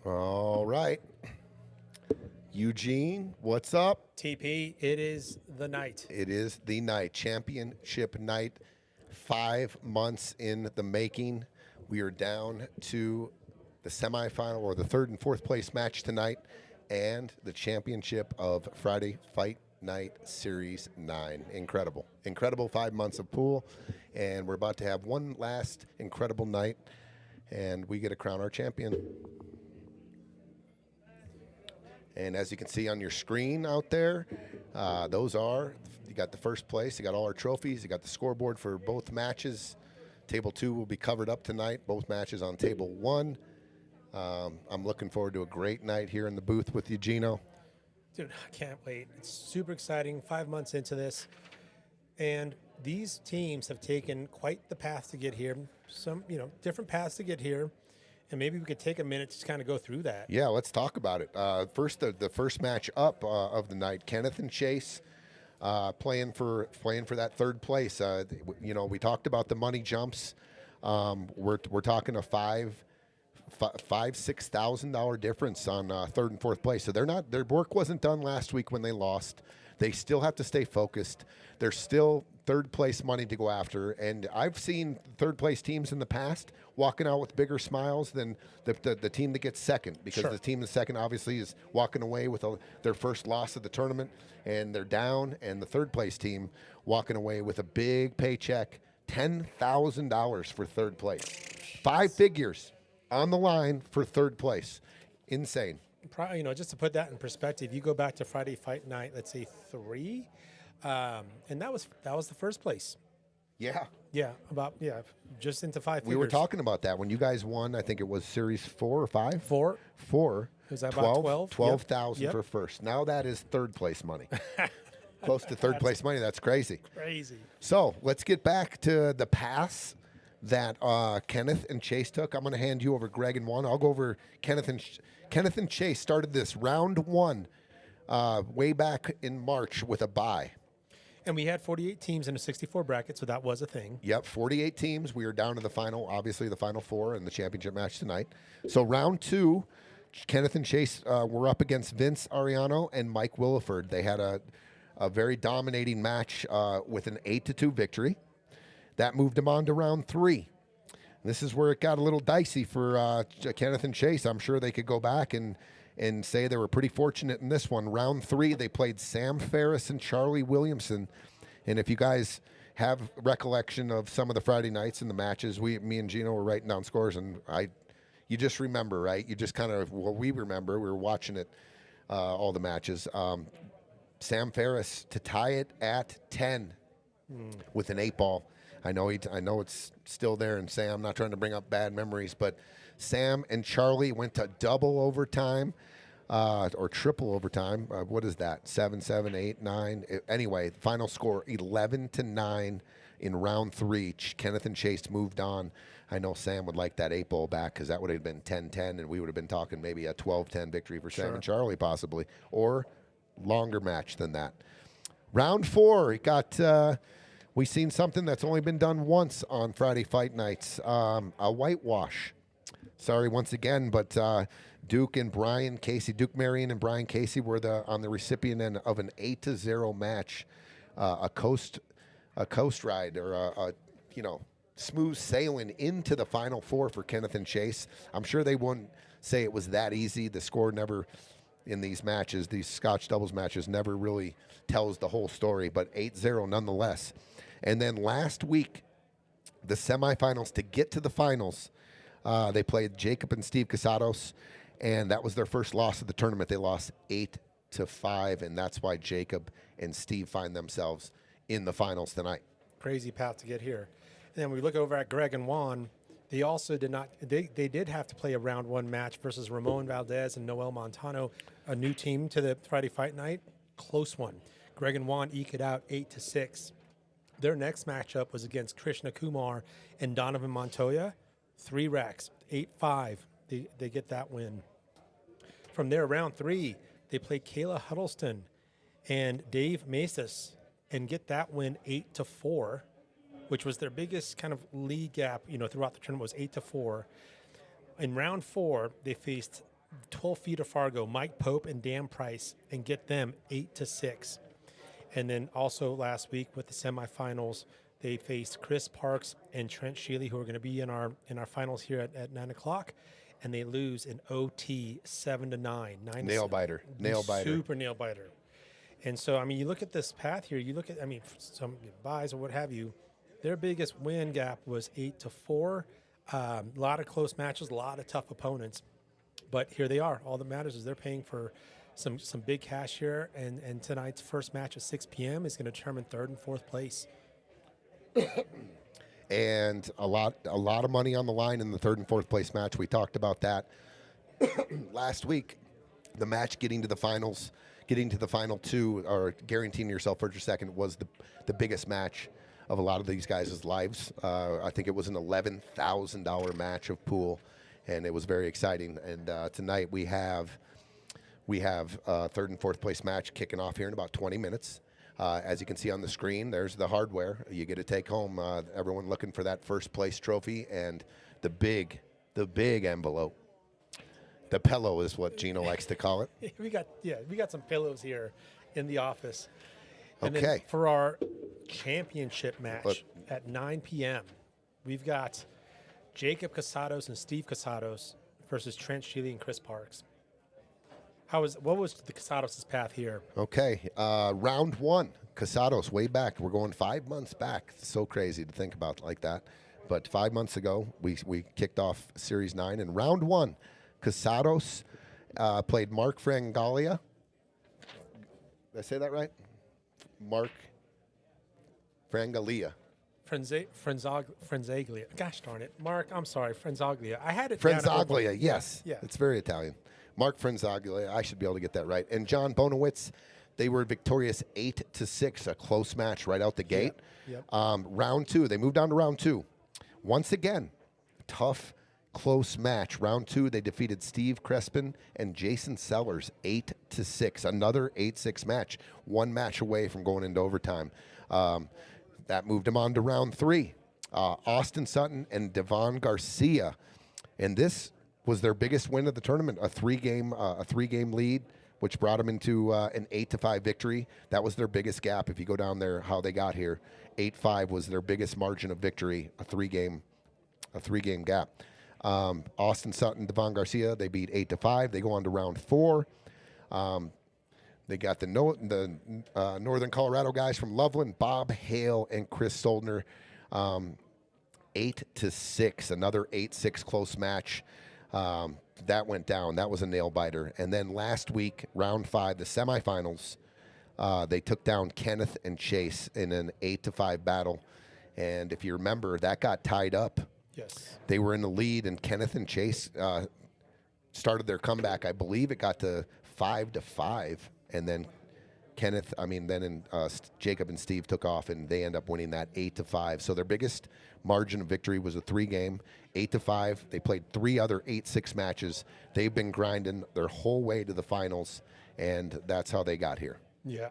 All right. Eugene, what's up? TP, it is the night. It is the night, championship night, 5 months in the making. We are down to the semifinal or the third and fourth place match tonight and the championship of Friday Fight Night Series 9. Incredible. Incredible 5 months of pool, and we're about to have one last incredible night, and we get to crown our champion. And as you can see on your screen out there, those are, you got the first place, you got all our trophies, you got the scoreboard for both matches. Table 2 will be covered up tonight, both matches on Table 1. I'm looking forward to a great night here in the booth with you, Gino. Dude, I can't wait. It's super exciting, 5 months into this. And these teams have taken quite the path to get here. Some, different paths to get here. And maybe we could take a minute to just kind of go through that. Yeah, let's talk about it. First, the first match up of the night, Kennyth and Scheele playing for that third place. We talked about the money jumps. We're talking a $6,000 difference on third and fourth place. So their work wasn't done last week when they lost. They still have to stay focused. There's still third place money to go after, and I've seen third place teams in the past walking out with bigger smiles than the team that gets second, because Sure. the team that's second obviously is walking away with their first loss of the tournament, and they're down, and the third place team walking away with a big paycheck, $10,000 for third place. 5 figures on the line for third place. Insane. Just to put that in perspective, you go back to Friday Fight Night, let's say 3, and that was the first place. Yeah. Yeah, just into 5 figures. We were talking about that when you guys won. I think it was Series 4 or 5? 4. 4. Was that about 12? 12,000 Yep. for first. Now that is third place money. Close to third place money. That's crazy. Crazy. So let's get back to the pass that Kennyth and Scheele took. I'm going to hand you over Greg and Whone. I'll go over Kennyth and Scheele started this round 1 way back in March with a bye. And we had 48 teams in a 64 bracket, so that was a thing. Yep, 48 teams. We are down to the final, obviously the final 4 in the championship match tonight. So round 2, Kennyth and Scheele were up against Vince Ariano and Mike Williford. They had a very dominating match with an 8-2 victory. That moved them on to round 3. This is where it got a little dicey for Kennyth and Scheele. I'm sure they could go back and say they were pretty fortunate in this one. Round 3, they played Sam Ferris and Charlie Williamson. And if you guys have recollection of some of the Friday nights and the matches, me and Gino were writing down scores, and you just remember, right? You just kind of, we remember, we were watching it, all the matches. Sam Ferris to tie it at 10 with an 8-ball. I know it's still there, and Sam, I'm not trying to bring up bad memories, but Sam and Charlie went to double overtime or triple overtime. What is that? 7, 7, 8, 9. Anyway, final score 11-9 in round 3. Kennyth and Scheele moved on. I know Sam would like that 8-ball back, because that would have been 10-10, and we would have been talking maybe a 12-10 victory for Sam and Charlie possibly, or longer match than that. Round 4, it got... we've seen something that's only been done once on Friday Fight Nights, a whitewash. Sorry once again, but Duke Marion and Brian Casey were on the recipient end of an 8-0 match, a coast ride, or a smooth sailing into the final 4 for Kennyth and Scheele. I'm sure they wouldn't say it was that easy. The score never in these matches, these Scotch doubles matches, never really tells the whole story, but 8-0 nonetheless. And then last week, the semifinals to get to the finals, they played Jacob and Steve Casados, and that was their first loss of the tournament. They lost 8-5, and that's why Jacob and Steve find themselves in the finals tonight. Crazy path to get here. And then we look over at Greg and Whone. They also did not. They did have to play a round 1 match versus Ramon Valdez and Noel Montano, a new team to the Friday Fight Night. Close one. Greg and Whone eke it out 8-6. Their next matchup was against Krishna Kumar and Donovan Montoya. 3 racks, 8-5. They get that win. From there, round 3, they played Kayla Huddleston and Dave Masis and get that win 8-4, which was their biggest kind of lead gap, throughout the tournament, was 8-4. In round 4, they faced 12 feet of Fargo, Mike Pope and Dan Price, and get them 8-6. And then also last week with the semifinals, they faced Chris Parks and Trent Scheele, who are going to be in our finals here at 9 o'clock, and they lose in OT 7-9. Nail biter. Super nail biter. And so, I mean, you look at this path here. You look at, I mean, some buys or what have you. Their biggest win gap was 8-4. A lot of close matches, a lot of tough opponents. But here they are. All that matters is they're paying for some big cash here. And tonight's first match at 6 p.m. is going to determine third and fourth place. And a lot of money on the line in the third and fourth place match. We talked about that last week. The match getting to the finals, getting to the final two, or guaranteeing yourself first or second was the biggest match of a lot of these guys' lives. I think it was an $11,000 match of pool, and it was very exciting. And tonight we have a third and fourth place match kicking off here in about 20 minutes. As you can see on the screen, there's the hardware. You get to take home. Everyone looking for that first place trophy and the big envelope. The pillow is what Gino likes to call it. we got some pillows here in the office. And okay. then for our championship match at 9 p.m., we've got Jacob Casados and Steve Casados versus Trent Scheele and Chris Parks. What was the Casados' path here? Okay, round one, Casados, way back. We're going 5 months back. It's so crazy to think about like that. But 5 months ago, we kicked off Series 9. And round one, Casados played Mark Frangaglia. Did I say that right? Mark Frangaglia. Frenzaglia. Gosh darn it. Mark, I'm sorry, Frenzaglia. I had it Frenzaglia, yes. Yeah. It's very Italian. Mark Frenzaglia, I should be able to get that right. And John Bonowitz, they were victorious 8-6, a close match right out the gate. Yep. Round two, they moved on to round two. Once again, tough, close match. Round two, they defeated Steve Crespin and Jason Sellers 8-6, another 8-6 match, one match away from going into overtime. That moved them on to round three. Austin Sutton and Devon Garcia. And this was their biggest win of the tournament, a three-game lead, which brought them into an 8-5 victory. That was their biggest gap. If you go down there, how they got here, 8-5 was their biggest margin of victory, a three-game gap. Austin Sutton, Devon Garcia, they beat 8-5. They go on to round four. They got the Northern Colorado guys from Loveland, Bob Hale and Chris Soldner, 8-6, another 8-6 close match. That went down. That was a nail biter. And then last week, round five, the semifinals, they took down Kennyth and Chase in an 8-5 battle. And if you remember, that got tied up. Yes. They were in the lead, and Kennyth and Chase started their comeback. I believe it got to 5-5, and then Jacob and Steve took off, and they end up winning that 8-5. So their biggest margin of victory was a three-game, 8-5. They played three other 8-6 matches. They've been grinding their whole way to the finals, and that's how they got here. Yeah,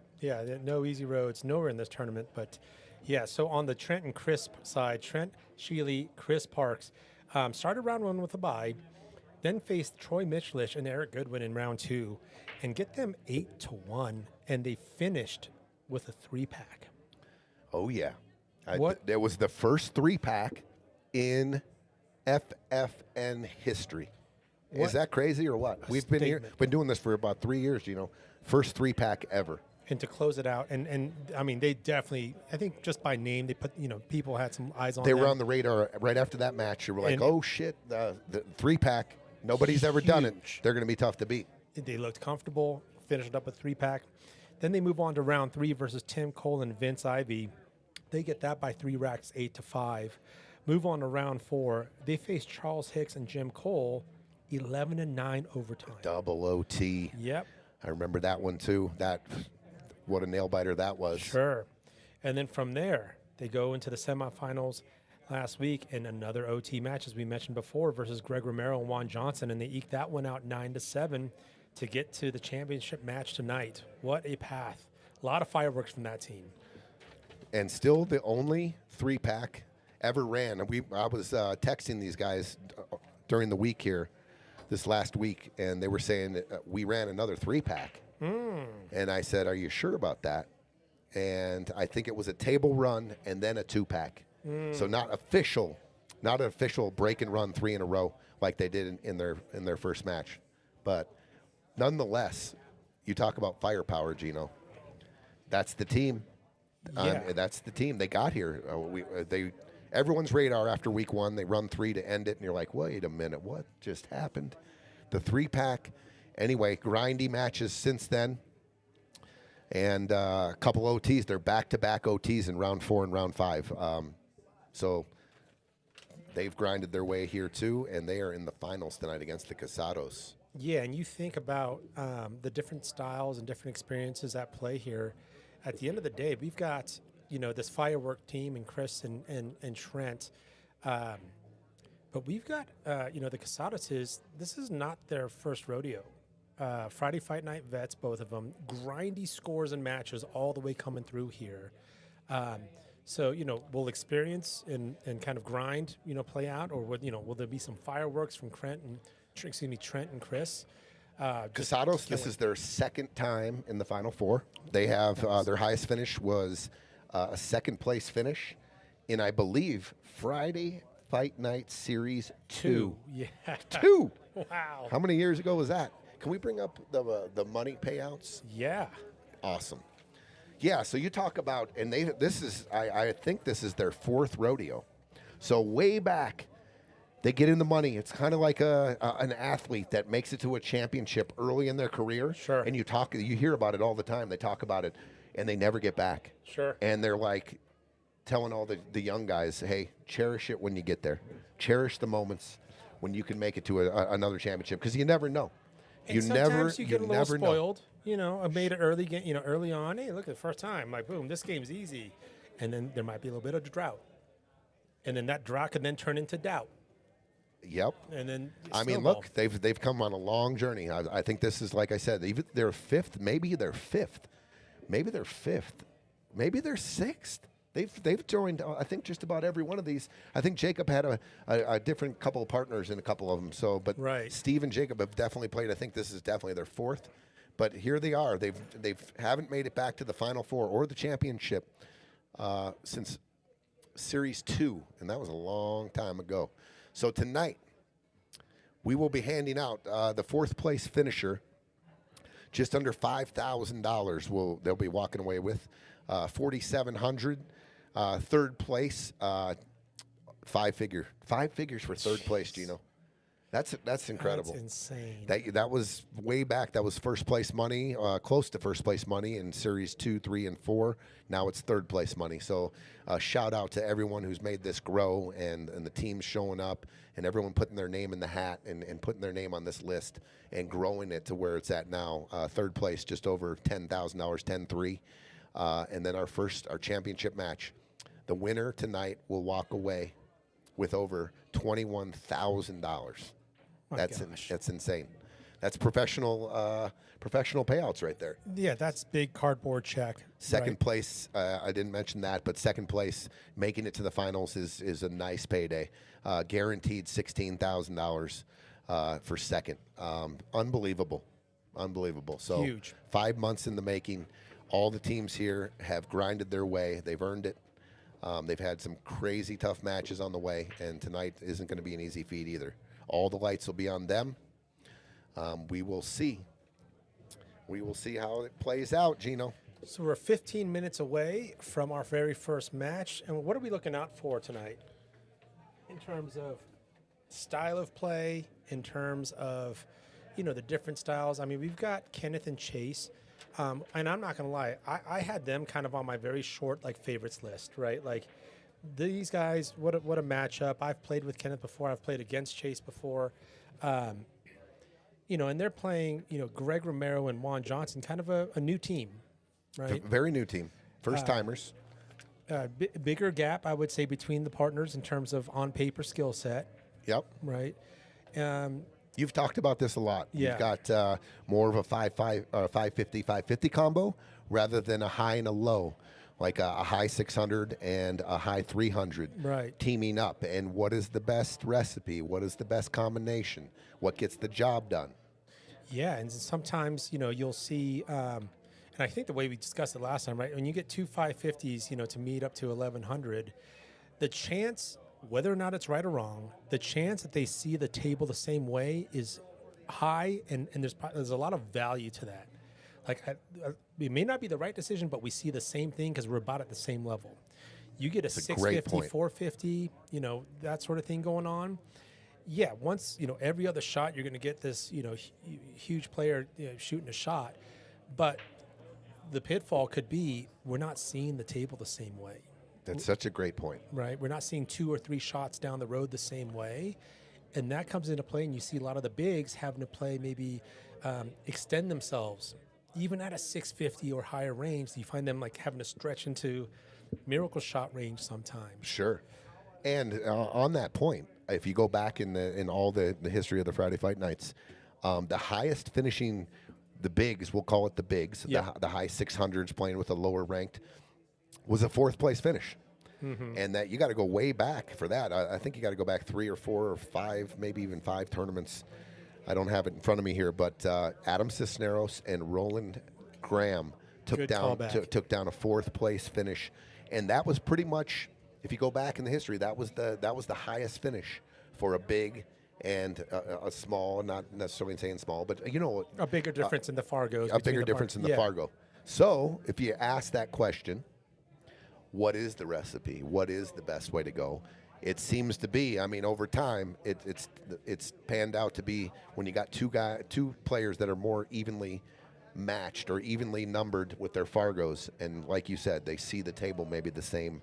no easy roads, nowhere in this tournament. But, yeah, so on the Trent and Chris side, Trent Scheele, Chris Parks, started round one with a bye, then faced Troy Mitchlish and Eric Goodwin in round two, and get them 8-1, and they finished with a 3-pack. Oh, yeah. What? It was the first 3-pack in FFN history. Is that crazy or what? We've been doing this for about 3 years, First 3-pack ever. And to close it out, and I mean, they definitely, I think just by name, they put, people had some eyes on them. They were on the radar right after that match. You were like, oh, shit, the 3-pack, nobody's ever done it. They're going to be tough to beat. They looked comfortable, finished up a 3-pack. Then they move on to round three versus Tim Cole and Vince Ivey. They get that by 3 racks, 8-5. Move on to round four. They face Charles Hicks and Jim Cole, 11-9 overtime. Double OT. Yep. I remember that one too. What a nail biter that was. Sure. And then from there, they go into the semifinals last week in another OT match, as we mentioned before, versus Greg Romero and Juan Johnson, and they eked that one out 9-7 to get to the championship match tonight. What a path. A lot of fireworks from that team. And still the only 3-pack ever ran. And I was texting these guys during the week here. this last week, and they were saying that we ran another 3-pack. And I said, "Are you sure about that?" And I think it was a table run and then a 2-pack. So not an official break and run 3 in a row like they did in their first match. But nonetheless, you talk about firepower, Gino. That's the team. Yeah. That's the team. They got here. Everyone's radar after week 1. They run 3 to end it, and you're like, wait a minute, what just happened? The 3-pack. Anyway, grindy matches since then. And a couple OTs. They're back-to-back OTs in round 4 and round 5. So they've grinded their way here, too, and they are in the finals tonight against the Casados. Yeah, and you think about the different styles and different experiences at play here. At the end of the day, we've got, this firework team and Chris and Trent. But we've got, the Casados this is not their first rodeo. Friday Fight Night vets, both of them. Grindy scores and matches all the way coming through here. So, will experience and kind of grind, play out? Or, will there be some fireworks from Trent and Chris? Casados, this is their second time in the Final Four. They have their highest finish was a second-place finish in, I believe, Friday Fight Night Series 2. Yeah. 2! Wow. How many years ago was that? Can we bring up the money payouts? Yeah. Awesome. Yeah, so you talk about, and I think this is their 4th rodeo. So way back, they get in the money. It's kind of like an athlete that makes it to a championship early in their career. Sure. And you hear about it all the time. They talk about it, and they never get back. Sure. And they're like telling all the young guys, hey, cherish it when you get there. Cherish the moments when you can make it to another championship, because you never know. And sometimes you get a little spoiled. I made it early, early on. Hey, look, the first time, like, boom, this game's easy. And then there might be a little bit of drought. And then that drought can then turn into doubt. Yep. And then look, they've come on a long journey. I think this is, like I said, even their 5th, maybe their 5th, maybe their 5th, maybe their 6th. They've joined, I think, just about every one of these. I think Jacob had a different couple of partners in a couple of them. So, but right. Steve and Jacob have definitely played. I think this is definitely their 4th. But here they are. They haven't made it back to the Final Four or the championship since Series 2, and that was a long time ago. So tonight, we will be handing out the 4th place finisher, just under $5,000. They'll be walking away with $4,700. 3rd place, 5 figures for 3rd place, Gino. That's incredible. That's insane. That was way back. That was first place money, close to first place money in Series 2, 3, and 4. Now it's 3rd place money. So shout out to everyone who's made this grow, and the teams showing up, and everyone putting their name in the hat and putting their name on this list and growing it to where it's at now. 3rd place, just over $10,000, 10-3. And then our championship match. The winner tonight will walk away with over $21,000. That's insane. That's professional payouts right there. Yeah, that's big cardboard check. Second place, I didn't mention that, but second place, making it to the finals is a nice payday. Guaranteed $16,000 for second. Unbelievable. So huge. 5 months in the making. All the teams here have grinded their way. They've earned it. They've had some crazy tough matches on the way, and tonight isn't going to be an easy feat either. All the lights will be on them. We will see. We will see how it plays out, Gino. So we're 15 minutes away from our very first match. And what are we looking out for tonight in terms of style of play, in terms of, the different styles? I mean, we've got Kennyth and Chase. And I'm not going to lie, I had them kind of on my very short, favorites list, right? Like, these guys, what a matchup. I've played with Kennyth before. I've played against Chase before. And they're playing, Greg Romero and Juan Johnson, kind of a new team, right? Very new team. First-timers. Bigger gap, I would say, between the partners in terms of on-paper skill set. Yep. Right? You've talked about this a lot. Yeah. You've got more of a 550 combo rather than a high and a low. like a high 600 and a high 300 Right. teaming up, and what is the best recipe? What is the best combination? What gets the job done? Yeah, and sometimes you'll see, and I think the way we discussed it last time, right? When you get two 550s, to meet up to 1100, the chance, whether or not it's right or wrong, the chance that they see the table the same way is high, and there's a lot of value to that. Like, it may not be the right decision, but we see the same thing because we're about at the same level. You get a That's a great 650, point. 450, that sort of thing going on. Yeah, once, every other shot, you're going to get this, huge player shooting a shot. But the pitfall could be we're not seeing the table the same way. That's such a great point. Right? We're not seeing 2 or 3 shots down the road the same way. And that comes into play, and you see a lot of the bigs having to play maybe extend themselves. Even at a 650 or higher range, you find them like having to stretch into miracle shot range sometimes. Sure. And on that point, if you go back in all the history of the Friday Fight Nights, the highest finishing, the bigs, we'll call it the bigs, Yeah. the high 600s playing with a lower ranked, was a 4th place finish. And that you got to go way back for that. I think you got to go back 3 or 4 or 5, maybe even 5 tournaments. I don't have it in front of me here, but Adam Cisneros and Roland Graham took Good down callback. took down a 4th place finish, and that was pretty much, if you go back in the history, that was the highest finish for a big and a small, not necessarily saying small, but A bigger difference in the Fargos. a bigger difference in the Fargo. So if you ask that question, what is the recipe? What is the best way to go? It seems to be, I mean, over time, it's panned out to be when you got two players that are more evenly matched or evenly numbered with their Fargos, and like you said, they see the table maybe the same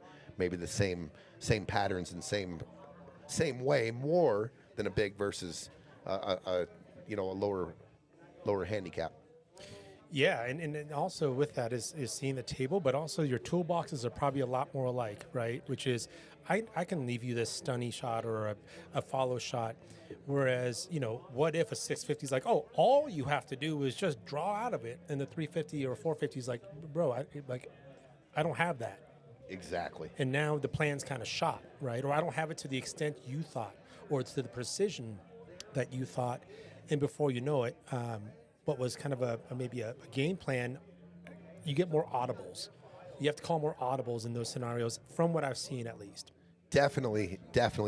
patterns and same way more than a big versus a lower handicap. Yeah, and also with that is seeing the table, but also your toolboxes are probably a lot more alike, right? Which is, I can leave you this stunny shot or a follow shot, whereas, what if a 650 is like, oh, all you have to do is just draw out of it, and the 350 or 450 is like, bro, I don't have that. Exactly. And now the plan's kind of shot, right? Or I don't have it to the extent you thought, or to the precision that you thought, and before you know it, what was kind of maybe a game plan, you get more audibles. You have to call more audibles in those scenarios, from what I've seen at least. Definitely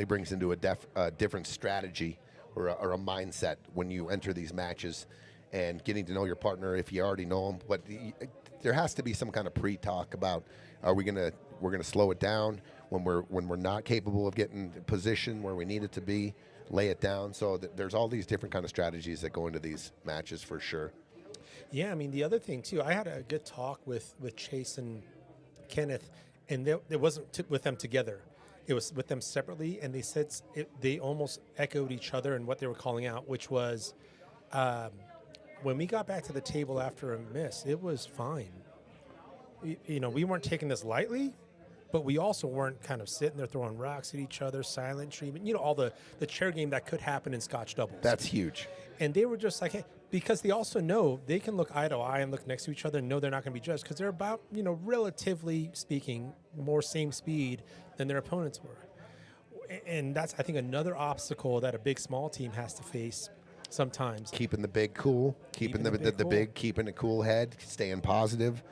brings into a different strategy or a mindset when you enter these matches and getting to know your partner if you already know them. But there has to be some kind of pre-talk about, we're gonna slow it down when we're not capable of getting position where we need it to be, lay it down. So there's all these different kind of strategies that go into these matches for sure. Yeah, I mean, the other thing too, I had a good talk with Chase and Kennyth, and it wasn't with them together. It was with them separately, and they said they almost echoed each other in what they were calling out, which was when we got back to the table after a miss, it was fine. We weren't taking this lightly, but we also weren't kind of sitting there throwing rocks at each other, silent treatment, all the chair game that could happen in Scotch doubles. That's huge. And they were just like, hey, because they also know they can look eye to eye and look next to each other and know they're not going to be judged because they're about, relatively speaking, more same speed than their opponents were. And that's, I think, another obstacle that a big small team has to face sometimes. Keeping the big cool, keeping the big, keeping a cool head, staying positive.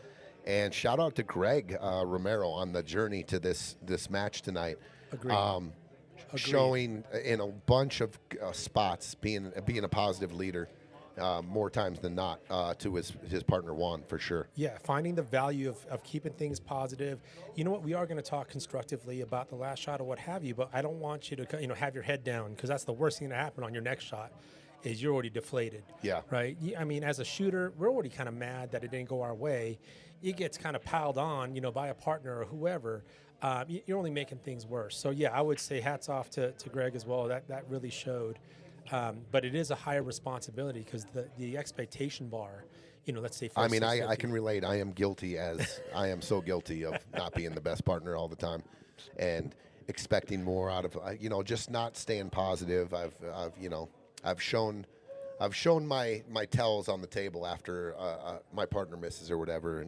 And shout out to Greg Romero on the journey to this match tonight. Agreed. Showing in a bunch of spots, being a positive leader more times than not to his partner Whone, for sure. Yeah, finding the value of keeping things positive. You know what? We are going to talk constructively about the last shot or what have you, but I don't want you to have your head down, because that's the worst thing to happen on your next shot. Is you're already deflated. Yeah. Right? I mean, as a shooter, we're already kind of mad that it didn't go our way. It gets kind of piled on, by a partner or whoever. You're only making things worse. So, yeah, I would say hats off to Greg as well. That really showed. But it is a higher responsibility because the expectation bar, let's say. I mean, I can relate. I am so guilty of not being the best partner all the time and expecting more out of, just not staying positive. I've shown my tells on the table after my partner misses or whatever,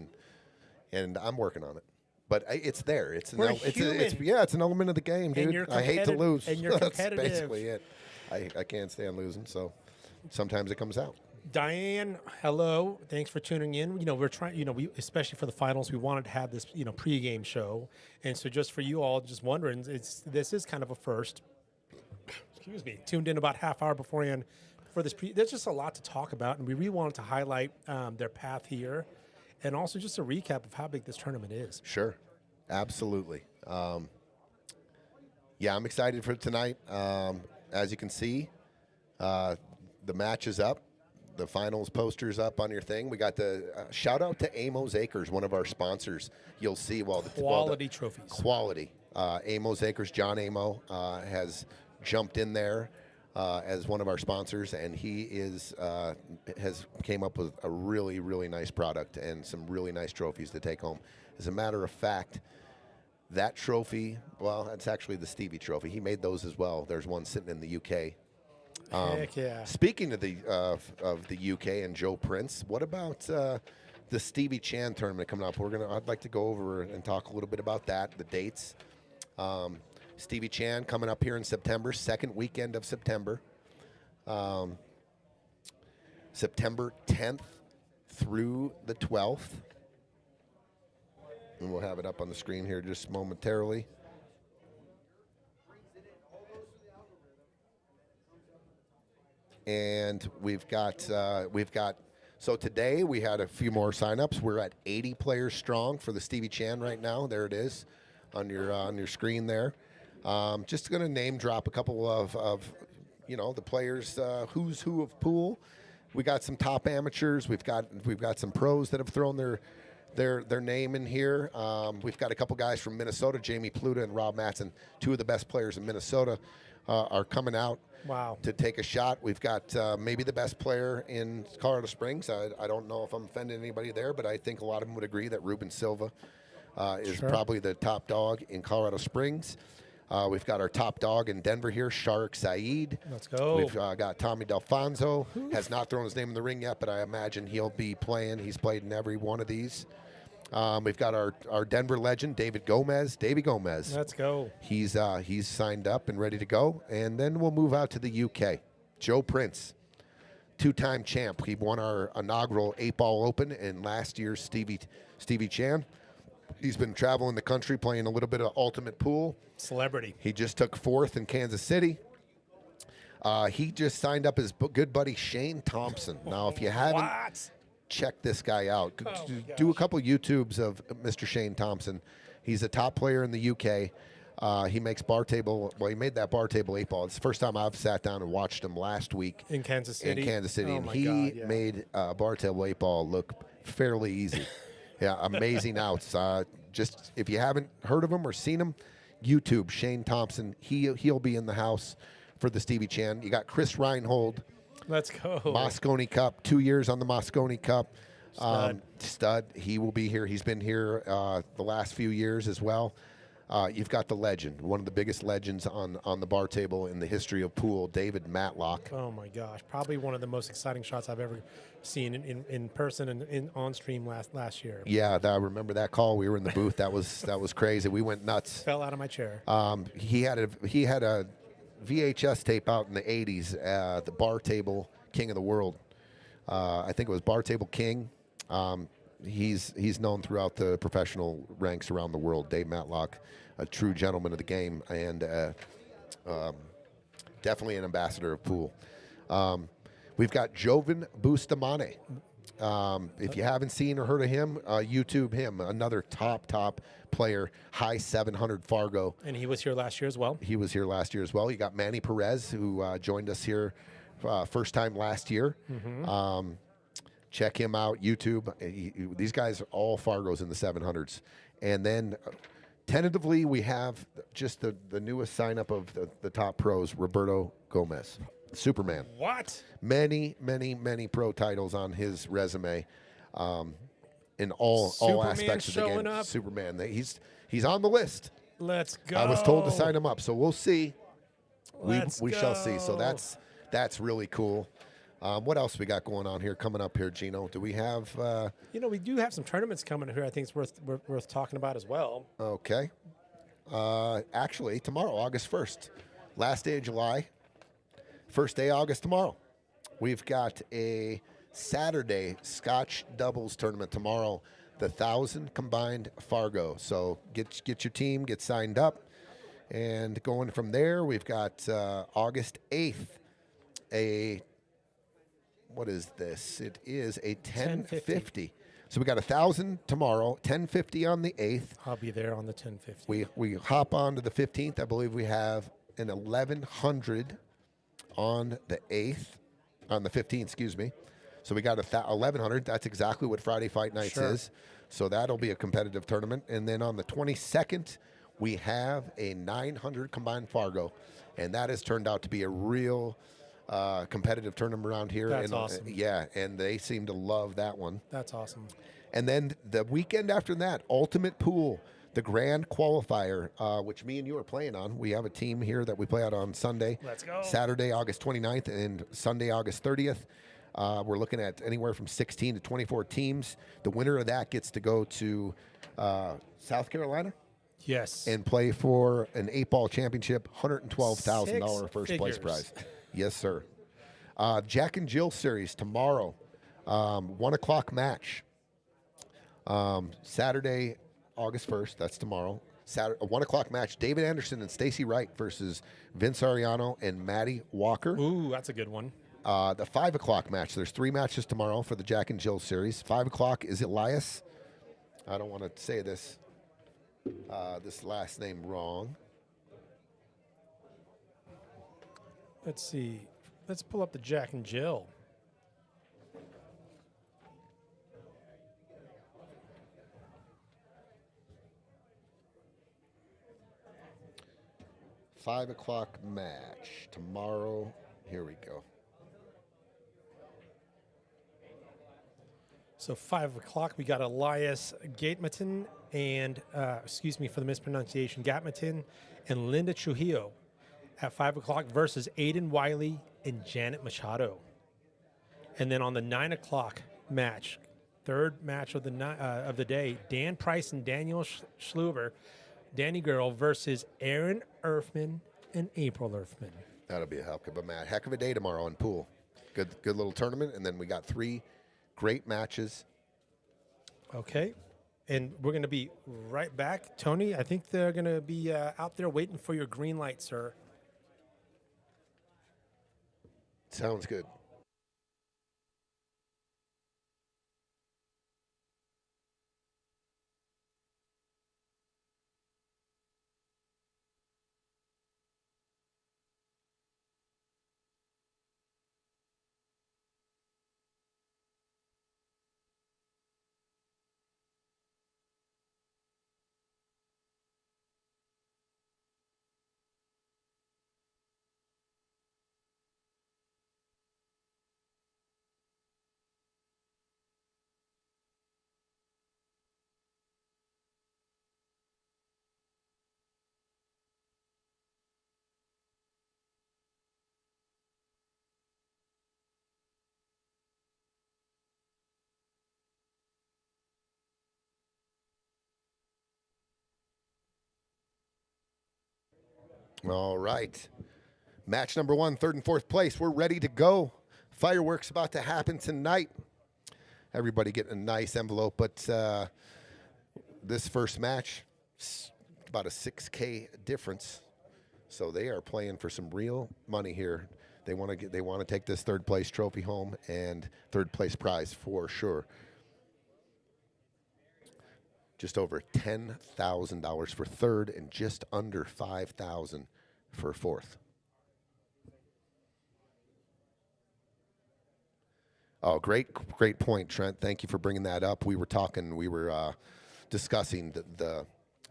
and I'm working on it. but it's there. It's We're it's human. yeah, it's an element of the game, And dude. you're I hate to lose. and you're That's competitive. basically it. I can't stand losing, so sometimes it comes out. Diane, hello. Thanks for tuning in. We're trying, we especially for the finals, we wanted to have this, pregame show. And so just for you all just wondering, this is kind of a first. Excuse me. Tuned in about half hour beforehand for this there's just a lot to talk about, and we really wanted to highlight their path here and also just a recap of how big this tournament is. Sure. Absolutely. Yeah, I'm excited for tonight. As you can see, the match is up. The finals poster's up on your thing. We got the shout out to Amos Acres, one of our sponsors. You'll see quality trophies. Quality. Amos Acres, John Amo has jumped in there as one of our sponsors, and he has came up with a really, really nice product and some really nice trophies to take home. As a matter of fact, that trophy, well, that's actually the Stevie trophy. He made those as well. There's one sitting in the UK. Heck yeah. Speaking of the UK and Joe Prince, what about the Stevie Chan tournament coming up? I'd like to go over and talk a little bit about that, the dates. Stevie Chan coming up here in September, second weekend of September. September 10th through the 12th. And we'll have it up on the screen here just momentarily. And we've got so today we had a few more signups. We're at 80 players strong for the Stevie Chan right now. There it is on your screen there. Just going to name drop a couple of the players who's who of pool. We got some top amateurs. We've got some pros that have thrown their name in here. We've got a couple guys from Minnesota, Jamie Pluta and Rob Matson, two of the best players in Minnesota, are coming out. Wow. To take a shot. We've got maybe the best player in Colorado Springs. I don't know if I'm offending anybody there, but I think a lot of them would agree that Ruben Silva is probably the top dog in Colorado Springs. We've got our top dog in Denver here, Sharik Saeed. Let's go. We've got Tommy Delfonso. Has not thrown his name in the ring yet, but I imagine he'll be playing. He's played in every one of these. We've got our Denver legend, David Gomez. Davey Gomez. Let's go. He's signed up and ready to go. And then we'll move out to the UK. Joe Prince, two-time champ. He won our inaugural 8-Ball Open in last year's Stevie Chan. He's been traveling the country playing a little bit of ultimate pool. Celebrity. He just took fourth in Kansas City. He just signed up his good buddy Shane Thompson. Now, if you haven't checked this guy out, do a couple YouTubes of Mr. Shane Thompson. He's a top player in the UK. He makes bar table. Well, he made that bar table 8-Ball. It's the first time I've sat down and watched him last week in Kansas City. And he made bar table 8-Ball look fairly easy. Yeah, amazing outs. Just if you haven't heard of him or seen him, YouTube Shane Thompson. He'll be in the house for the Stevie Chan. You got Chris Reinhold. Let's go. Moscone Cup, 2 years on the Moscone Cup. Stud. He will be here. He's been here the last few years as well. You've got the legend, one of the biggest legends on the bar table in the history of pool, David Matlock. Oh my gosh, probably one of the most exciting shots I've ever seen in person and on stream last year. Yeah, I remember that call. We were in the booth. That was crazy. We went nuts. Fell out of my chair. He had a VHS tape out in the 80s, the Bar Table King of the World. I think it was Bar Table King. He's known throughout the professional ranks around the world. Dave Matlock, a true gentleman of the game, and definitely an ambassador of pool. We've got Jovan Bustamante. If you haven't seen or heard of him, YouTube him. Another top player, high 700 Fargo. And he was here last year as well. He was here last year as well. You got Manny Perez, who joined us here first time last year. Mm-hmm. Check him out, YouTube. These guys are all Fargos in the 700s. And then tentatively, we have just the newest sign-up of the top pros, Roberto Gomez, Superman. What? Many pro titles on his resume in all aspects of the game. Up. Superman. He's on the list. Let's go. I was told to sign him up, so we'll see. We Let's shall see. So that's really cool. What else we got going on here coming up here, Gino? Do we have? We do have some tournaments coming here. I think it's worth talking about as well. Okay. Actually, tomorrow, August 1st, last day of July, first day August tomorrow. We've got a Saturday Scotch doubles tournament tomorrow, the 1,000 combined Fargo. So get your team, get signed up, and going from there, we've got August 8th, what is this? It is a 1050. So we got 1,000 tomorrow, 1050 on the 8th. I'll be there on the 1050. We hop on to the 15th. I believe we have an 1,100 on the 8th, on the 15th, excuse me. So we got 1,100. That's exactly what Friday Fight Nights is. So that'll be a competitive tournament. And then on the 22nd, we have a 900 combined Fargo. And that has turned out to be a real competitive tournament around here. That's awesome. Yeah, and they seem to love that one. That's awesome. And then the weekend after that, Ultimate Pool, the grand qualifier, which me and you are playing on. We have a team here that we play out on Sunday. Let's go. Saturday, August 29th, and Sunday, August 30th. We're looking at anywhere from 16 to 24 teams. The winner of that gets to go to South Carolina. Yes. And play for an 8-ball championship, $112,000 first place prize. Yes, sir. Jack and Jill series tomorrow, 1 o'clock match. Saturday, August 1st, that's tomorrow. Saturday, a 1 o'clock match. David Anderson and Stacy Wright versus Vince Ariano and Maddie Walker. Ooh, that's a good one. The 5 o'clock match. There's 3 matches tomorrow for the Jack and Jill series. 5 o'clock is Elias. I don't want to say this last name wrong. Let's see. Let's pull up the Jack and Jill. $5 o'clock match tomorrow. Here we go. So 5 o'clock, we got Elias Gatemeton and, excuse me for the mispronunciation, Gatmeton and Linda Trujillo at 5 o'clock versus Aiden Wiley and Janet Machado. And then on the 9 o'clock match, third match of the day, Dan Price and Daniel Schluber, Danny Girl versus Aaron Erfman and April Erfman. That'll be a heck of a day tomorrow in pool. Good little tournament, and then we got 3 great matches. Okay. And we're going to be right back. Tony, I think they're going to be out there waiting for your green light, sir. Sounds good. All right. Match number 1, 3rd and 4th place. We're ready to go. Fireworks about to happen tonight. Everybody getting a nice envelope, but this first match, about a $6K difference. So they are playing for some real money here. They want to take this 3rd place trophy home and 3rd place prize for sure. Just over $10,000 for 3rd and just under $5,000 for 4th. Oh, great point, Trent. Thank you for bringing that up. We were discussing the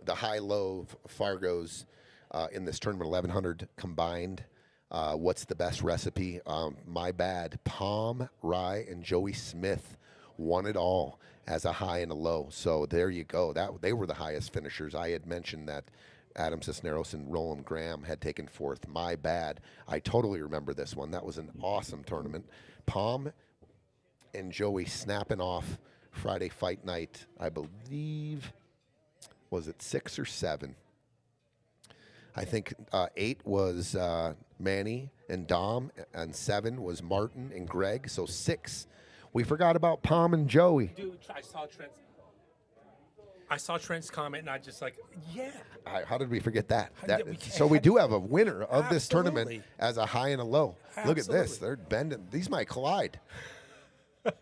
high-low Fargos in this tournament, 1,100 combined. What's the best recipe? My bad. Palm, Rye, and Joey Smith won it all as a high and a low. So there you go. They were the highest finishers. I had mentioned that Adam Cisneros and Roland Graham had taken 4th. My bad. I totally remember this one. That was an awesome tournament. Palm and Joey snapping off Friday fight night, I believe, was it 6 or 7? I think 8 was Manny and Dom, and 7 was Martin and Greg. So 6. We forgot about Palm and Joey. Dude, I saw Trent's comment, and I just like, yeah. How did we forget that? We So we do have a winner of this tournament Absolutely. as a high and a low. Look at this. Absolutely. They're bending. These might collide. I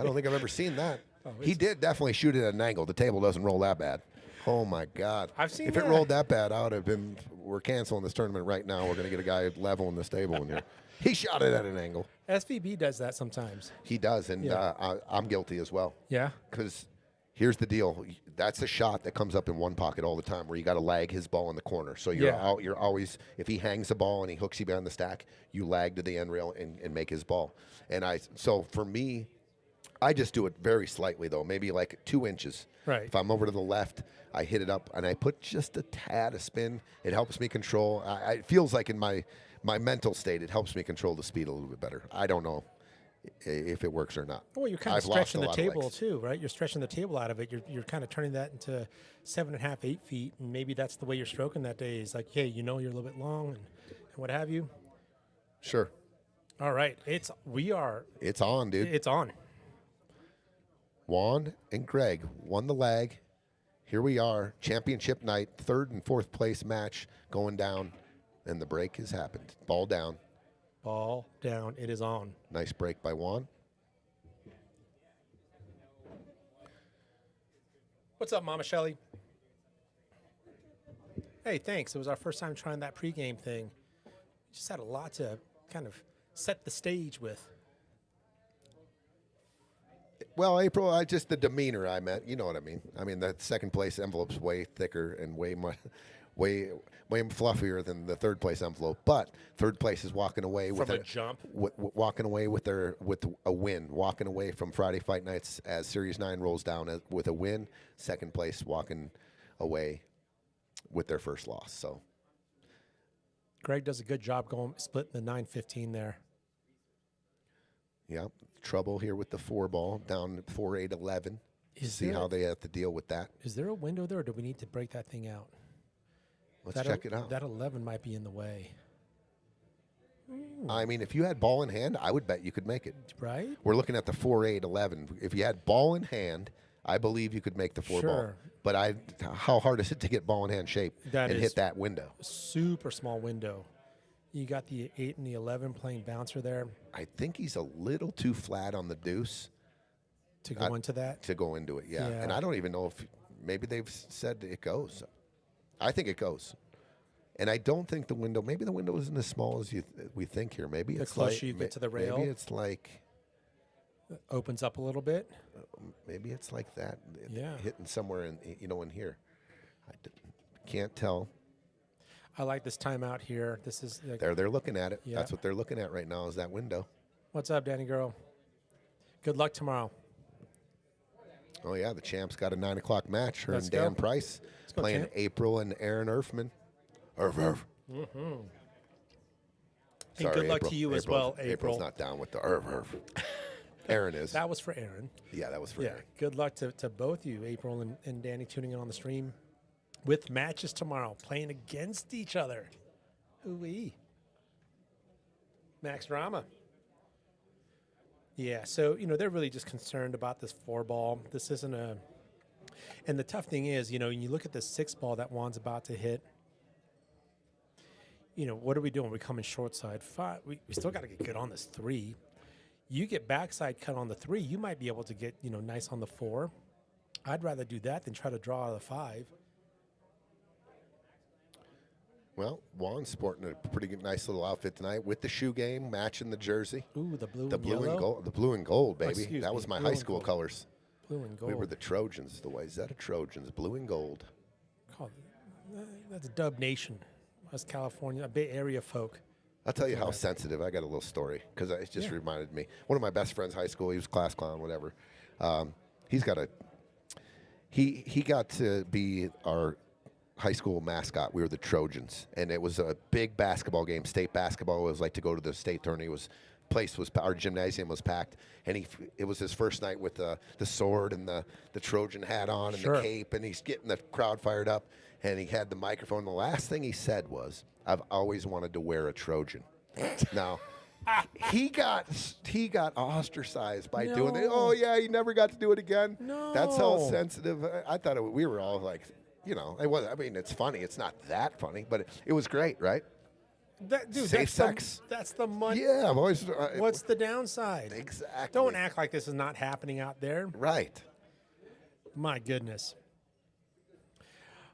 don't think I've ever seen that. He did definitely shoot it at an angle. The table doesn't roll that bad. Oh, my God. I've seen If that. it rolled that bad, I would have been, we're canceling this tournament right now. We're going to get a guy leveling this table in here. He shot it at an angle. SVB does that sometimes. He does, and Yeah. I'm guilty as well. Yeah. Because here's the deal. That's a shot that comes up in one pocket all the time where you got to lag his ball in the corner. So you're always, if he hangs the ball and he hooks you behind the stack, you lag to the end rail and make his ball. So for me, I just do it very slightly, though, maybe like 2 inches. Right. If I'm over to the left, I hit it up, and I put just a tad of spin. It helps me control. It feels like in my mental state, it helps me control the speed a little bit better. I don't know if it works or not. Well, you're kind of I've lost stretching a the lot of table, legs. too, right? You're stretching the table out of it. You're kind of turning that into 7.5, 8 feet, and maybe that's the way you're stroking that day. Is like, hey, you're a little bit long and what have you. Sure. All right. It's on, dude. It's on. Whone and Greg won the lag. Here we are, championship night, 3rd and 4th place match going down, and the break has happened. Ball down. Ball down. It is on. Nice break by Whone. What's up, Mama Shelly? Hey, thanks. It was our first time trying that pregame thing. We just had a lot to kind of set the stage with. Well, April, just the demeanor I meant. You know what I mean. I mean, the second place envelope's way thicker and way fluffier than the third place envelope. But third place is walking away with From a jump. Walking away with a win. Walking away from Friday Fight Nights as Series 9 rolls down with a win. Second place walking away with their first loss. So Greg does a good job splitting the 9-15 there. yeah, trouble here with the 4 ball down 4-8-11. See how they have to deal with that. Is there a window there, or do we need to break that thing out? Let's check it out. That 11 might be in the way. I mean, if you had ball in hand, I would bet you could make it. Right? We're looking at the 4-8-11. If you had ball in hand, I believe you could make the 4 ball. Sure. But how hard is it to get ball in hand shape and hit that window? Super small window. You got the 8 and the 11 playing bouncer there I think he's a little too flat on the deuce to go into that. to go into it. Yeah. Yeah. And I don't even know if maybe they've said it goes. I think it goes. And I don't think the window, maybe the window isn't as small as we think here. Maybe The it's closer like, you get to the rail. Maybe it's like, Opens up a little bit. maybe it's like that. Yeah. Hitting somewhere in here. Can't tell. I like this timeout here. This is like, They're looking at it. Yeah. That's what they're looking at right now is that window. what's up, Danny girl? Good luck tomorrow. Oh, yeah, the champ's got a 9 o'clock match. Her Let's and Dan go. Price go, playing champ. April and Aaron Erfman. And good luck to you as well, April. April's not down with the Erf. Aaron is. That was for Aaron. Yeah, that was for Yeah. Aaron. Good luck to both you, April and Danny, tuning in on the stream with matches tomorrow, playing against each other. Ooh-wee. Max Drama. Yeah, so, they're really just concerned about this 4 ball. This isn't a... And the tough thing is, when you look at the 6 ball that Juan's about to hit, what are we doing? We're coming short side 5. We still got to get good on this 3. You get backside cut on the 3, you might be able to get, nice on the 4. I'd rather do that than try to draw out of the 5. Well, Juan's sporting a pretty good, nice little outfit tonight with the shoe game, matching the jersey. Ooh, the blue The and blue yellow. and gold. The blue and gold, baby. excuse That me, was my blue high and school gold. colors. Blue and gold. We were the Trojans, the Wayzata Trojans, blue and gold. That's Dub Nation. West California, Bay Area folk. I'll tell you how sensitive. I got a little story because it just reminded me. One of my best friends, high school, he was class clown, whatever. He got to be our high school mascot. We were the Trojans, and it was a big basketball game. State basketball. It was like to go to the state tourney. It was place was, our gymnasium was packed, and it was his first night with the sword and the Trojan hat on and the cape, and he's getting the crowd fired up, and he had the microphone. The last thing he said was, "I've always wanted to wear a Trojan." Now, he got ostracized by doing it. Oh yeah, he never got to do it again. No, that's how sensitive. I thought we were all like, it was. I mean, it's funny. It's not that funny, but it was great, right? Dude, safe sex. That's the money. Yeah, I've always. What's the downside? Exactly. Don't act like this is not happening out there. Right. My goodness.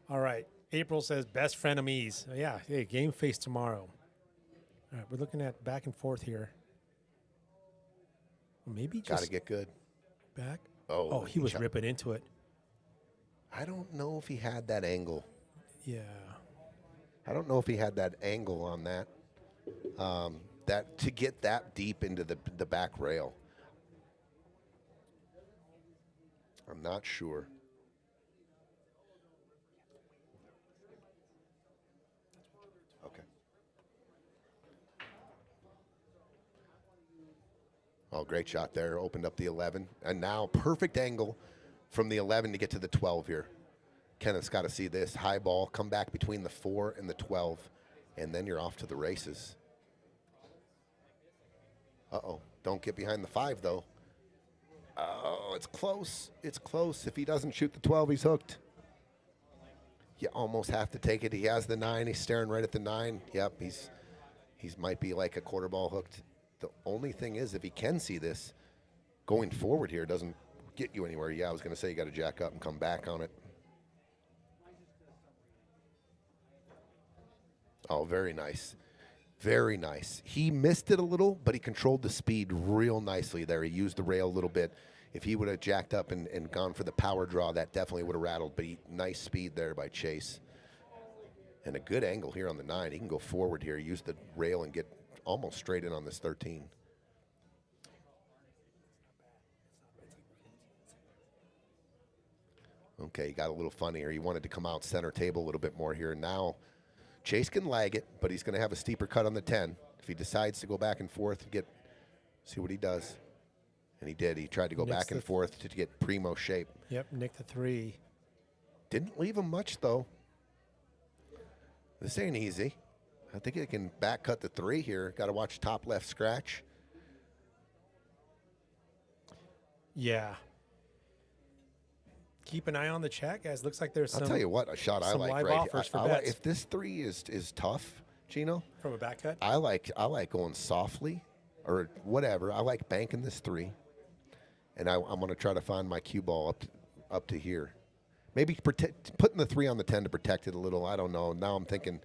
All right. April says best frenemies. Yeah. Hey, game face tomorrow. All right, we're looking at back and forth here. Maybe just got to get good. Back. Oh, he was ripping into it. I don't know if he had that angle. Yeah. I don't know if he had that angle on that. That to get that deep into the back rail. I'm not sure. Okay. Oh, great shot there. Opened up the 11. And now perfect angle from the 11 to get to the 12 here. Kennyth's got to see this. High ball, come back between the 4 and the 12, and then you're off to the races. Uh-oh. Don't get behind the 5, though. Oh, it's close. It's close. If he doesn't shoot the 12, he's hooked. You almost have to take it. He has the 9. He's staring right at the 9. Yep, he's might be like a quarter ball hooked. The only thing is, if he can see this, going forward here doesn't get you anywhere. Yeah, I was going to say you got to jack up and come back on it. Oh, very nice. Very nice. He missed it a little, but he controlled the speed real nicely there. He used the rail a little bit. If he would have jacked up and gone for the power draw, that definitely would have rattled. But nice speed there by Chase. And a good angle here on the 9. He can go forward here, use the rail, and get almost straight in on this 13. Okay, he got a little funny here. He wanted to come out center table a little bit more here. Now, Chase can lag it, but he's going to have a steeper cut on the 10. If he decides to go back and forth, see what he does. And he did. He tried to go back and forth to get primo shape. Yep, nick the 3. Didn't leave him much, though. This ain't easy. I think he can back cut the 3 here. Got to watch top left scratch. Yeah. Keep an eye on the chat, guys. Looks like there's some. I'll tell you what, a shot I like live right offers here. for bets. If this 3 is tough, Gino, from a back cut, I like going softly or whatever. I like banking this 3, and I'm going to try to find my cue ball up to here. Maybe putting the 3 on the 10 to protect it a little. I don't know. Now I'm thinking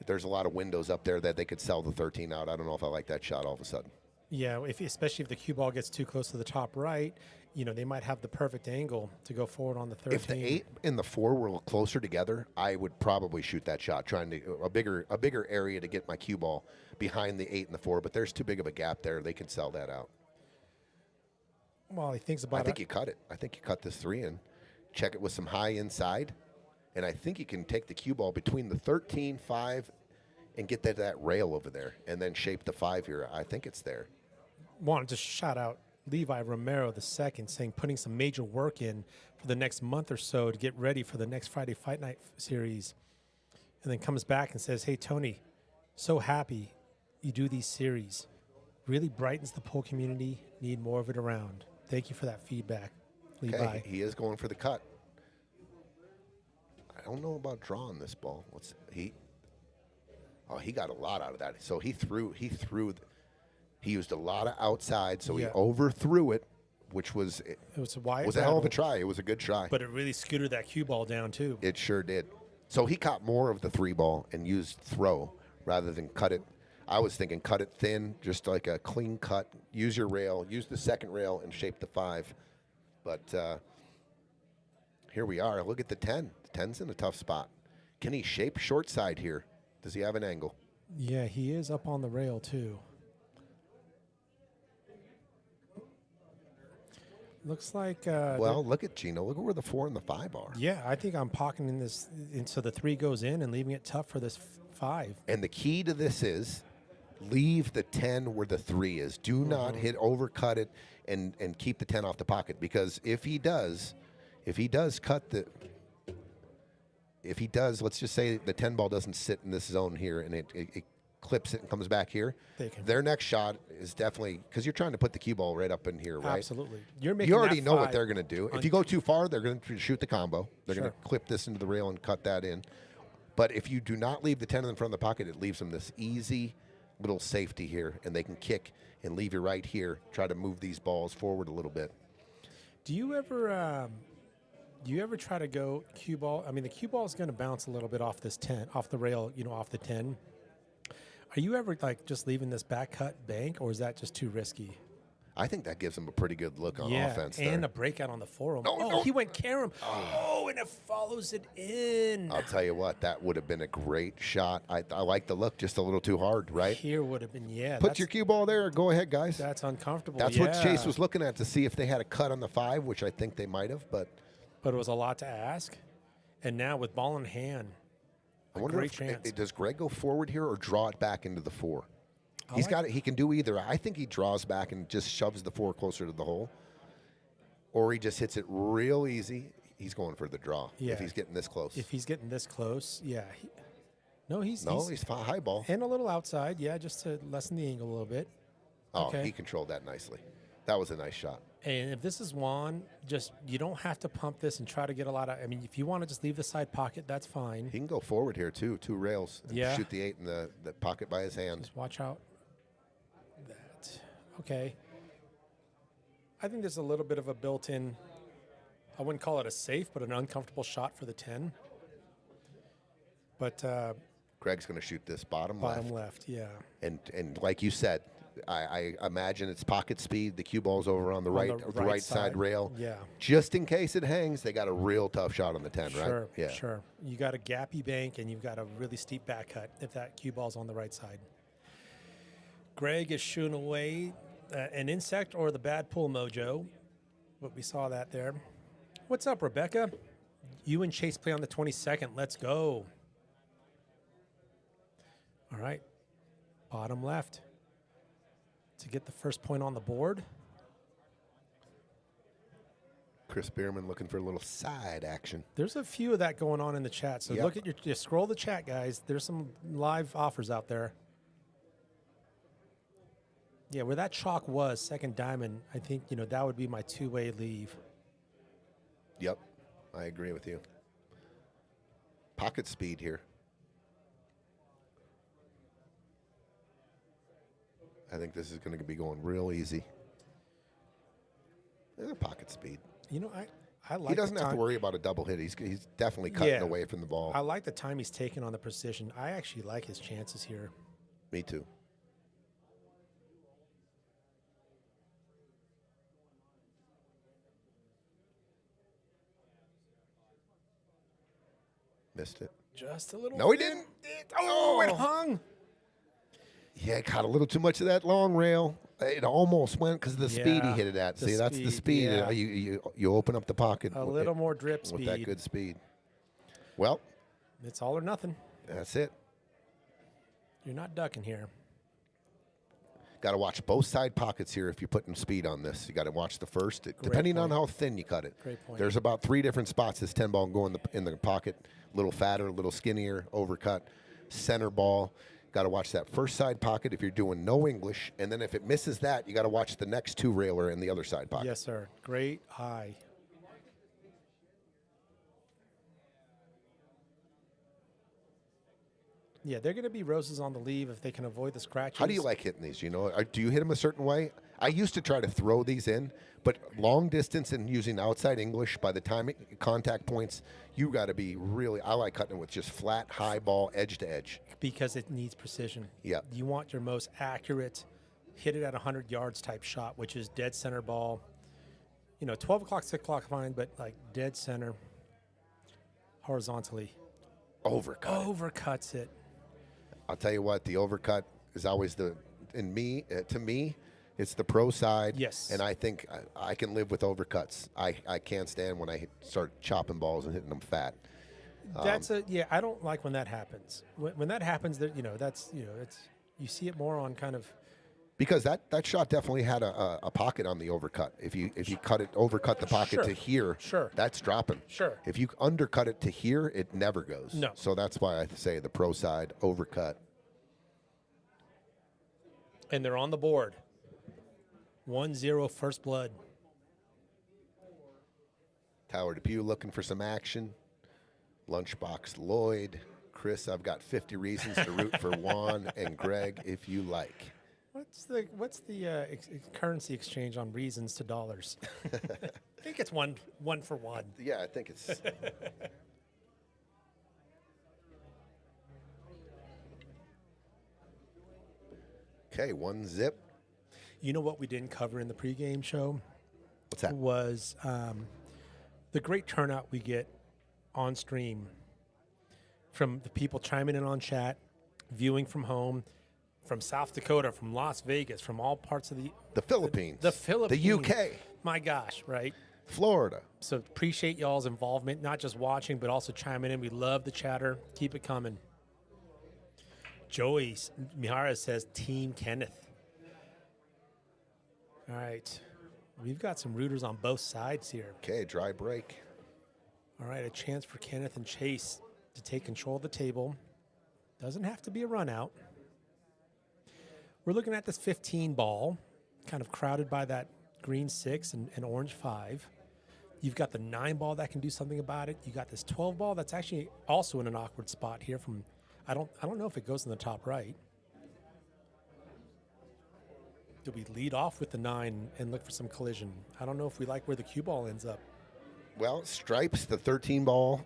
there's a lot of windows up there that they could sell the 13 out. I don't know if I like that shot all of a sudden. Yeah, especially if the cue ball gets too close to the top right, they might have the perfect angle to go forward on the 13. If the 8 and the 4 were closer together, I would probably shoot that shot, trying to a bigger area to get my cue ball behind the 8 and the 4. But there's too big of a gap there; they can sell that out. Well, he thinks about it. I think you cut it. I think you cut this 3 in, check it with some high inside, and I think you can take the cue ball between the 13, 5, and get that rail over there, and then shape the 5 here. I think it's there. Wanted to shout out Levi Romero II saying putting some major work in for the next month or so to get ready for the next Friday Fight Night series. And then comes back and says, hey, Tony, so happy you do these series. Really brightens the pole community. Need more of it around. Thank you for that feedback, Levi. Okay, he is going for the cut. I don't know about drawing this ball. He got a lot out of that. So he used a lot of outside, so he overthrew it, which was a hell of a try. It was a good try. But it really scooted that cue ball down, too. It sure did. So he caught more of the 3 ball and used throw rather than cut it. I was thinking cut it thin, just like a clean cut. Use your rail, use the second rail, and shape the 5. But here we are. Look at the 10. The 10's in a tough spot. Can he shape short side here? Does he have an angle? Yeah, he is up on the rail, too. Looks like. Well, look at Gino. Look at where the 4 and the 5 are. Yeah, I think I'm pocketing this, and so the 3 goes in and leaving it tough for this 5. And the key to this is leave the 10 where the 3 is. Do not overcut it and keep the 10 off the pocket, because if he does cut the, if he does, let's just say the 10 ball doesn't sit in this zone here and it clips it and comes back here, their next shot is definitely, because you're trying to put the cue ball right up in here, right? Absolutely. You already know what they're going to do. If you go too far, they're going to shoot the combo. They're going to clip this into the rail and cut that in. But if you do not leave the 10 in front of the pocket, it leaves them this easy little safety here, and they can kick and leave you right here, try to move these balls forward a little bit. Do you ever try to go cue ball? I mean, the cue ball is going to bounce a little bit off this 10, off the rail, off the 10. Are you ever like just leaving this back cut bank, or is that just too risky? I think that gives them a pretty good look on offense. And there. a breakout on the forearm. No. He went carom. And it follows it in. I'll tell you what, that would have been a great shot. I like the look, just a little too hard, right? Here would have been, Put your cue ball there. Go ahead, guys. That's uncomfortable. That's what Chase was looking at, to see if they had a cut on the 5, which I think they might have, but it was a lot to ask. And now with ball in hand, I wonder if does Greg go forward here or draw it back into the 4? He's got it. He can do either. I think he draws back and just shoves the 4 closer to the hole, or he just hits it real easy. He's going for the draw if he's getting this close. If he's getting this close, he's high ball and a little outside, just to lessen the angle a little bit. Oh, he controlled that nicely. That was a nice shot. And if this is Whone, you don't have to pump this and try to get a lot of. I mean, if you want to just leave the side pocket, that's fine. He can go forward here too, 2 rails. And shoot the 8 in the pocket by his hand. Just watch out. Okay. I think there's a little bit of a built-in, I wouldn't call it a safe, but an uncomfortable shot for the 10. But Greg's going to shoot this bottom left. And like you said, I imagine it's pocket speed. The cue ball's over on the right side rail. Yeah. Just in case it hangs, they got a real tough shot on the 10, right? Sure. You got a gappy bank and you've got a really steep back cut if that cue ball's on the right side. Greg is shooing away an insect or the bad pull mojo, but we saw that there. What's up, Rebecca? You and Chase play on the 22nd. Let's go. All right. Bottom left to get the first point on the board. Chris Bierman looking for a little side action. There's a few of that going on in the chat. So look at just scroll the chat, guys. There's some live offers out there. Yeah, where that chalk was, second diamond, I think, that would be my 2-way leave. Yep, I agree with you. Pocket speed here. I think this is going to be going real easy. Pocket speed. I like. He doesn't have to worry about a double hit. He's definitely cutting away from the ball. I like the time he's taking on the precision. I actually like his chances here. Me too. Missed it. Just a little. No, he didn't. It hung. Yeah, caught a little too much of that long rail. It almost went because of the speed he hit it at. See, that's the speed. Yeah. You open up the pocket. A little more drip speed. With that good speed. Well. It's all or nothing. That's it. You're not ducking here. Got to watch both side pockets here if you're putting speed on this. You got to watch the first, depending on how thin you cut it. Great point. There's about 3 different spots this 10 ball can go in the pocket. A little fatter, a little skinnier, overcut, center ball. Got to watch that first side pocket if you're doing no English, and then if it misses that, you got to watch the next 2 railer in the other side pocket. Yes, sir. Great eye. Yeah, they're going to be roses on the leave if they can avoid the scratches. How do you like hitting these? Do you hit them a certain way? I used to try to throw these in, but long distance and using outside English, by the time contact points, you got to be really. I like cutting it with just flat, high ball, edge to edge. Because it needs precision. Yeah. You want your most accurate, hit it at 100 yards type shot, which is dead center ball. 12 o'clock, 6 o'clock fine, but like dead center, horizontally. Overcuts it. I'll tell you what, the overcut is always to me, it's the pro side. Yes. And I think I can live with overcuts. I can't stand when I start chopping balls and hitting them fat. I don't like when that happens. When that happens, it's You see it more on kind of. Because that shot definitely had a pocket on the overcut. If you overcut the pocket to here, that's dropping. Sure. If you undercut it to here, it never goes. No. So that's why I say the pro side overcut. And they're on the board. 1-0 first blood. Tower Depew looking for some action. Lunchbox Lloyd. Chris, I've got 50 reasons to root for Whone and Greg if you like. What's the currency exchange on reasons to dollars? I think it's one for one. Yeah, I think it's. Okay, 1-0. You know what we didn't cover in the pregame show? What's that? Was the great turnout we get on stream from the people chiming in on chat, viewing from home, from South Dakota, from Las Vegas, from all parts of the Philippines, the Philippines, the UK. My gosh, right? Florida. So appreciate y'all's involvement, not just watching, but also chiming in. We love the chatter. Keep it coming. Joey Mihara says, Team Kennyth. All right. We've got some rooters on both sides here. Okay, dry break. All right, a chance for Kennyth and Chase to take control of the table. Doesn't have to be a run out. We're looking at this 15 ball, kind of crowded by that green 6 and orange 5. You've got the 9 ball that can do something about it. You got this 12 ball that's actually also in an awkward spot here from, I don't know if it goes in the top right. Do we lead off with the 9 and look for some collision? I don't know if we like where the cue ball ends up. Well, stripes, the 13 ball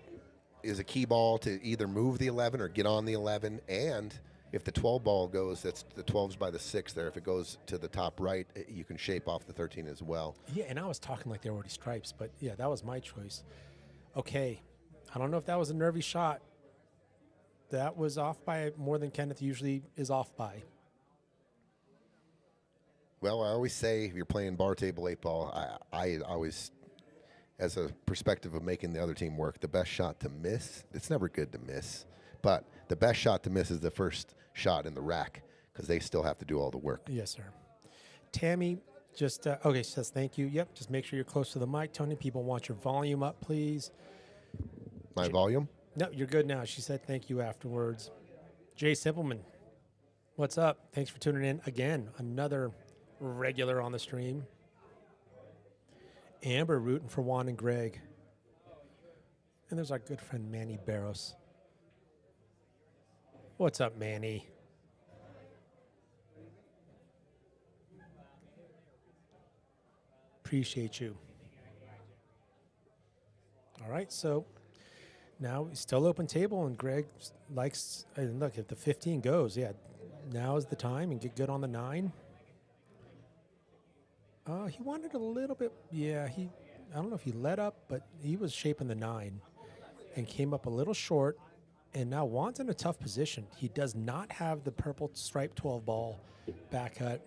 is a key ball to either move the 11 or get on the 11, and if the 12 ball goes, that's the 12's by the 6 there. If it goes to the top right, you can shape off the 13 as well. Yeah, and I was talking like they were already stripes, but yeah, that was my choice. Okay, I don't know if that was a nervy shot. That was off by more than Kennyth usually is off by. Well, I always say if you're playing bar table 8 ball, I always, as a perspective of making the other team work, the best shot to miss, it's never good to miss, but the best shot to miss is the first shot in the rack because they still have to do all the work. Yes, sir. Tammy just, okay, says thank you. Yep, just make sure you're close to the mic, Tony. People want your volume up, please. My volume? No, you're good now. She said thank you afterwards. Jay Simpleman, what's up? Thanks for tuning in again. Another regular on the stream. Amber rooting for Whone and Greg. And there's our good friend Manny Barros. What's up, Manny? Appreciate you. All right, so now it's still open table, and Greg likes, and look, if the 15 goes, yeah, now is the time, and get good on the 9. He wanted a little bit, yeah, I don't know if he let up, but he was shaping the 9 and came up a little short. And now Whone's in a tough position. He does not have the purple stripe 12 ball back cut.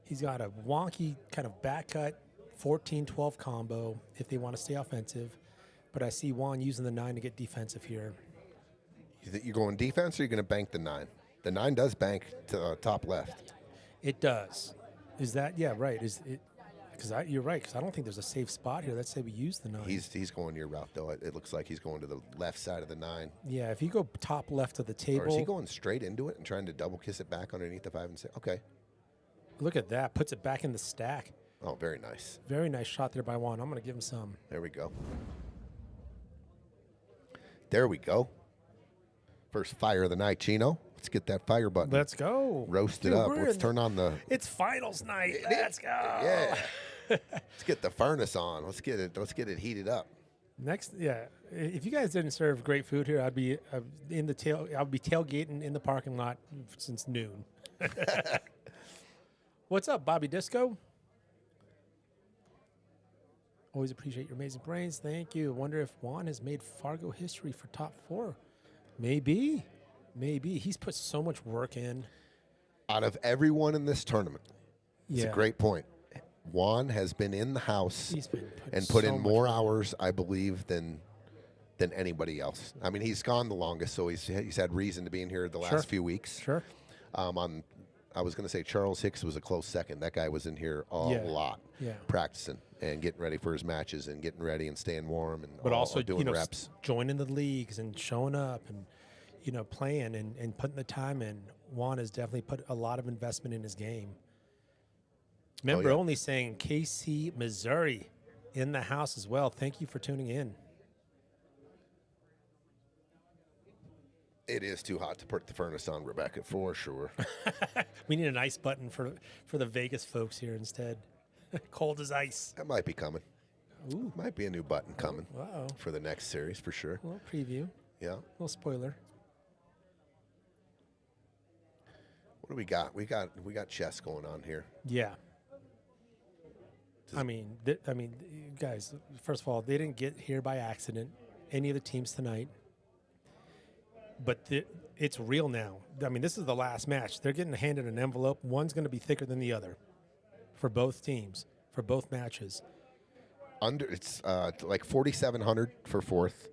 He's got a wonky kind of back cut 14-12 combo if they want to stay offensive. But I see Whone using the 9 to get defensive here. You think you're going defense or you're going to bank the 9? The 9 does bank to top left. It does. Is that, yeah, right. Is it? Because you're right, because I don't think there's a safe spot here. Let's say we use the 9. He's going your route, though. It looks like he's going to the left side of the 9. Yeah, if you go top left of the table. Or is he going straight into it and trying to double kiss it back underneath the 5 and 6? Okay. Look at that. Puts it back in the stack. Oh, very nice. Very nice shot there by Whone. I'm going to give him some. There we go. There we go. First fire of the night, Chino. Let's get that fire button. Let's go. Roast it up. Let's turn on the... It's finals night. Let's go. Yeah. Let's get the furnace on. Let's get it heated up. Next, yeah. If you guys didn't serve great food here, I'd be tailgating in the parking lot since noon. What's up, Bobby Disco? Always appreciate your amazing brains. Thank you. Wonder if Whone has made Fargo history for top 4. Maybe. He's put so much work in. Out of everyone in this tournament, it's a great point. Whone has been in the house and put in more hours, I believe, than anybody else. I mean, he's gone the longest, so he's had reason to be in here the last few weeks. Sure. On I was going to say Charles Hicks was a close second. That guy was in here a lot, practicing and getting ready for his matches and getting ready and staying warm and but also doing reps. Joining the leagues and showing up and playing and putting the time in. Whone has definitely put a lot of investment in his game. Member only saying KC, Missouri in the house as well. Thank you for tuning in. It is too hot to put the furnace on, Rebecca, for sure. We need an ice button for the Vegas folks here instead. Cold as ice. That might be coming. Ooh. Might be a new button coming Wow. for the next series for sure. A little preview. Yeah. A little spoiler. What do we got? We got chess going on here. Yeah. I mean, guys, first of all, they didn't get here by accident, any of the teams tonight. But it's real now. I mean, this is the last match. They're getting handed an envelope. One's going to be thicker than the other for both teams, for both matches. It's like 4,700 for fourth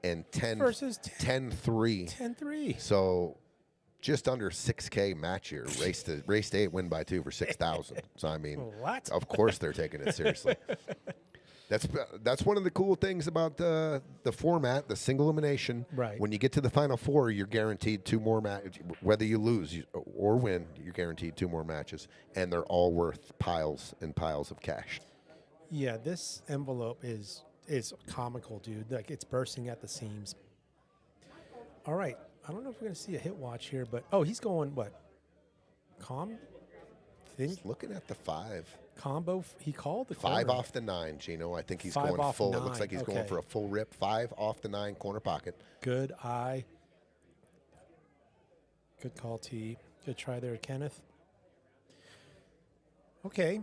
and 10 versus 10-3. 10-3. So just under 6K match here. Race to 8, win by 2 for 6,000. So I mean, what? Of course they're taking it seriously. That's one of the cool things about the format, the single elimination. Right. When you get to the final four, you're guaranteed 2 more matches. Whether you lose or win, you're guaranteed 2 more matches, and they're all worth piles and piles of cash. Yeah, this envelope is comical, dude. Like, it's bursting at the seams. All right. I don't know if we're going to see a hit watch here, but he's going what? He's looking at the 5. Combo. He called the 5 corner. off the 9, Gino. I think he's 5 going off full. 9. It looks like he's going for a full rip. 5 off the 9 corner pocket. Good eye. Good call, T. Good try there, Kennyth. Okay.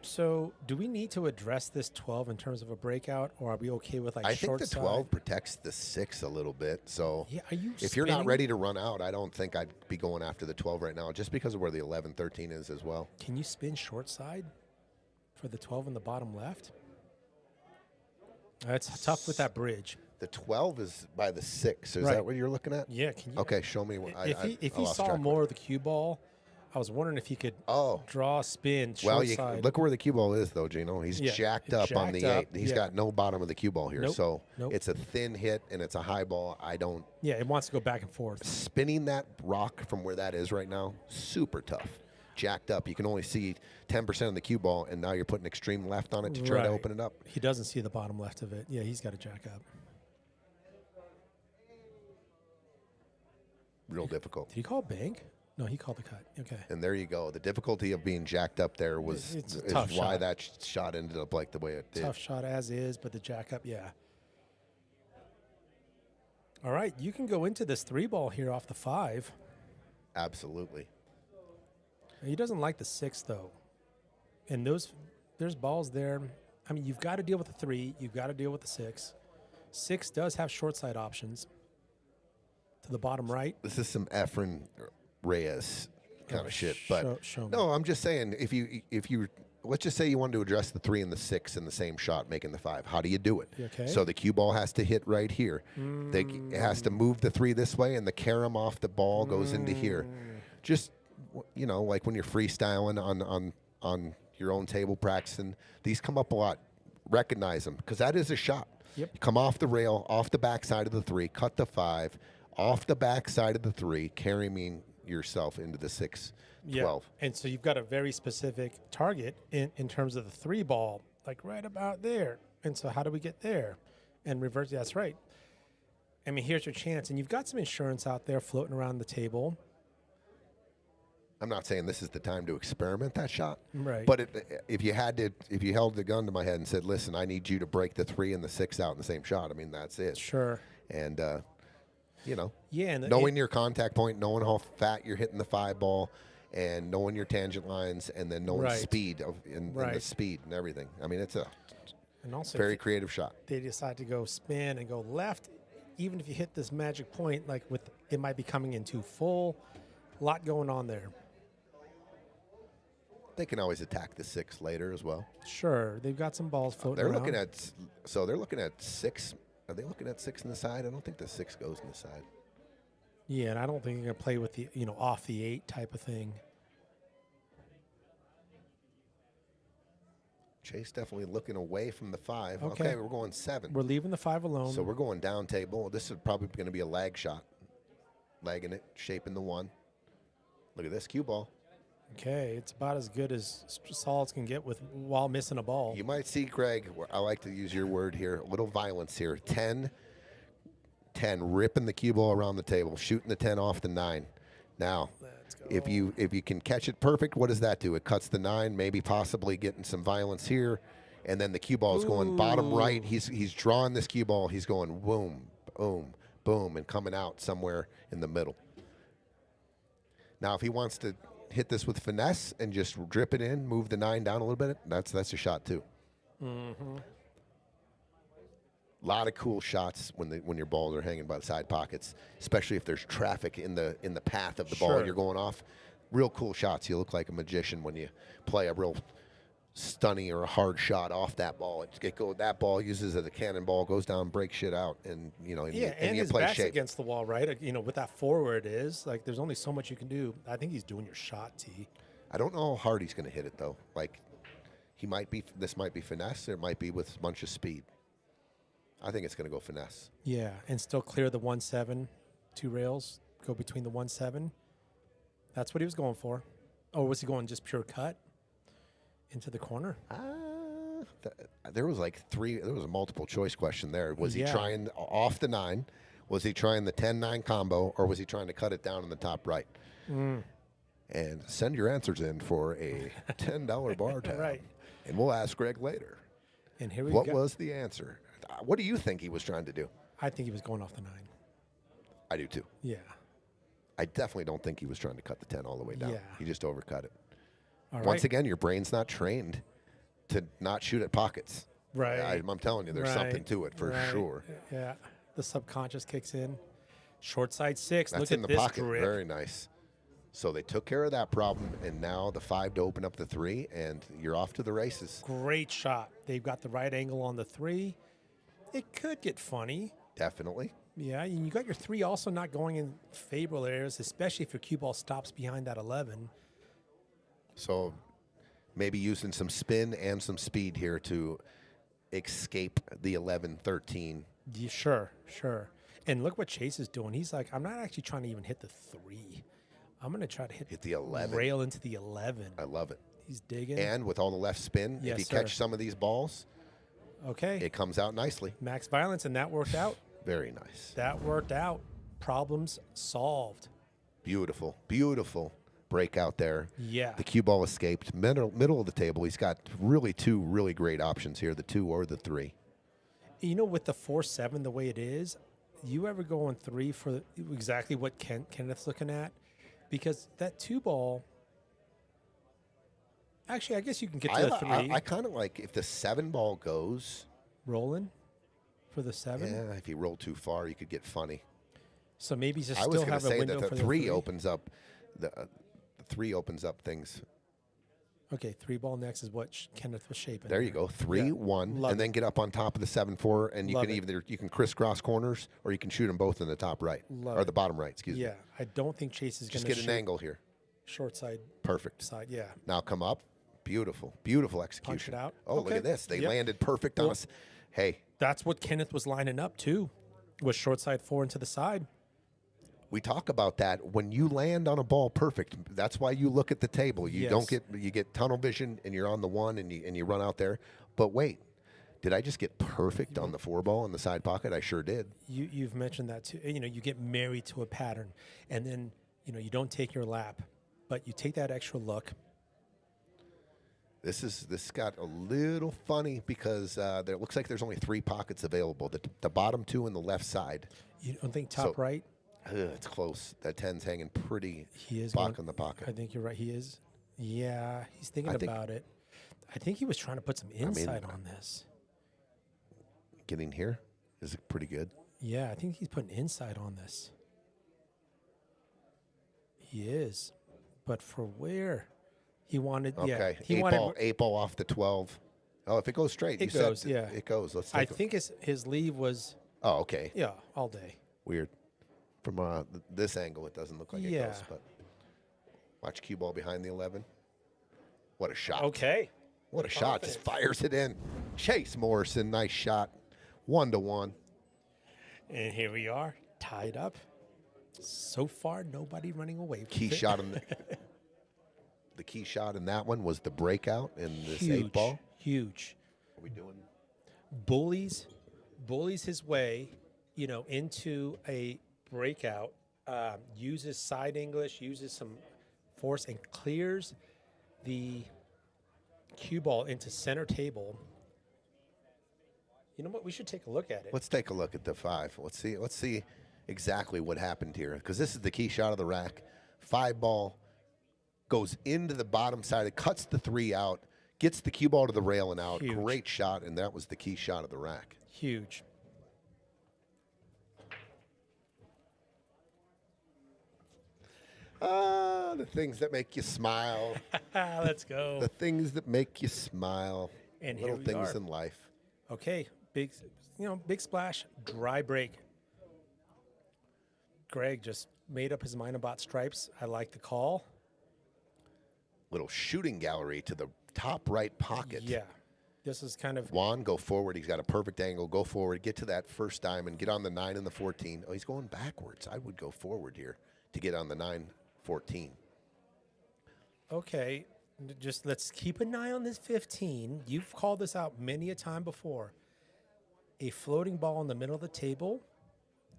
So, do we need to address this 12 in terms of a breakout, or are we okay with I short think the 12 protects the 6 a little bit. So, yeah, are you if you're not ready to run out, I don't think I'd be going after the 12 right now, just because of where the 11, 13 is as well. Can you spin short side for the 12 in the bottom left? That's tough with that bridge. The 12 is by the 6. Is Right. that what you're looking at? Yeah. Can you, Okay, show me. If he saw more of the cue ball, I was wondering if he could draw a spin short side. Look where the cue ball is, though, Gino. He's jacked up on the 8. He's got no bottom of the cue ball here. Nope. So Nope. it's a thin hit, and it's a high ball. Yeah, it wants to go back and forth. Spinning that rock from where that is right now, super tough. Jacked up. You can only see 10% of the cue ball, and now you're putting extreme left on it to try to open it up. He doesn't see the bottom left of it. Yeah, he's got to jack up. Real difficult. Did he call bank? No, he called the cut. Okay. And there you go. The difficulty of being jacked up there is tough why shot. that shot ended up like the way it did. Tough shot as is, but the jack up, yeah. All right, you can go into this 3 ball here off the 5. Absolutely. He doesn't like the 6, though. And there's balls there. I mean, you've got to deal with the 3. You've got to deal with the 6. 6 does have short side options to the bottom right. This is some Efren Reyes kind of shit. But show me. no, I'm just saying, if you let's just say you wanted to address the 3 and the 6 in the same shot, making the 5. How do you do it? Okay. So the cue ball has to hit right here. It has to move the 3 this way, and the carom off the ball goes into here. Just, like when you're freestyling on your own table practicing, these come up a lot. Recognize them, because that is a shot. Yep. You come off the rail, off the backside of the 3, cut the 5, off the backside of the 3, carrying yourself into the 6, 12. Yeah. And so you've got a very specific target in terms of the 3 ball, like right about there. And so how do we get there? And reverse, that's right. I mean, here's your chance. And you've got some insurance out there floating around the table. I'm not saying this is the time to experiment that shot. Right. But if you held the gun to my head and said, listen, I need you to break the 3 and the 6 out in the same shot, I mean, that's it. Sure. And, yeah, knowing your contact point, knowing how fat you're hitting the 5 ball, and knowing your tangent lines, and then knowing speed and the speed and everything. I mean, it's a very creative shot. They decide to go spin and go left. Even if you hit this magic point, it might be coming in too full. A lot going on there. They can always attack the 6 later as well. Sure, they've got some balls floating They're around. they're looking at 6. Are they looking at 6 in the side? I don't think the 6 goes in the side. Yeah, and I don't think you're going to play with the, off the 8 type of thing. Chase definitely looking away from the 5. Okay. Okay, we're going 7. We're leaving the 5 alone. So we're going down table. This is probably going to be a lag shot. Lagging it, shaping the 1. Look at this cue ball. Okay, it's about as good as Solids can get with while missing a ball. You might see, Greg, I like to use your word here, a little violence here. 10, ripping the cue ball around the table, shooting the 10 off the 9. Now, if you can catch it perfect, what does that do? It cuts the 9, maybe possibly getting some violence here, and then the cue ball is going bottom right. He's drawing this cue ball. He's going boom, boom, boom, and coming out somewhere in the middle. Now, if he wants to hit this with finesse and just drip it in, move the 9 down a little bit, that's a shot too. Mm-hmm. A lot of cool shots when your balls are hanging by the side pockets, especially if there's traffic in the path of the ball you're going off. Real cool shots. You look like a magician when you play a real stunning or a hard shot off that ball. That ball uses as a cannonball, goes down, breaks shit out, and and you his play back's shape. against the wall, right? With that forward is like there's only so much you can do. I think he's doing your shot, T. I don't know how hard he's going to hit it though. Like this might be finesse, or it might be with a bunch of speed. I think it's going to go finesse. Yeah, and still clear the 1-7, 2 rails, go between the 1-7. That's what he was going for. Or was he going just pure cut into the corner? There was a multiple choice question there. Was he trying off the 9? Was he trying the 10-9 combo, or was he trying to cut it down in the top right? And send your answers in for a $10 bar tab. Right. And we'll ask Greg later. And here we go. What go. was the answer? What do you think he was trying to do? I think he was going off the 9. I do too. Yeah. I definitely don't think he was trying to cut the 10 all the way down. Yeah. He just overcut it. All right. Once again, your brain's not trained to not shoot at pockets. Right. I'm telling you, there's something to it for sure. Yeah. The subconscious kicks in. Short side 6. That's Look in at the this pocket. drip. Very nice. So they took care of that problem, and now the 5 to open up the 3, and you're off to the races. Great shot. They've got the right angle on the 3. It could get funny. Definitely. Yeah, and you got your 3 also not going in favorable areas, especially if your cue ball stops behind that 11. So maybe using some spin and some speed here to escape the 11-13. Yeah, sure. And look what Chase is doing. He's like, I'm not actually trying to even hit the 3. I'm going to try to hit the 11. Rail into the 11. I love it. He's digging. And with all the left spin, if you catch some of these balls, it comes out nicely. Max violence, and that worked out. Very nice. That worked out. Problems solved. Beautiful, beautiful breakout there. Yeah. The cue ball escaped. Middle of the table, he's got really 2 really great options here, the 2 or the 3. With the 4-7 the way it is, you ever go on 3 for exactly what Kennyth's looking at? Because that 2 ball, actually, I guess you can get to the 3. I kind of like if the 7 ball goes. Rolling for the 7? Yeah, if you roll too far, you could get funny. So maybe just I was still going to have a say window that for the 3 opens up, the 3 opens up things. Okay, 3 ball next is what Kennyth was shaping. There you go, 3-1, and then get up on top of the 7-4, and you can crisscross corners, or you can shoot them both in the top right, or the bottom right, excuse me. Yeah, I don't think Chase is going to just get an angle here. Short side. Perfect. Side, yeah. Now come up. Beautiful, beautiful execution. Punch it out. Oh, look at this. They landed perfect on us. Hey. That's what Kennyth was lining up, too, was short side 4 into the side. We talk about that when you land on a ball perfect. That's why you look at the table. You get tunnel vision, and you're on the 1, and you run out there. But wait, did I just get perfect on the 4 ball in the side pocket? I sure did. You've mentioned that too. You get married to a pattern, and then you don't take your lap, but you take that extra look. This got a little funny because there looks like there's only 3 pockets available. The bottom 2 on the left side. You don't think top right? It's close. That 10's hanging pretty He is back in the pocket. I think you're right. He is. Yeah, he's thinking about it. I think he was trying to put some insight on this. Getting here is pretty good. Yeah, I think he's putting insight on this. He is. But for where? He wanted, okay. He wanted 8 ball off the 12. Oh, if it goes straight, it goes, yeah. It goes. Let's I think his leave was. Oh, okay. Yeah, all day. Weird. From this angle, it doesn't look like it goes. But watch cue ball behind the 11. What a shot. Okay. What a shot. Just fires it in. Chase Morrison. Nice shot. 1-1. And here we are, tied up. So far, nobody running away. Key shot in the key shot in that one was the breakout in this 8-ball. Huge. What are we doing? Bullies his way, into a breakout. Uses side English, uses some force, and clears the cue ball into center table. You know what? We should take a look at it. Let's take a look at the 5. Let's see exactly what happened here, because this is the key shot of the rack. 5-ball goes into the bottom side. It cuts the 3 out, gets the cue ball to the rail and out. Huge. Great shot, and that was the key shot of the rack. Huge. The things that make you smile. Let's go. The things that make you smile. And little here we things are. in life. Okay, big splash, dry break. Greg just made up his mind about stripes. I like the call. Little shooting gallery to the top right pocket. Yeah, this is kind of Whone, go forward. He's got a perfect angle. Go forward. Get to that first diamond. Get on the 9 and the 14. Oh, he's going backwards. I would go forward here to get on the 9-14. okay. Just let's keep an eye on this 15. You've called this out many a time before. A floating ball in the middle of the table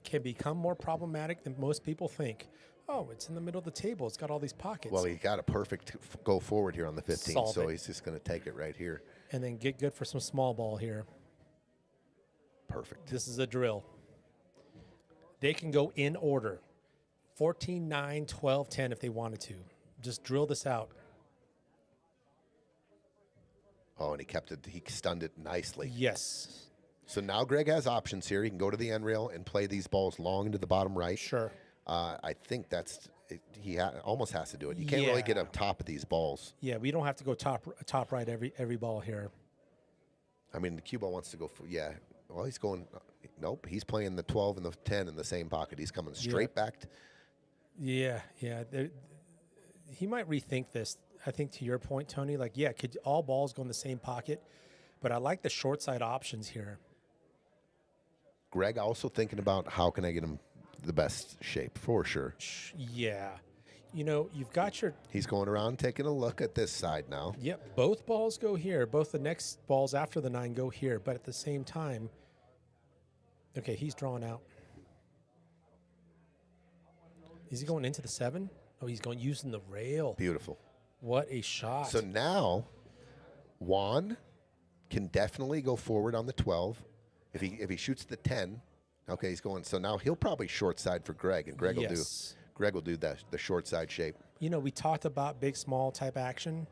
can become more problematic than most people think. Oh, it's in the middle of the table. It's got all these pockets. Well, he got a perfect go forward here on the 15, Solve so it. he's just going to take it right here. And then get good for some small ball here. Perfect. This is a drill. They can go in order. 14, 9, 12, 10 if they wanted to. Just drill this out. Oh, and he kept it. He stunned it nicely. Yes. So now Greg has options here. He can go to the end rail and play these balls long into the bottom right. Sure. I think that's he almost has to do it. You can't really get on top of these balls. Yeah, we don't have to go top right every ball here. I mean, the cue ball wants to go. Yeah. Well, he's going. Nope. He's playing the 12 and the 10 in the same pocket. He's coming straight back. Yeah. He might rethink this. I think to your point, Tony, could all balls go in the same pocket? But I like the short side options here. Greg also thinking about how can I get him the best shape for sure. Yeah. You've got your... He's going around taking a look at this side now. Yep, both balls go here. Both the next balls after the 9 go here. But at the same time... Okay, he's drawn out. Is he going into the 7? Oh, he's going using the rail. Beautiful. What a shot. So now, Whone can definitely go forward on the 12. If he shoots the 10, okay, he's going. So now he'll probably short side for Greg, and Greg will do that, the short side shape. We talked about big small type action.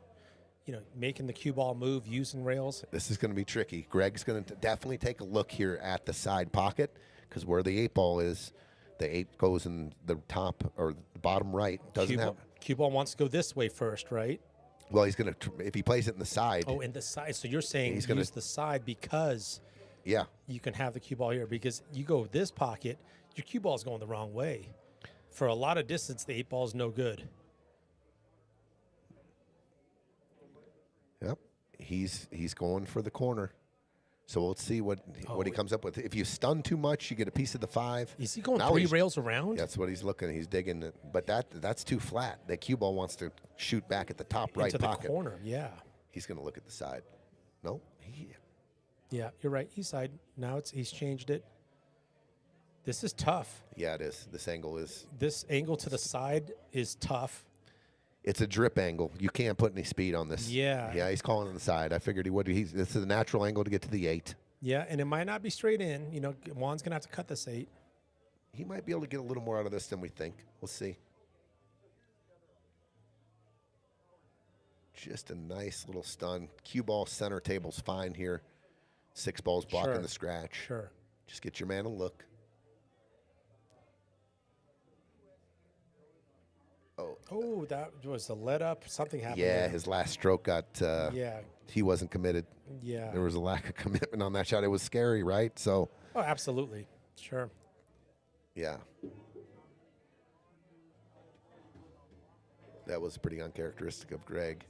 Making the cue ball move, using rails. This is going to be tricky. Greg's going to definitely take a look here at the side pocket, because where the 8-ball is, the 8 goes in the top or the bottom right. Cue ball wants to go this way first, right? Well, he's going to, if he plays it in the side. Oh, in the side. So you're saying he's use the side because you can have the cue ball here. Because you go this pocket, your cue ball is going the wrong way. For a lot of distance, the 8-ball is no good. Yep, he's going for the corner. So let's see what he comes up with. If you stun too much, you get a piece of the 5. Is he going 3 rails around? That's what he's looking. He's digging it, but that's too flat. The cue ball wants to shoot back at the top right pocket. Into the corner, yeah. He's going to look at the side. No, yeah, you're right. He's side. Now he's changed it. This is tough. Yeah, it is. This angle to the side is tough. It's a drip angle. You can't put any speed on this. Yeah. Yeah, he's calling on the side. I figured he would. This is a natural angle to get to the 8. Yeah, and it might not be straight in. Whone's going to have to cut this 8. He might be able to get a little more out of this than we think. We'll see. Just a nice little stun. Cue ball center table's fine here. 6 balls blocking the scratch. Sure. Just get your man a look. Oh, that was a let up. Something happened. Yeah, there. his last stroke got. He wasn't committed. Yeah. There was a lack of commitment on that shot. It was scary, right? So. Oh, absolutely. Sure. Yeah. That was pretty uncharacteristic of Greg.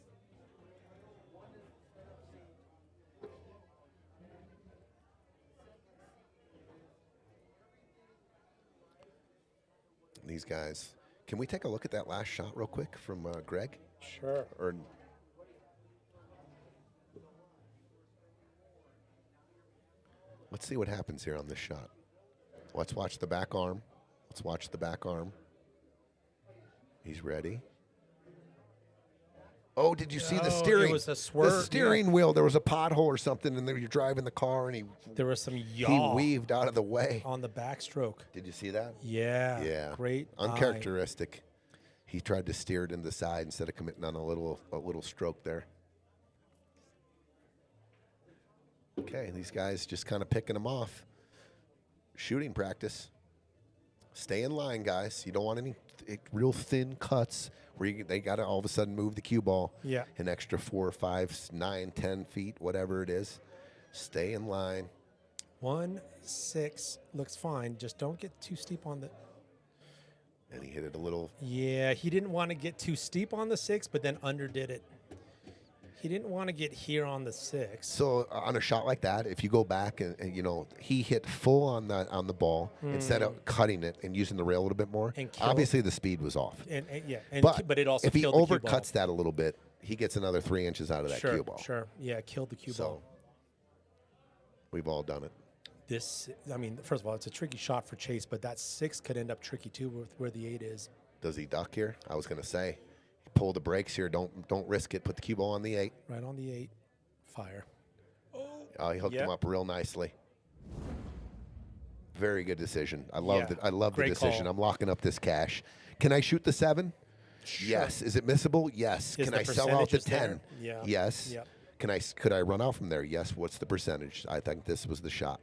these guys. Can we take a look at that last shot real quick from Greg? Sure. Or let's see what happens here on this shot. Let's watch the back arm. Let's watch the back arm. He's ready. Oh, did you see the steering? It was a swerve. The steering wheel. There was a pothole or something, and then you're driving the car, and there was some he yaw weaved out of the way. on the backstroke. Did you see that? Yeah. Yeah. Great. Uncharacteristic. He tried to steer it into the side instead of committing on a little stroke there. Okay, these guys just kind of picking them off. Shooting practice. Stay in line, guys. You don't want any real thin cuts where they got to all of a sudden move the cue ball an extra 4, 5, 9, 10 feet, whatever it is. Stay in line. 1-6 looks fine. Just don't get too steep on the. And he hit it a little. Yeah, he didn't want to get too steep on the 6, but then underdid it. He didn't want to get here on the 6. So on a shot like that, if you go back and he hit full on the ball instead of cutting it and using the rail a little bit more. Obviously, the speed was off. But it also if he killed the cue ball. overcuts that a little bit, he gets another 3 inches out of that cue ball. Sure, yeah, killed the cue ball. We've all done it. First of all, it's a tricky shot for Chase, but that 6 could end up tricky too with where the 8 is. Does he duck here? I was going to say. Pull the brakes here. Don't risk it. Put the cue ball on the 8. Right on the 8. Fire. Oh, he hooked him up real nicely. Very good decision. I love it. I love the decision. Call. I'm locking up this cash. Can I shoot the 7? Sure. Yes. Is it missable? Yes. Can I sell out the 10? Yeah. Yes. Yep. Could I run out from there? Yes. What's the percentage? I think this was the shot.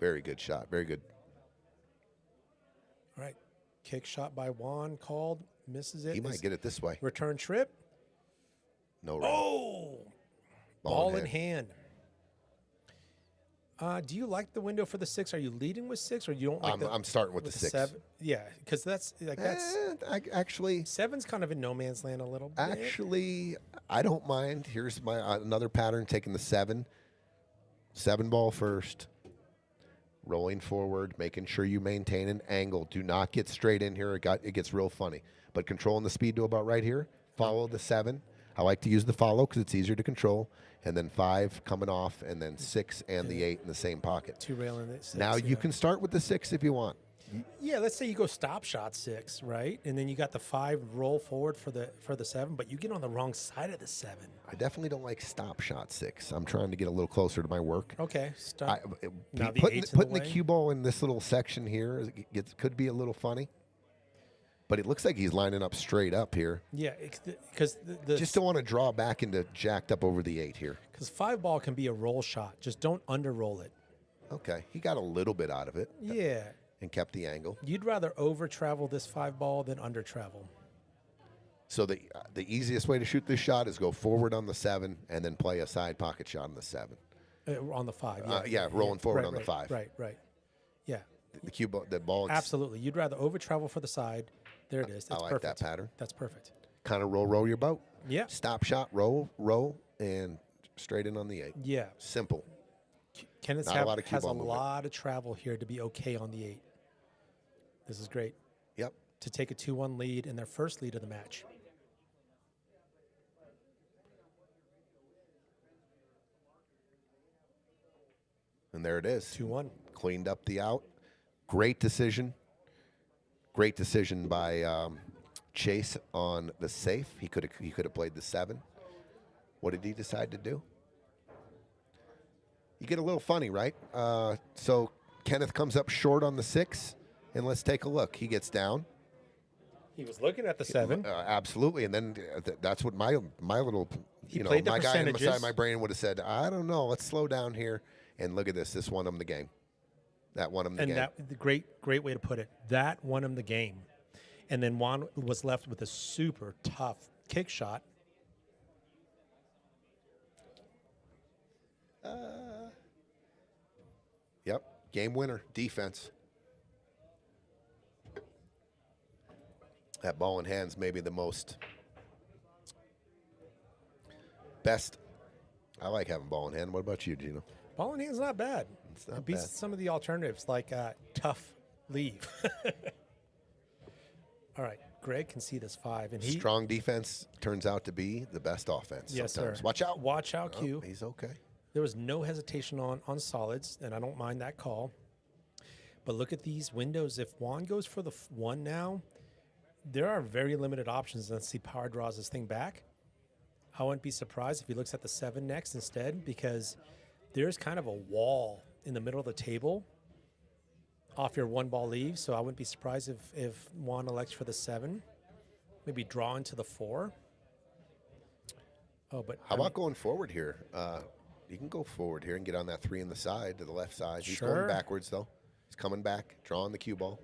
Very good shot. Very good. All right. Kick shot by Whone called. Misses it. He might get it this way. Return trip. No round. Oh! Ball in hand. Do you like the window for the 6? Are you leading with 6, or you don't like I'm starting with the 6. 7? Yeah, because that's actually 7's kind of in no man's land a little bit. Actually, I don't mind. Here's my another pattern: taking the 7 ball first, rolling forward, making sure you maintain an angle. Do not get straight in here. It gets real funny. But controlling the speed to about right here. Follow the 7. I like to use the follow because it's easier to control. And then 5 coming off, and then 6 and the 8 in the same pocket. 2 railing the 6. Now you can start with the 6 if you want. Yeah, let's say you go stop shot 6, right? And then you got the 5 roll forward for the 7, but you get on the wrong side of the 7. I definitely don't like stop shot 6. I'm trying to get a little closer to my work. Okay, stop. Now Putting the cue ball in this little section here could be a little funny. But it looks like he's lining up straight up here. Yeah, because just don't want to draw back into jacked up over the 8 here. Because 5 ball can be a roll shot. Just don't under roll it. Okay, he got a little bit out of it. Yeah. And kept the angle. You'd rather over travel this 5 ball than under travel. So the easiest way to shoot this shot is go forward on the 7 and then play a side pocket shot on the 7. On the 5. Rolling forward on the 5. Right. Yeah. The ball. Absolutely. You'd rather over travel for the side. There it is. That's I like perfect. that pattern. That's perfect. Kind of roll your boat. Yeah. Stop shot, roll, and straight in on the 8. Yeah. Simple. Kennyth has a lot of travel here to be okay on the 8. This is great. Yep. To take a 2-1 lead in their first lead of the match. And there it is. 2-1. Cleaned up the out. Great decision. Great decision by Chase on the safe. He could have played the 7. What did he decide to do? You get a little funny, right? So Kennyth comes up short on the 6, and let's take a look. He gets down. He was looking at the 7. Absolutely, and then that's what my little, my guy inside my brain would have said, I don't know, let's slow down here. And look at this. This won him the game. That won him the game. And the great way to put it. That won him the game. And then Whone was left with a super tough kick shot. Yep. Game winner. Defense. That ball in hand's maybe the best. I like having ball in hand. What about you, Gino? Ball in hand's not bad. It's not it beats bad. some of the alternatives like tough leave. All right, Greg can see this 5, and he Strong defense turns out to be the best offense. yes, sometimes. sir. Watch out. Watch out, Oh, Q. he's okay. There was no hesitation on solids, and I don't mind that call. But look at these windows. If Whone goes for the 1 now, there are very limited options unless he power draws this thing back. I wouldn't be surprised if he looks at the 7 next instead, because there's kind of a wall in the middle of the table off your 1 ball leave. So I wouldn't be surprised if Whone elects for the 7, maybe draw into the 4. Oh, but How about going forward here? You can go forward here and get on that 3 on the side to the left side. He's Sure. going backwards, though. He's coming back, drawing the cue ball.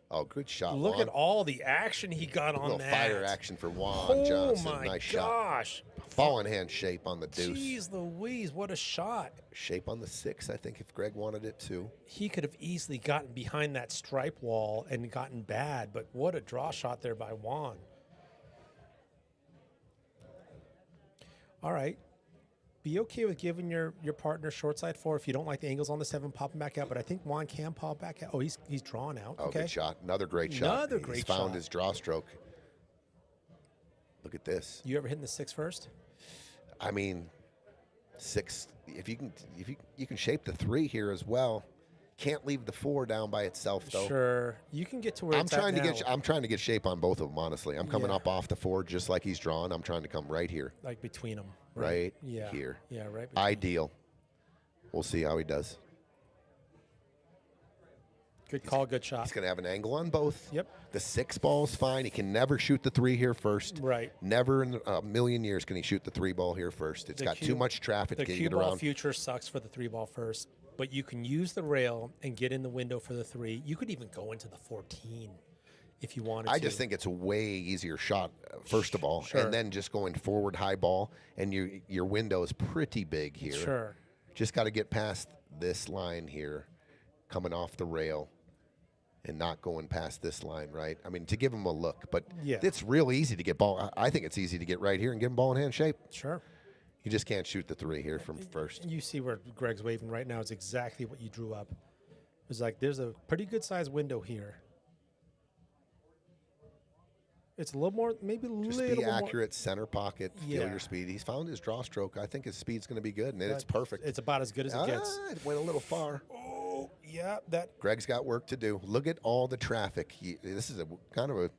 Oh, good shot, look Whone. at all the action he got A on little that. fire action for Whone Oh Johnson. my Nice shot. gosh. Ball in hand shape on the deuce. Jeez Louise, what a shot. Shape on the 6, I think, if Greg wanted it too. He could have easily gotten behind that stripe wall and gotten bad, but what a draw shot there by Whone. All right. Be okay with giving your partner short side 4 if you don't like the angles on the 7 popping back out, but I think Whone can pop back out. Oh, he's drawn out. Oh, Okay. good shot. Another great shot. Another He's great found shot. his draw stroke. Look at this. You ever hitting the 6 first? I mean, 6. If you can shape the 3 here as well. Can't leave the 4 down by itself though. Sure. You can get to where I'm it's at trying to now. I'm trying to get shape on both of them. Honestly, I'm coming Yeah. up off the 4 just like he's drawn. I'm trying to come right here, Like between them. right Yeah. here. Yeah, right. between- Ideal. We'll see how he does. Good call, good shot. He's going to have an angle on both. Yep. The 6 ball's fine. He can never shoot the 3 here first. Right. Never in a million years can he shoot the 3 ball here first. It's The got cue- too much traffic The to cue get ball around. future sucks for the 3 ball first, but you can use the rail and get in the window for the 3. You could even go into the 14 if you wanted to. I just think it's a way easier shot, first of all, Sure. and then just going forward high ball, and your window is pretty big here. Sure. Just got to get past this line here, coming off the rail, and not going past this line, right? I mean, to give him a look, but Yeah. it's real easy to get ball. I think it's easy to get right here and get him ball in hand shape. Sure. You just can't shoot the 3 here from first. You see where Greg's waving right now is exactly what you drew up. It's like there's a pretty good sized window here. It's a little more, maybe a Just little be bit more. accurate, center pocket, feel Yeah. your speed. He's found his draw stroke. I think his speed's going to be good, and it's perfect. It's about as good as it gets. It went a little far. Oh, yeah, that Greg's got work to do. Look at all the traffic. This is a kind of a.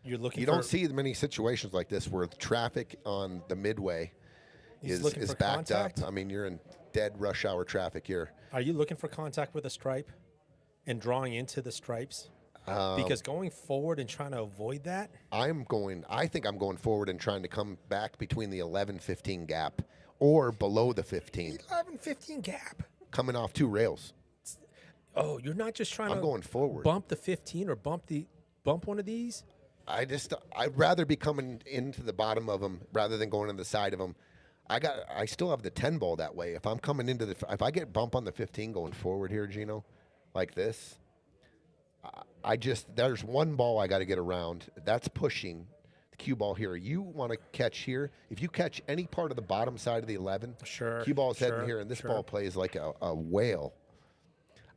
you're looking You for. don't see many situations like this where the traffic on the midway He's looking is for backed contact? up. I mean, you're in dead rush hour traffic here. Are you looking for contact with a stripe and drawing into the stripes? Because going forward and trying to avoid that, I think I'm going forward and trying to come back between the 11-15 gap or below the 15, 11-15 gap. coming off 2 rails. Oh, you're not just trying I'm to going forward. bump the 15 or bump one of these. I'd rather be coming into the bottom of them rather than going to the side of them. I still have the 10 ball that way. If I'm coming into if I get bump on the 15 going forward here, Gino, like this, there's 1 ball I got to get around. That's pushing the cue ball here. You want to catch here. If you catch any part of the bottom side of the 11, Sure, cue ball's heading sure, here, and this sure. ball plays like a whale.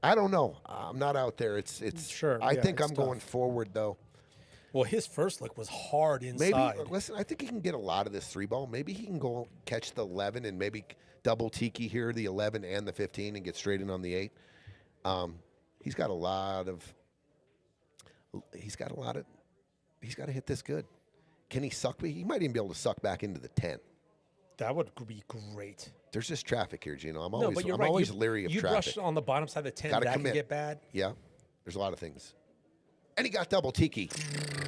I don't know. I'm not out there. It's. Sure, I yeah, think it's I'm going tough. forward though. Well, his first look was hard Maybe inside. listen. I think he can get a lot of this 3 ball. Maybe he can go catch the 11 and maybe double tiki here, the 11 and the 15, and get straight in on the 8. He's got a lot of. He's got to hit this good. Can he suck? He might even be able to suck back into the 10. That would be great. There's just traffic here, Gino. I'm No, always, but you're I'm right. always leery of you traffic. rush on the bottom side of the 10. Gotta that commit. can get bad. Yeah, there's a lot of things. And he got double tiki.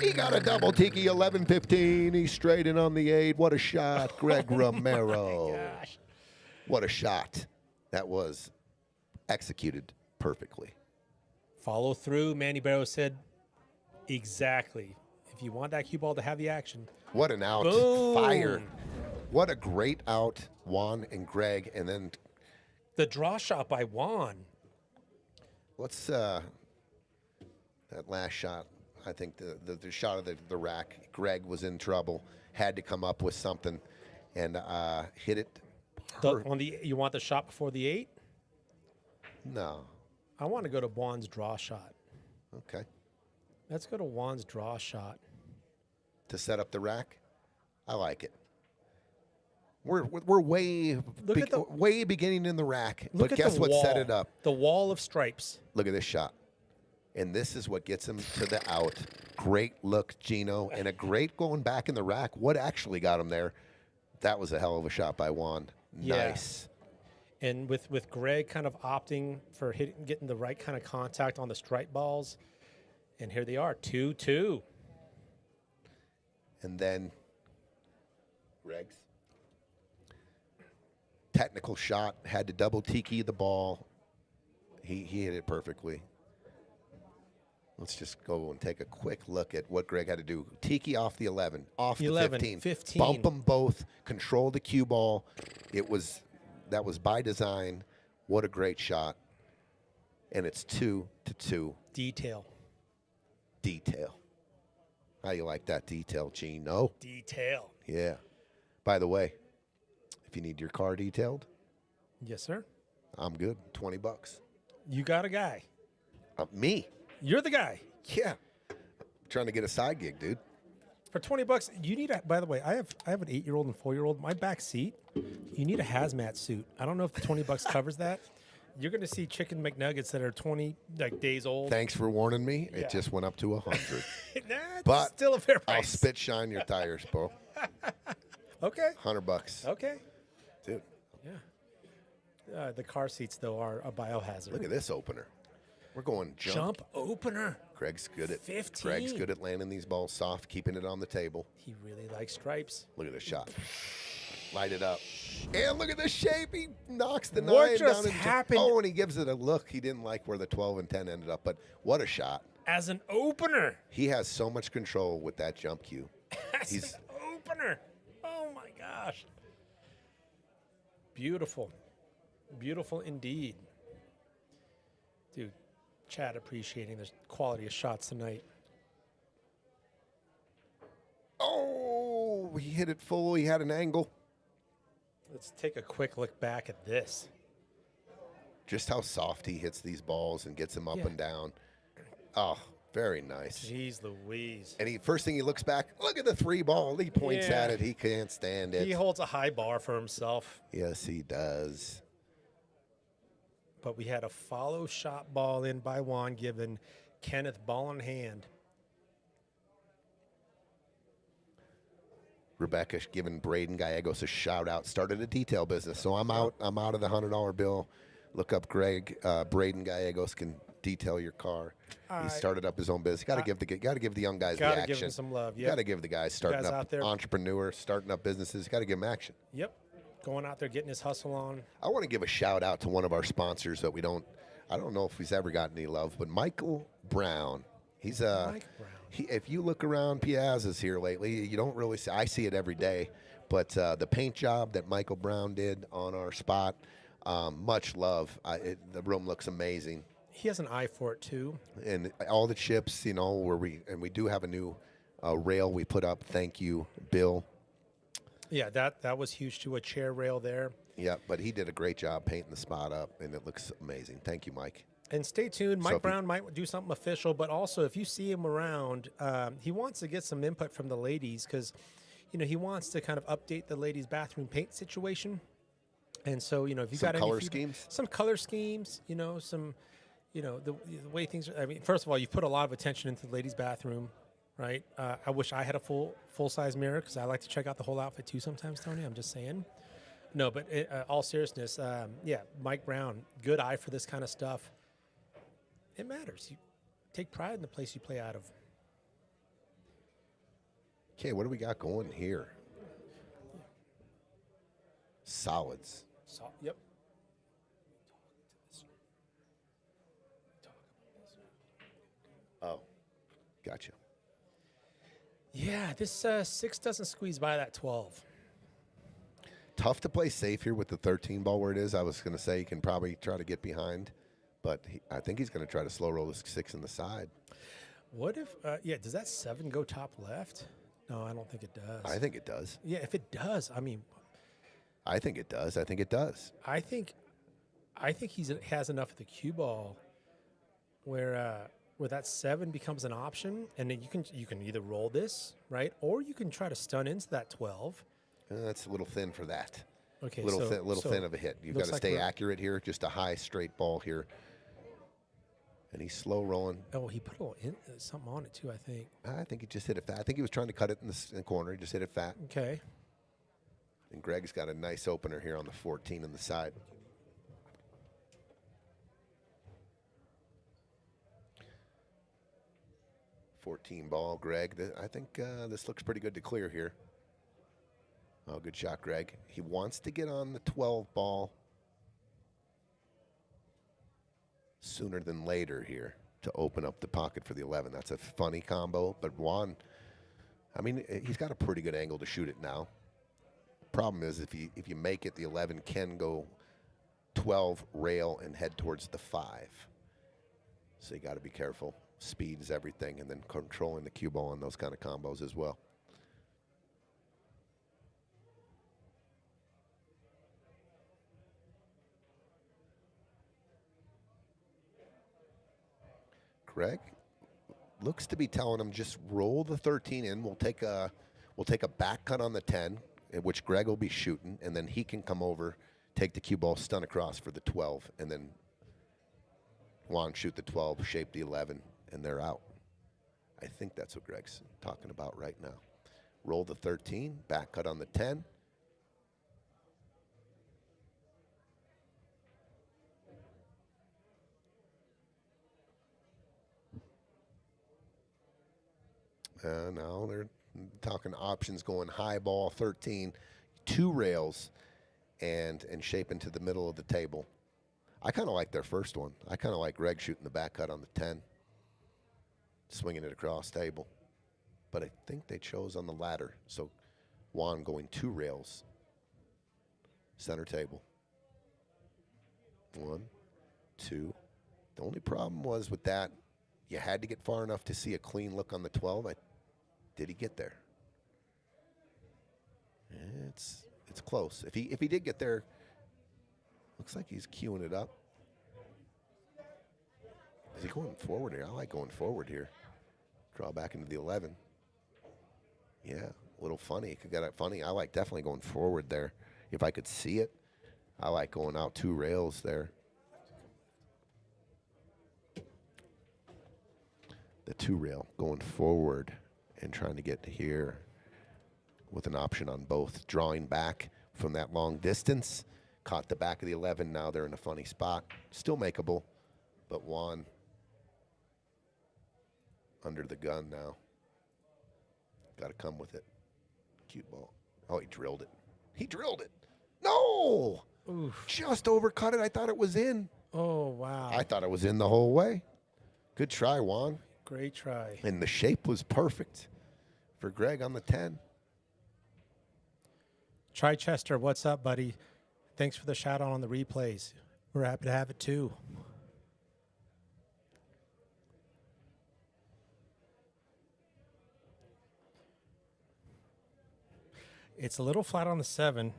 He got a double tiki, 11-15. He's straight in on the 8. What a shot, Greg Romero. Gosh. What a shot. That was executed perfectly. Follow through. Manny Barrow said exactly. If you want that cue ball to have the action, What an out. Boom. Fire. What a great out, Whone and Greg. And then the draw shot by Whone. let's that last shot. I think the shot of the rack. Greg was in trouble. Had to come up with something, and hit it. You want the shot before the 8? No. I want to go to Whone's draw shot. Okay. Let's go to Whone's draw shot. to set up the rack. I like it. We're way way beginning in the rack, but guess what set it up? The wall of stripes. Look at this shot. And this is what gets him to the out. Great look, Gino, and a great going back in the rack. What actually got him there? That was a hell of a shot by Whone. Nice. Yeah. And with Greg kind of opting for getting the right kind of contact on the stripe balls. And here they are, 2-2. And then Greg's technical shot, had to double tiki the ball. He hit it perfectly. Let's just go and take a quick look at what Greg had to do. Tiki off the 11, off the 15. Bump them both, control the cue ball. That was by design. What a great shot. And it's 2-2. Detail. How you like that detail, Gino? Detail. Yeah. By the way, if you need your car detailed, yes, sir. I'm good. $20. You got a guy. Me. You're the guy. Yeah. I'm trying to get a side gig, dude. For $20, you need a. By the way, I have an 8-year-old and 4-year-old. My back seat, you need a hazmat suit. I don't know if the $20 covers that. You're going to see chicken McNuggets that are 20 days old. Thanks for warning me. Yeah. It just went up to 100. But still a fair price. I'll spit shine your tires, bro. Okay. $100. Okay. Dude. Yeah. The car seats though are a biohazard. Look at this opener. We're going jump opener. Greg's good at 15. Greg's good at landing these balls soft, keeping it on the table. He really likes stripes. Look at this shot. Light it up. And look at the shape. He knocks the What 9 just down. happened? Oh, and he gives it a look. He didn't like where the 12 and 10 ended up, but what a shot. As an opener. He has so much control with that jump cue. As an opener. Oh, my gosh. Beautiful. Beautiful indeed. Dude, Chad appreciating the quality of shots tonight. Oh, he hit it full. He had an angle. Let's take a quick look back at this. Just how soft he hits these balls and gets them up and down. Oh, very nice. Jeez Louise. And first thing he looks back, look at the 3 ball. He points at it. He can't stand it. He holds a high bar for himself. Yes, he does. But we had a follow shot ball in by Whone, giving Kennyth ball in hand. Rebecca giving Braden Gallegos a shout out. Started a detail business, so I'm out. I'm out of the $100 bill. Look up Greg. Braden Gallegos can detail your car. He started up his own business. Got to give the young guys the action. Got to give him some love. Got to give the guys starting guys up out there. entrepreneurs, starting up businesses. Got to give them action. Yep, going out there getting his hustle on. I want to give a shout out to one of our sponsors that I don't know if he's ever gotten any love, but Michael Brown. He's Mike Brown. If you look around Piazza's here lately, you don't really see. I see it every day, but the paint job that Michael Brown did on our spot, much love. The room looks amazing. He has an eye for it too. And all the chips, where we do have a new rail we put up. Thank you, Bill. Yeah, that was huge too. A chair rail there. Yeah, but he did a great job painting the spot up, and it looks amazing. Thank you, Mike. And stay tuned. Mike Brown might do something official, but also if you see him around, he wants to get some input from the ladies because, he wants to kind of update the ladies' bathroom paint situation. And so, if you got any color schemes, some color schemes, some, the way things are. I mean, first of all, you've put a lot of attention into the ladies' bathroom, right? I wish I had a full size mirror because I like to check out the whole outfit too sometimes, Tony. I'm just saying. No, but all seriousness, Mike Brown, good eye for this kind of stuff. It matters. You take pride in the place you play out of. Okay, what do we got going here? Solids. Yep. Oh, gotcha. Yeah, this 6 doesn't squeeze by that 12. Tough to play safe here with the 13 ball where it is. I was going to say you can probably try to get behind, but I think he's going to try to slow roll this 6 in the side. What if, does that 7 go top left? No, I don't think it does. I think it does. Yeah, if it does, I mean. I think it does. I think it does. I think he has enough of the cue ball where where that 7 becomes an option, and then you can either roll this, right, or you can try to stun into that 12. That's a little thin for that. Okay, Little thin of a hit. You've got to stay accurate here. Just a high straight ball here. And he's slow rolling. Oh, he put a little something on it too, I think. I think he just hit it fat. I think he was trying to cut it in the corner. He just hit it fat. Okay. And Greg's got a nice opener here on the 14 on the side. $14 ball, Greg. I think this looks pretty good to clear here. Oh, good shot, Greg. He wants to get on the 12 ball sooner than later here to open up the pocket for the 11. That's a funny combo, but Whone, I mean, he's got a pretty good angle to shoot it now. Problem is, if you make it, the 11 can go 12, rail, and head towards the 5. So you got to be careful. Speed is everything, and then controlling the cue ball on those kind of combos as well. Greg looks to be telling him just roll the 13 in. We'll take a back cut on the 10, which Greg will be shooting, and then he can come over, take the cue ball, stun across for the 12, and then Whone shoot the 12, shape the 11, and they're out. I think that's what Greg's talking about right now. Roll the 13, back cut on the 10. Now they're talking options going high ball 13, 2 rails, and shape into the middle of the table. I kind of like their first one. I kind of like Greg shooting the back cut on the 10, swinging it across table. But I think they chose on the latter. So Whone going 2 rails, center table. 1, 2. The only problem was with that, you had to get far enough to see a clean look on the 12. Did he get there? It's close. If he did get there, looks like he's queuing it up. Is he going forward here? I like going forward here. Draw back into the 11. Yeah, a little funny. It could get funny. I like definitely going forward there. If I could see it, I like going out 2 rails there. The 2 rail going forward and trying to get here with an option on both. Drawing back from that long distance. Caught the back of the 11. Now they're in a funny spot. Still makeable, but Whone under the gun now. Got to come with it. Cute ball. Oh, he drilled it. He drilled it. No! Oof. Just overcut it. I thought it was in. Oh, wow. I thought it was in the whole way. Good try, Whone. Great try. And the shape was perfect for Greg on the 10. Chichester, what's up, buddy? Thanks for the shout out on the replays. We're happy to have it too. It's a little flat on the 7.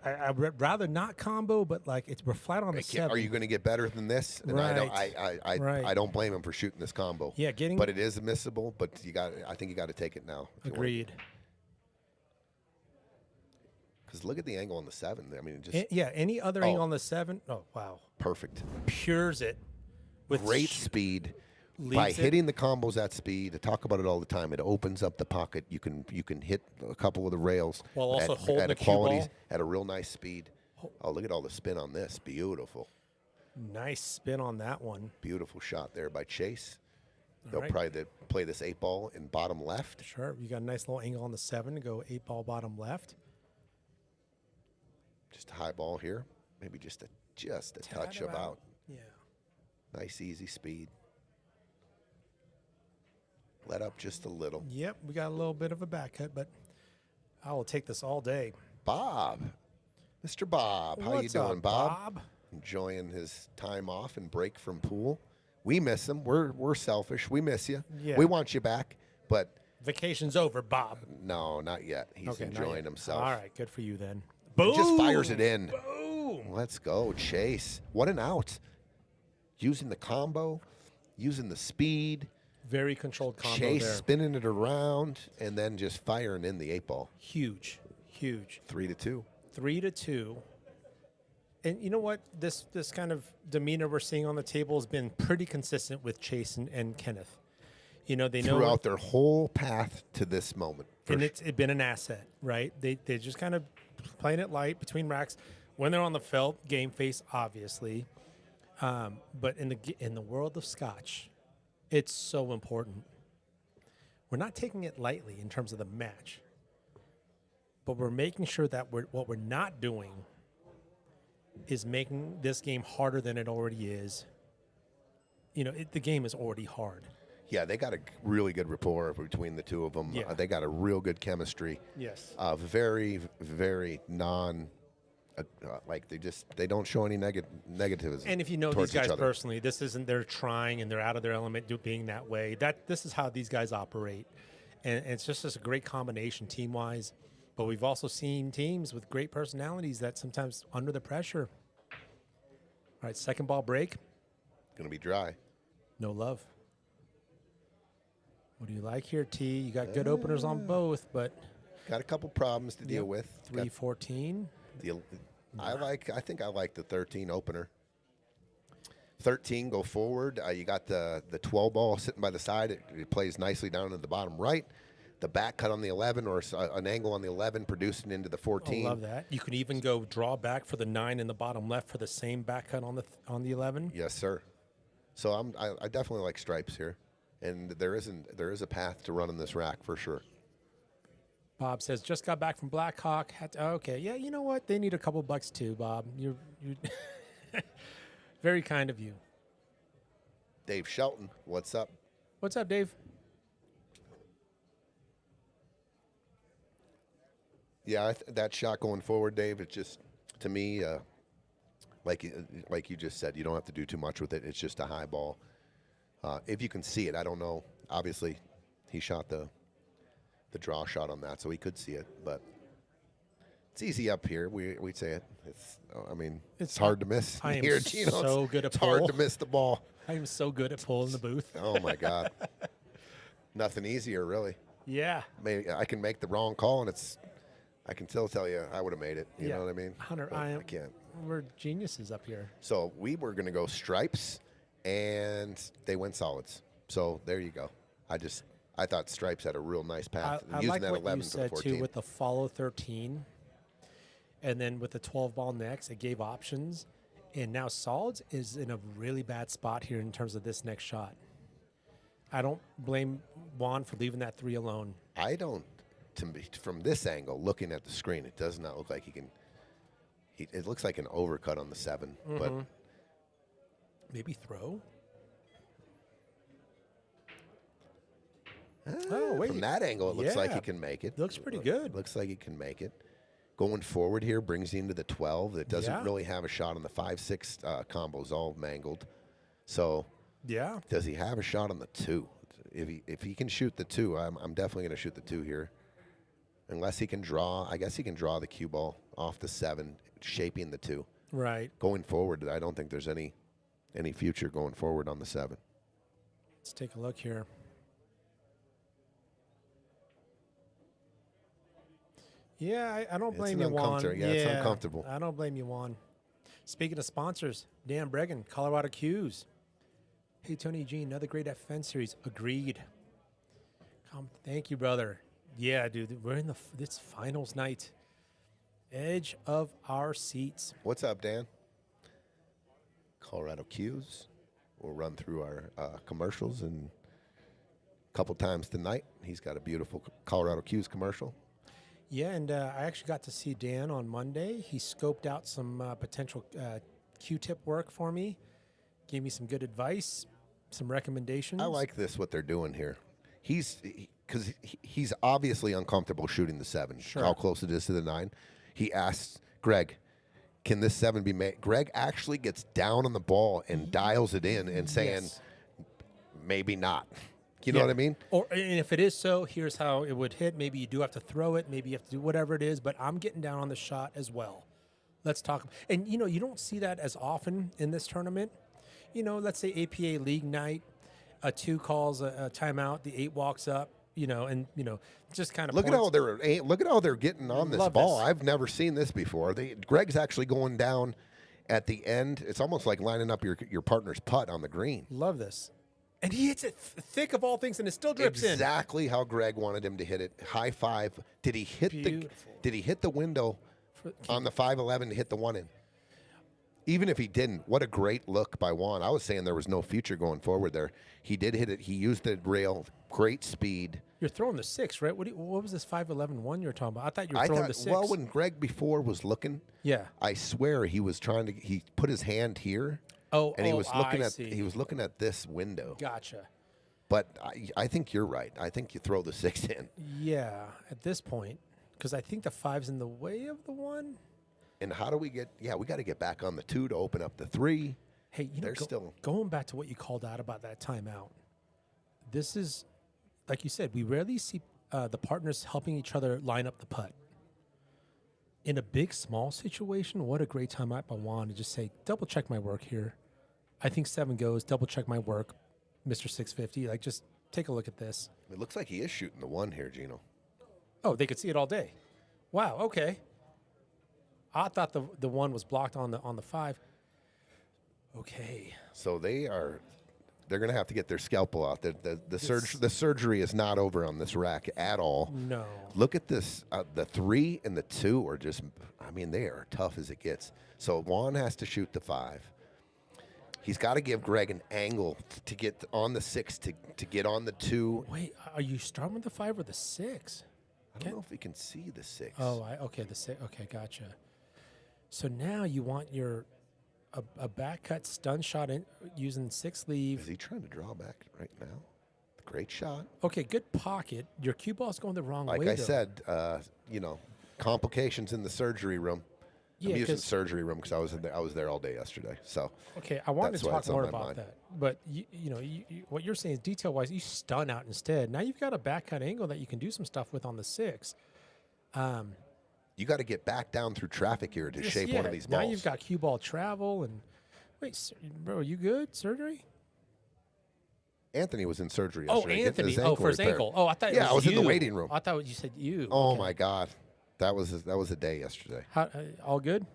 I would rather not combo, but like we're flat on the 7. Are you going to get better than this? And right. I don't blame him for shooting this combo. Yeah, but it is missable. But I think you got to take it now. Agreed. Because look at the angle on the 7. I mean, any other angle on the 7. Oh wow, perfect. Pures it with great speed. By hitting the combos at speed, I talk about it all the time. It opens up the pocket. You can hit a couple of the rails while also holding at the cue ball at a real nice speed. Oh, look at all the spin on this. Beautiful. Nice spin on that one. Beautiful shot there by Chase. They'll probably play this 8 ball in bottom left. Sure. You got a nice little angle on the 7 to go 8 ball bottom left. Just a high ball here. Maybe just a touch about. Yeah. Nice easy speed. Let up just a little. Yep, we got a little bit of a back cut, but I will take this all day. Bob. Mr. Bob. How you doing, Bob? Enjoying his time off and break from pool. We miss him. We're selfish. We miss you. Yeah. We want you back, but vacation's over, Bob. No, not yet. He's enjoying himself. All right, good for you then. Boom! He just fires it in. Boom! Let's go, Chase. What an out. Using the combo. using the speed, Very controlled combo Chase there. spinning it around, and then just firing in the 8-ball. Huge. 3-2. 3-2. And you know what? This kind of demeanor we're seeing on the table has been pretty consistent with Chase and Kennyth. You know, they know Throughout their whole path to this moment. and it's been an asset, right? They just kind of playing it light between racks when they're on the felt, game face, obviously. But in the world of Scotch, it's so important. We're not taking it lightly in terms of the match, but we're making sure that what we're not doing is making this game harder than it already is. You know, the game is already hard. Yeah, they got a really good rapport between the two of them. Yeah. They got a real good chemistry. Yes. Very, very like they don't show any negativism. And if you know these towards each guys other. personally, this isn't they're trying and they're out of their element being that way. This is how these guys operate. And it's just a great combination team-wise. But we've also seen teams with great personalities that sometimes under the pressure. All right, second ball break. Gonna be dry. No love. What do you like here, T? You got good openers on both, but Got a couple problems to deal with. 3-14. I think I like the 13 opener. 13 go forward. You got the 12 ball sitting by the side. It plays nicely down to the bottom right. The back cut on the 11 or an angle on the 11 producing into the 14. I love that. You could even go draw back for the 9 in the bottom left for the same back cut on the 11. Yes, sir. So I definitely like stripes here, and there is a path to running this rack for sure. Bob says, just got back from Blackhawk. Okay, yeah, you know what? They need a couple bucks too, Bob. You're very kind of you. Dave Shelton, what's up? What's up, Dave? Yeah, that shot going forward, Dave, it's just, to me, like you just said, you don't have to do too much with it. It's just a high ball. If you can see it, I don't know. Obviously, he shot the draw shot on that, so he could see it. But it's easy up here. We'd say it. It's hard to miss. I am here, Gino. so good at It's hard pull. to miss the ball. I am so good at pulling the booth. Oh, my God. Nothing easier, really. Yeah. Maybe I can make the wrong call, and I can still tell you I would have made it. You know what I mean? Hunter, But I can't. We're geniuses up here. So we were going to go stripes, and they went solids. So there you go. I thought stripes had a real nice path. I Using like that what 11 you for the said 14. too with the follow 13, and then with the 12 ball next, it gave options, and now solids is in a really bad spot here in terms of this next shot. I don't blame Whone for leaving that 3 alone. I don't. From this angle, looking at the screen, it does not look like he can. It looks like an overcut on the 7, but Maybe throw. Oh, wait. from that angle, it looks like Yeah. he can make it. Looks pretty good. Looks like he can make it. Going forward here brings you into the 12. That doesn't Yeah. really have a shot on the 5-6 combos, all mangled. So Yeah. does he have a shot on the 2? If he can shoot the 2, I'm definitely going to shoot the 2 here. Unless he can draw, I guess he can draw the cue ball off the 7, shaping the 2. Right. Going forward, I don't think there's any future going forward on the 7. Let's take a look here. Yeah, I don't blame you, Whone. Yeah, it's uncomfortable. I don't blame you, Whone. Speaking of sponsors, Dan Bregan, Colorado Q's. Hey, Tony G, another great FN series. Agreed. Thank you, brother. Yeah, dude, we're in this finals night. Edge of our seats. What's up, Dan? Colorado Q's. We'll run through our commercials and a couple times tonight. He's got a beautiful Colorado Q's commercial. Yeah, and I actually got to see Dan on Monday. He scoped out some potential Q-tip work for me, gave me some good advice, some recommendations. I like this, what they're doing here. Because he's obviously uncomfortable shooting the 7, Sure. how close it is to the 9. He asks Greg, can this 7 be made? Greg actually gets down on the ball and dials it in and saying, Yes. maybe not. You know what I mean? And if it is so, here's how it would hit. Maybe you do have to throw it. Maybe you have to do whatever it is. But I'm getting down on the shot as well. Let's talk. And, you don't see that as often in this tournament. Let's say APA League night. a 2 calls a timeout, the 8 walks up, and just kind of Look at how they're getting on this Love ball. this. I've never seen this before. Greg's actually going down at the end. It's almost like lining up your partner's putt on the green. Love this. And he hits it thick of all things, and it still drips in. Exactly how Greg wanted him to hit it. High five. Did he hit the window on the 511 to hit the one in? Even if he didn't, what a great look by Whone. I was saying there was no future going forward there. He did hit it. He used the rail. Great speed. You're throwing the 6, right? What was this 511 one you were talking about? I thought you were throwing the 6. Well, when Greg before was looking, yeah, I swear he was he put his hand here. And he was looking at this window. Gotcha. But I think you're right. I think you throw the 6 in. Yeah, at this point, because I think the 5's in the way of the 1. And how do we get? Yeah, we got to get back on the 2 to open up the 3. Hey, going back to what you called out about that timeout. This is, like you said, we rarely see the partners helping each other line up the putt. In a big, small situation, what a great timeout by Whone to just say, double check my work here. I think 7 goes, double check my work, Mr. 650. Like, just take a look at this. It looks like he is shooting the 1 here, Gino. Oh, they could see it all day. Wow, okay. I thought the 1 was blocked on the 5. Okay. So they're going to have to get their scalpel out. The surgery is not over on this rack at all. No. Look at this. The 3 and the 2 are just, they are tough as it gets. So Whone has to shoot the 5. He's got to give Greg an angle to get on the 6 to get on the 2. Wait, are you starting with the 5 or the 6? I don't know if we can see the 6. Oh, okay, the 6. Okay, gotcha. So now you want a back cut stun shot using 6 leave. Is he trying to draw back right now? Great shot. Okay, good pocket. Your cue ball's going the wrong way. Like I said, complications in the surgery room. Yeah, I'm using surgery room because I was there all day yesterday. So okay, I wanted to talk more about that. But what you're saying is detail wise, you stun out instead. Now you've got a back cut angle that you can do some stuff with on the 6. You got to get back down through traffic here to shape one of these balls. Now you've got cue ball travel and wait, bro, are you good? Surgery? Anthony was in surgery yesterday. Oh, Anthony. For his ankle. Oh, I thought. Yeah, I was in the waiting room. I thought you said you. Oh my God, that was a day yesterday. All good?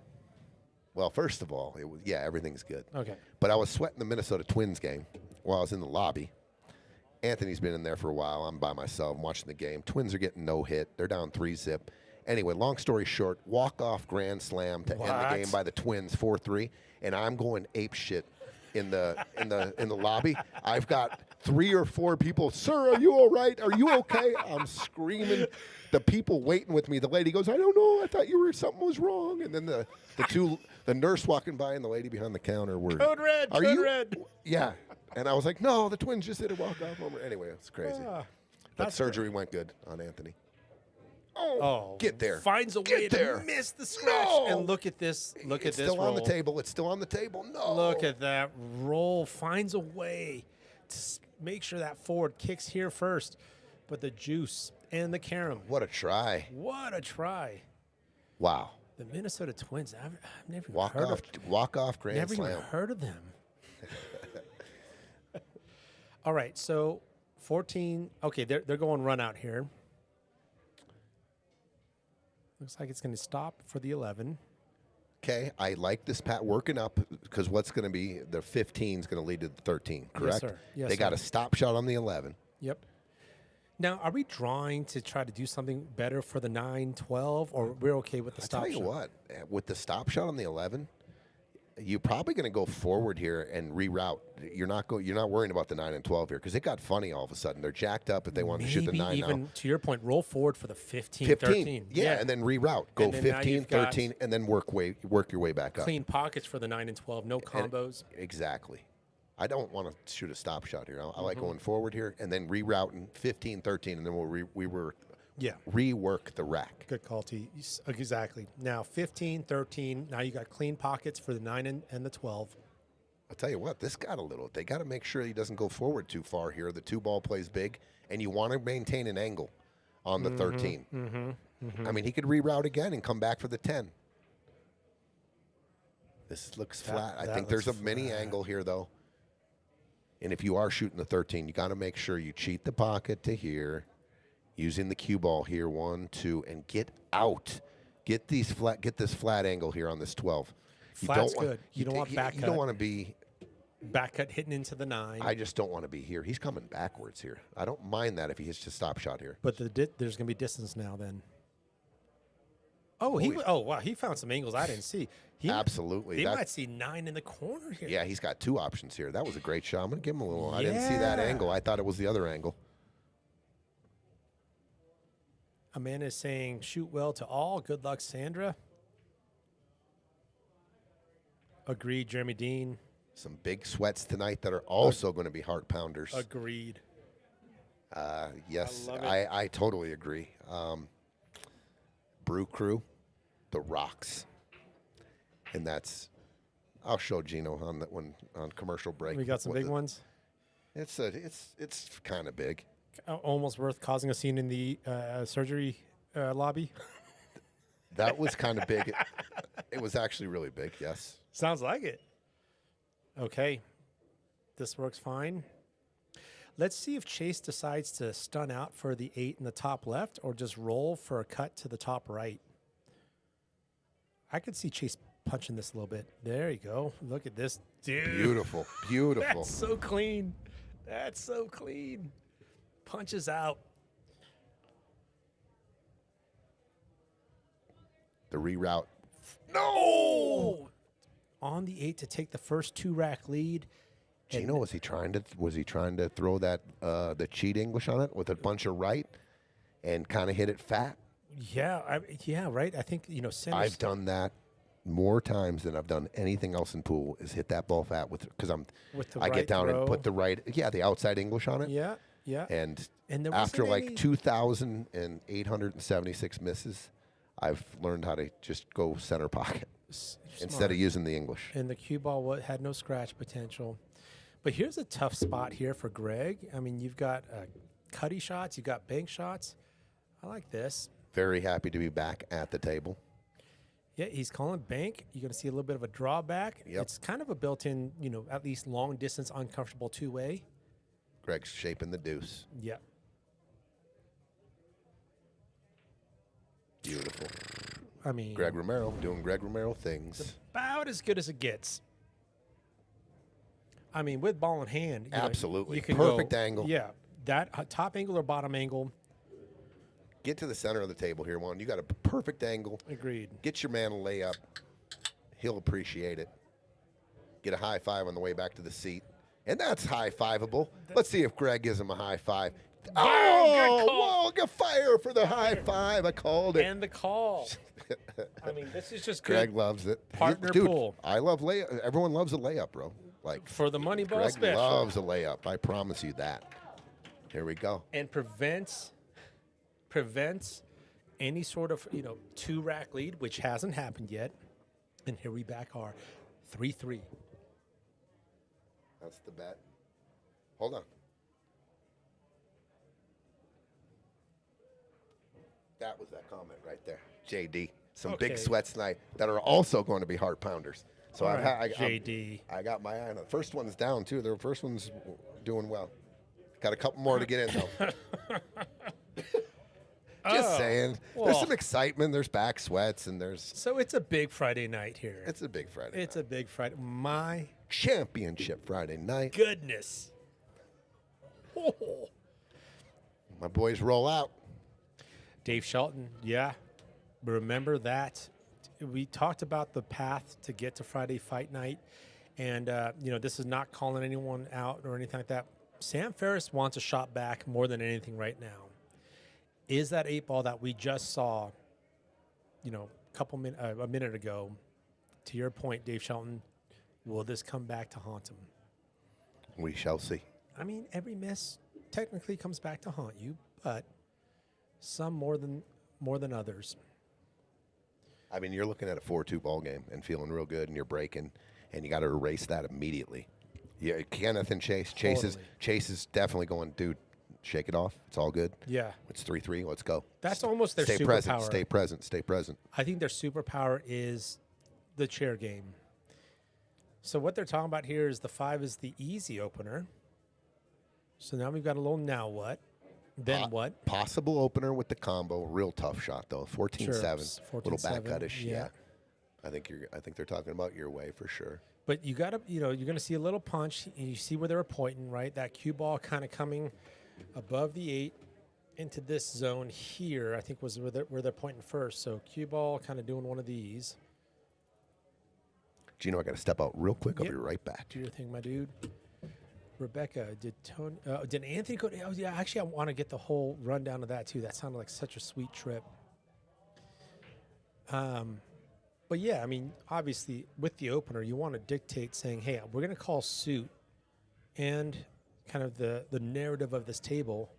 Well, first of all, everything's good. Okay. But I was sweating the Minnesota Twins game while I was in the lobby. Anthony's been in there for a while. I'm by myself. I'm watching the game. Twins are getting no hit. They're down 3-0. Anyway, long story short, walk-off grand slam to end the game by the Twins, 4-3, and I'm going ape shit in the lobby. I've got 3 or 4 people. Sir, are you all right? Are you okay? I'm screaming. The people waiting with me. The lady goes, I don't know. I thought something was wrong. And then the nurse walking by and the lady behind the counter were Code red. Code red. Yeah. And I was like, no, the Twins just did a walk-off homer. Anyway, it's crazy. But surgery went good on Anthony. Oh, get there. Finds a way to miss the scratch. No. And look at this. Look at this roll. It's still on the table. It's still on the table. No. Look at that roll. Finds a way to make sure that forward kicks here first. But the juice and the carom. What a try. What a try. Wow. The Minnesota Twins. I've never even heard of them. Walk-off grand slam. Never even heard of them. All right, so 14. Okay, they're going run out here. Looks like it's going to stop for the 11. Okay, I like this Pat working up because what's going to be the 15 is going to lead to the 13, correct? Yes, sir. Yes, they got a stop shot on the 11. Yep. Now, are we drawing to try to do something better for the 9, 12, or we're okay with the stop shot? I tell you what, with the stop shot on the 11, you're probably going to go forward here and reroute. You're not worrying about the 9 and 12 here because it got funny all of a sudden. They're jacked up if they want to shoot the 9 even now. To your point, roll forward for the 15, 13. Yeah, and then reroute. Go 15, 13, and then work your way back up. Clean pockets for the 9 and 12. No combos. Exactly. I don't want to shoot a stop shot here. I like going forward here and then rerouting 15, 13, and then we'll rework the rack. Good call, T. Exactly. Now 15, 13. Now you got clean pockets for the 9 and the 12. I'll tell you what, they got to make sure he doesn't go forward too far here. The 2-ball plays big, and you want to maintain an angle on the 13. I mean, he could reroute again and come back for the 10. This looks flat. I think there's a mini angle here, though. And if you are shooting the 13, you got to make sure you cheat the pocket to here, using the cue ball here, 1, 2, and get out. Get this flat angle here on this 12. Flat's good. You don't want back You cut. don't want to be back cut hitting into the 9. I just don't want to be here. He's coming backwards here. I don't mind that if he hits a stop shot here. But there's going to be distance now then. Oh, wow, he found some angles I didn't see. Absolutely. They might see 9 in the corner here. Yeah, he's got 2 options here. That was a great shot. I'm going to give him a little. I didn't see that angle. I thought it was the other angle. Amanda is saying, shoot well to all. Good luck, Sandra. Agreed, Jeremy Dean. Some big sweats tonight that are also going to be heart pounders. Agreed. Yes, I totally agree. Brew Crew, the Rocks. And that's, I'll show Gino on that one on commercial break. We got some big ones. It's kind of big. Almost worth causing a scene in the surgery lobby. That was kind of big. It was actually really big. Yes. Sounds like it. Okay, this works fine. Let's see if Chase decides to stun out for the 8 in the top left or just roll for a cut to the top right. I could see Chase punching this a little bit. There you go. Look at this, dude. Beautiful, beautiful. That's so clean. That's so clean. Punches out. The reroute. No! On the 8 to take the first 2-rack lead. Gino, was he trying to throw that the cheat English on it with a bunch of right and kind of hit it fat? Yeah, right. I think I've done that more times than I've done anything else in pool. Is hit that ball fat because I get down and put the outside English on it. Yeah, yeah. And there after like 2,876 misses, I've learned how to just go center pocket instead of using the English. And the cue ball had no scratch potential. But here's a tough spot here for Greg. I mean, you've got cutty shots, you've got bank shots. I like this. Very happy to be back at the table. Yeah, he's calling bank. You're going to see a little bit of a drawback. Yep. It's kind of a built-in, at least long distance, uncomfortable 2-way. Greg's shaping the deuce. Yeah. Beautiful. I mean, Greg Romero doing Greg Romero things. About as good as it gets. I mean, with ball in hand. Absolutely. You can Perfect angle. Yeah. That top angle or bottom angle. Get to the center of the table here, Whone. You got a perfect angle. Agreed. Get your man a layup. He'll appreciate it. Get a high five on the way back to the seat. And that's high-fiveable. Let's see if Greg gives him a high five. Oh, good fire for the high five. I called it. And the call. I mean, this is just good. Greg loves it. Partner Dude, pool. I love layup. Everyone loves a layup, bro. Like for the money ball Greg special. loves a layup. I promise you that. Here we go. And prevents any sort of 2-rack lead, which hasn't happened yet. And here we back are 3-3. That's the bet. Hold on. That was that comment right there. JD. Some big sweats tonight that are also going to be heart pounders. So JD. I got my eye on it. First one's down, too. The first one's doing well. Got a couple more to get in, though. Just saying. Well, there's some excitement. There's back sweats, and there's... So it's a big Friday night here. It's a big Friday It's a big Friday. My championship Friday night. goodness. Oh. My boys roll out. Dave Shelton, yeah. Remember that. We talked about the path to get to Friday fight night. And, this is not calling anyone out or anything like that. Sam Ferris wants a shot back more than anything right now. Is that 8-ball that we just saw, a minute ago, to your point, Dave Shelton, will this come back to haunt him? We shall see. I mean, every miss technically comes back to haunt you, but some more than others. I mean, you're looking at a 4-2 ball game and feeling real good, and you're breaking, and you got to erase that immediately. Yeah, Kennyth and Chase. Chase is definitely going, dude, shake it off. It's all good. Yeah. It's 3-3. Let's go. That's almost their superpower. Stay present. Stay present. I think their superpower is the chair game. So what they're talking about here is the 5 is the easy opener. So now we've got a little now what? Then what? Possible opener with the combo. Real tough shot though. 14-7. Sure, Little back 14-7, cut-ish. yeah. Yeah. I think they're talking about your way for sure. But you got to, you're going to see a little punch. And you see where they were pointing, right? That cue ball kind of coming above the 8 into this zone here, I think was where they're pointing first. So cue ball kind of doing one of these. Gino, I got to step out real quick. I'll Yep. be right back. Do your thing, my dude. Rebecca, did Anthony go? Oh, yeah, actually, I want to get the whole rundown of that too. That sounded like such a sweet trip. But yeah, I mean, obviously, with the opener, you want to dictate saying, "Hey, we're going to call suit," and kind of the narrative of this table.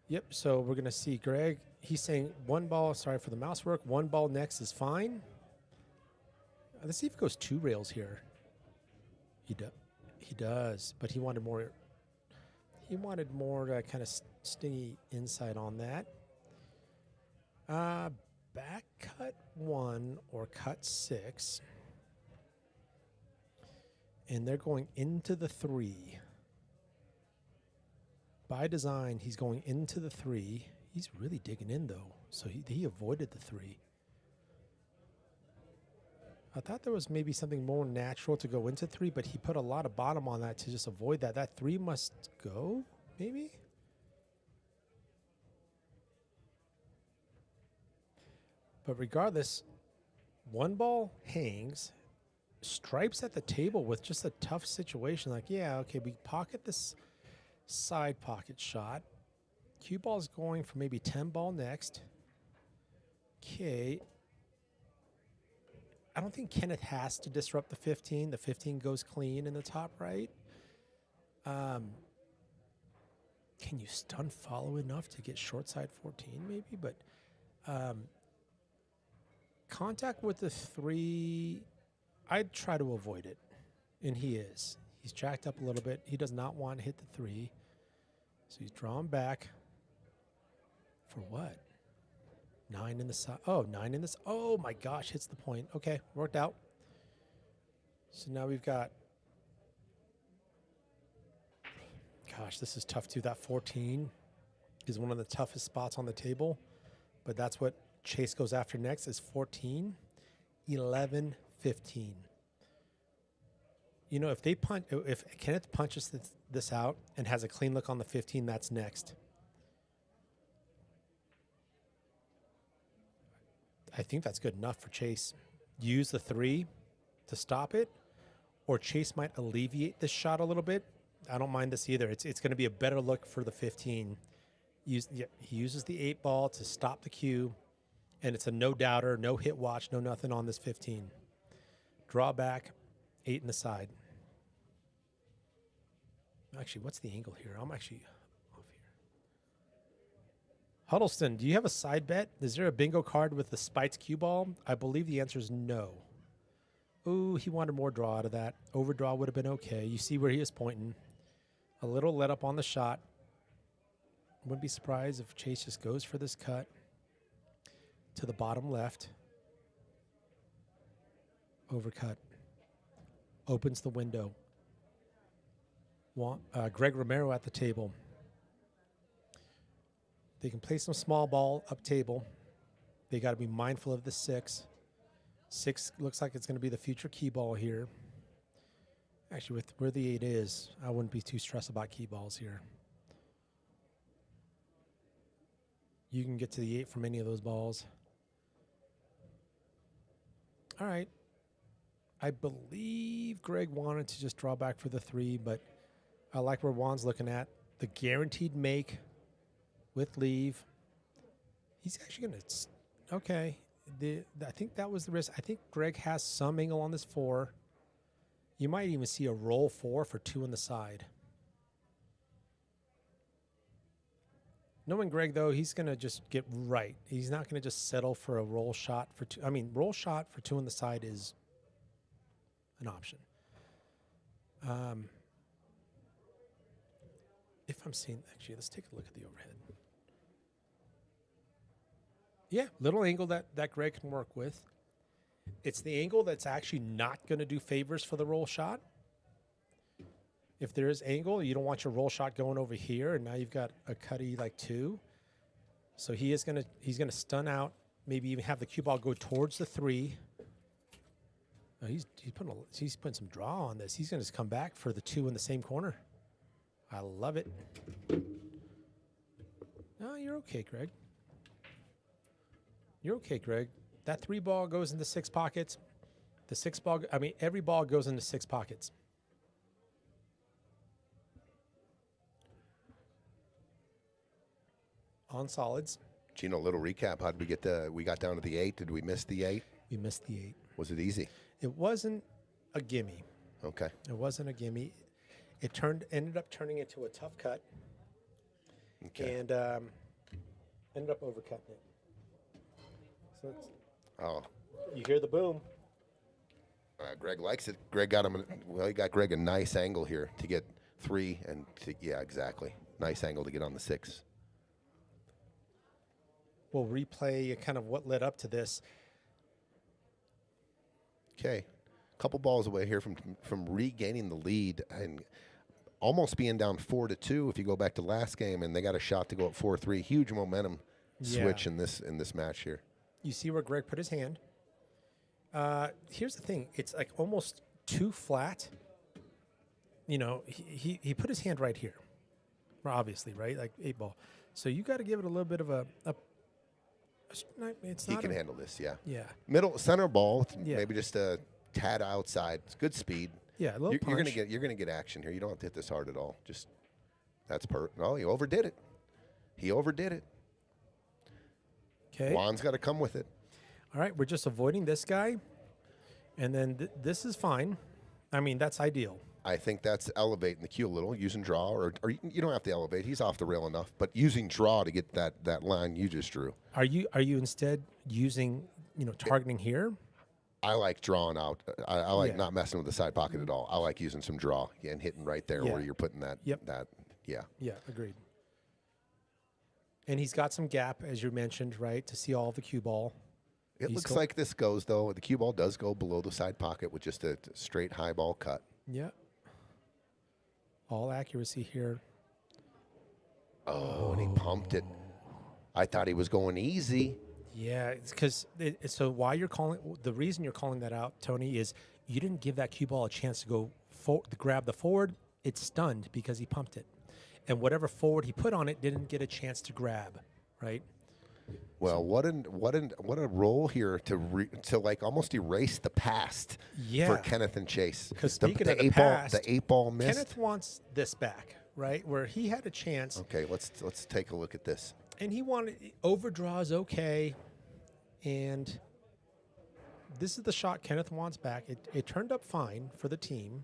Yep. So we're going to see Greg. He's saying one ball. Sorry for the mouse work. One ball next is fine. Let's see if it goes 2 rails here. He does, but he wanted more. He wanted more kind of stingy insight on that. Back cut 1 or cut 6, and they're going into the 3. By design, he's going into the 3. He's really digging in though, so he avoided the 3. I thought there was maybe something more natural to go into 3, but he put a lot of bottom on that to just avoid that. That 3 must go, maybe? But regardless, one ball hangs, stripes at the table with just a tough situation. Like, yeah, okay, we pocket this side pocket shot. Cue ball's going for maybe 10 ball next. Okay. I don't think Kennyth has to disrupt the 15. The 15 goes clean in the top right. Can you stun follow enough to get short side 14 maybe? But contact with the 3, I'd try to avoid it. And he is. He's jacked up a little bit. He does not want to hit the 3. So he's drawn back. For what? 9 in the side. Oh, 9 in this. Oh my gosh, hits the point. Okay, worked out. So now we've got. Gosh, this is tough too. That 14 is one of the toughest spots on the table, but that's what Chase goes after next is 14, 11, 15. You know, if Kennyth punches this out and has a clean look on the 15, that's next. I think that's good enough for Chase. Use the 3 to stop it, or Chase might alleviate this shot a little bit. I don't mind this either. It's going to be a better look for the 15. He uses the 8 ball to stop the cue, and it's a no doubter, no hit watch, no nothing on this 15. Draw back, 8 in the side. Actually, what's the angle here? I'm actually off here. Huddleston, do you have a side bet? Is there a bingo card with the spiked cue ball? I believe the answer is no. Ooh, he wanted more draw out of that. Overdraw would have been okay. You see where he is pointing. A little let up on the shot. Wouldn't be surprised if Chase just goes for this cut to the bottom left. Overcut. Opens the window. Greg Romero at the table. They can play some small ball up table. They got to be mindful of the 6. 6 looks like it's going to be the future key ball here. Actually, with where the 8 is, I wouldn't be too stressed about key balls here. You can get to the 8 from any of those balls. All right. I believe Greg wanted to just draw back for the 3, but I like where Juan's looking at. The guaranteed make with leave. He's actually going to... Okay. I think that was the risk. I think Greg has some angle on this 4. You might even see a roll 4 for 2 on the side. Knowing Greg, though, he's going to just get right. He's not going to just settle for a roll shot for 2. I mean, roll shot for 2 on the side is an option. If I'm seeing... Actually, let's take a look at the overhead. Yeah, little angle that Greg can work with. It's the angle that's actually not going to do favors for the roll shot. if there is angle, you don't want your roll shot going over here, and now you've got a cutty like 2. So he's gonna stun out, maybe even have the cue ball go towards the 3. Oh, he's putting some draw on this. He's gonna just come back for the 2 in the same corner. I love it. No, you're okay, Greg. You're okay, Greg. That 3 ball goes into 6 pockets. The 6 ball, I mean, every ball goes into 6 pockets. On solids. Gino, a little recap. How did we get we got down to the 8. Did we miss the 8? We missed the 8. Was it easy? It wasn't a gimme. Okay. It wasn't a gimme. It ended up turning into a tough cut. Okay. And ended up overcutting it. So you hear the boom. Greg likes it. Greg got him. Well, he got Greg a nice angle here to get 3 and yeah, exactly. Nice angle to get on the 6. We'll replay kind of what led up to this. Okay, a couple balls away here from regaining the lead and almost being down 4-2. If you go back to last game, and they got a shot to go up 4-3. Huge momentum switch in this match here. You see where Greg put his hand. Here's the thing: it's like almost too flat. You know, he put his hand right here, obviously, right, like 8 ball. So you got to give it a little bit of a it's He not can handle this, yeah. Yeah. Middle center ball, Yeah. maybe just a tad outside. It's good speed. Yeah, a little You're punch. gonna get action here. You don't have to hit this hard at all. Just that's Oh, he overdid it. He overdid it. Okay. Juan's got to come with it. All right, we're just avoiding this guy, and then this is fine. I mean, that's ideal. I think that's elevating the cue a little, using draw, or you don't have to elevate. He's off the rail enough, but using draw to get that line you just drew. Are you instead using targeting here? I like drawing out. I like Yeah. not messing with the side pocket at all. I like using some draw and hitting right there Yeah. where you're putting that. Yep. Yeah. Yeah, agreed. And he's got some gap, as you mentioned, right, to see all of the cue ball. It looks like this goes, though. The cue ball does go below the side pocket with just a straight high ball cut. Yeah. All accuracy here. Oh, and he pumped it. I thought he was going easy. Yeah, it's because so why you're calling the reason you're calling that out, Tony, is you didn't give that cue ball a chance to go to grab the forward. It's stunned because he pumped it, and whatever forward he put on it didn't get a chance to grab, right? Well, what a role here to like almost erase the past for Kennyth and Chase. Because speaking of the 8 past, the 8 ball missed. Kennyth wants this back, right? Where he had a chance. Okay, let's take a look at this. And he wanted overdraws, okay, and this is the shot Kennyth wants back. It turned up fine for the team.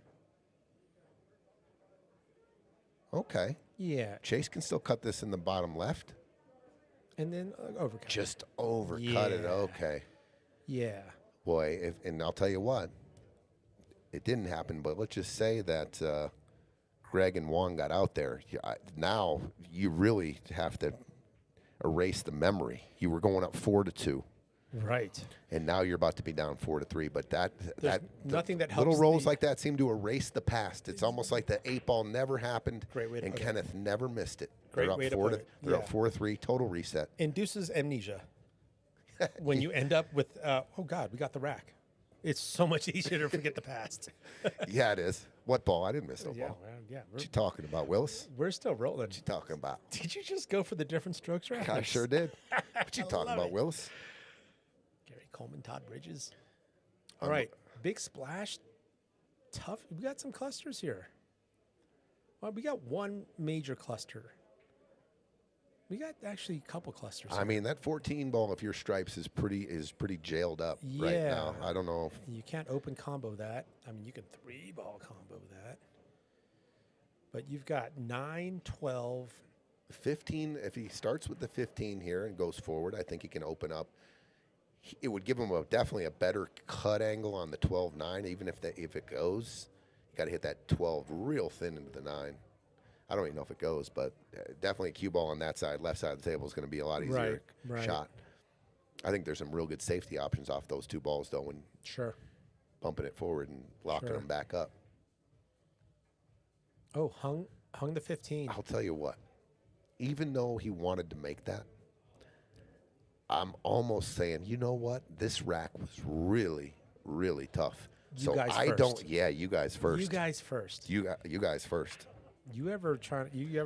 Okay. Yeah, Chase can still cut this in the bottom left. and then overcut. Just overcut it. Yeah. Okay. Yeah. Boy, and I'll tell you what, it didn't happen, but let's just say that Greg and Whone got out there. Now you really have to erase the memory. You were going up 4-2. Right. And now you're about to be down 4-3. But nothing that little helps rolls like that seem to erase the past. It's almost like the 8 ball never happened. Great way to and put it. Kennyth never missed it. Great They're up way to 4 put it. They're up Yeah. 4-3. Total reset. Induces amnesia when you end up with oh God, we got the rack. It's so much easier to forget the past. Yeah, it is. What ball? I didn't miss no Yeah, ball. well, yeah. What you talking about, Willis? We're still rolling. What you talking about? Did you just go for the different strokes reference? I sure did. What you talking love about, it. Willis? Gary Coleman, Todd Bridges. All right, big splash. Tough. We got some clusters here. Well, we got one major cluster. We got actually a couple clusters. I here. mean, that 14 ball, if your stripes is pretty jailed up right now. Yeah. I don't know. You can't open combo that. I mean, you can 3-ball combo that. But you've got 9, 12. 15, if he starts with the 15 here and goes forward, I think he can open up. It would give him definitely a better cut angle on the 12-9, even if it goes. You got to hit that 12 real thin into the 9. I don't even know if it goes, but definitely a cue ball on that side, left side of the table, is going to be a lot easier Right. shot. I think there's some real good safety options off those 2 balls, though, when Sure. bumping it forward and locking Sure. them back up. Oh, hung the 15. I'll tell you what. Even though he wanted to make that, I'm almost saying, you know what? This rack was really, really tough. You guys first. Yeah, you guys first. You guys first. You guys first. You ever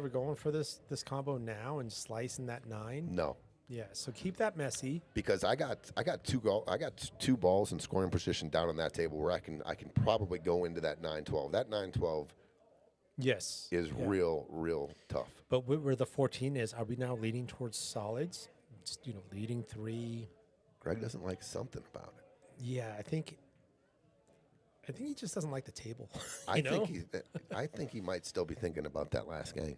going for this combo now and slicing that 9? No. Yeah, so keep that messy. Because I got two balls in scoring position down on that table where I can probably go into that 9-12. That 9-12 yes is real tough. But where the 14 is, are we now leaning towards solids? Just, leading 3. Greg doesn't like something about it. Yeah, I think he just doesn't like the table. I think he might still be thinking about that last game.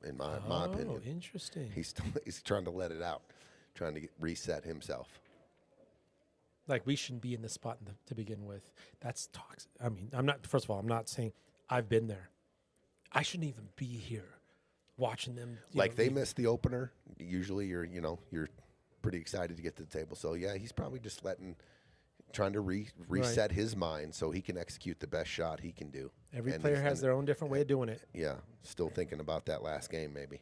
In my opinion. Oh, interesting. He's trying to let it out, trying to reset himself. Like, we shouldn't be in this spot to begin with. That's toxic. I mean, first of all, I'm not saying I've been there. I shouldn't even be here watching them. They missed the opener. Usually you're pretty excited to get to the table. So yeah, he's probably just trying to reset his mind so he can execute the best shot he can do. Every player has their own different way of doing it. Yeah, still thinking about that last game maybe.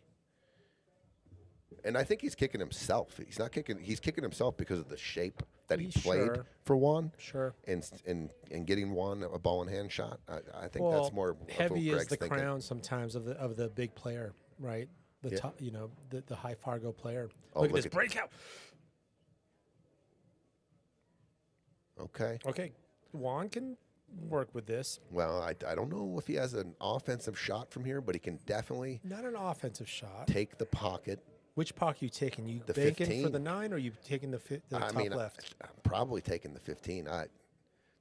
And I think he's kicking himself. He's kicking himself because of the shape that he played for Whone. Sure. And getting Whone a ball in hand shot. I think that's more heavy of what is the thinking. crown sometimes of the big player, right? The top, the high Fargo player. Oh, look at this breakout. Okay. Whone can work with this. Well, I don't know if he has an offensive shot from here, but he can definitely Not an offensive shot. take the pocket. Which pocket you taking? You The banking 15. for the 9, or you taking the top left? I'm probably taking the 15.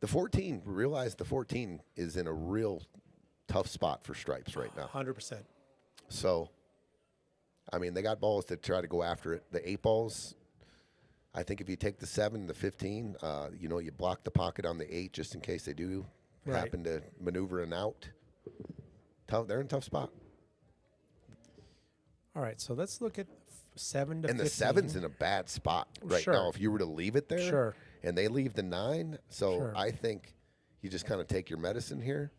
The 14, realize the 14 is in a real tough spot for Stripes right now. 100%. So, I mean, they got balls to try to go after it. The 8 balls, I think if you take the 7, the 15, you block the pocket on the 8 just in case they do happen to maneuver an out. They're in a tough spot. All right, so let's look at 7 to 15. And the 7's in a bad spot right now. If you were to leave it there, and they leave the 9, so I think you just kind of take your medicine here.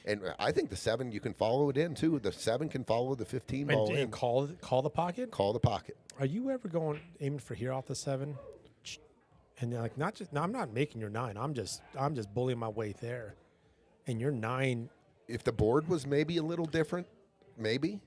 And I think the 7, you can follow it in too. The 7 can follow the 15 ball in. And call the pocket? Call the pocket. Are you ever aiming for here off the 7? And they're like, I'm not making your 9. I'm just bullying my way there. And your 9. If the board was maybe a little different, maybe.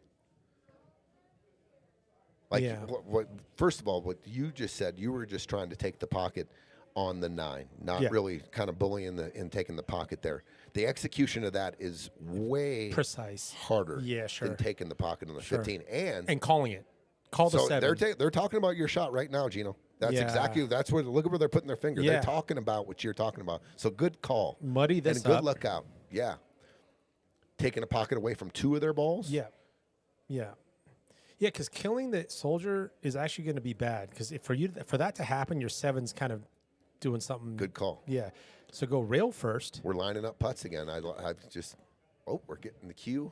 First of all, what you just said, you were just trying to take the pocket on the 9, not really kind of bullying and taking the pocket there. The execution of that is way precise, harder than taking the pocket on the 15 and calling it. Call the 7. They're talking about your shot right now, Gino. That's that's where look at where they're putting their finger. They're talking about what you're talking about. So good call. Muddy this and good luck out. Yeah. Taking a pocket away from 2 of their balls. Yeah. Yeah, because killing the soldier is actually going to be bad. Because for that to happen, your 7's kind of doing something. Good call. Yeah. So go rail first. We're lining up putts again. We're getting the cue.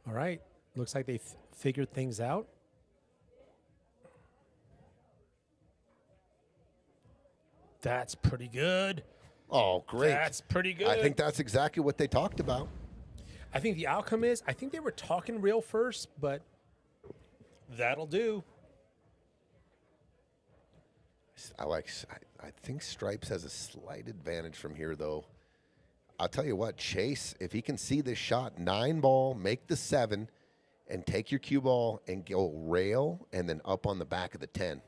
All right. Looks like they figured things out. That's pretty good. Oh, great. That's pretty good. I think that's exactly what they talked about. I think the outcome is, I think they were talking real first, but that'll do. I think Stripes has a slight advantage from here, though. I'll tell you what, Chase, if he can see this shot, 9 ball, make the 7, and take your cue ball and go rail, and then up on the back of the 10,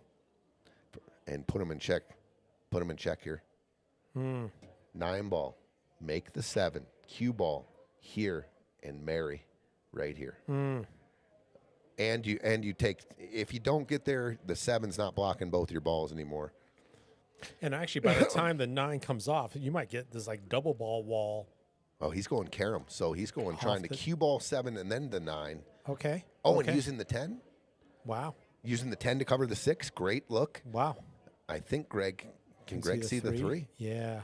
and put him in check. Put him in check here. 9 ball, make the 7, cue ball here, and marry right here. And you take, if you don't get there, the 7's not blocking both your balls anymore. And actually, by the time the 9 comes off, you might get this double ball wall. Oh, he's going carom. So he's going trying to cue ball 7 and then the 9. Okay. Oh, and using the 10? Wow. Using the 10 to cover the 6. Great look. Wow. I think Greg can Greg see the 3? Yeah.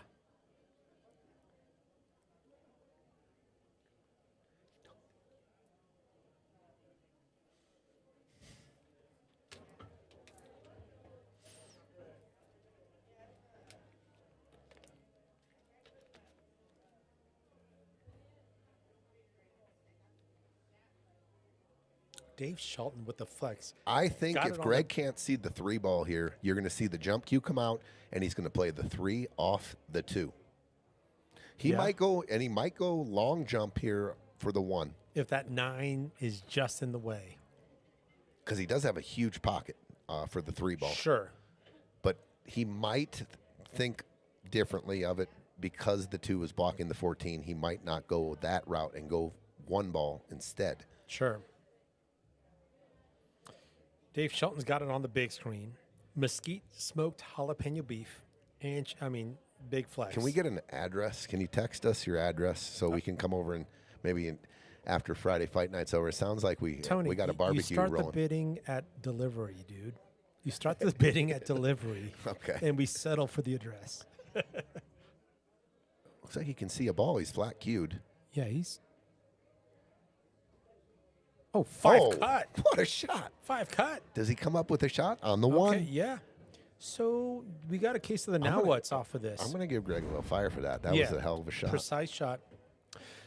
Dave Shelton with the flex. I think Got if it on Greg can't see the 3 ball here, you're going to see the jump cue come out, and he's going to play the 3 off the 2. He might go, and he might go long jump here for the 1. If that 9 is just in the way. Because he does have a huge pocket for the 3 ball. Sure. But he might think differently of it because the 2 is blocking the 14. He might not go that route and go 1 ball instead. Sure. Dave Shelton's got it on the big screen. Mesquite smoked jalapeno beef. And, big flex. Can we get an address? Can you text us your address so we can come over and maybe after Friday Fight Night's over? It sounds like we got a barbecue you start rolling. the bidding at delivery, dude. You start the bidding at delivery. Okay. And we settle for the address. Looks like he can see a ball. He's flat cued. Yeah, he's... Oh, 5 cut. What a shot. 5 cut. Does he come up with a shot on the Okay, 1? yeah. So we got a case of the now what's off of this. I'm going to give Greg a little fire for that. That was a hell of a shot. Precise shot.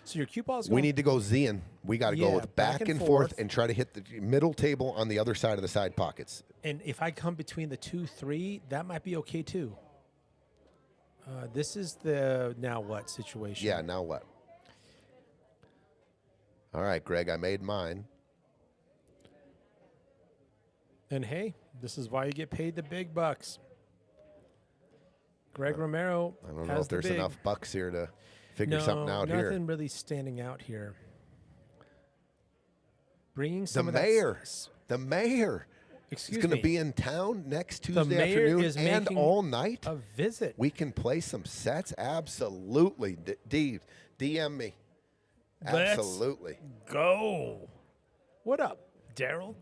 So your cue ball's We need to go Z-ing. We got to go with back and forth and try to hit the middle table on the other side of the side pockets. And if I come between the 2, 3, that might be okay too. This is the now what situation. Yeah, now what? All right, Greg, I made mine. And hey, this is why you get paid the big bucks. Greg Romero. I don't know if there's enough bucks here to figure something out here. Nothing really standing out here. Bringing some the mayor. Excuse me. Is going to be in town next Tuesday afternoon and all night. A visit. We can play some sets. Absolutely. DM me. Absolutely. Let's go. What up, Daryl?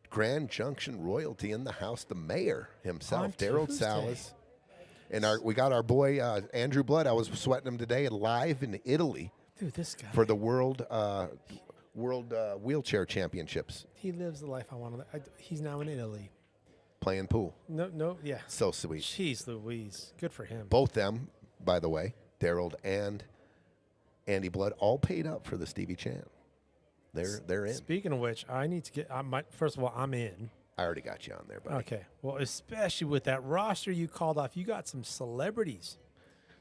Grand Junction royalty in the house. The mayor himself, Daryl Salas. And we got our boy Andrew Blood. I was sweating him today live in Italy. Dude, this guy. For the World Wheelchair Championships. He lives the life I want to live. He's now in Italy. Playing pool. No, yeah. So sweet. Jeez Louise. Good for him. Both them, by the way, Daryl and Andy Blood, all paid up for the Stevie Chan. They're in. Speaking of which, I need to get. First of all, I'm in. I already got you on there, buddy. Okay. Well, especially with that roster you called off, you got some celebrities.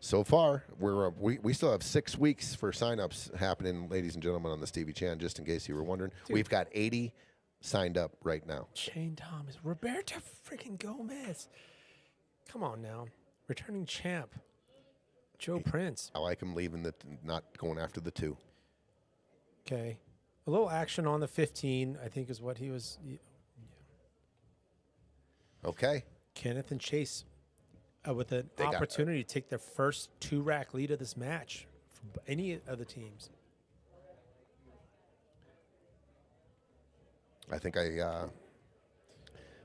So far, we still have 6 weeks for signups happening, ladies and gentlemen, on the Stevie Chan. Just in case you were wondering, we've got 80 signed up right now. Shane Thomas, Roberto freaking Gomez. Come on now, returning champ, Joe Prince. I like him leaving not going after the 2. Okay. A little action on the 15, I think, is what he was. Yeah. Okay. Kennyth and Chase with an opportunity to take their first 2-rack lead of this match from any of the teams. I think I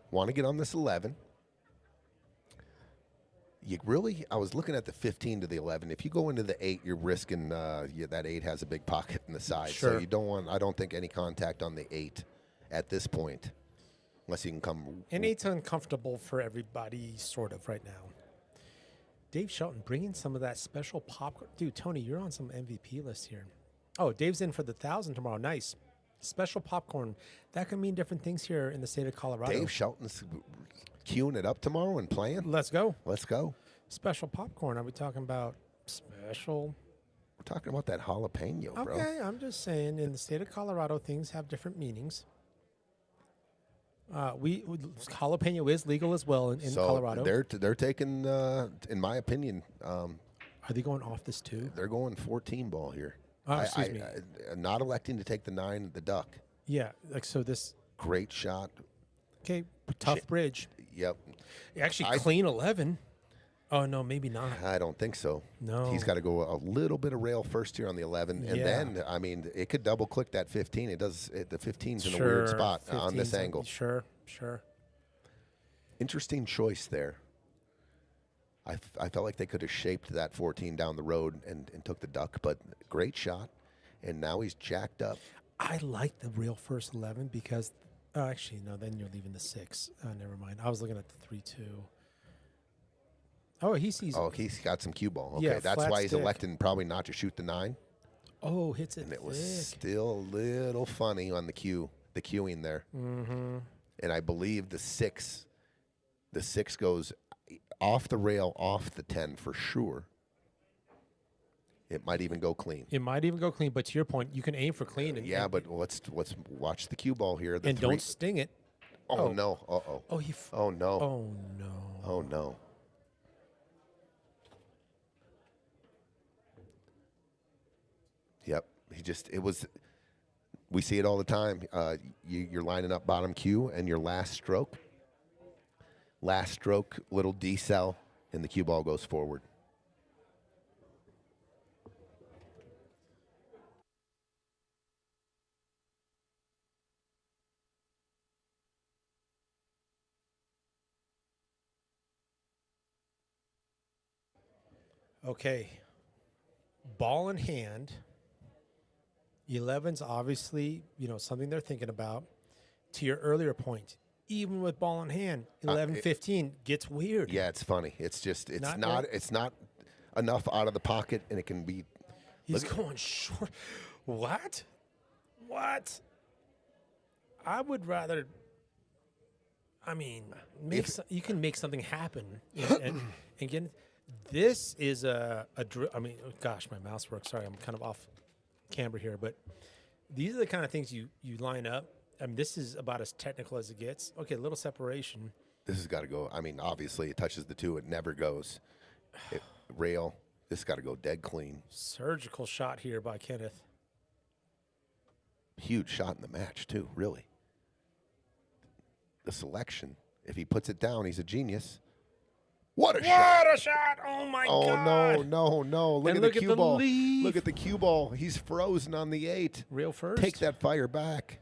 want to get on this 11. I was looking at the 15 to the 11. If you go into the 8, you're risking that 8 has a big pocket in the side. Sure. So you don't want, I don't think, any contact on the 8 at this point, unless you can come. And 8's uncomfortable for everybody, sort of, right now. Dave Shelton bringing some of that special popcorn. Dude, Tony, you're on some MVP list here. Oh, Dave's in for the 1,000 tomorrow. Nice. Special popcorn. That can mean different things here in the state of Colorado. Dave Shelton's queuing it up tomorrow and playing? Let's go. Let's go. Special popcorn. Are we talking about special? We're talking about that jalapeno, bro. Okay, I'm just saying in the state of Colorado, things have different meanings. Jalapeno is legal as well in Colorado. They're taking, in my opinion. Are they going off this too? They're going 14 ball here. Excuse me. Not electing to take the 9, the duck. Yeah, so this. Great shot. Okay, tough bridge. Yep. Actually, clean 11. Oh, no, maybe not. I don't think so. No. He's got to go a little bit of rail first here on the 11. And then, I mean, it could double click that 15. The 15's in a weird spot on this angle. Sure. Interesting choice there. I felt like they could have shaped that 14 down the road and took the duck, but great shot. And now he's jacked up. I like the real first 11 because, actually, no, then you're leaving the 6. Never mind. I was looking at the 3-2. Oh, he sees. Oh, he's got some cue ball. Okay, Yeah, that's flat why he's stick. electing probably not to shoot the 9. Oh, hits it And it thick. was still a little funny on the cueing there. Mm-hmm. And I believe the 6 goes off the rail, off the 10 for sure. It might even go clean. It might even go clean, but to your point, you can aim for clean. And, Yeah, but let's watch the cue ball here. The and 3. don't sting it. Oh, no. Uh-oh. Oh, Oh, no. Oh no. Oh, no. Yep. We see it all the time. You're lining up bottom cue and your last stroke, little decel, and the cue ball goes forward. Okay. Ball in hand. 11's obviously, something they're thinking about. To your earlier point, even with ball in hand, 11-15 gets weird. Yeah, it's funny. It's Not not enough out of the pocket, and it can be. He's going short. What? I would rather. I mean, you can make something happen, and again, this is I mean, gosh, my mouse works. Sorry, I'm kind of off camber here, but these are the kind of things you line up. I mean, this is about as technical as it gets. Okay, a little separation. This has got to go. I mean, obviously, it touches the 2. It never goes. Rail. This has got to go dead clean. Surgical shot here by Kennyth. Huge shot in the match, too, really. The selection. If he puts it down, he's a genius. What a shot! What a shot! Oh, my God. No. Look at the cue ball. Look at the cue ball. He's frozen on the 8. Real first. Take that fire back.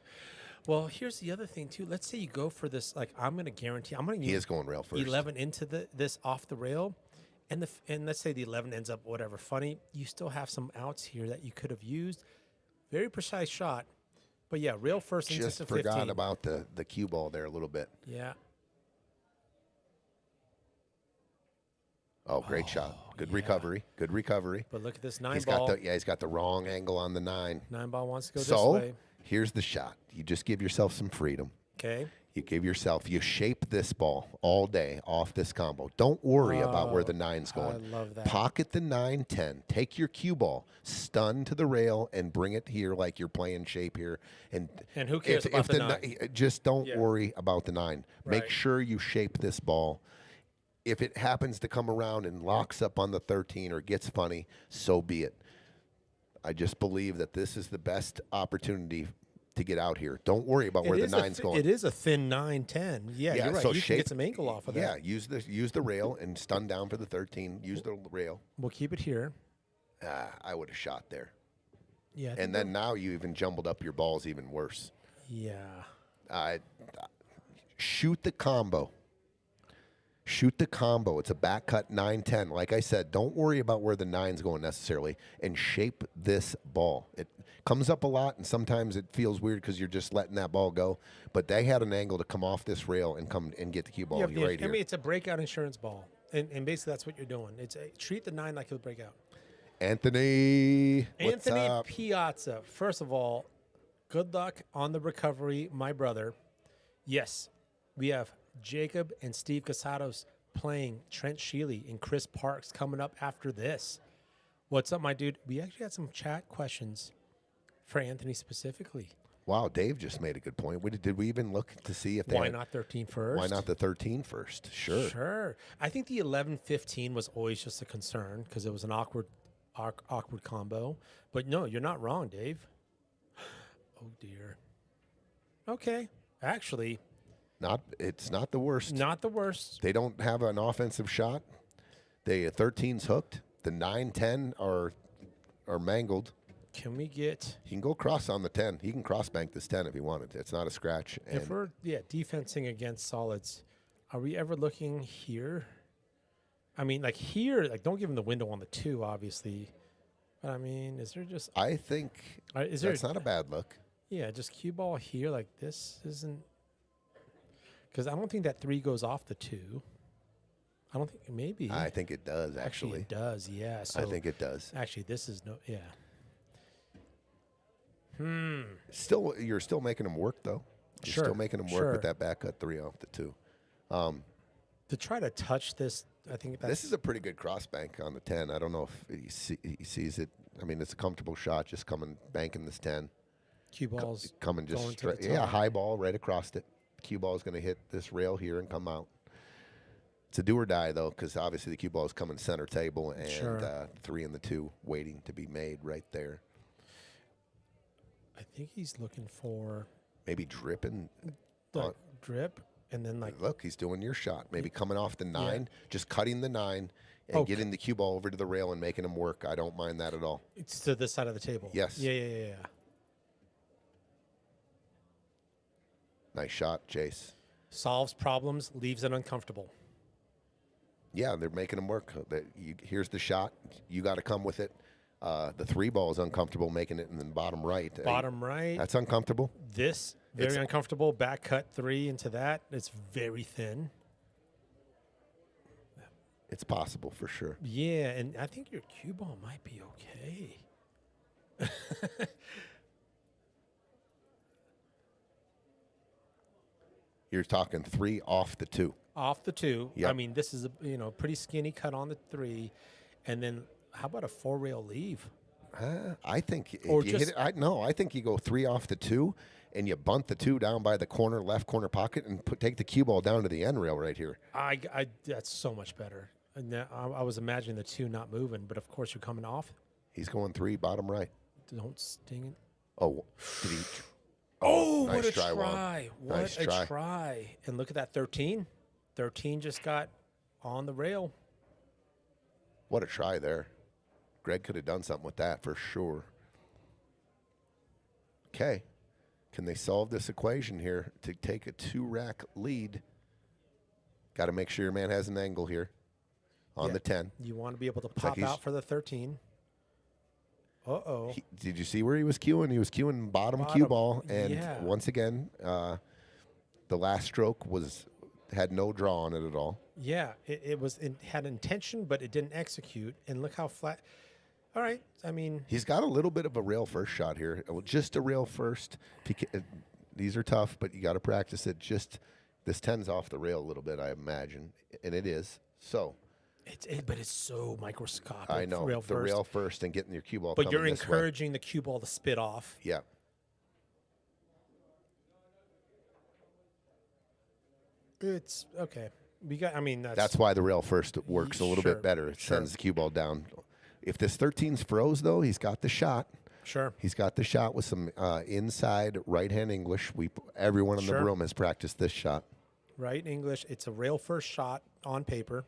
Well, here's the other thing, too. Let's say you go for this, I'm going to guarantee. I'm going to He is going rail first. 11 into this off the rail. And let's say the 11 ends up whatever funny. You still have some outs here that you could have used. Very precise shot. But, yeah, rail first into 15. Just forgot about the cue ball there a little bit. Yeah. Oh, great shot. Good recovery. Good recovery. But look at this 9 He's ball. he's got the wrong angle on the 9. 9 ball wants to go this So, way. here's the shot. You just give yourself some freedom. Okay. You shape this ball all day off this combo. Don't worry about where the 9's going. I love that. Pocket the 9-10. Take your cue ball, stun to the rail, and bring it here like you're playing shape here. And who cares about the 9? Just don't worry about the 9. Right. Make sure you shape this ball. If it happens to come around and locks up on the 13 or gets funny, so be it. I just believe that this is the best opportunity to get out here. Don't worry about where the 9's going. It is a thin 9-10. Yeah, you're right. So You can get some ankle off of that. Yeah, use the rail and stun down for the 13. Use the rail. We'll keep it here. I would have shot there. Yeah. And then now you even jumbled up your balls even worse. Yeah. Shoot the combo. Shoot the combo. It's a back cut 9-10. Like I said, don't worry about where the 9's going necessarily, and shape this ball. It comes up a lot, and sometimes it feels weird because you're just letting that ball go. But they had an angle to come off this rail and come and get the cue ball right here. I mean, it's a breakout insurance ball, and basically that's what you're doing. Treat the 9 like it'll break out. Anthony, what's up? Piazza. First of all, good luck on the recovery, my brother. Yes, we have Jacob and Steve Casados playing Trent Scheele and Chris Parks coming up after this. What's up, my dude? We actually had some chat questions for Anthony specifically. Wow, Dave just made a good point. Did we even look to see if they Why not 13 first? Why not the 13 first? Sure. I think the 11-15 was always just a concern because it was an awkward combo. But no, you're not wrong, Dave. Oh, dear. Okay. Actually, it's not the worst. not the worst. They don't have an offensive shot. The 13's hooked. The 9-10 are mangled. Can we get... He can go cross on the 10. He can cross bank this 10 if he wanted. It's not a scratch. If we're defensing against solids, Are we ever looking here? I mean, like here, like don't give him the window on the 2, obviously. But I mean, is there just I think is there? that's not a bad look. Yeah, just cue ball here. Like this isn't because I don't think that 3 goes off the 2. I don't think maybe. I think it does actually. It does. Yeah. So I think it does. actually, this is no. Yeah. Still, you're still making him work though. You're Sure, still making him work with that back cut 3 off the 2. To try to touch this, I think that's This is a pretty good cross bank on the 10. I don't know if he sees it. I mean, it's a comfortable shot, just coming banking this 10. cue balls. Coming just going to the straight. Yeah, top. high ball right across it. Cue ball is going to hit this rail here and come out. It's a do or die though, because obviously the cue ball is coming center table, and Sure. 3 and the 2 waiting to be made right there. I think he's looking for Maybe dripping. like drip, and then like Look, he's doing your shot. Maybe coming off the 9, just cutting the 9 and Oh, getting the cue ball over to the rail and making him work. I don't mind that at all. it's to this side of the table. Yes. Yeah. Nice shot, Chase. Solves problems, leaves it uncomfortable. Yeah, they're making him work. Here's the shot. You got to come with it. The 3 ball is uncomfortable, making it in the bottom right. Bottom right. That's uncomfortable. This very uncomfortable. Back cut 3 into that. It's very thin. It's possible for sure. Yeah, and I think your cue ball might be okay. You're talking 3 off the 2. Off the 2. Yep. I mean, this is a pretty skinny cut on the 3, and then how about a 4-rail leave? I think if Or you just- hit it. I think you go 3 off the 2, and you bunt the 2 down by the left corner pocket, and take the cue ball down to the end rail right here. That's so much better. And I was imagining the 2 not moving, but of course you're coming off. He's going 3 bottom right. Don't sting it. Oh, did he? Oh, nice what a try, Whone. try. What Nice a try. try. And look at that 13. 13 just got on the rail. What a try there. Greg could have done something with that for sure. Okay. Can they solve this equation here to take a 2-rack lead? Got to make sure your man has an angle here on Yeah. the 10. You want to be able to like pop he's- out for the 13. Uh-oh. Did you see where he was cueing? He was cueing bottom cue Bottom, ball. And yeah. once again, the last stroke had no draw on it at all. Yeah, it had intention, but it didn't execute. And look how flat. All right, I mean, He's got a little bit of a rail first shot here. Just a rail first. These are tough, but you got to practice it. This 10's off the rail a little bit, I imagine, and it is. So but it's so microscopic. I know rail the first. rail first and getting your cue ball. But coming you're this way. encouraging the cue ball to spit off. Yeah. It's okay. I mean, That's why the rail first works a little Sure, bit better. It sure. sends the cue ball down. If this 13's froze, though, he's got the shot. Sure. He's got the shot with some inside right-hand English. Everyone in the Sure. room has practiced this shot. Right, English. It's a rail first shot on paper.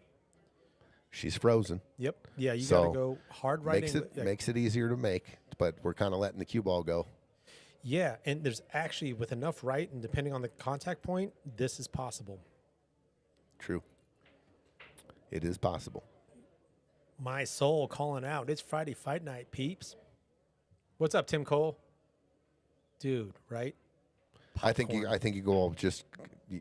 She's frozen. Yep. Yeah, you So, got to go hard right. Makes it easier to make, but we're kind of letting the cue ball go. Yeah, and there's actually, with enough right, and depending on the contact point, this is possible. True. It is possible. My soul calling out. It's Friday fight night, peeps. What's up, Tim Cole? Dude, right? I think you go all just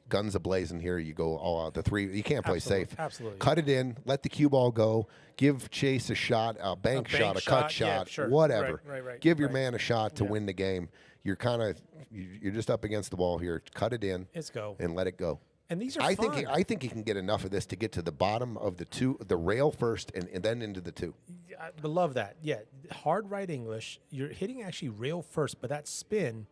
guns ablazing here. You go all out the 3. You can't play safe. Absolutely. Cut it in. Let the cue ball go. Give Chase a shot, a bank shot, a cut yeah, shot, sure. whatever. Right, Give your right. man a shot to Yeah. win the game. You're just up against the wall here. Cut it in Let's go. and let it go. And these are I fun. think he can get enough of this to get to the bottom of the rail first, and then into the 2. I love that. Yeah, hard right English. You're hitting actually rail first, but that spin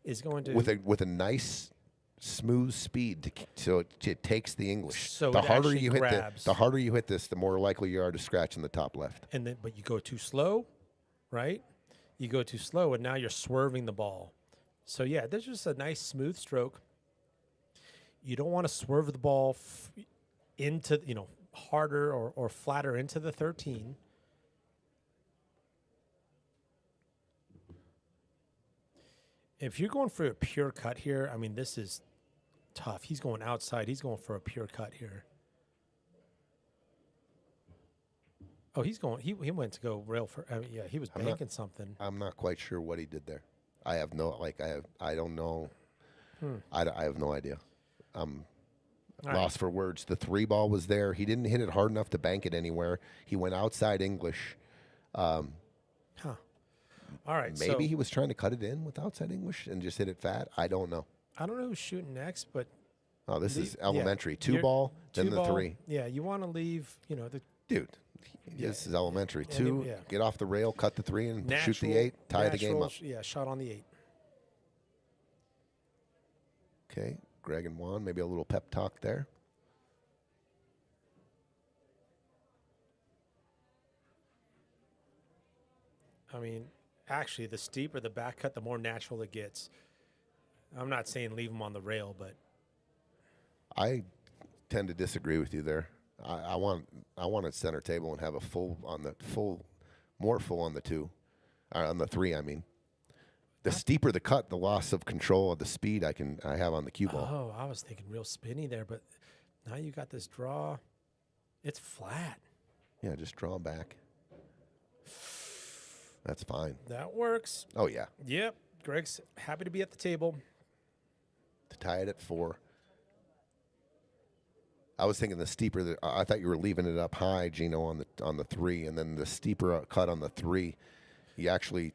is going to with a nice smooth speed so it takes the English. So the it harder actually you grabs. the harder you hit this, the more likely you are to scratch in the top left. And then, but you go too slow, right? You go too slow, and now you're swerving the ball. So yeah, there's just a nice smooth stroke. You don't want to swerve the ball into harder or flatter into the 13. If you're going for a pure cut here, I mean, this is Tough. He's going outside. He's going for a pure cut here. Oh, he's going. He went to go rail for. I mean, yeah, he was banking something. I'm not quite sure what he did there. I have no I don't know. I have no idea. I'm lost for words. The 3 ball was there. He didn't hit it hard enough to bank it anywhere. He went outside English. All right. Maybe he was trying to cut it in with outside English and just hit it fat. I don't know. I don't know who's shooting next, but this is elementary. 2 ball, then the 3. Yeah, you want to leave. The dude. This is elementary. 2. Get off the rail, cut the 3, and shoot the 8. Tie the game up. Yeah, shot on the 8. Okay, Greg and Whone, maybe a little pep talk there. I mean, actually, the steeper the back cut, the more natural it gets. I'm not saying leave them on the rail, but I tend to disagree with you there. I want a center table and have a more full on the 2, or on the 3. I mean, the steeper the cut, the loss of control of the speed I have on the cue ball. Oh, I was thinking real spinny there, but now you got this draw. It's flat. Yeah, just draw back. That's fine. That works. Oh yeah. Yep. Greg's happy to be at the table. To tie it at 4. I was thinking the steeper. I thought you were leaving it up high, Gino, on the 3, and then the steeper cut on the 3. You actually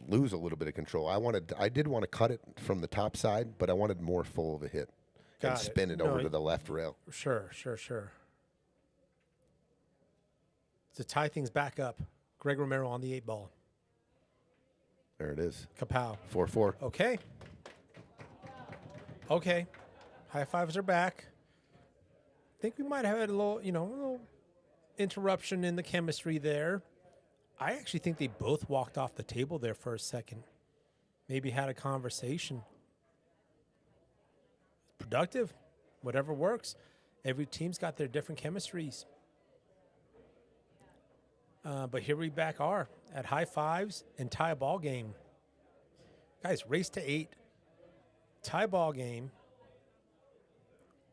lose a little bit of control. I did want to cut it from the top side, but I wanted more full of a hit and spin it over to the left rail. Sure. To tie things back up, Greg Romero on the 8 ball. There it is. Kapow. 4-4. Okay. High fives are back. I think we might have had a little interruption in the chemistry there. I actually think they both walked off the table there for a second. Maybe had a conversation. Productive. Whatever works. Every team's got their different chemistries. But here we back are at high fives and tie ball game. Guys, race to 8. Tie ball game.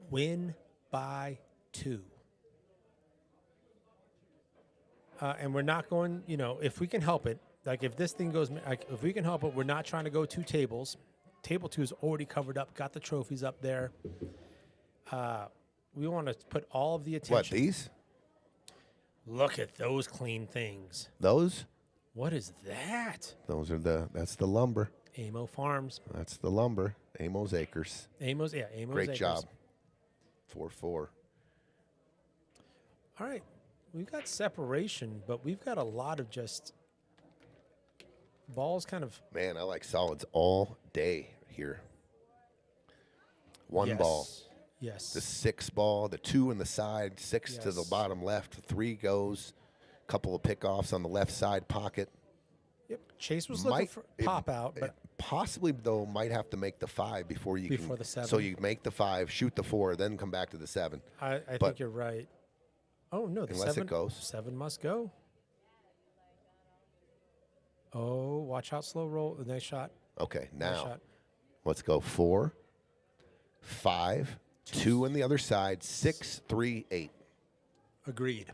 Win by 2. And we're not going, if we can help it, like if this thing goes, if we can help it, we're not trying to go 2 tables. Table 2 is already covered up, got the trophies up there. We want to put all of the attention. What, these? Look at those clean things. Those? What is that? That's the lumber. Amo Farms. That's the lumber. Amo's Acres. Amo's Great Acres. job. 4-4. All right. We've got separation, but we've got a lot of just balls kind of. Man, I like solids all day here. 1 ball. Yes. The 6 ball, the 2 in the side, 6 to the bottom left, 3 goes, couple of pickoffs on the left side pocket. Yep. Chase was looking for pop out, but possibly though might have to make the 5 before the 7. So you make the 5, shoot the 4, then come back to the 7. I think you're right. Oh no, the unless 7 it goes. 7 must go. Oh, watch out, slow roll. The next shot. Okay, Nice now shot. let's go 4, 5, 2 on the other side, 6, 3, 8. Agreed.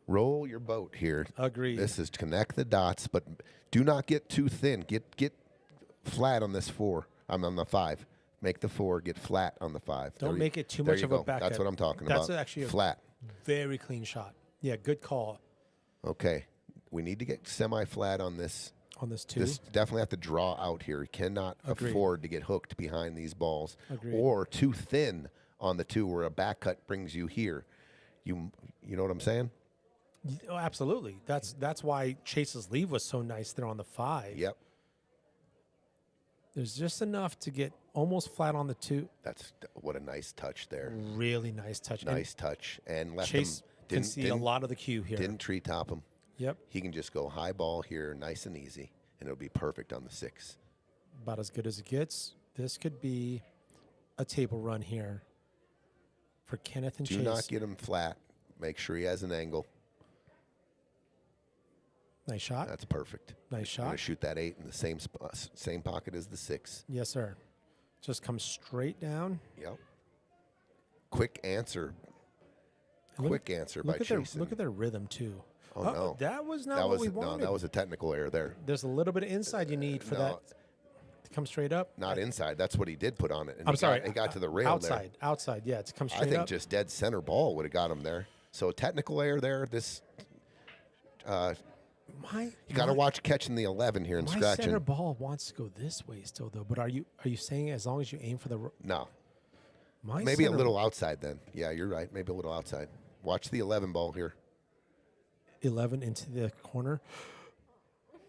Roll your boat here. Agreed. This is connect the dots, but do not get too thin. Get flat on this 4. I'm on the 5. Make the 4. Get flat on the 5. Don't make it too much of a back. That's what I'm talking about. That's actually flat. Very clean shot. Yeah, good call. Okay, we need to get semi-flat on this. On this 2. This definitely have to draw out here. You cannot afford to get hooked behind these balls. Agreed. Or too thin on the 2 where a back cut brings you here. You know what I'm saying? Oh, absolutely. That's why Chase's leave was so nice there on the 5. Yep. There's just enough to get almost flat on the 2. That's what a nice touch there. Really nice touch. Nice touch. And left Chase him. can see a lot of the cue here. Didn't tree top him. Yep. He can just go high ball here, nice and easy, and it'll be perfect on the 6. About as good as it gets. This could be a table run here for Kennyth and Chase. Do not get him flat. Make sure he has an angle. Nice shot. That's perfect. Nice I'm going shot. to shoot that 8 in the same pocket as the 6. Yes, sir. Just comes straight down. Yep. Quick answer. Quick answer by Chase. Look at their rhythm, too. Oh, no. That was not what we wanted. No, that was a technical error there. There's a little bit of inside you need for that to come straight up. Not inside. That's what he did put on it. And I'm sorry. He got to the rail outside. there. Outside, yeah. To come straight up. I think just dead center ball would have got him there. So a technical error there. This... you got to watch catching the 11 here and my scratching. Center ball wants to go this way still, though. But are you saying as long as you aim for the... No. Maybe a little outside then. Yeah, you're right. Maybe a little outside. Watch the 11 ball here. 11 into the corner.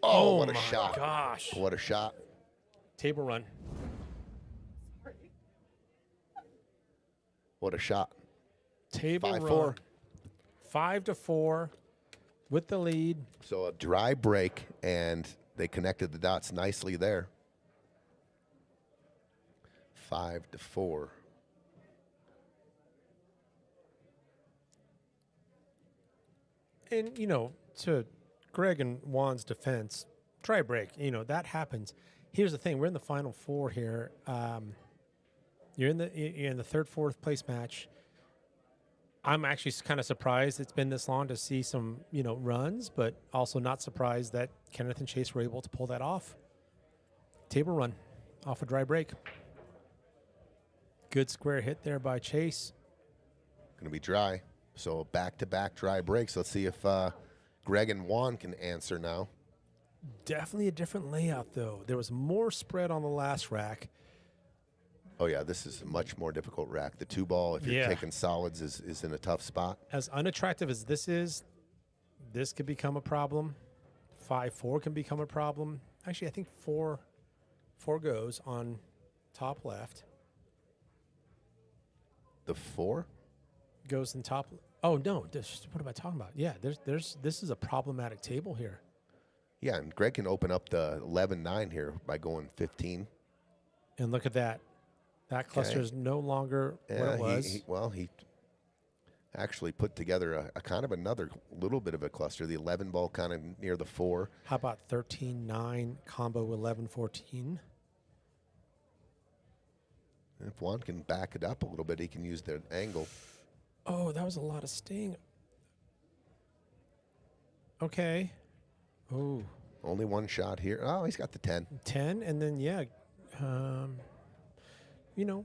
Oh, what a shot. Gosh. What a shot. Table run. What a shot. Table 5-4. 5-4 with the lead. So a dry break, and they connected the dots nicely there. 5-4. And, to Greg and Juan's defense, dry break, that happens. Here's the thing. We're in the final four here. You're in the third, fourth place match. I'm actually kind of surprised it's been this long to see some, runs, but also not surprised that Kennyth and Chase were able to pull that off. Table run off a dry break. Good square hit there by Chase. Going to be dry. So back-to-back dry breaks. Let's see if Greg and Whone can answer now. Definitely a different layout, though. There was more spread on the last rack. Oh, yeah, this is a much more difficult rack. The 2-ball, if you're taking solids, is in a tough spot. As unattractive as this is, this could become a problem. 5-4 can become a problem. Actually, I think 4 goes on top left. The 4? Goes in top. Oh, no. What am I talking about? Yeah, this is a problematic table here. Yeah, and Greg can open up the 11-9 here by going 15. And look at that. That cluster is no longer what it was. He actually put together a kind of another little bit of a cluster. The 11 ball kind of near the 4. How about 13-9 combo 11-14? If Whone can back it up a little bit, he can use the angle. Oh, that was a lot of sting. Okay. Oh. Only one shot here. Oh, he's got the 10. 10, and then,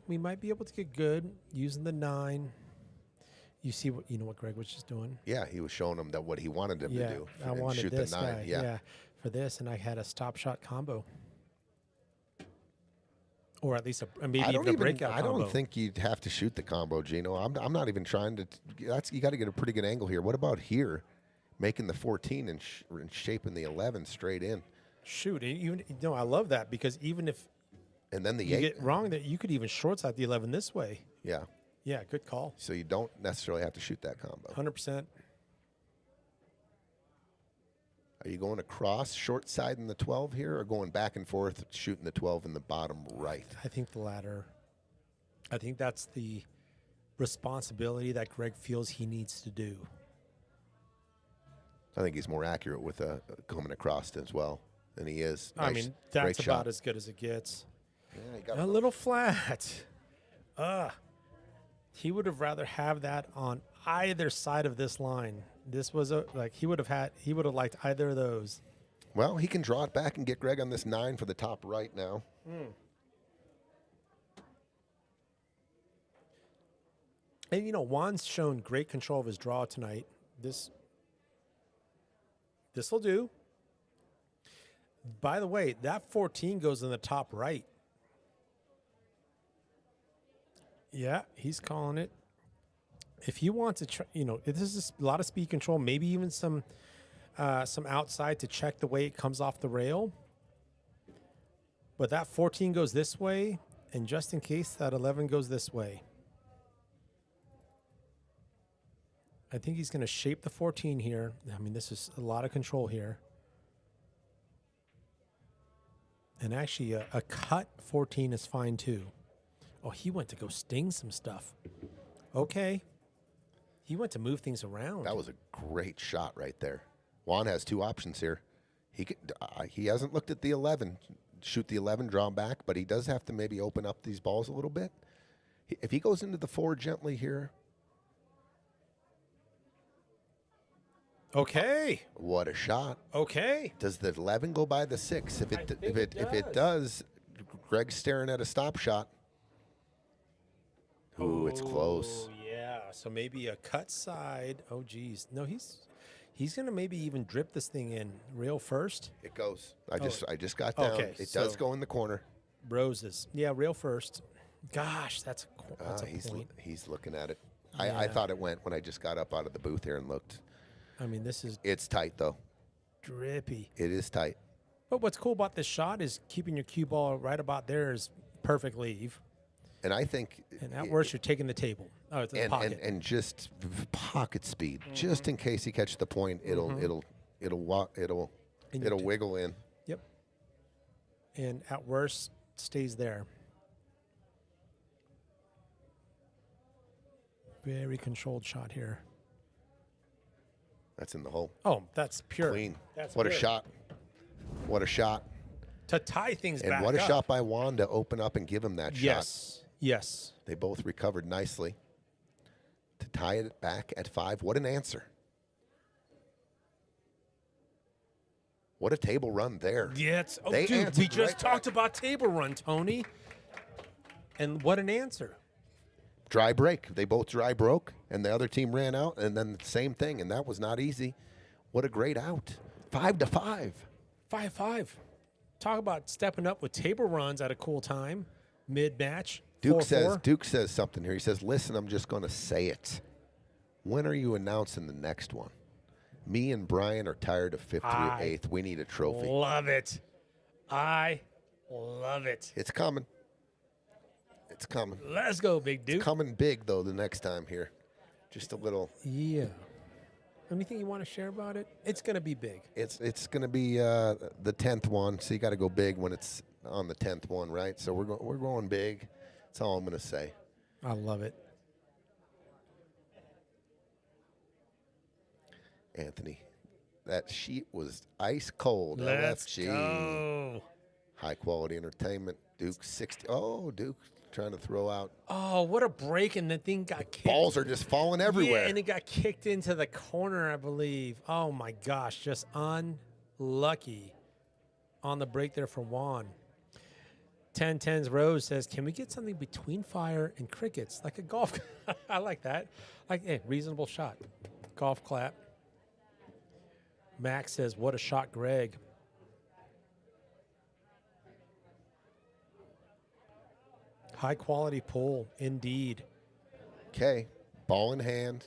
we might be able to get good using the 9. You see what Greg was just doing? Yeah, he was showing him that what he wanted him to do. I wanted shoot this the 9. guy. Yeah, for this, and I had a stop shot combo. Or at least maybe even a breakout combo. I don't think you'd have to shoot the combo, Gino. I'm not even trying to. You got to get a pretty good angle here. What about here? Making the 14 and shaping the 11 straight in. Shoot, I love that because even if and then the you 8 get wrong, that you could even short side the 11 this way. Yeah. Yeah, good call. So you don't necessarily have to shoot that combo. 100%. Are you going across, short side in the 12 here, or going back and forth, shooting the 12 in the bottom right? I think the latter. I think that's the responsibility that Greg feels he needs to do. I think he's more accurate with coming across as well than he is. I mean, that's about as good as it gets. Yeah, he got a little flat. He would have rather have that on either side of this line. This was he would have liked either of those. Well, he can draw it back and get Greg on this 9 for the top right now. And Juan's shown great control of his draw tonight. This will do. By the way, that 14 goes in the top right. Yeah, he's calling it. If you want to, this is a lot of speed control, maybe even some outside to check the way it comes off the rail. But that 14 goes this way, and just in case, that 11 goes this way. I think he's going to shape the 14 here. I mean, this is a lot of control here. And actually, a cut 14 is fine, too. Oh, he went to go sting some stuff. Okay. He went to move things around. That was a great shot right there. Whone has 2 options here. He hasn't looked at the 11, shoot the 11, draw back, but he does have to maybe open up these balls a little bit. If he goes into the 4 gently here. Okay. What a shot. Okay. Does the 11 go by the 6? If it does, Greg's staring at a stop shot. Ooh, it's close. Yeah. So maybe a cut side. Oh, geez. No, he's gonna maybe even drip this thing in rail first. It goes. I just got down. Okay, It does go in the corner. Roses. Yeah, rail first. Gosh, that's a point. He's looking at it. I thought it went when I just got up out of the booth here and looked. I mean, this is It's tight though. drippy. It is tight. But what's cool about this shot is keeping your cue ball right about there is perfect leave. And I think And at worst, you're taking the table. Oh, it's in the pocket. and just pocket speed, just in case he catches the point, it'll wiggle in. Yep. And at worst, stays there. Very controlled shot here. That's in the hole. Oh, that's pure. Clean. That's what pure. a shot. What a shot. To tie things And back what a up. shot by Whone to open up and give him that shot. Yes. Yes. They both recovered nicely to tie it back at 5. What an answer. What a table run there. Yeah. It's, oh, They dude, we answered just right talked back. about table run, Tony. And what an answer. Dry break. They both dry broke, and the other team ran out, and then the same thing, and that was not easy. What a great out. 5-5. 5-5. Talk about stepping up with table runs at a cool time, mid-match. Duke 4-4. says something here. He says, listen, I'm just going to say it. When are you announcing the next one? Me and Brian are tired of 5th through 8th. We need a trophy. Love it. I love it. It's coming. It's coming. Let's go, Big Duke. Coming big, though, the next time here. Just a little. Yeah. Anything you want to share about it? It's going to be big. It's going to be the 10th one, so you got to go big when it's on the 10th one, right? So we're going big. That's all I'm going to say. I love it. Anthony, that sheet was ice cold. Let's LFG. go. High quality entertainment. Duke 60. Oh, Duke trying to throw out. Oh, what a break, and the thing got kicked. Balls are just falling everywhere. Yeah, and it got kicked into the corner, I believe. Oh, my gosh, just unlucky on the break there for Whone. 1010's Rose says, can we get something between fire and crickets, like a golf? I like that. Like, hey, reasonable shot. Golf clap. Max says, what a shot, Greg. High quality pull, indeed. Okay, ball in hand,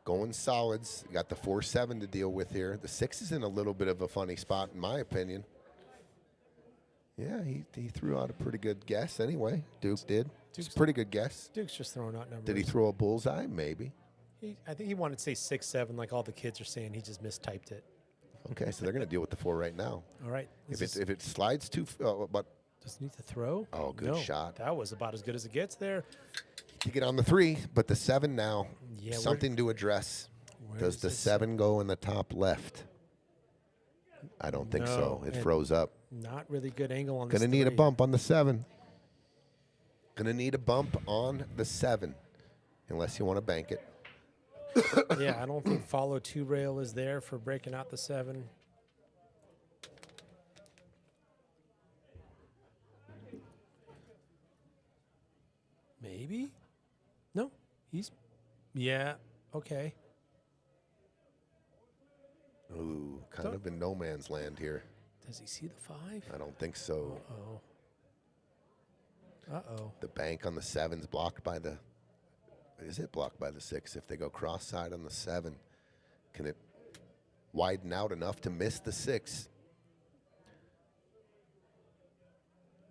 going solids. You got the 4-7 to deal with here. The 6 is in a little bit of a funny spot, in my opinion. Yeah, he threw out a pretty good guess anyway. Duke did. It's a pretty good guess. Duke's just throwing out numbers. Did he throw a bullseye? Maybe. I think he wanted to say 6-7, like all the kids are saying. He just mistyped it. Okay, so they're going to deal with the 4 right now. All right. If it slides too, but Does need to throw? Oh, good No, shot. That was about as good as it gets there. to get on the 3, but the 7 now, Yeah, something to address. where Does is the this? 7 go in the top left? I don't think so. No, It and froze up. Not really good angle on this. Gonna need a 3. bump on the 7. Gonna need a bump on the 7, unless you want to bank it. Yeah, I don't think follow 2 rail is there for breaking out the 7. Maybe? No, he's. Yeah, okay. Ooh, kind of in no man's land here. Does he see the 5? I don't think so. Uh-oh. The bank on the 7's blocked by the. Is it blocked by the 6? If they go cross side on the 7, can it widen out enough to miss the 6?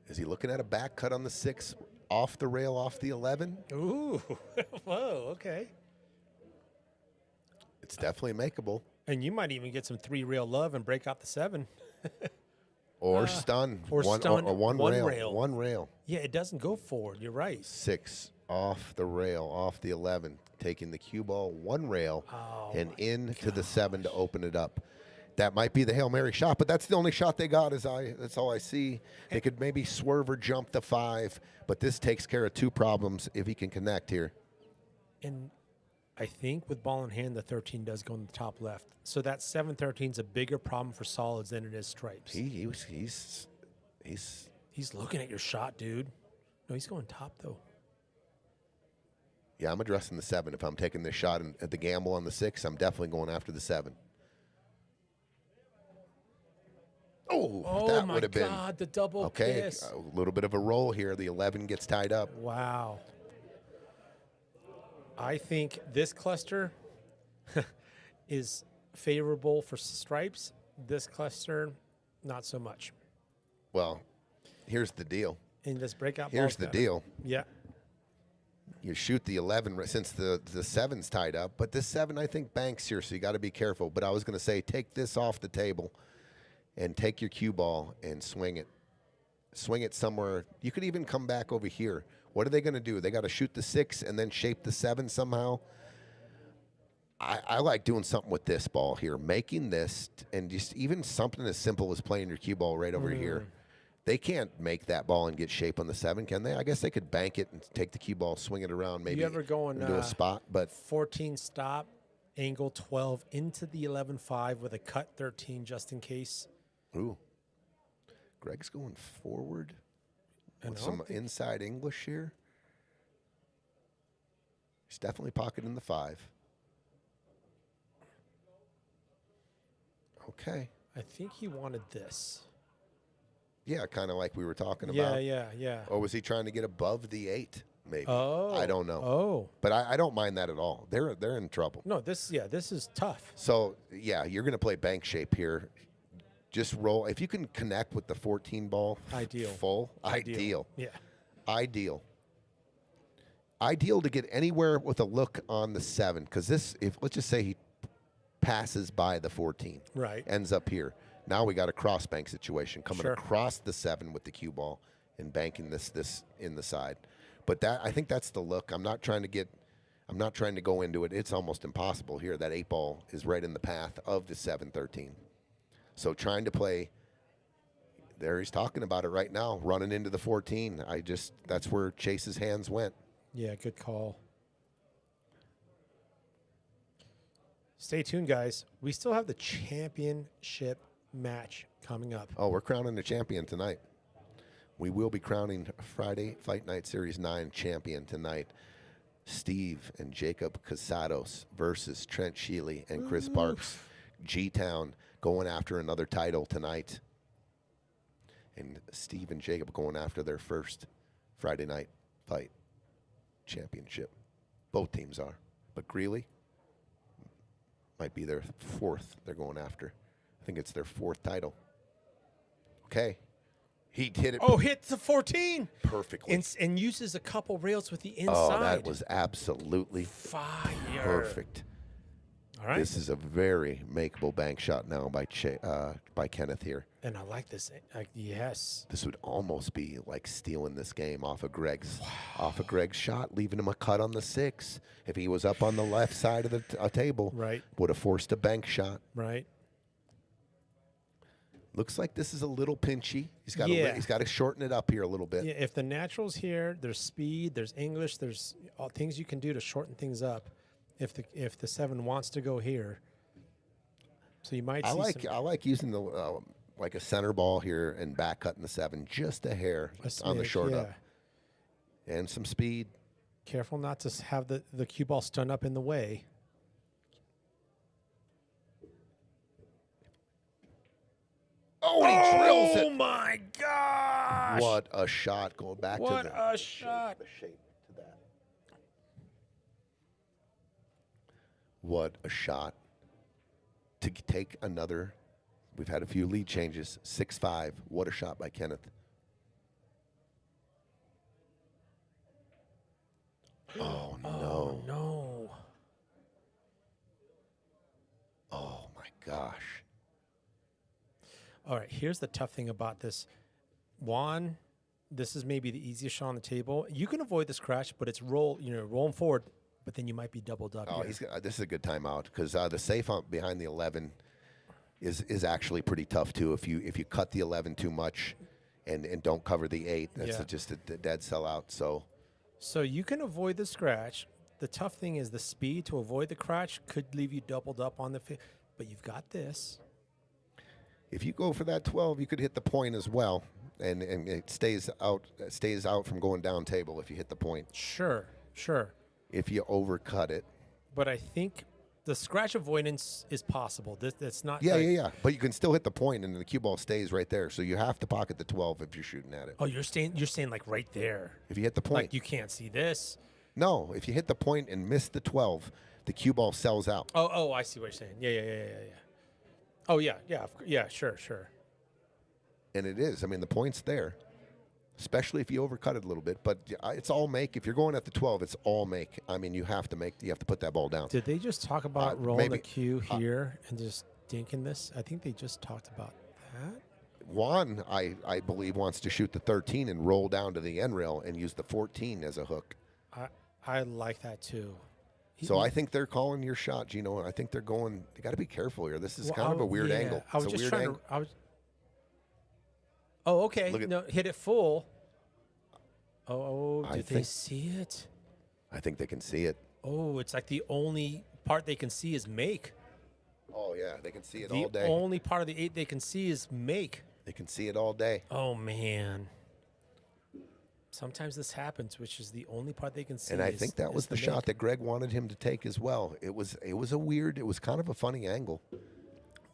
Is he looking at a back cut on the 6 off the rail, off the 11? Ooh, whoa, okay. It's definitely makeable. And you might even get some 3 rail love and break out the 7. Or stun. or stun, one one rail. rail. One rail. Yeah, it doesn't go forward. You're right. 6 off the rail, off the 11, taking the cue ball 1 rail Oh, and into the 7 to open it up. That might be the Hail Mary shot, but that's the only shot they got. That's all I see. They could maybe swerve or jump the 5, but this takes care of 2 problems if he can connect here. And I think with ball in hand, the 13 does go in the top left. So that 7-13 is a bigger problem for solids than it is stripes. He's looking at your shot, dude. No, he's going top though. Yeah, I'm addressing the 7. If I'm taking this shot at the gamble on the 6, I'm definitely going after the 7. Oh, that would have been. Oh, my God, the double okay, kiss. a little bit of a roll here. The 11 gets tied up. Wow. I think this cluster is favorable for stripes. This cluster, not so much. Well, here's the deal. In this breakout Here's the deal. Yeah. You shoot the 11 since the 7's tied up, but this 7, I think, banks here, so you got to be careful. But I was going to say, take this off the table and take your cue ball and swing it. Swing it somewhere. You could even come back over here. What are they going to do? They got to shoot the 6 and then shape the 7 somehow. I like doing something with this ball here, making this, and just even something as simple as playing your cue ball right over here. They can't make that ball and get shape on the 7, can they? I guess they could bank it and take the cue ball, swing it around, maybe you ever go into a spot. But 14 stop, angle 12 into the 11-5 with a cut 13 just in case. Ooh, Greg's going forward And with I don't some think- inside English here. He's definitely pocketing the 5. Okay. I think he wanted this. Yeah, kind of like we were talking Yeah, about. yeah. Or was he trying to get above the 8? Maybe. Oh. I don't know. Oh. But I don't mind that at all. They're in trouble. No, this is tough. So, yeah, you're going to play bank shape here. Just roll. If you can connect with the 14 ball Ideal. full, ideal. Yeah. Ideal. Ideal to get anywhere with a look on the 7, because this, if let's just say he passes by the 14, Right. ends up here. Now we got a cross bank situation coming Sure. across the 7 with the cue ball and banking this in the side. But that, I think that's the look. I'm not trying to go into it. It's almost impossible here. That 8 ball is right in the path of the 7-13. So trying to play, there he's talking about it right now, running into the 14. That's where Chase's hands went. Yeah, good call. Stay tuned, guys. We still have the championship match coming up. Oh, we're crowning the champion tonight. We will be crowning Friday Fight Night Series 9 champion tonight. Steve and Jacob Casados versus Trent Scheele and Chris Parks. G-Town going after another title tonight. And Steve and Jacob going after their first Friday night fight championship. Both teams are. But Greeley might be their 4th they're going after. I think it's their 4th title. Okay. He hit it. Oh, hit the 14 perfectly. and uses a couple rails with the inside. Oh, that was absolutely fire. perfect. All right. This is a very makeable bank shot now by Kennyth here. And I like this. Yes. This would almost be like stealing this game off of Greg's shot, leaving him a cut on the 6. If he was up on the left side of the table, Right. would have forced a bank shot. Right. Looks like this is a little pinchy. He's got to shorten it up here a little bit. Yeah, if the natural's here, there's speed, there's English, there's all things you can do to shorten things up. If the 7 wants to go here, so you might. I like using the like a center ball here and back cutting the 7 just a hair on the short up, and some speed. Careful not to have the cue ball stun up in the way. Oh, and he drills it. Oh my gosh! What a shot going back to What the a shot! shape to that. What a shot to take another. We've had a few lead changes. 6-5. What a shot by Kennyth. Oh no! Oh no! Oh my gosh! All right, here's the tough thing about this. Whone, this is maybe the easiest shot on the table. You can avoid this crash, but it's rolling forward, but then you might be doubled up. Oh, here. this is a good timeout because the safe behind the 11 is actually pretty tough too. If you cut the 11 too much, and don't cover the 8, that's Yeah. just a dead sellout. So you can avoid the scratch. The tough thing is the speed to avoid the scratch could leave you doubled up on the but you've got this. If you go for that 12, you could hit the point as well, and it stays out from going down table if you hit the point. Sure. If you overcut it. But I think the scratch avoidance is possible. That's not. Yeah. But you can still hit the point, and the cue ball stays right there. So you have to pocket the 12 if you're shooting at it. Oh, you're staying like right there. If you hit the point. Like you can't see this. No, if you hit the point and miss the 12, the cue ball sells out. Oh, I see what you're saying. Yeah. Oh, yeah, sure. And it is. I mean, the point's there, especially if you overcut it a little bit. But it's all make. If you're going at the 12, it's all make. I mean, you have to put that ball down. Did they just talk about rolling maybe. the cue here and just dinking this? I think they just talked about that. Whone, I believe, wants to shoot the 13 and roll down to the end rail and use the 14 as a hook. I like that too. So I think they're calling your shot, Gino. I think they're going. They got to be careful here. This is kind of a weird angle. I was just trying to. Oh, okay. No, hit it full. Oh, did they see it? I think they can see it. Oh, it's like the only part they can see is make. Oh yeah, they can see it all day. The only part of the 8 they can see is make. They can see it all day. Oh man. Sometimes this happens, which is the only part they can see. And I think that was the shot that Greg wanted him to take as well. It was kind of a funny angle.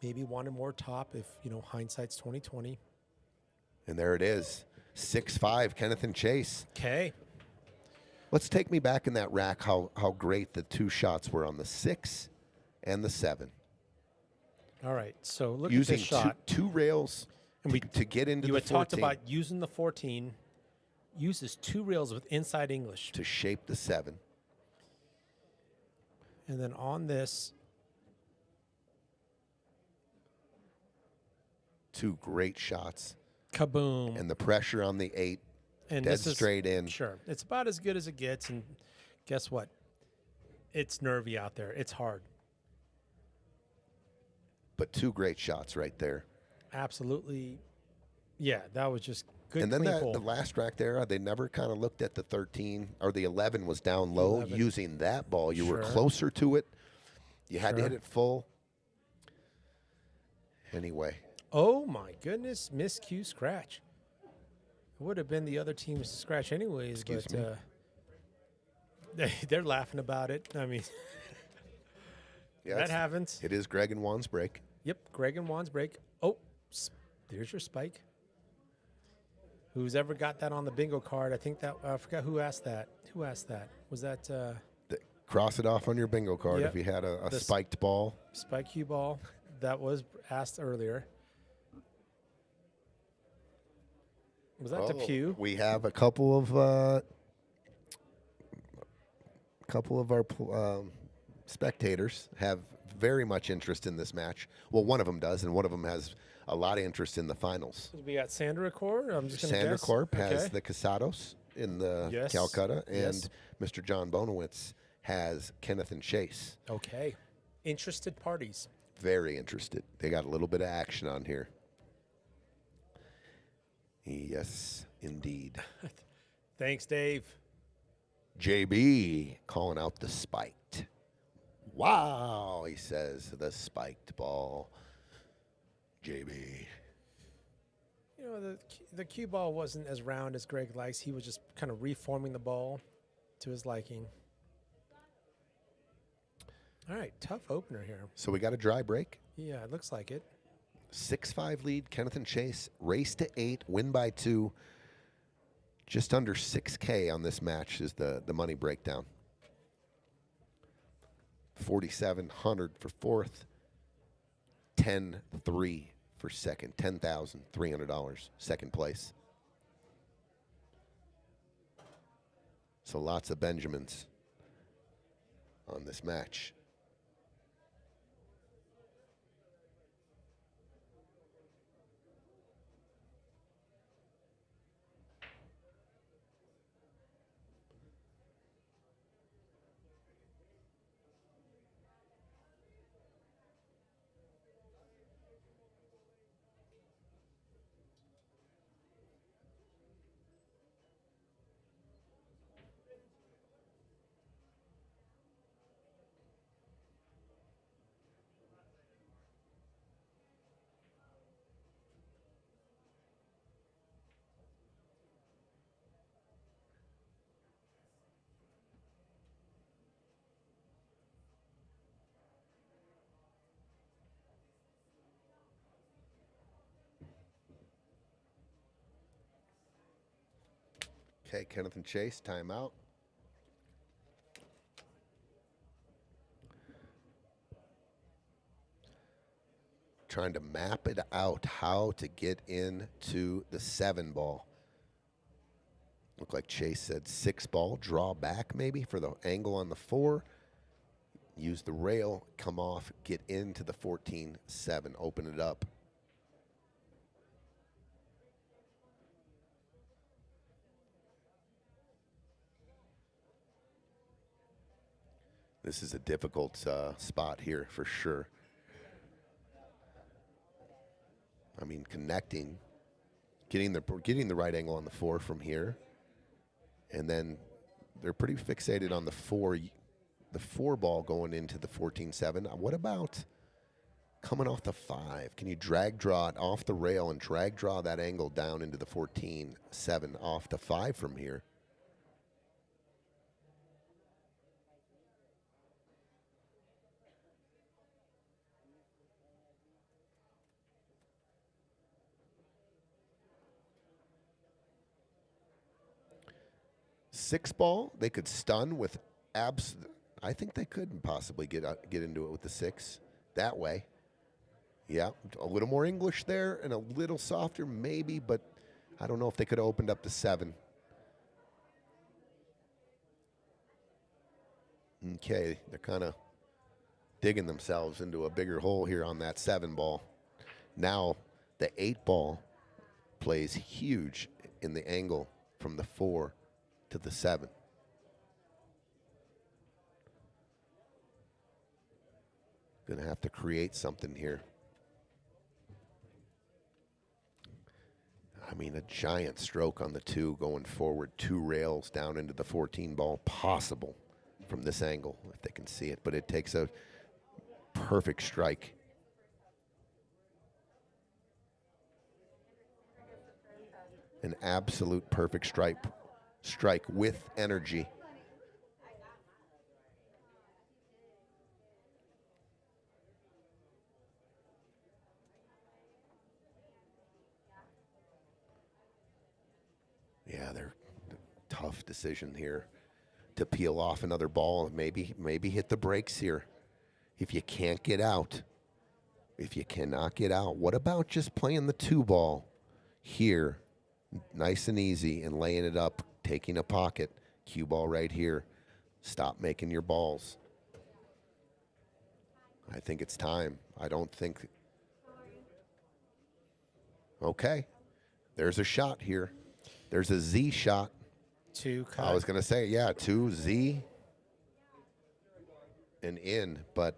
Maybe wanted more top if, hindsight's 20/20. And there it is. 6-5, Kennyth and Chase. Okay. Let's take me back in that rack how great the 2 shots were on the 6 and the 7. All right. So look using at this shot. Two rails to get into the 14. You had talked about using the 14. Uses 2 rails with inside English to shape the 7. And then on this, 2 great shots. Kaboom. And the pressure on the 8, and dead straight in. Sure. It's about as good as it gets. And guess what? It's nervy out there. It's hard. But 2 great shots right there. Absolutely. Yeah, that was just good. And then the last rack there, they never kind of looked at the 13 or the 11 was down low. 11. Using that ball, you were closer to it. You had to hit it full. Anyway. Oh my goodness, miscue scratch. It would have been the other team's scratch anyways, Excuse me. They're laughing about it. I mean, that happens. It is Greg and Whone's break. Yep, Greg and Whone's break. Oh, there's your spike. Who's ever got that on the bingo card? I think that I forgot who asked that. Who asked that? Was that cross it off on your bingo card if you had a spiked ball. Spike cue ball that was asked earlier. Was that Depew? We have a couple of our spectators have very much interest in this match. Well, one of them does, and one of them has a lot of interest in the finals. We got Sandra Corp. I'm just going to guess. Sandra Corp has the Casados in the Calcutta, and Mr. John Bonowitz has Kennyth and Chase. Okay. Interested parties. Very interested. They got a little bit of action on here. Yes, indeed. Thanks, Dave. JB calling out the spiked. Wow, he says, the spiked ball. JB. The cue ball wasn't as round as Greg likes. He was just kind of reforming the ball to his liking. All right, tough opener here. So we got a dry break. Yeah, it looks like it. 6-5 lead, Kennyth and Chase. Race to 8, win by 2. Just under $6K on this match is the money breakdown. $4,700 for fourth. $10,300 for second. $10,300 second place. So lots of Benjamins on this match. Okay, Kennyth and Chase, timeout. Trying to map it out how to get into the 7 ball. Look like Chase said 6 ball, draw back maybe for the angle on the 4. Use the rail, come off, get into the 14-7, open it up. This is a difficult spot here for sure. I mean, connecting, getting the right angle on the 4 from here, and then they're pretty fixated on the 4 ball going into the 14-7. What about coming off the 5? Can you drag draw it off the rail and drag draw that angle down into the 14-7 off the 5 from here? Six ball, they could stun with I think they could possibly get into it with the 6 that way. Yeah, a little more English there and a little softer maybe, but I don't know if they could have opened up the 7. Okay, they're kind of digging themselves into a bigger hole here on that 7 ball. Now the 8 ball plays huge in the angle from the 4 to the 7. Gonna have to create something here. I mean, a giant stroke on the 2 going forward, 2 rails down into the 14 ball, possible from this angle if they can see it, but it takes a perfect strike. An absolute perfect strike with energy. Yeah, they're tough decision here to peel off another ball. Maybe hit the brakes here. If you can't get out, if you cannot get out, what about just playing the 2 ball here, nice and easy, and laying it up, taking a pocket, cue ball right here. Stop making your balls. I think it's time. I don't think. Okay, there's a shot here. There's a Z shot. 2 cut. I was going to say, yeah, 2 Z and in, but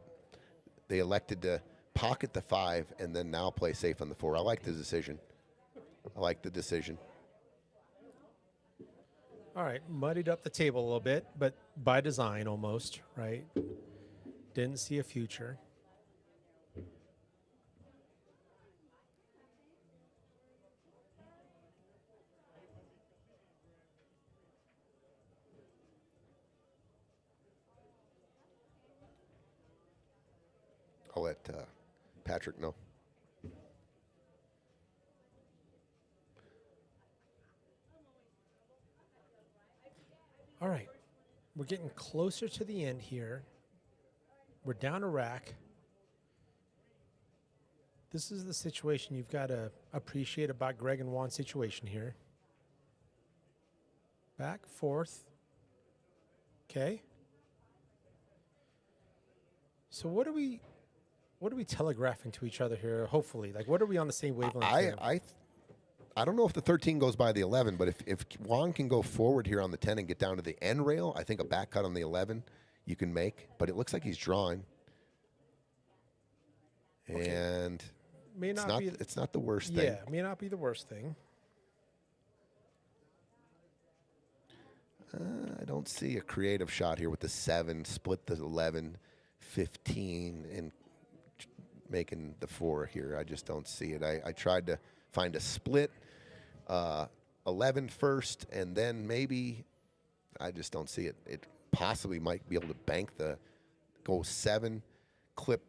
they elected to pocket the 5 and then now play safe on the 4. I like the decision. I like the decision. All right, muddied up the table a little bit, but by design almost, right? Didn't see a future. I'll let Patrick know. All right, we're getting closer to the end here. We're down a rack. This is the situation you've got to appreciate about Greg and Whone's situation here. Back, forth. Okay. So what are we telegraphing to each other here? Hopefully, like, what are we on the same wavelength here? I don't know if the 13 goes by the 11, but if Whone can go forward here on the 10 and get down to the end rail, I think a back cut on the 11 you can make. But it looks like he's drawing, Okay. and May not be. it's not the worst thing. Yeah, may not be the worst thing. I don't see a creative shot here with the 7, split the 11, 15, and making the 4 here. I just don't see it. I tried to find a split, 11 first, and then maybe I just don't see it. It possibly might be able to go 7, clip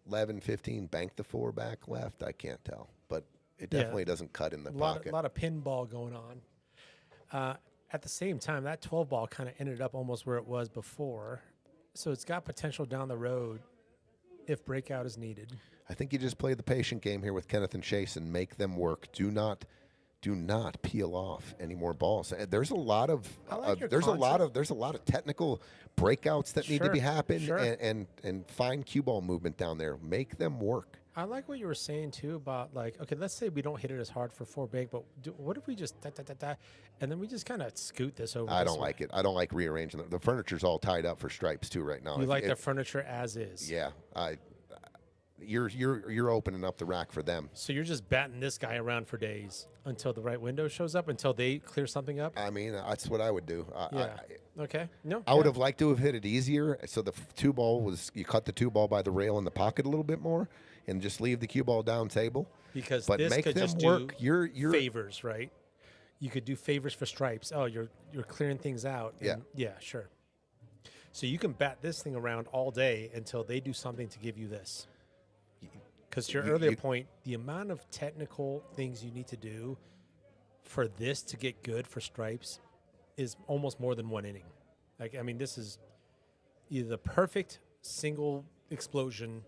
11, 15, bank the 4 back left. I can't tell, but it definitely doesn't cut in the pocket. A lot of pinball going on. At the same time, that 12 ball kind of ended up almost where it was before. So it's got potential down the road if breakout is needed. I think you just play the patient game here with Kennyth and Scheele and make them work. Do not peel off any more balls. There's a lot of there's a lot of technical breakouts that need to be happen and fine cue ball movement down there. Make them work. I like what you were saying too about like, okay, let's say we don't hit it as hard for 4 bank, but what if we just and then we just kind of scoot this over? I don't like it. I don't like rearranging the furniture's all tied up for stripes too right now. You like the furniture as is? Yeah, you're opening up the rack for them. So you're just batting this guy around for days until the right window shows up, until they clear something up? I mean, that's what I would do. Okay. No. I would have liked to have hit it easier. So the 2 ball was, you cut the 2 ball by the rail in the pocket a little bit more and just leave the cue ball down table. Because but this make could them just work. do You're favors, right? You could do favors for stripes. Oh, you're clearing things out. Yeah, sure. So you can bat this thing around all day until they do something to give you this. Because to your earlier point, the amount of technical things you need to do for this to get good for stripes is almost more than 1 inning. Like, I mean, this is either the perfect single explosion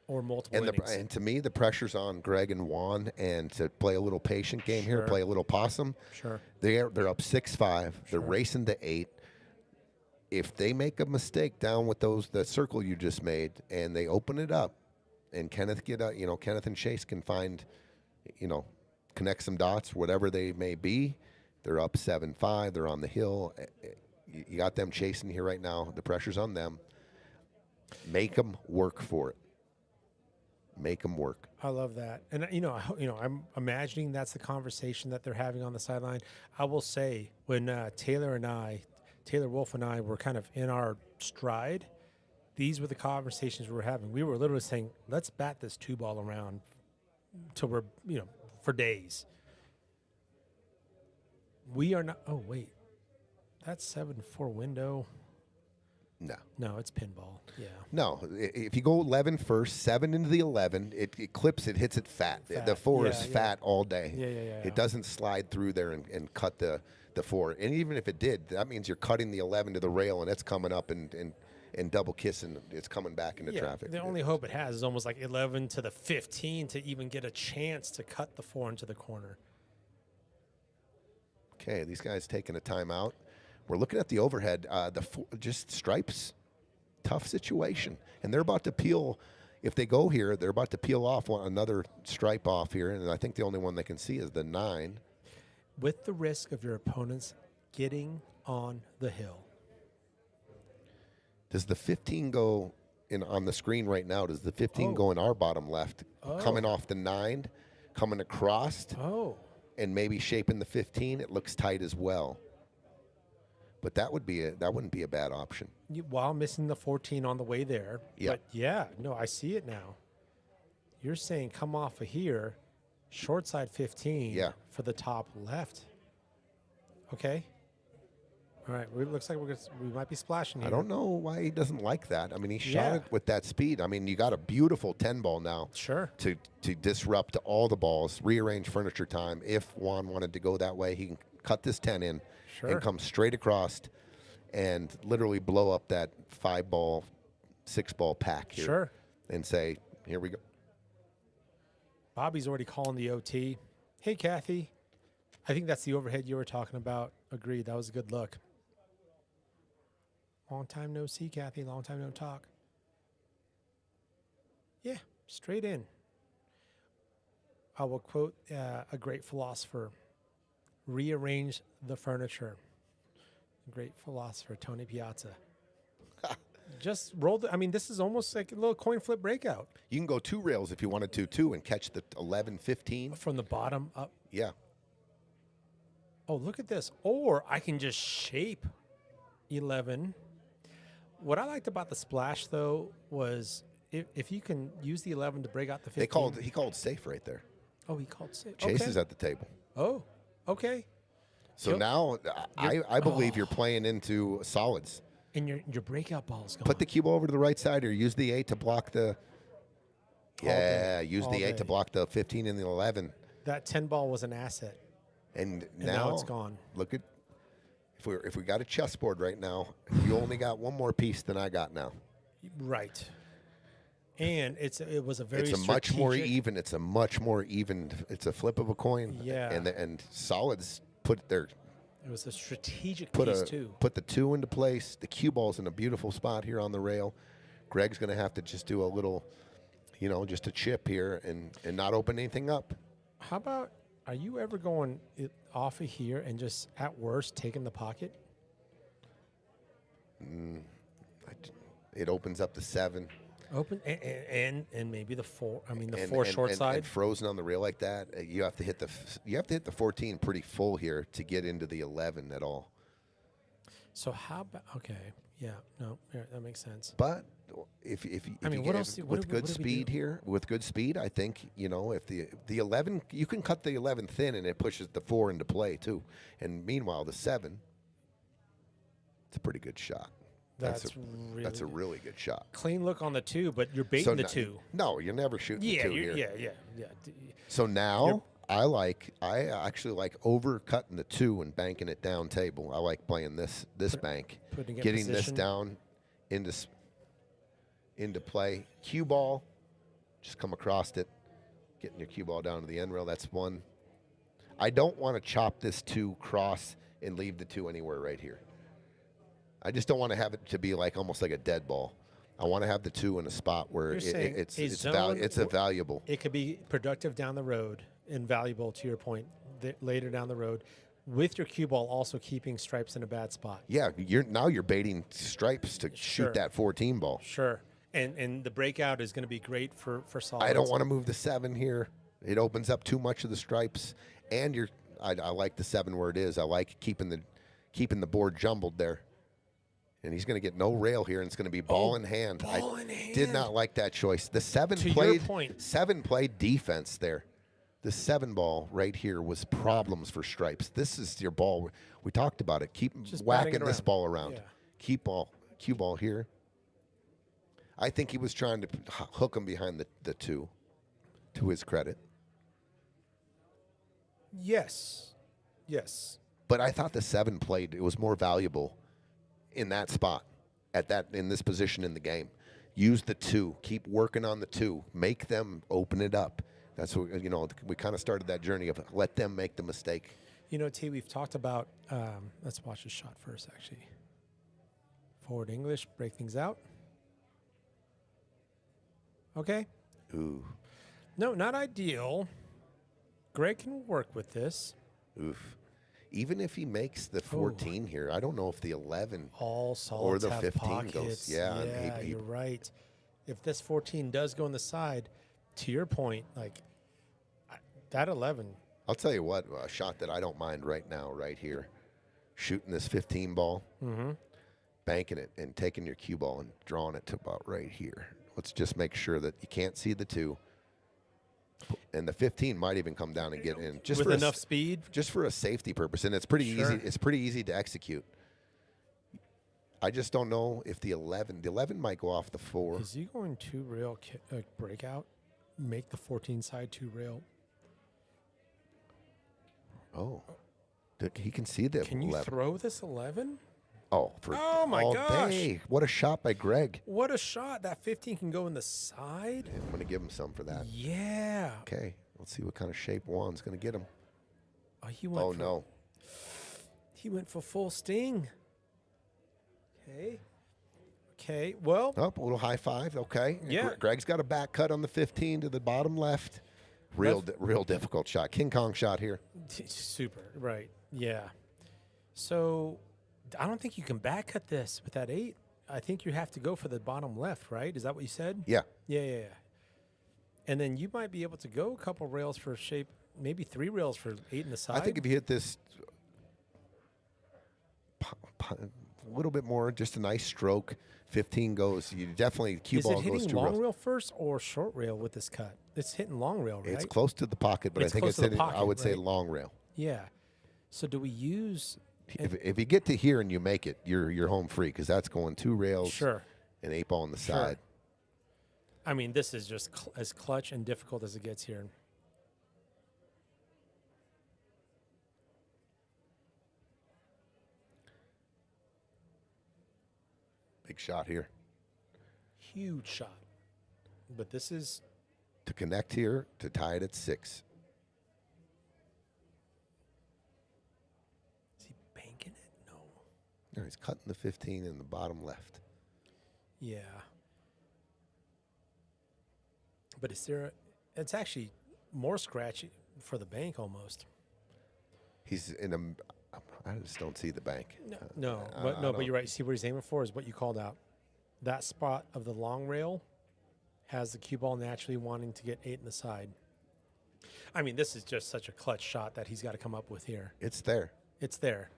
or multiple innings. And to me, the pressure's on Greg and Whone, and to play a little patient game here, play a little possum. Sure. They're up 6-5. They're racing to 8. If they make a mistake down with the circle you just made, and they open it up, and Kennyth Kennyth and Scheele can find, connect some dots, whatever they may be. They're up 7-5. They're on the hill. You got them chasing here right now. The pressure's on them. Make them work for it. Make them work. I love that, and I'm imagining that's the conversation that they're having on the sideline. I will say, when Taylor Wolf and I were kind of in our stride, these were the conversations we were having. We were literally saying, let's bat this 2 ball around till we're, for days. We are not. Oh wait, that's 7-4 window. No, it's pinball. Yeah. No, if you go 11 first, 7 into the 11, it clips, it hits it fat. The 4 is fat all day. Yeah. It doesn't slide through there and cut the 4. And even if it did, that means you're cutting the 11 to the rail, and it's coming up and double kissing. It's coming back into traffic. The only hope it has is almost like 11 to the 15 to even get a chance to cut the 4 into the corner. Okay, these guys taking a timeout. We're looking at the overhead. Just stripes, tough situation, and they're about to peel. If they go here, they're about to peel off another stripe off here, and I think the only one they can see is the 9. With the risk of your opponents getting on the hill. Does the 15 go on the screen right now? Does the 15 go in our bottom left, coming off the 9, coming across, and maybe shaping the 15? It looks tight as well. But that wouldn't be a bad option. While missing the 14 on the way there. Yeah. But I see it now. You're saying come off of here, short side 15 for the top left. Okay. All right. It looks like we might be splashing here. I don't know why he doesn't like that. I mean, he shot it with that speed. I mean, you got a beautiful 10 ball now. Sure. To disrupt all the balls, rearrange furniture time. If Whone wanted to go that way, he can cut this 10 in. Sure. And come straight across and literally blow up that 5-ball, 6-ball pack here. Sure. And say, here we go. Bobby's already calling the OT. Hey, Kathy. I think that's the overhead you were talking about. Agreed. That was a good look. Long time no see, Kathy. Long time no talk. Yeah, straight in. I will quote a great philosopher. Rearrange the furniture. Great philosopher, Tony Piazza. Just roll this is almost like a little coin flip breakout. You can go 2 rails if you wanted to, too, and catch the 11, 15. From the bottom up. Yeah. Oh, look at this. Or I can just shape 11. What I liked about the splash, though, was if you can use the 11 to break out the 15. He called safe right there. Oh, he called safe. Chase is at the table. Oh, okay. So now I believe you're playing into solids. And your breakout ball's gone. Put the cue ball over to the right side, or use the 8 to block the. Use the 8 to block the 15 and the 11. That 10 ball was an asset. And now it's gone. Look at if we got a chessboard right now, you only got one more piece than I got now. Right. And it was a very It's a much more even. It's a much more even. It's a flip of a coin. Yeah. And Solids put their It was a strategic piece too. put the 2 into place. The cue ball's in a beautiful spot here on the rail. Greg's going to have to just do a little, just a chip here and not open anything up. How about, are you ever going off of here and just at worst taking the pocket? It opens up the 7. Open and maybe the 4. I mean the 4 short side. And frozen on the rail like that, you have to hit the 14 pretty full here to get into the 11 at all. So how about that makes sense. But if you with good speed, I think if the 11, you can cut the 11 thin and it pushes the 4 into play too. And meanwhile, the 7, it's a pretty good shot. That's a really good shot. Clean look on the 2, but you're baiting the 2. No, you're never shooting the 2 here. Yeah. So now I actually like overcutting the 2 and banking it down table. I like playing this bank, getting this down into play. Cue ball, just come across it, getting your cue ball down to the end rail. That's 1. I don't want to chop this 2 cross and leave the 2 anywhere right here. I just don't want to have it to be almost like a dead ball. I want to have the 2 in a spot where it's valuable. It could be productive down the road and valuable, to your point, later down the road, with your cue ball also keeping stripes in a bad spot. Yeah, you're baiting stripes to shoot that 14 ball. Sure, and the breakout is going to be great for solids. I don't want to move the 7 here. It opens up too much of the stripes, and I like the 7 where it is. I like keeping the board jumbled there. And he's going to get no rail here, and it's going to be ball in hand. Ball in hand. Did not like that choice. The 7 played defense there. The 7 ball right here was problems for stripes. This is your ball. We talked about it. Keep just whacking this ball around. Yeah. Cue ball here. I think he was trying to hook him behind the 2, to his credit. Yes. But I thought the 7 played. It was more valuable in that spot, in this position in the game. Use the 2. Keep working on the 2. Make them open it up. That's what, we kind of started that journey of let them make the mistake. T, we've talked about, let's watch the shot first, actually. Forward English, break things out. Okay. Ooh. No, not ideal. Greg can work with this. Oof. Even if he makes the 14 here, I don't know if the 11 all solids or the have 15 pockets. goes. Yeah, you're right. If this 14 does go on the side, to your point, that 11. I'll tell you what, a shot that I don't mind right now, right here, shooting this 15 ball, banking it, and taking your cue ball and drawing it to about right here. Let's just make sure that you can't see the 2. And the 15 might even come down and get in just with for enough speed, just for a safety purpose, and it's pretty easy. It's pretty easy to execute. I just don't know if the 11 might go off the 4. Is he going 2 rail breakout? Make the 14 side 2 rail. Oh, he can see the. Can you 11. throw this 11? Oh, my all gosh! Day. What a shot by Greg! What a shot! That 15 can go in the side. Yeah, I'm going to give him some for that. Yeah. Okay, let's see what kind of shape Whone's going to get him. Oh, he went for full sting. Okay. Well. Oh, a little high 5. Okay. Yeah. Greg's got a back cut on the 15 to the bottom left. Real difficult shot. King Kong shot here. Super. Right. Yeah. So. I don't think you can back cut this with that 8. I think you have to go for the bottom left, right? Is that what you said? Yeah. Yeah. And then you might be able to go a couple rails for shape, maybe 3 rails for 8 in the side. I think if you hit this a little bit more, just a nice stroke, 15 goes. You definitely cue ball goes 2 rails. Is it hitting long rail first or short rail with this cut? It's hitting long rail, right? It's close to the pocket, but I think it's hitting. I would say long rail. Yeah. So do we use? If you get to here and you make it, you're home free because that's going 2 rails. Sure. And 8 ball on the side. I mean, this is just as clutch and difficult as it gets here. Big shot here. Huge shot. But this is... To connect here, to tie it at 6. Is he banking it? No. No, he's cutting the 15 in the bottom left. Yeah. But is there... It's actually more scratchy for the bank almost. He's in a... I just don't see the bank. No, but you're right. See where he's aiming for is what you called out. That spot of the long rail has the cue ball naturally wanting to get 8 in the side. I mean, this is just such a clutch shot that he's got to come up with here. It's there. It's there.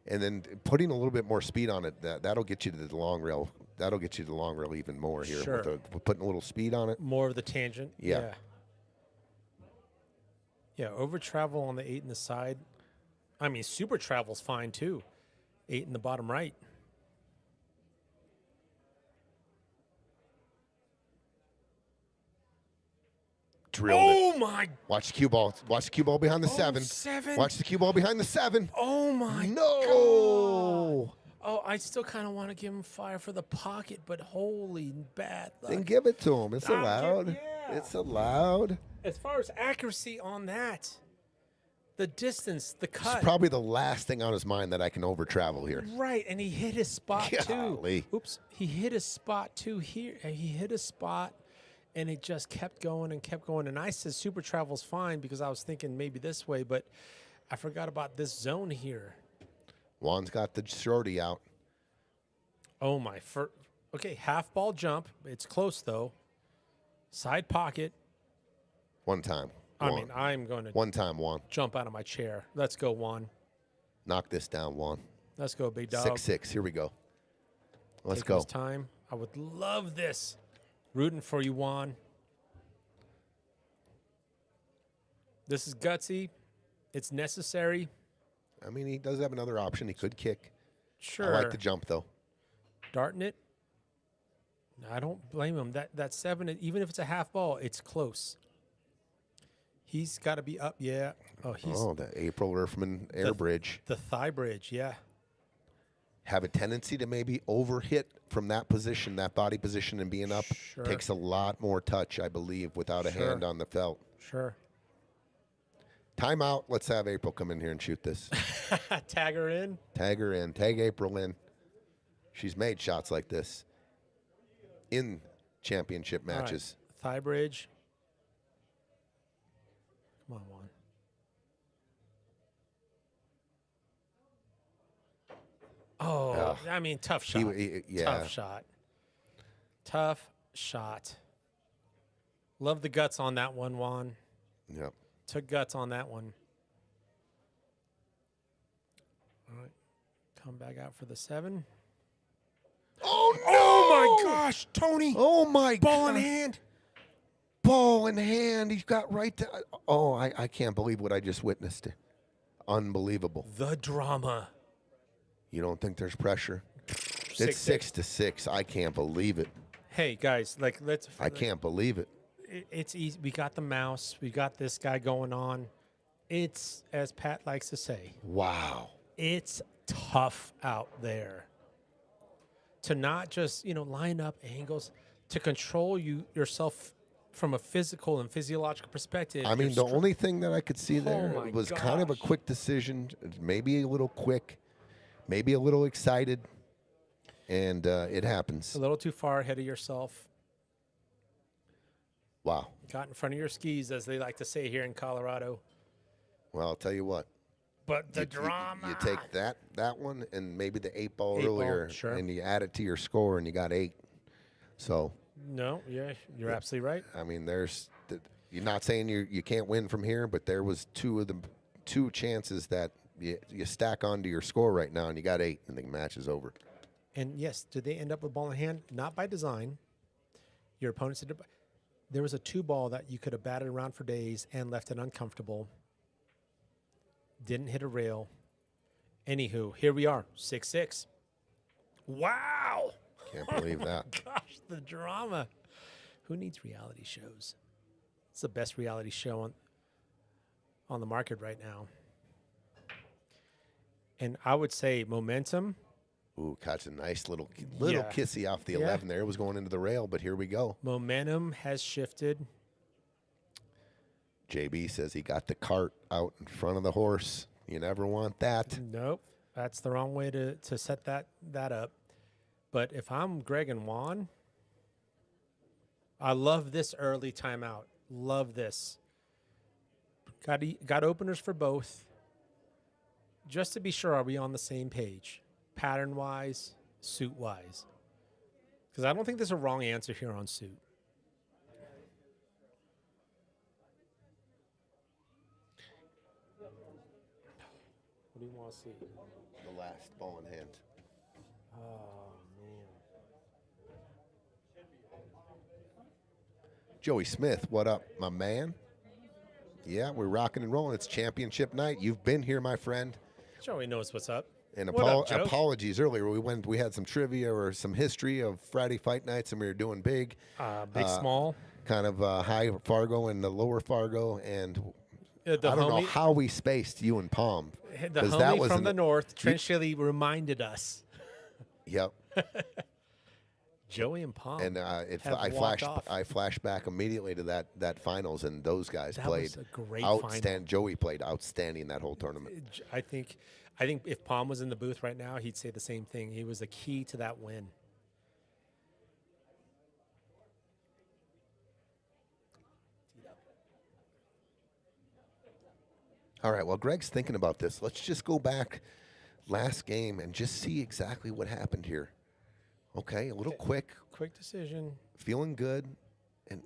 And then putting a little bit more speed on it, that'll get you to the long rail. That'll get you to the long rail even more here. Sure. With putting a little speed on it. More of the tangent. Yeah. Yeah, over travel on the 8 in the side. I mean, super travel's fine too. 8 in the bottom right. Drilled oh it. my! Watch the cue ball. Watch the cue ball behind the 7. 7. Watch the cue ball behind the 7. Oh my! No! God. Oh, I still kind of want to give him fire for the pocket, but holy bad luck. Then give it to him. It's allowed. Yeah. It's allowed. As far as accuracy on that, the distance, the cut. It's probably the last thing on his mind that I can over travel here. Right, and he hit his spot Golly. too. Oops, he hit his spot too here. And he hit his spot, and it just kept going and kept going. And I said super travel's fine because I was thinking maybe this way, but I forgot about this zone here. Juan's got the shorty out. Oh my! Okay, half ball jump. It's close though. Side pocket. One time. I mean, I'm going to one time, Juan. Jump out of my chair. Let's go, Juan. Knock this down, Juan. Let's go, big dog. 6-6. Here we go. Let's Taking go. his time. I would love this. Rooting for you, Juan. This is gutsy. It's necessary. I mean, he does have another option. He could kick. Sure. I like the jump, though. Darting it. I don't blame him. That 7, even if it's a half ball, it's close. He's got to be up, yeah. Oh, the April Earthman air bridge. The thigh bridge, yeah. Have a tendency to maybe overhit from that position, that body position, and being up. Sure. Takes a lot more touch, I believe, without a hand on the felt. Sure. Timeout. Let's have April come in here and shoot this. Tag her in. Tag her in. Tag April in. She's made shots like this in championship matches. Right. Thigh bridge. Come on, Juan. Oh, I mean, tough shot. Yeah. Tough shot. Tough shot. Love the guts on that one, Juan. Yep. Took guts on that one. All right. Come back out for the 7. Oh, no! Oh, my gosh, Tony. Oh, my God. Ball in hand. Ball in hand. He's got right to. Oh, I can't believe what I just witnessed. Unbelievable. The drama. You don't think there's pressure? It's 6-6. I can't believe it. Hey, guys, I can't believe it. It's easy. We got the mouse. We got this guy going on. It's, as Pat likes to say, wow. It's tough out there. To not just, line up angles, to control yourself from a physical and physiological perspective. I mean, the only thing that I could see there was kind of a gosh. quick decision, maybe a little quick, maybe a little excited, and it happens. A little too far ahead of yourself. Wow. Got in front of your skis, as they like to say here in Colorado. Well, I'll tell you what. But the drama. You take that one and maybe the 8-ball 8 ball, earlier, sure. and you add it to your score, and you got 8. So. No, yeah, you're absolutely right. I mean, you're not saying you can't win from here, but there was two chances that you stack onto your score right now, and you got 8, and the match is over. And yes, did they end up with ball in hand? Not by design. Your opponents did. There was a 2-ball that you could have batted around for days and left it uncomfortable. Didn't hit a rail. Anywho, here we are, 6-6. Wow. Can't believe that. Gosh, the drama. Who needs reality shows? It's the best reality show on the market right now. And I would say momentum Ooh, catch a nice little Yeah. kissy off the Yeah. 11 there. It was going into the rail, but here we go. Momentum has shifted. JB says he got the cart out in front of the horse. You never want that. Nope. That's the wrong way to set that up. But if I'm Greg and Whone, I love this early timeout. Love this. Got openers for both. Just to be sure, are we on the same page? Pattern-wise, suit-wise. Because I don't think there's a wrong answer here on suit. What do you want to see? The last ball in hand. Oh, man. Joey Smith, what up, my man? Yeah, we're rocking and rolling. It's championship night. You've been here, my friend. Joey knows what's up. And What up, Joe? apologies earlier. We had some trivia or some history of Friday fight nights, and we were doing big, Small. kind of high Fargo and the lower Fargo, and The I don't know homie- how we spaced you and Palm. The 'cause homie was from an- the north, Trent Scheele, reminded us. Yep. Joey and Palm. And have I walked flashed off. I flashed back immediately to that finals, and those guys That played was a great outstanding. Joey played outstanding that whole tournament. I think if Palm was in the booth right now, he'd say the same thing. He was the key to that win. All right, well, Greg's thinking about this. Let's just go back last game and just see exactly what happened here. Okay, a little quick, Quick decision. feeling good, and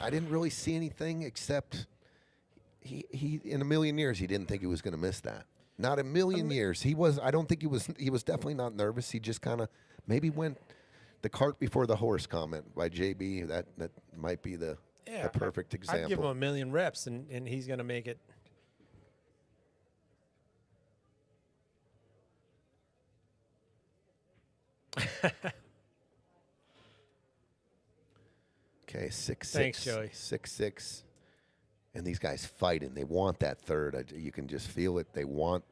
I didn't really see anything except he in a million years he didn't think he was going to miss that. Not a million years. He was. I don't think he was. He was definitely not nervous. He just kind of maybe went the cart before the horse comment by JB. That might be the perfect example. I'd give him a million reps, and he's going to make it. Okay, 6-6. Thanks, Joey. 6-6. And these guys fighting. They want that third. You can just feel it. They want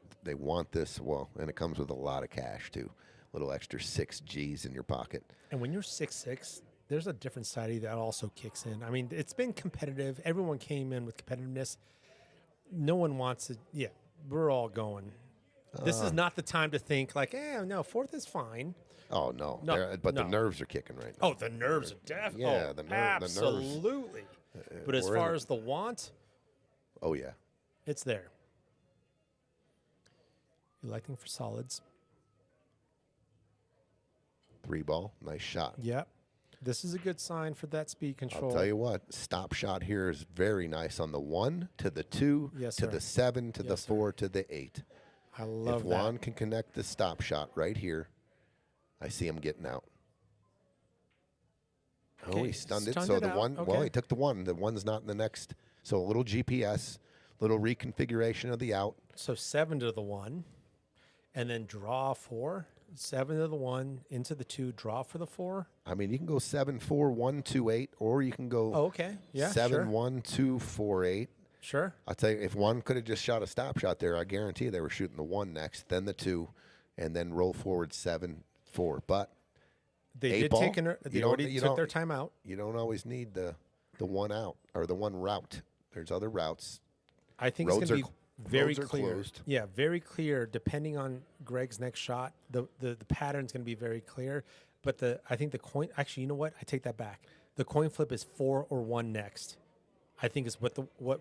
this. Well, and it comes with a lot of cash too. A little extra 6 G's in your pocket. And when you're 6'6", there's a different side of you that also kicks in. I mean, it's been competitive. Everyone came in with competitiveness. No one wants to. Yeah, we're all going. This is not the time to think like, no, fourth is fine. Oh no, No, but the no. nerves are kicking right now. Oh, the nerves are definitely. Yeah, the nerves. Absolutely. But as we're in far the- as the want, Oh yeah. it's there. Electing for solids. 3 ball, nice shot. Yep. This is a good sign for that speed control. I'll tell you what, stop shot here is very nice on the 1 to the 2 Yes, to sir. the 7 to the Yes, sir. 4 to the 8. I love If that. Whone can connect the stop shot right here, I see him getting out. Oh, Okay, he stunned it. stunned So it the out. one, well, Okay. he took the 1. The 1's not in the next. So a little GPS, little reconfiguration of the out. So 7 to the 1, and then draw 4. 7 to the 1, into the 2, draw for the 4. I mean, you can go 7-4-1-2-8, or you can go Oh, okay. Yeah, 7-1-2-4-8. Sure. I'll tell you, if one could have just shot a stop shot there, I guarantee they were shooting the 1 next, then the 2, and then roll forward 7-4. But They 8 did ball, take they you don't- already you took don't- their timeout. you don't always need the 1 out or the 1 route. There's other routes. I think Roads it's going are to be very roads are clear. closed. Yeah, very clear. Depending on Greg's next shot, the pattern's going to be very clear. But I think the coin. Actually, you know what? I take that back. The coin flip is 4 or 1 next. I think is what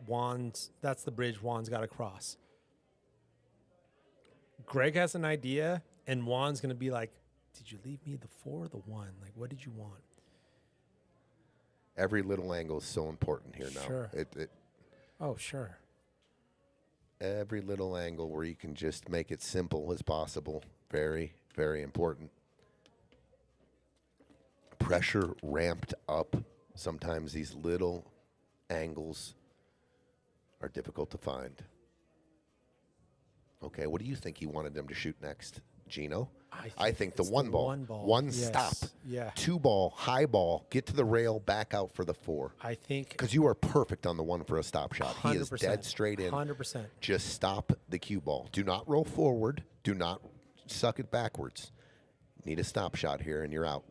Whone's. That's the bridge Whone's got to cross. Greg has an idea, and Whone's going to be like, "Did you leave me the 4 or the 1? Like, what did you want?" Every little angle is so important here now. Sure. It Oh, sure. every little angle where you can just make it simple as possible. Very, very important. Pressure ramped up. Sometimes these little angles are difficult to find. Okay, what do you think he wanted them to shoot next, Gino? I think the it's 1 ball. 1 Yes. stop. Yeah. 2 ball, high ball, get to the rail, back out for the 4. I think Because you are perfect on the 1 for a stop shot. He is dead straight in. 100%. Just stop the cue ball. Do not roll forward. Do not suck it backwards. Need a stop shot here, and you're out.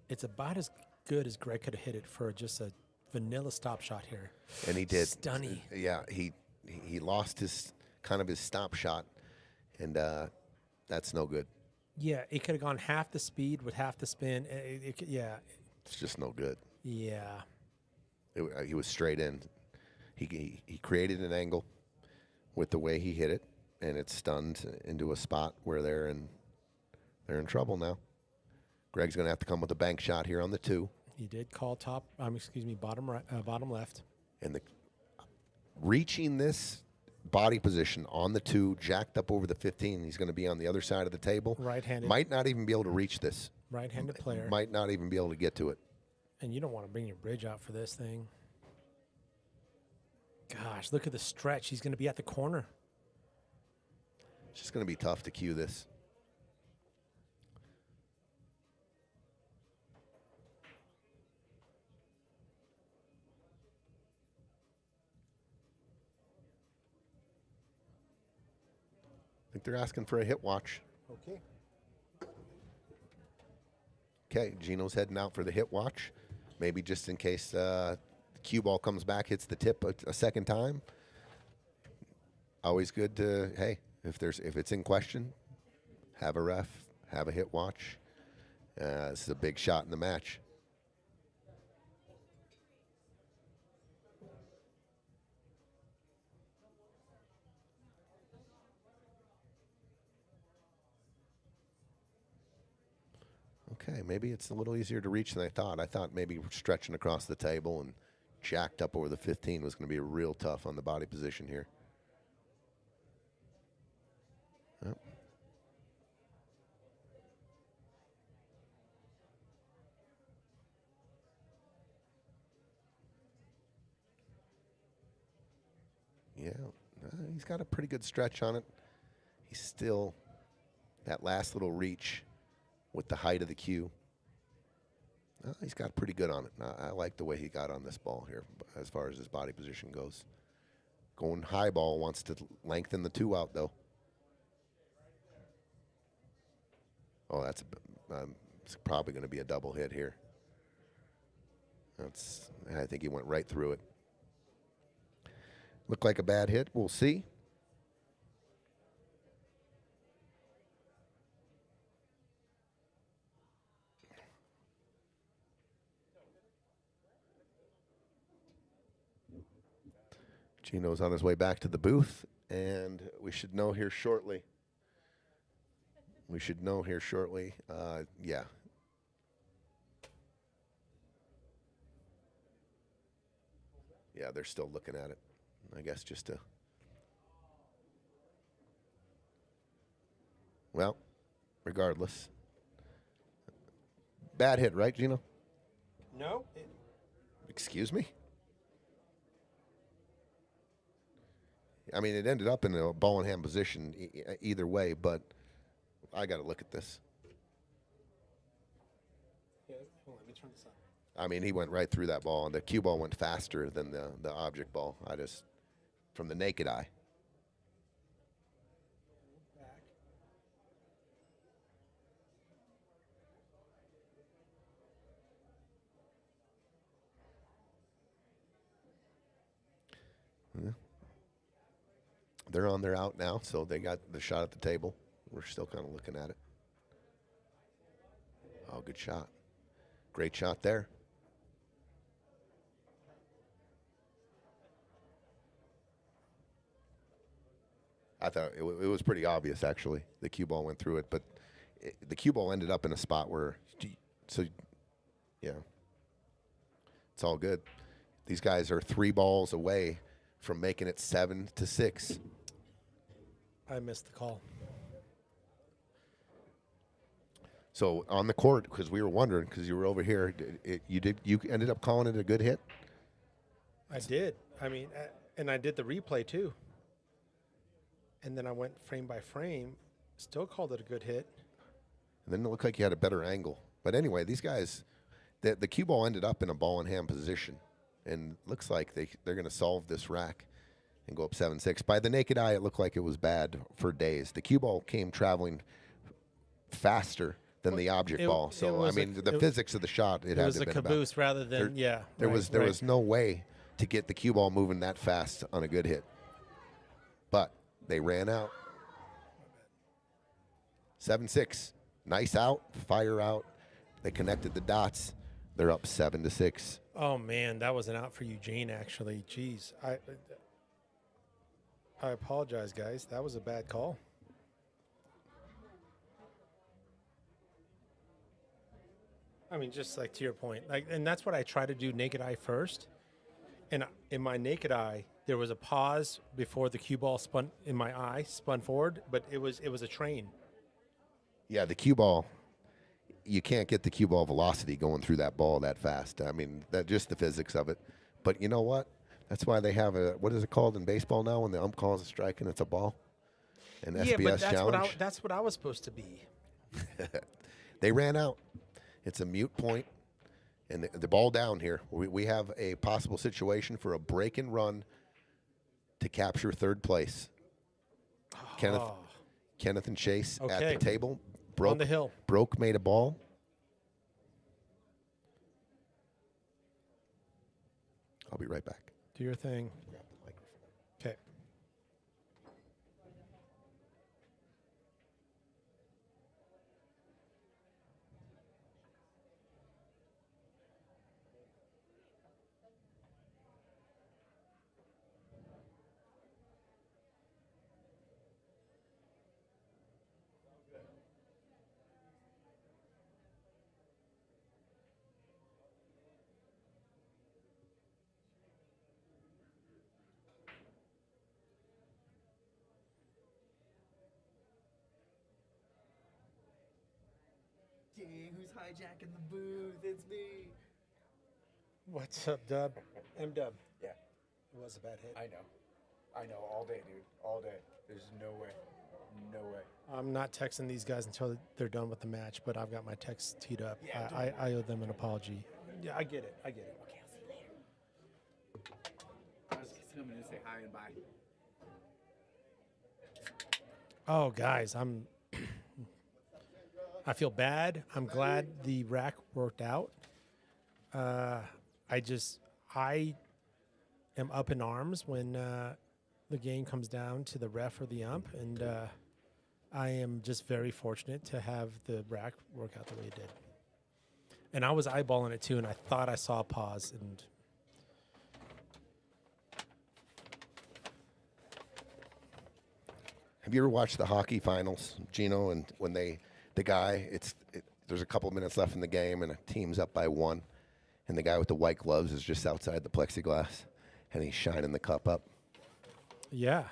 It's about as good as Greg could have hit it for just a vanilla stop shot here. And he did. Stunning. Yeah, he lost his stop shot, and that's no good. Yeah, it could have gone half the speed with half the spin. Yeah. It's just no good. Yeah. He was straight in. He created an angle with the way he hit it, and it stunned into a spot where they're in trouble now. Greg's going to have to come with a bank shot here on the 2. He did call bottom right, bottom left. And reaching this body position on the 2, jacked up over the 15, he's going to be on the other side of the table. Right-handed. Might not even be able to reach this. Right-handed player. Might not even be able to get to it. And you don't want to bring your bridge out for this thing. Gosh, look at the stretch. He's going to be at the corner. It's just going to be tough to cue this. I think they're asking for a hit watch. Okay. Okay, Gino's heading out for the hit watch. Maybe just in case the cue ball comes back, hits the tip a second time. Always good to, hey, if it's in question, have a ref, have a hit watch. This is a big shot in the match. Okay, maybe it's a little easier to reach than I thought. I thought maybe stretching across the table and jacked up over the 15 was going to be real tough on the body position here. Yep. Yeah, he's got a pretty good stretch on it. He's still that last little reach with the height of the cue. He's got pretty good on it. I like the way he got on this ball here as far as his body position goes. Going high ball, wants to lengthen the 2 out, though. Oh, it's probably going to be a double hit here. I think he went right through it. Looked like a bad hit. We'll see. Gino's on his way back to the booth, and we should know here shortly. Yeah. Yeah, they're still looking at it. I guess just to. Well, regardless. Bad hit, right, Gino? No. Excuse me? I mean, it ended up in a ball in hand position either way, but I got to look at this. Yeah, hold on, let me turn this on. I mean, he went right through that ball, and the cue ball went faster than the object ball. From the naked eye. Back. Yeah. They're on their out now, so they got the shot at the table. We're still kind of looking at it. Oh, good shot. Great shot there. I thought it was pretty obvious, actually. The cue ball went through it, but the cue ball ended up in a spot where, yeah, it's all good. These guys are 3 balls away from making it 7-6. I missed the call. So on the court, because we were wondering, because you were over here, you ended up calling it a good hit? I did. I mean, and I did the replay too. And then I went frame by frame, still called it a good hit. And then it looked like you had a better angle. But anyway, these guys, the cue ball ended up in a ball in hand position. And looks like they're going to solve this rack. and go up 7-6. By the naked eye, it looked like it was bad for days. The cue ball came traveling faster than the object ball. So, I mean, the physics of the shot, it had to have been a caboose rather than, There was no way to get the cue ball moving that fast on a good hit. But they ran out. 7-6. Nice out, fire out. They connected the dots. They're up 7-6. Oh, man, that was an out for Eugene, actually. Jeez. I apologize, guys. That was a bad call. I mean, just like to your point, and that's what I try to do naked eye first. And in my naked eye, there was a pause before the cue ball spun in my eye, spun forward, but it was a train. Yeah, the cue ball, you can't get the cue ball velocity going through that ball that fast. I mean, just the physics of it. But you know what? That's why they have what is it called in baseball now when the ump calls a strike and it's a ball? An SBS challenge. That's what I was supposed to be. They ran out. It's a mute point, and the ball down here. We have a possible situation for a break and run to capture third place. Kennyth and Chase at the table. Broke, on the hill. Broke made a ball. I'll be right back. Do your thing. Okay. Dang, who's hijacking the booth? It's me. What's up, Dub? M-Dub. Yeah. It was a bad hit. I know. All day, dude. All day. There's no way. No way. I'm not texting these guys until they're done with the match, but I've got my texts teed up. Yeah, I owe them an apology. Yeah, I get it. Okay, I'll see you later. I was just coming to say hi and bye. Oh, guys, I feel bad. I'm glad the rack worked out. I am up in arms when the game comes down to the ref or the ump, and I am just very fortunate to have the rack work out the way it did. And I was eyeballing it too, and I thought I saw a pause. And Have you ever watched the hockey finals, Gino? And when the guy, there's a couple minutes left in the game, and a team's up by 1, and the guy with the white gloves is just outside the plexiglass, and he's shining the cup up. yeah,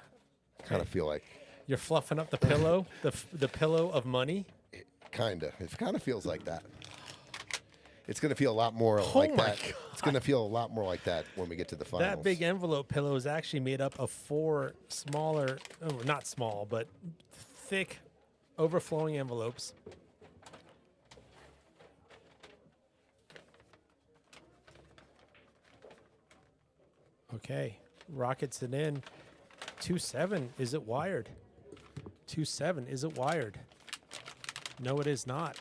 Kind of feel like you're fluffing up the pillow, the pillow of money. It kind of feels like that. It's going to feel a lot more Oh like my that. God. It's going to feel a lot more like that when we get to the finals. That big envelope pillow is actually made up of 4 smaller, not small, but thick, overflowing envelopes. Okay, rockets it in. 2-7, is it wired? 2-7, is it wired? No, it is not.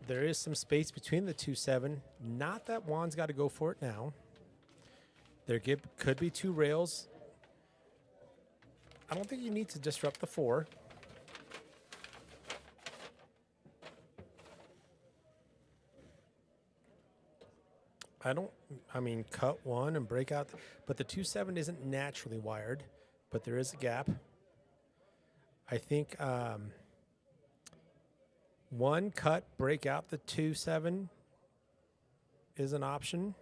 There is some space between the 2-7. Not that Juan's got to go for it now. There could be 2 rails. I don't think you need to disrupt the 4. I mean, cut 1 and break out. But the 2-7 isn't naturally wired, but there is a gap. I think 1 cut, break out the 2-7 is an option.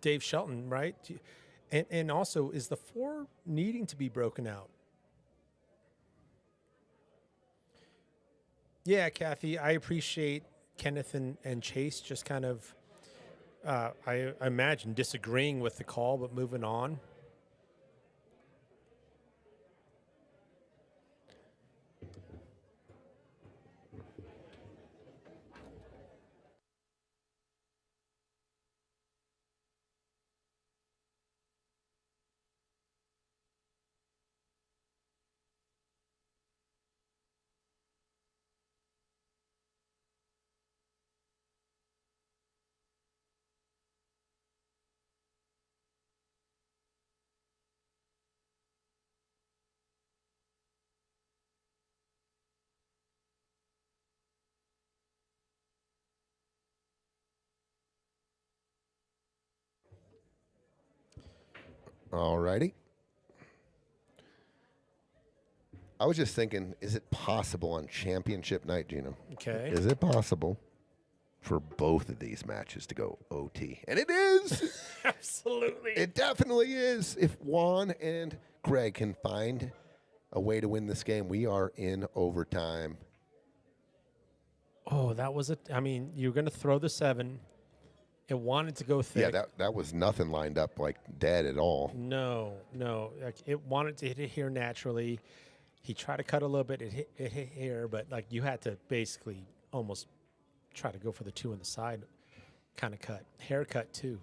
Dave Shelton, right? And also, is the 4 needing to be broken out? Yeah, Kathy, I appreciate Kennyth and Chase just kind of, I imagine, disagreeing with the call, but moving on. All righty. I was just thinking, is it possible on championship night, Gino? Okay. Is it possible for both of these matches to go OT? And it is. Absolutely. It definitely is. If Whone and Greg can find a way to win this game, we are in overtime. Oh, that was I mean, you're going to throw the 7. It wanted to go thick. Yeah, that was nothing lined up like dead at all. No. Like, it wanted to hit it here naturally. He tried to cut a little bit. It hit here, but like you had to basically almost try to go for the 2 on the side kind of cut. Haircut, too.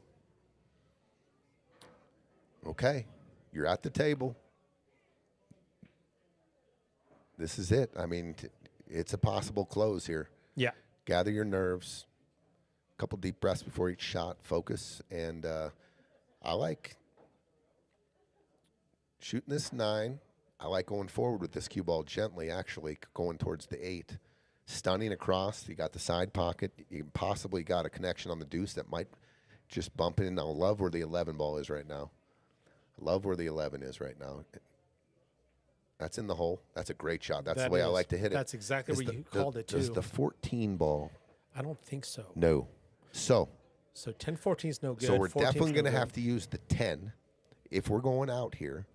Okay, you're at the table. This is it. I mean, it's a possible close here. Yeah. Gather your nerves. A couple deep breaths before each shot. Focus. And I like shooting this 9. I like going forward with this cue ball gently, actually, going towards the 8. Stunning across. You got the side pocket. You possibly got a connection on the deuce that might just bump in. I love where the 11 ball is right now. I love where the 11 is right now. That's in the hole. That's a great shot. That's the way I like to hit it. That's exactly what you called it, too. Does the 14 ball? I don't think so. No. So 10-14 is no good. So we're 14's definitely no going to good. have to use the 10 if we're going out here.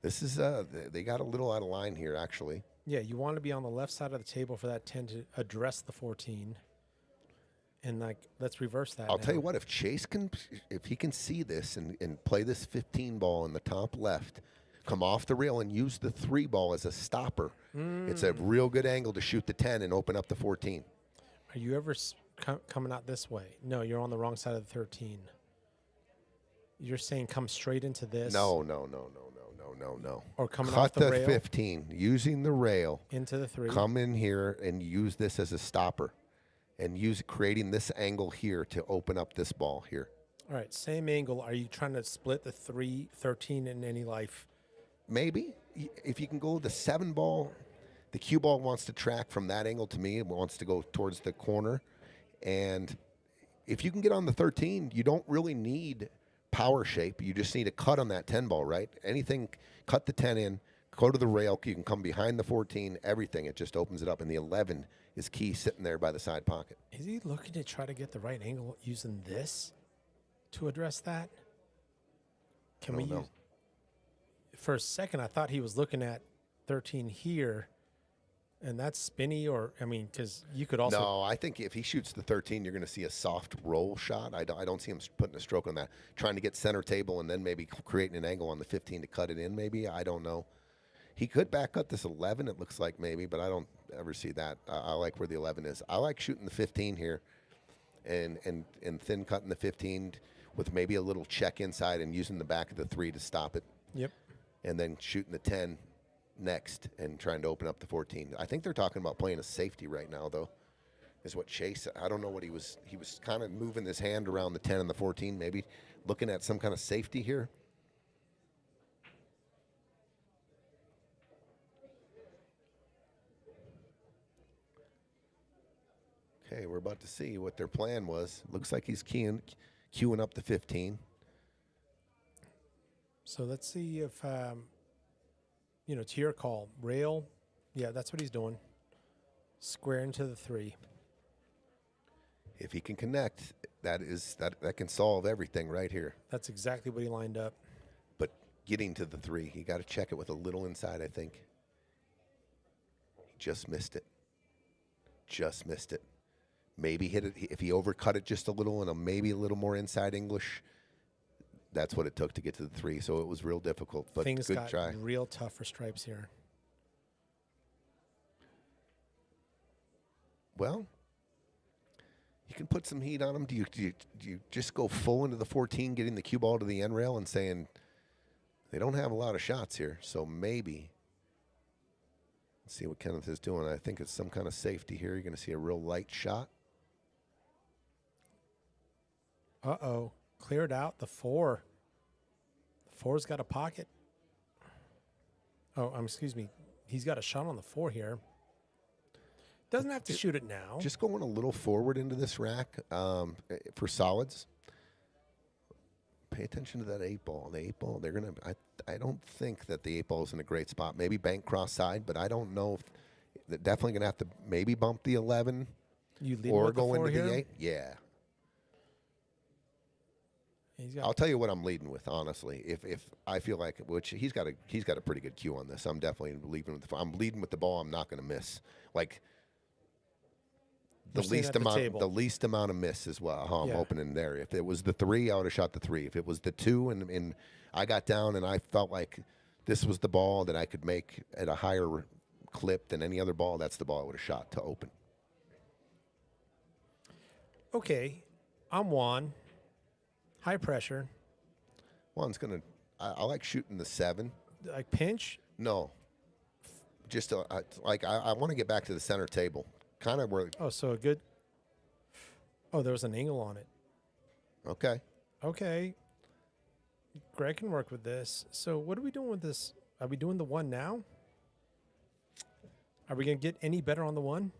This is they got a little out of line here, actually. Yeah, you want to be on the left side of the table for that 10 to address the 14. And like, let's reverse that. I'll tell you what, if Chase if he can see this and play this 15 ball in the top left, come off the rail and use the 3 ball as a stopper, it's a real good angle to shoot the 10 and open up the 14. Are you ever coming out this way? No, you're on the wrong side of the 13. You're saying come straight into this? No. Or coming Cut off the rail? 15, using the rail. Into the 3. Come in here and use this as a stopper and creating this angle here to open up this ball here. All right, same angle. Are you trying to split the 13 in any life? Maybe. If you can go the 7 ball, the cue ball wants to track from that angle to me. It wants to go towards the corner. And if you can get on the 13, you don't really need power shape. You just need a cut on that 10 ball, right? Anything, cut the 10 in, go to the rail. You can come behind the 14, everything. It just opens it up. And the 11 is key sitting there by the side pocket. Is he looking to try to get the right angle using this to address that? Can we use? For a second, I thought he was looking at 13 here, and that's spinny, or, I mean, because you could also. No, I think if he shoots the 13, you're going to see a soft roll shot. I don't see him putting a stroke on that. Trying to get center table and then maybe creating an angle on the 15 to cut it in, maybe. I don't know. He could back cut this 11, it looks like, maybe, but I don't ever see that. I like where the 11 is. I like shooting the 15 here and thin cutting the 15 with maybe a little check inside and using the back of the 3 to stop it. Yep. And then shooting the 10 next and trying to open up the 14. I think they're talking about playing a safety right now, though, is what Chase, I don't know what he was kind of moving his hand around the 10 and the 14, maybe looking at some kind of safety here. Okay, we're about to see what their plan was. Looks like he's queuing up the 15. So let's see if, to your call. Rail, yeah, that's what he's doing. Square into the 3. If he can connect, that can solve everything right here. That's exactly what he lined up. But getting to the 3, you got to check it with a little inside, I think. He just missed it. Just missed it. Maybe hit it. If he overcut it just a little and maybe a little more inside English, that's what it took to get to the 3. So it was real difficult, but Things good got try. Real tough for Stripes here. Well, you can put some heat on them. Do you just go full into the 14, getting the cue ball to the end rail and saying they don't have a lot of shots here, so maybe. Let's see what Kennyth is doing. I think it's some kind of safety here. You're going to see a real light shot. Uh-oh. Cleared out the 4. The 4's got a pocket. Oh, excuse me. He's got a shot on the 4 here. Doesn't have to shoot it now. Just going a little forward into this rack for solids. pay attention to that 8 ball. The 8 ball, they're gonna. I don't think that the 8 ball is in a great spot. Maybe bank cross side, but I don't know if they're definitely gonna have to maybe bump the 11 You lead or with the go 4 into here? the 8. Yeah. He's got I'll tell you what I'm leading with, honestly. If I feel like, which he's got a pretty good cue on this. I'm definitely leading with. I'm leading with the ball. I'm not going to miss. Like You're sitting at the table. the least amount of miss is what how I'm Yeah. opening there. If it was the 3, I would have shot the 3. If it was the 2, and I got down and I felt like this was the ball that I could make at a higher clip than any other ball, that's the ball I would have shot to open. Okay, I'm Whone. High pressure. One's gonna. I like shooting the 7. Like pinch. No, just I want to get back to the center table, kind of where. Oh, so a good. Oh, there was an angle on it. Okay. Okay. Greg can work with this. So what are we doing with this? Are we doing the 1 now? Are we going to get any better on the 1?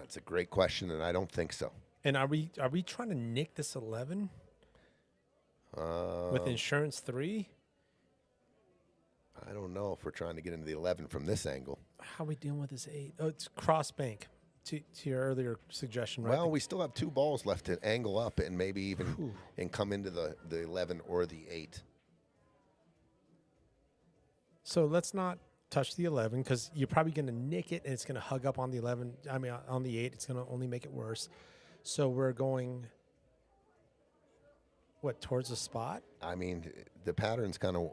It's a great question, and I don't think so. And are we trying to nick this 11 with insurance 3? I don't know if we're trying to get into the 11 from this angle. How are we dealing with this 8? Oh, it's cross bank. To your earlier suggestion, right? Well, we still have 2 balls left to angle up and maybe even and come into the 11 or the 8. So let's not touch the 11 because you're probably going to nick it and it's going to hug up on the 11. I mean, on the 8, it's going to only make it worse. So we're going, what, towards the spot? I mean, the pattern's kind of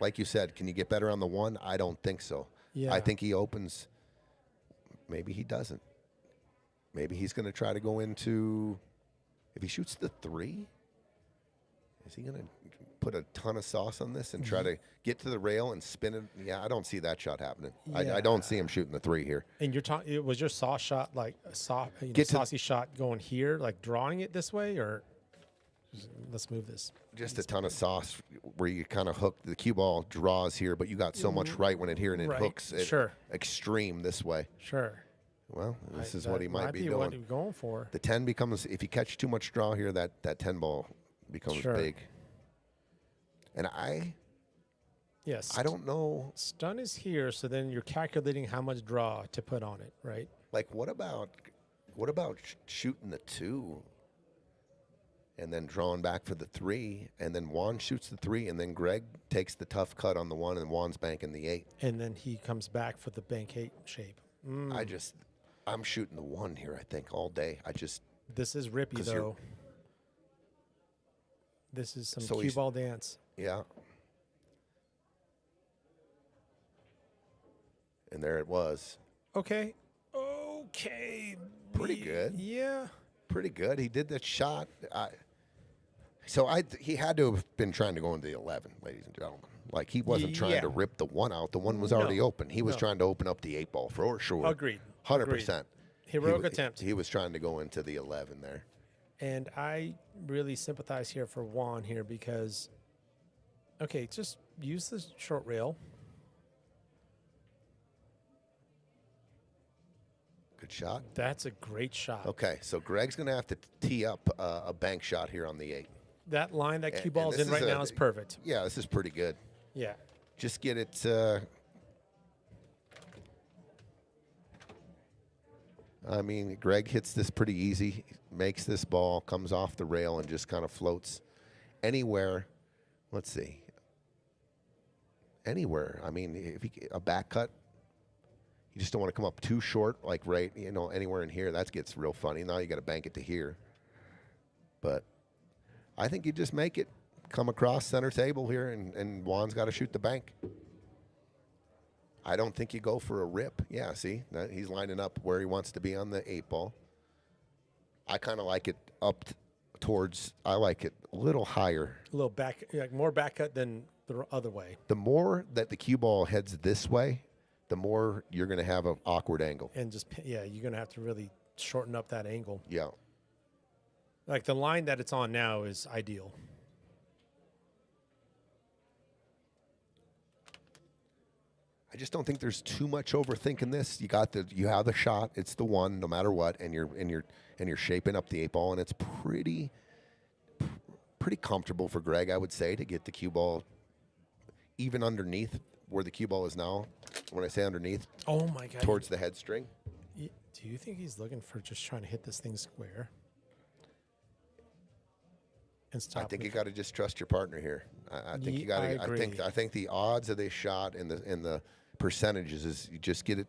like you said. Can you get better on the 1? I don't think so. Yeah. I think he opens. Maybe he doesn't. Maybe he's going to try to go into. If he shoots the 3, is he going to put a ton of sauce on this and try to get to the rail and spin it? Yeah, I don't see that shot happening. I don't see him shooting the 3 here. And you're talking, it was your sauce shot like a saucy shot going here, like drawing it this way, or let's move this. Just a ton of sauce where you kind of hook the cue ball draws here, but you got so much right when it here and it Right. hooks it Sure. extreme this way. Sure. Well, this is That what he might be what doing. you're going for. The 10 becomes, if you catch too much draw here, that 10 ball becomes Sure. big. And I Yes. don't know, Stun is here, so then you're calculating how much draw to put on it, right? like, what about shooting the 2 and then drawing back for the 3, and then Whone shoots the 3, and then Greg takes the tough cut on the 1, and Juan's banking the 8. And then he comes back for the bank 8 shape. I'm shooting the 1 here, I think, all day. This is rippy, 'Cause you're- though. This is some So cue he's- ball dance. Yeah. And there it was. Okay. Okay. Pretty good. Yeah. Pretty good. He did that shot. He had to have been trying to go into the 11, ladies and gentlemen. Like, he wasn't trying Yeah. to rip the 1 out. The 1 was already open. He was No. trying to open up the 8 ball for sure. Agreed. 100%. Heroic attempt. He was trying to go into the 11 there. And I really sympathize here for Whone here because, okay, just use the short rail. Good shot. That's a great shot. Okay, so Greg's going to have to tee up a bank shot here on the 8. That line that cue And ball's this in right is now is perfect. Yeah, this is pretty good. Yeah. Just get it. I mean, Greg hits this pretty easy, makes this ball, comes off the rail, and just kind of floats anywhere. Let's see. Anywhere. I mean, if a back cut, you just don't want to come up too short, like right, anywhere in here. That gets real funny. Now you got to bank it to here. But I think you just make it come across center table here, and Juan's got to shoot the bank. I don't think you go for a rip. Yeah, see, he's lining up where he wants to be on the 8 ball. I kind of like it up towards. I like it a little higher. A little back, like more back cut than the other way. The more that the cue ball heads this way, the more you're going to have an awkward angle. And just, yeah, you're going to have to really shorten up that angle. Yeah. Like the line that it's on now is ideal. I just don't think there's too much overthinking this. You have the shot. It's the 1, no matter what, and you're shaping up the 8 ball, and it's pretty pretty comfortable for Greg, I would say, to get the cue ball even underneath where the cue ball is now. When I say underneath, Oh my God! towards the head string. Do you think he's looking for just trying to hit this thing square? And stop. I think you got to just trust your partner here. I think you got to. I think the odds of this shot and the percentages is you just get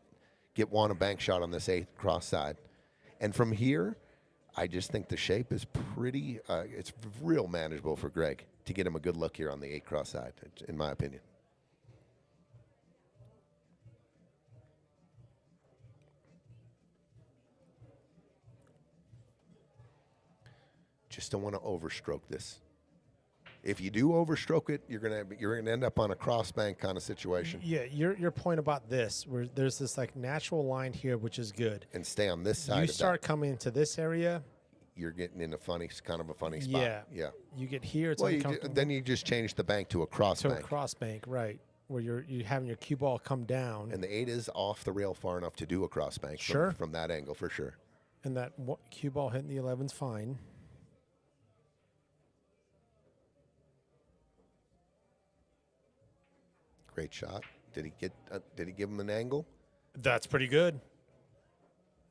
Whone a bank shot on this 8th cross side, and from here, I just think the shape is pretty. It's real manageable for Greg to get him a good look here on the 8 cross side, in my opinion. Just don't want to overstroke this. If you do overstroke it, you're gonna end up on a cross bank kind of situation. Yeah, your point about this, where there's this like natural line here, which is good. And stay on this side. You start coming into this area, you're getting in a funny spot. Yeah. You get here, it's Well, uncomfortable. then you just change the bank to a cross bank. To a cross bank, right? Where you're having your cue ball come down. And the 8 is off the rail far enough to do a cross bank. Sure. From that angle, for sure. And that cue ball hitting the 11's fine. Great shot. Did he give him an angle? That's pretty good.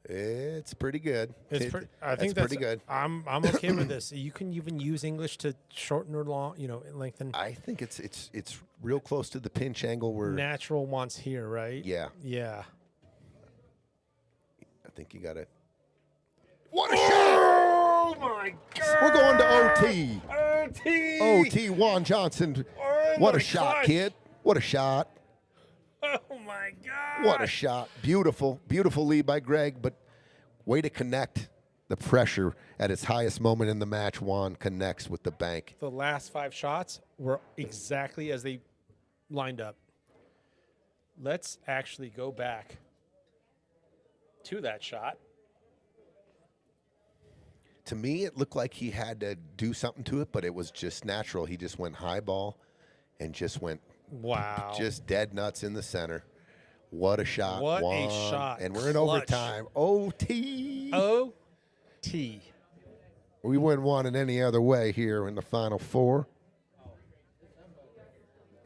It's pretty good. I think that's pretty good. I'm okay with this. You can even use English to shorten or lengthen. I think it's real close to the pinch angle where Natural wants here, right? Yeah. Yeah. I think you got it. What a shot! Oh my God! We're going to OT. OT. OT. Juan Johnson. What a shot, kid! What a shot! Oh my God! What a shot! Beautiful, beautiful lead by Greg, but way to connect the pressure at its highest moment in the match. Whone connects with the bank. The last 5 shots were exactly as they lined up. Let's actually go back to that shot. To me, it looked like he had to do something to it, but it was just natural. He just went high ball and just went just dead nuts in the center. What a shot. What Whone. a shot. And we're in Clutch. overtime. OT. OT. We wouldn't want it any other way here in the Final Four.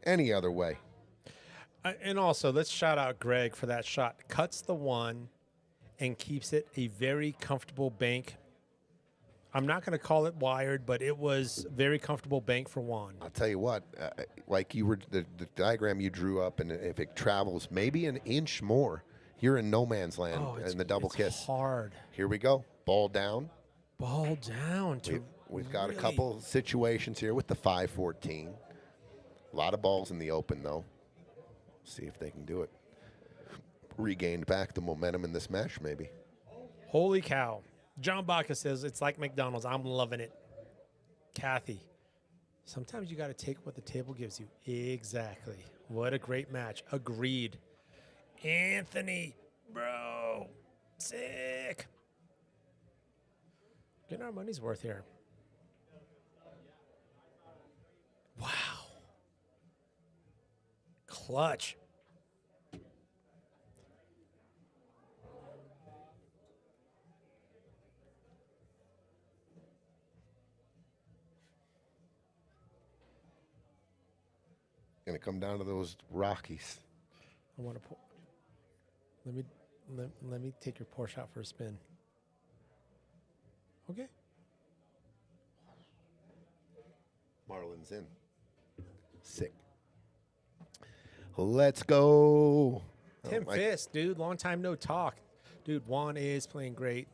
Any other way. And also, let's shout out Greg for that shot. Cuts the 1 and keeps it a very comfortable bank. I'm not going to call it wired, but it was very comfortable bank for Whone. I'll tell you what, like you were the diagram you drew up, and if it travels maybe an inch more, you're in no man's land in the double kiss. Hard. Here we go. Ball down. Ball down. We've got a couple situations here with the 5-14. A lot of balls in the open, though. See if they can do it. Regained back the momentum in this match, maybe. Holy cow. John Baca says, it's like McDonald's. I'm loving it. Kathy, sometimes you got to take what the table gives you. Exactly. What a great match. Agreed. Anthony, bro. Sick. Getting our money's worth here. Wow. Clutch. Going to come down to those Rockies. I want to pour. Let me take your pour shot for a spin. Okay. Marlins in. Sick. Let's go. Tim Fisk, dude, long time no talk. Dude, Whone is playing great.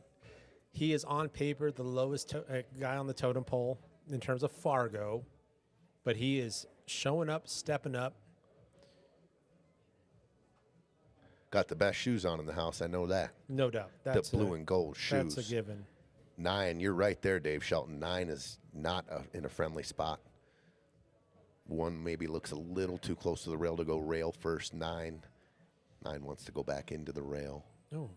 He is on paper the lowest guy on the totem pole in terms of Fargo, but he is showing up, stepping up. Got the best shoes on in the house. I know that. No doubt. The blue and gold shoes. That's a given. 9, you're right there, Dave Shelton. 9 is not in a friendly spot. 1 maybe looks a little too close to the rail to go rail first. 9 wants to go back into the rail. Oh,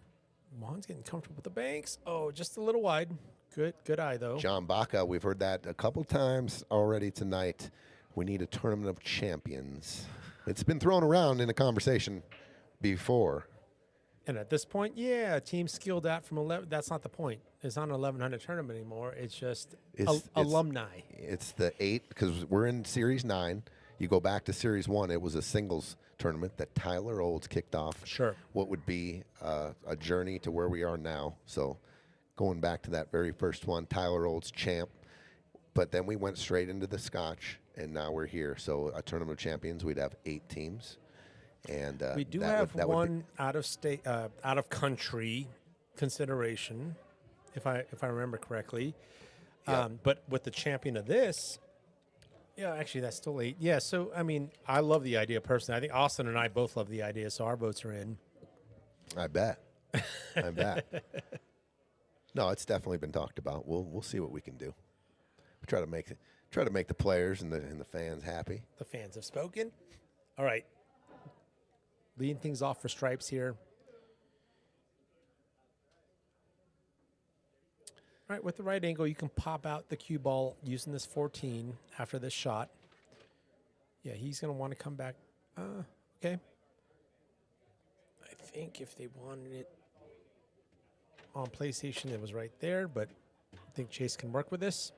Whone's getting comfortable with the banks. Oh, just a little wide. Good eye, though. John Baca, we've heard that a couple times already tonight. We need a tournament of champions. It's been thrown around in a conversation before. And at this point, yeah, team skilled out from 11. That's not the point. it's not an 1100 tournament anymore. It's just It's alumni. It's the 8 because we're in Series 9. You go back to Series 1. It was a singles tournament that Tyler Olds kicked off. Sure. What would be a journey to where we are now. So going back to that very first one, Tyler Olds champ. But then we went straight into the Scotch, and now we're here. So a tournament of champions, we'd have 8 teams. And We do that have would be- one out of state, out of country consideration, if I remember correctly. Yeah. But with the champion of this, yeah, actually that's still 8. Yeah, so I mean, I love the idea personally. I think Austin and I both love the idea, so our votes are in. I bet. I bet. No, it's definitely been talked about. We'll see what we can do. We try to make the players and the fans happy. The fans have spoken. All right, leading things off for Stripes here. All right, with the right angle, you can pop out the cue ball using this 14 after this shot. Yeah, he's going to want to come back. Okay. I think if they wanted it on PlayStation, it was right there, but I think Chase can work with this.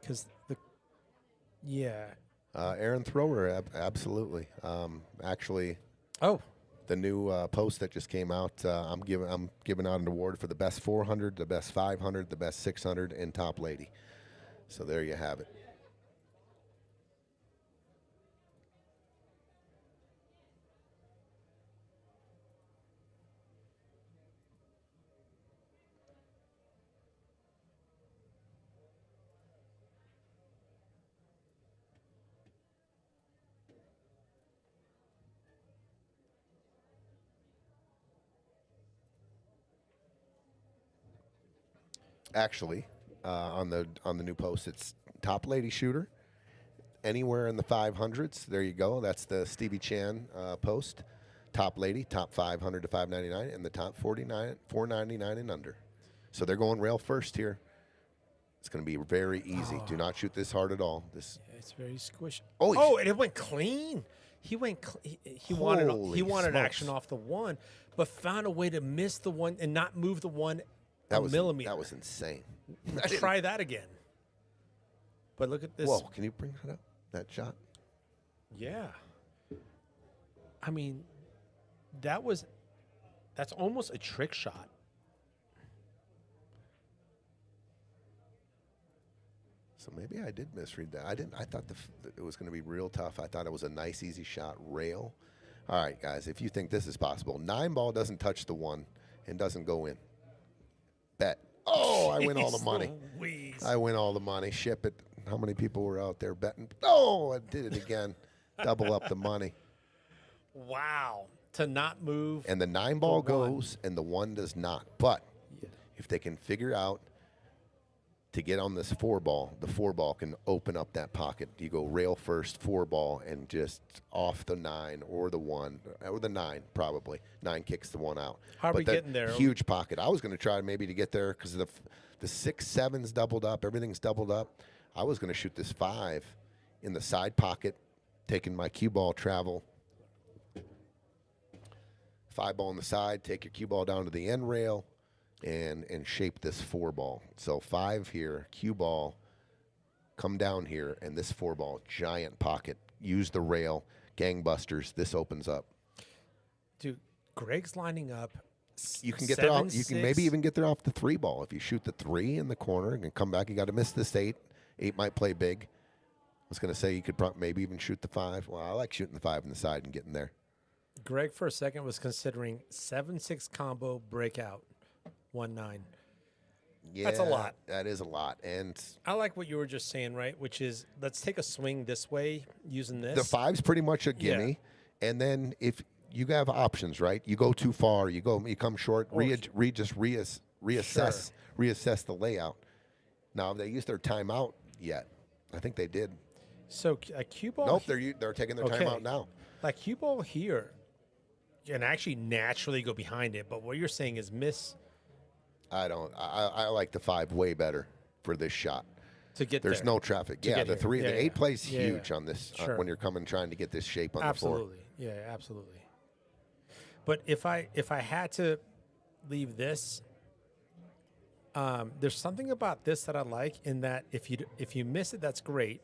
Because Aaron Thrower, absolutely. Actually, the new post that just came out, I'm giving out an award for the best 400, the best 500, the best 600, and top lady. So there you have it. Actually, on the new post, it's top lady shooter. Anywhere in the 500s, there you go. That's the Stevie Chan post. Top lady, top 500 to 599, and the top 499 and under. So they're going rail first here. It's going to be very easy. Do not shoot this hard at all. This it's very squishy. Oh, and it went clean. He went. He Holy wanted smokes. action off the one, but found a way to miss the one and not move the one that a was millimeter. That was insane. Try that again. But look at this. Whoa! Can you bring that up? That shot. Yeah. I mean, that's almost a trick shot. So maybe I did misread that. I didn't. I thought it was going to be real tough. I thought it was a nice, easy shot. Rail. All right, guys. If you think this is possible, 9 ball doesn't touch the one and doesn't go in. Bet. Oh, I win all the money. Louise. I win all the money. Ship it. How many people were out there betting? Oh, I did it again. Double up the money. Wow. To not move. And the 9 ball the one. goes and the 1 does not. But if they can figure out to get on this 4 ball, the 4 ball can open up that pocket. You go rail first, 4 ball, and just off the 9 or the 1 or the 9 probably. 9 kicks the 1 out. How are we getting there? Huge pocket. I was going to try maybe to get there because the 6, 7's doubled up. Everything's doubled up. I was going to shoot this 5 in the side pocket, taking my cue ball travel. 5 ball on the side, take your cue ball down to the end rail, and shape this 4 ball. So 5 here, cue ball, come down here, and this 4 ball, giant pocket. Use the rail, gangbusters. This opens up. Dude, Greg's lining up. You can get there. You 6. can maybe even get there off the 3 ball if you shoot the 3 in the corner and come back. You got to miss this 8. 8 might play big. I was going to say you could maybe even shoot the 5. Well, I like shooting the 5 in the side and getting there. Greg for a second was considering 7-6 combo breakout 1-9. Yeah, That's a lot. That is a lot. And I like what you were just saying, right? Which is let's take a swing this way using this. the 5's pretty much a gimme. And then if you have options, right? You go too far, you come short, reassess the layout. Now, have they used their timeout yet? I think they did. So a cue ball. Nope, they're taking their timeout now. Like cue ball here, can actually naturally go behind it. But what you're saying is miss I don't. I like the 5 way better for this shot. to get There's there. no traffic. To Yeah, get the here. 3, Yeah, the 8 yeah. plays Yeah, huge yeah. on this Sure. when you're coming trying to get this shape on the Absolutely. Yeah, absolutely. But if I had to leave this, There's something about this that I like in that if you miss it, that's great.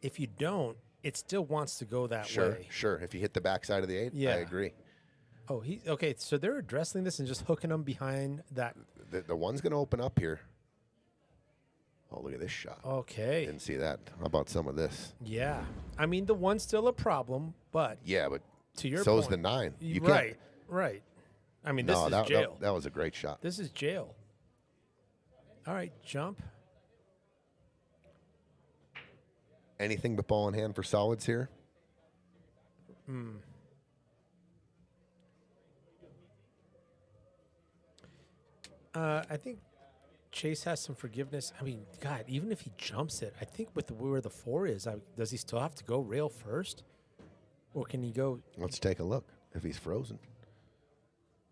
If you don't, it still wants to go that way. Sure. If you hit the backside of the 8, Yeah. I agree. Oh, okay. So they're addressing this and just hooking them behind that. The one's going to open up here. Oh, look at this shot. Okay. Didn't see that. How about some of this? Yeah. I mean, the one's still a problem, but Yeah, but to your so's point, the 9. You right. Right. I mean, this No, is jail. that was a great shot. This is jail. All right, jump. Anything but ball in hand for solids here. I think Chase has some forgiveness. I mean, God, even if he jumps it, I think with where the 4 is, does he still have to go rail first? Or can he go? Let's take a look if he's frozen.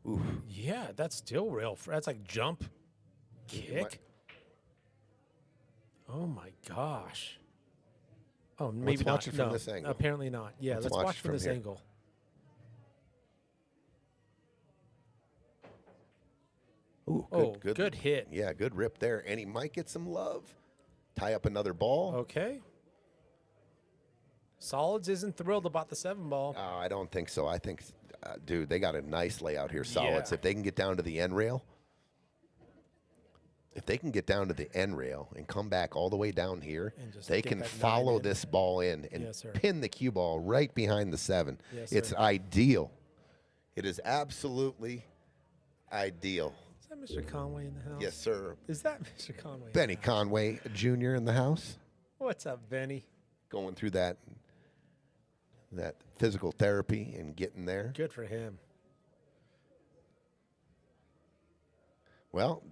Ooh. Yeah, that's still rail. That's like jump, kick. Oh, my gosh. Oh, maybe Let's watch not. it from No, this angle. apparently not. Yeah, let's watch from this here. angle. Ooh, good hit. Yeah, good rip there. And he might get some love. Tie up another ball. Okay. Solids isn't thrilled about the 7 ball. I don't think so. I think, dude, they got a nice layout here. Solids. Yeah. If they can get down to the end rail, and come back all the way down here, And just they get can that 9 follow in. this ball in and Yes, sir. pin the cue ball right behind the 7. Yes, it's sir. ideal. It is absolutely ideal. Is that Mr. Conway in the house? Yes, sir. Is that Mr. Conway? Benny Conway Jr. in the house, What's up, Benny? going through that physical therapy and getting there. Good for him. Well,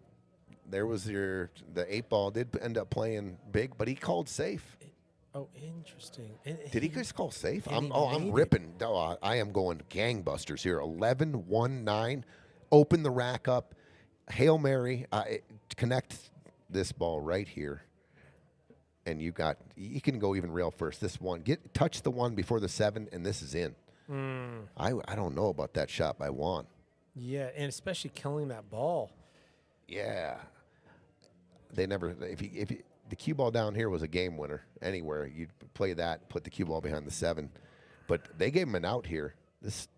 there was the 8 ball did end up playing big, but he called safe. Oh, interesting. And Did he just call safe? and he I'm made it. ripping. Oh, I am going gangbusters here. 11-1-9. Open the rack up. Hail Mary. Connect this ball right here. And you can go even rail first. This one. Touch the 1 before the 7, and this is in. I don't know about that shot by Whone. Yeah, and especially killing that ball. Yeah. They never, the cue ball down here was a game winner anywhere. You'd play that, put the cue ball behind the 7. But they gave him an out here. This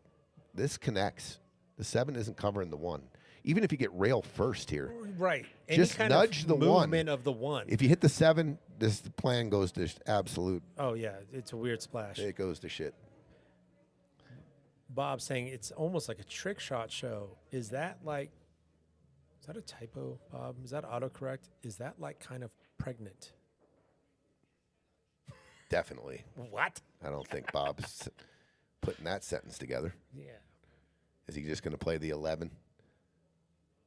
connects. The 7 isn't covering the 1. Even if you get rail first here. Right. Just Any kind nudge of the 1. movement of the 1. If you hit the 7, the plan goes to absolute, Oh, yeah. It's a weird splash. it goes to shit. Bob saying it's almost like a trick shot show. Is that a typo, Bob? Is that autocorrect? Is that like kind of pregnant? Definitely. What? I don't think Bob's putting that sentence together. Yeah. Is he just going to play the 11?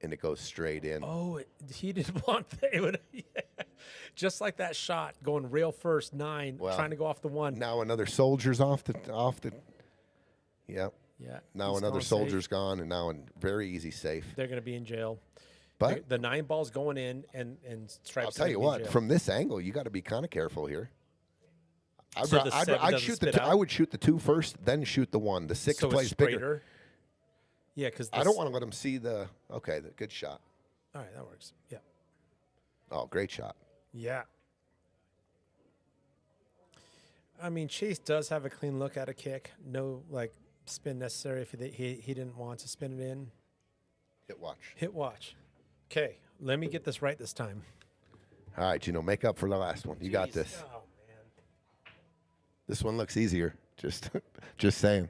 And it goes straight in. Oh, he didn't want that. It would, yeah. Just like that shot going rail first 9, Well, trying to go off the 1. Now another soldier's off the. Yep. Yeah. Now he's another gone safe. soldier's gone, and now a very easy safe. They're going to be in jail. But The 9 ball's going in, and Stripes. I'll tell you what, from this angle, you got to be kind of careful here. So the 7 doesn't spit out? I would shoot the 2 first, then shoot the 1. The 6 so plays it's bigger. straighter. Yeah, because I don't want to let him see the. Okay, the good shot. All right, that works. Yeah. Oh, great shot. Yeah. I mean, Chase does have a clean look at a kick. No, spin necessary if he didn't want to spin it in. Hit watch. Hit watch. Okay, let me get this right this time. All right, make up for the last one. You got Jeez. this. Oh, man. This one looks easier. Just saying.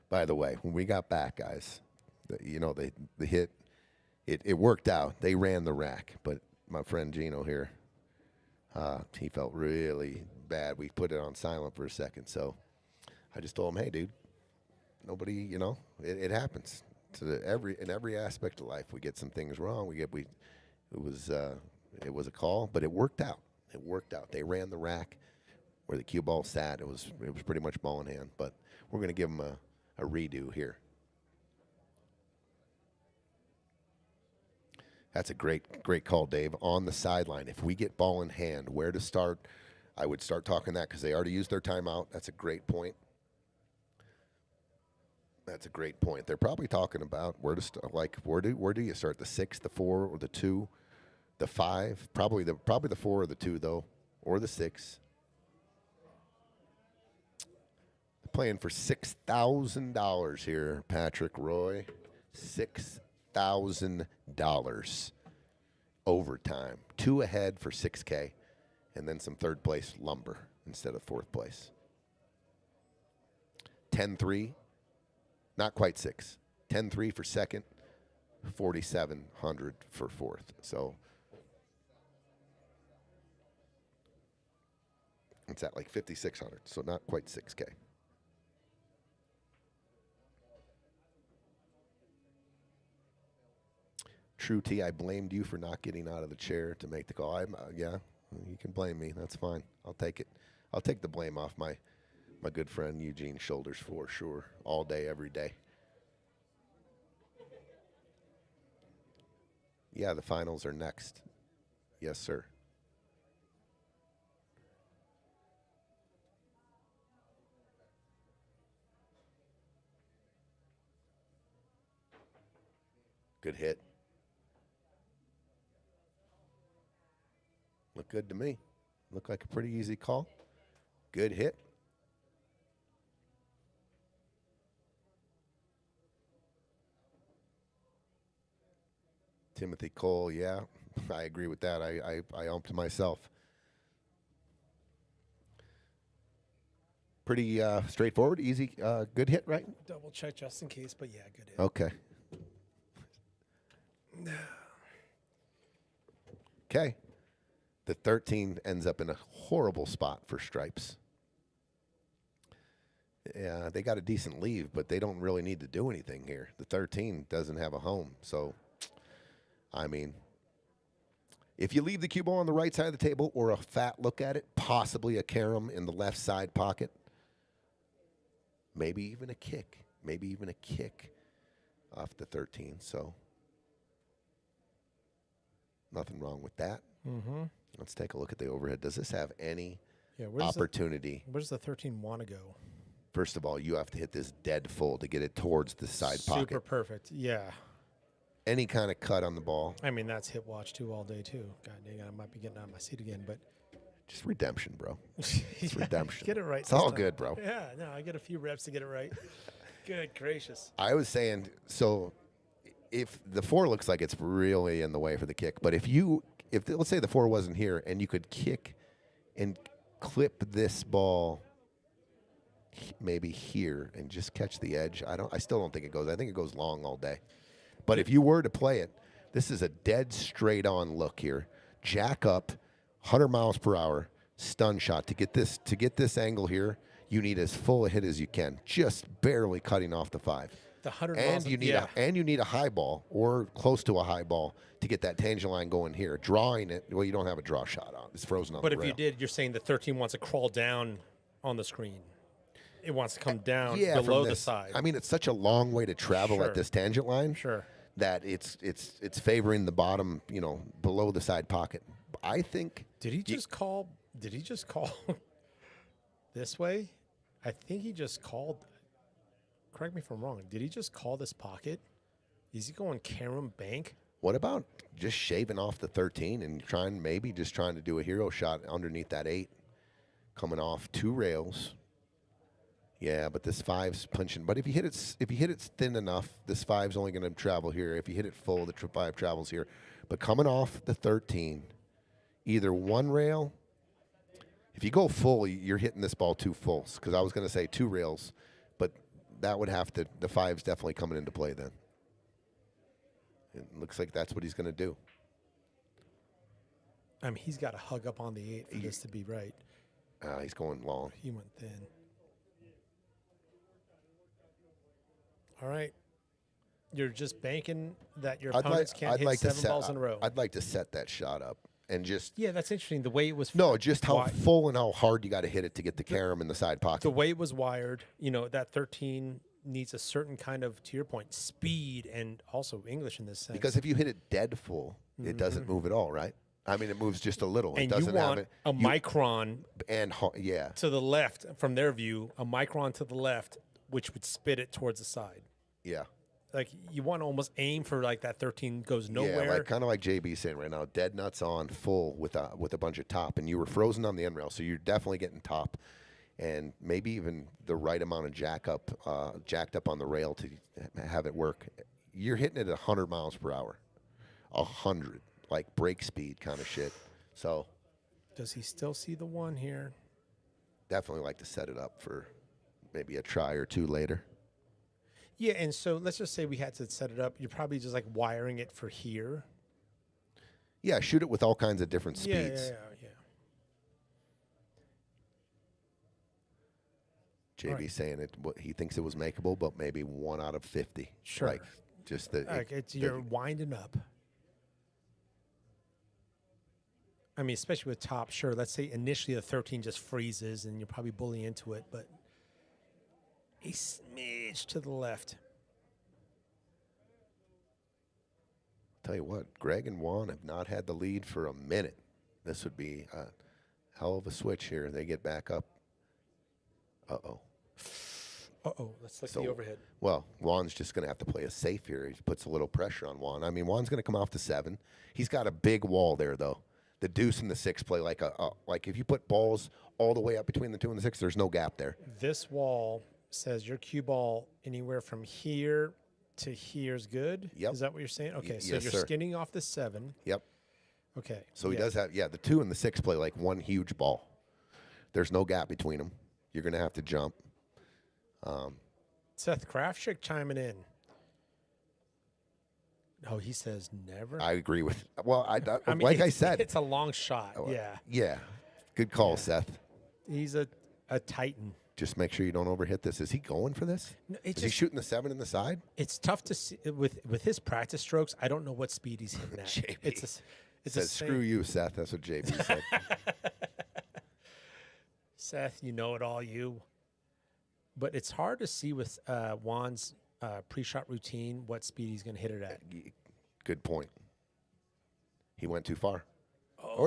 By the way, when we got back, guys, the hit, it worked out. They ran the rack, but my friend Gino here, he felt really bad. We put it on silent for a second, so I just told him, hey, dude, nobody, it happens. In every aspect of life, we get some things wrong. It was a call, but it worked out. It worked out. They ran the rack where the cue ball sat. It was pretty much ball in hand, but we're going to give them a redo here. That's a great call, Dave. On the sideline, if we get ball in hand, where to start? I would start talking that because they already used their timeout. That's a great point. That's a great point. They're probably talking about where to start. Like where do you start? The 6, the 4, or the 2, the 5? Probably the 4 or the 2 though, or the 6. Playing for $6,000 here, Patrick Roy. $6,000 overtime. 2 ahead for $6K, and then some third place lumber instead of fourth place. 10-3, not quite 6. 10-3 for second, 4,700 for fourth. So it's at like 5,600. So not quite 6K. True T, I blamed you for not getting out of the chair to make the call. Yeah, you can blame me. That's fine. I'll take it. I'll take the blame off my good friend Eugene's shoulders for sure. All day, every day. Yeah, the finals are next. Yes, sir. Good hit. Looked good to me. Looked like a pretty easy call. Good hit. Timothy Cole, yeah, I agree with that. I umped myself. Pretty straightforward, easy, good hit, right? Double check just in case, but yeah, good hit. Okay. Okay. The 13 ends up in a horrible spot for stripes. Yeah, they got a decent leave, but they don't really need to do anything here. The 13 doesn't have a home. So, I mean, if you leave the cue ball on the right side of the table or a fat look at it, possibly a carom in the left side pocket, maybe even a kick off the 13. So, nothing wrong with that. Mm-hmm. Let's take a look at the overhead. Does this have any where's opportunity? Where does the 13 want to go? First of all, you have to hit this dead full to get it towards the side pocket. Super perfect. Yeah. Any kind of cut on the ball. I mean, that's hit watch 2 all day, too. God dang it, I might be getting out of my seat again, but. Just redemption, bro. It's redemption. Get it right. It's all good, bro. Yeah, no, I get a few reps to get it right. Good gracious. I was saying, so if the 4 looks like it's really in the way for the kick, but if let's say the 4 wasn't here and you could kick and clip this ball maybe here and just catch the edge, I still don't think it goes. I think it goes long all day. But if you were to play it, this is a dead straight on look here. Jack up, 100 miles per hour, stun shot. To get this angle here, you need as full a hit as you can, just barely cutting off the 5. The 100 and you need a high ball or close to a high ball to get that tangent line going here. Drawing it, well, you don't have a draw shot on. It's frozen on the rail. But if you did, you're saying the 13 wants to crawl down on the screen. It wants to come down below the side. I mean, it's such a long way to travel at this tangent line. Sure. That it's favoring the bottom, below the side pocket. I think. Did he just call this way? I think he just called. Correct me if I'm wrong. Did he just call this pocket? Is he going carom bank? What about just shaving off the 13 and trying to do a hero shot underneath that 8, coming off 2 rails? Yeah, but this 5's punching. But if you hit it thin enough, this 5's only going to travel here. If you hit it full, the 5 travels here. But coming off the 13, either 1 rail. If you go full, you're hitting this ball 2 fulls. Because I was going to say 2 rails, but that would have to. The 5's definitely coming into play then. It looks like that's what he's going to do. I mean, he's got to hug up on the 8 for this to be right. He's going long. He went thin. All right. You're just banking that your opponents can't hit 7 balls in a row. I'd like to set that shot up and just. Yeah, that's interesting. The way it was. No, just how full and how hard you got to hit it to get the carom in the side pocket. The way it was wired, that 13 needs a certain kind of, to your point, speed and also English in this sense. Because if you hit it dead full, it doesn't move at all, right? I mean, it moves just a little. And it doesn't you want have it, micron and yeah, to the left, from their view, a micron to the left which would spit it towards the side. Yeah. Like you want to almost aim for like that 13 goes nowhere. Yeah, like kind of like JB's saying right now, dead nuts on full with a bunch of top, and you were frozen on the end rail, so you're definitely getting top, and maybe even the right amount of jacked up on the rail to have it work. You're hitting it at 100 miles per hour, 100, like brake speed kind of shit. So, does he still see the one here? Definitely like to set it up for maybe a try or two later. Yeah, and so let's just say we had to set it up. You're probably just like wiring it for here. Yeah, shoot it with all kinds of different speeds. Yeah. JB Right. saying he thinks it was makeable, but maybe 1 out of 50. Sure. Like just the you're winding up. I mean, especially with top, sure. Let's say initially the 13 just freezes and you're probably bully into it, but a smidge to the left. Tell you what, Greg and Whone have not had the lead for a minute. This would be a hell of a switch here. They get back up. Uh-oh. Let's look the overhead. Well, Whone's just going to have to play it safe here. He puts a little pressure on Whone. I mean, Whone's going to come off the 7. He's got a big wall there, though. The deuce and the 6 play like like if you put balls all the way up between the 2 and the 6, there's no gap there. This wall says your cue ball anywhere from here to here is good. Yep. Is that what you're saying? Okay, so yes, you're sir. skinning off the 7. Yep. Okay. So he does have, the 2 and the 6 play like one huge ball. There's no gap between them. You're going to have to jump. Seth Krafschick chiming in. Oh, he says never. I agree with. Well, I mean, like I said, it's a long shot. Yeah, yeah. Good call, Seth. he's a titan. Just make sure you don't overhit this. Is he going for this? No, Is he shooting the 7 in the side? It's tough to see with his practice strokes. I don't know what speed he's hitting at. JB It's says, screw you, Seth. That's what JB said. Seth, you know it all, you. But it's hard to see with Juan's pre-shot routine what speed he's going to hit it at. Good point. He went too far.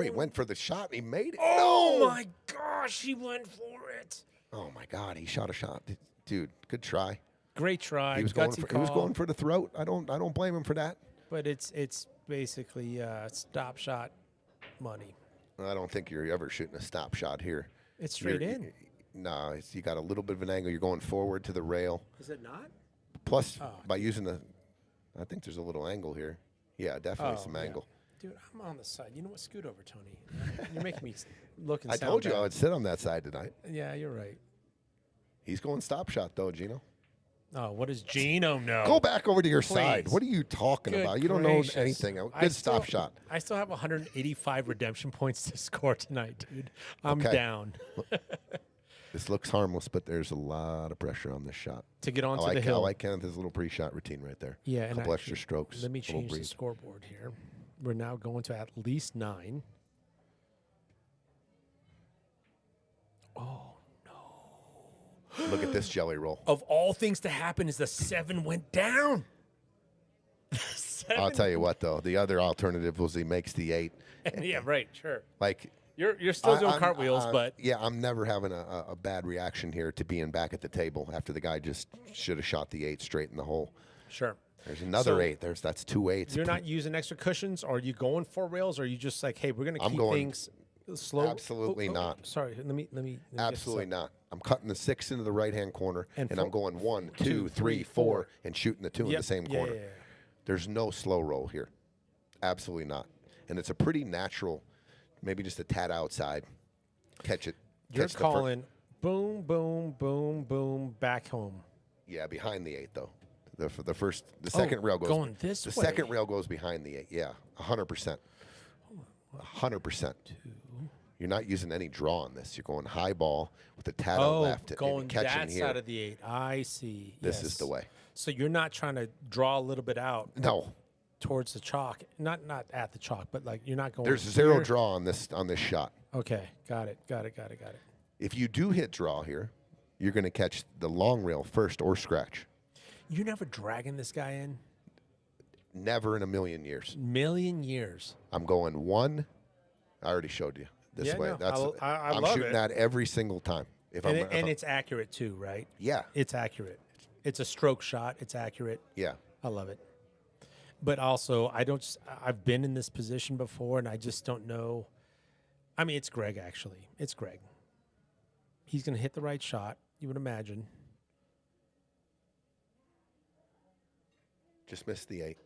He went for the shot. He made it. Oh, No! my gosh, he went for it. Oh, my God. He shot a shot. Dude, good try. Great try. He was going for the throat. I don't blame him for that. But it's basically stop shot money. I don't think you're ever shooting a stop shot here. It's straight in. No, you got a little bit of an angle. You're going forward to the rail. Is it not? Plus, by using I think there's a little angle here. Yeah, definitely some angle. Dude, I'm on the side. You know what? Scoot over, Tony. You're making me look and I sound told you bad. I would sit on that side tonight. Yeah, you're right. He's going stop shot, though, Gino. Oh, what does Gino know? Go back over to your side. Please. What are you talking Good about? You don't gracious. know anything. Good stop shot. I still have 185 redemption points to score tonight, dude. I'm Okay. down This looks harmless, but there's a lot of pressure on this shot. to get onto I the hill. like Kennyth's little pre-shot routine right there. Yeah, a and couple actually, extra strokes. Let me little change the breathe. scoreboard here. We're now going to at least 9. Oh, no. Look at this jelly roll. Of all things to happen is the 7 went down. I'll tell you what, though. The other alternative was he makes the 8. Yeah, right, sure. Like You're still doing I'm- cartwheels, but yeah, I'm never having a bad reaction here to being back at the table after the guy just should have shot the 8 straight in the hole. sure. There's another So 8. That's 2 8s. You're not using extra cushions? Or are you going for rails? Or are you just like, hey, we're going to I'm keep going- things slow? Absolutely not. Sorry, let me get this Absolutely up. not. I'm cutting the 6 into the right-hand corner, And and four- I'm going 1, 2, 2, 3, 3, 4, 4. and shooting the 2 in Yep, the same yeah, corner. yeah, yeah. There's no slow roll here. Absolutely not. And it's a pretty natural, maybe just a tad outside. Catch it. You're catch the calling boom, boom, boom, boom, back home. Yeah, behind the 8 though. The second rail goes going this The way. second rail goes behind the 8. Yeah, 100%. 100%. You're not using any draw on this. You're going high ball with a tad out left and going catching that here. side of the 8. I see. This is Yes. the way. So you're not trying to draw a little bit out No, towards the chalk. Not at the chalk, but like you're not going. there's zero here. draw on this shot. Okay, got it. If you do hit draw here, you're going to catch the long rail first or scratch. You're never dragging this guy in? Never in a million years. Million years. I'm going 1. I already showed you this Yeah, way. no, That's I I'm love shooting it. that every single time. And it's accurate too, right? yeah, It's accurate. It's a stroke shot. It's accurate. yeah. I love it. But also, I've been in this position before, and I just don't know. I mean, it's Greg, actually. It's Greg. He's going to hit the right shot, you would imagine. Just missed the 8.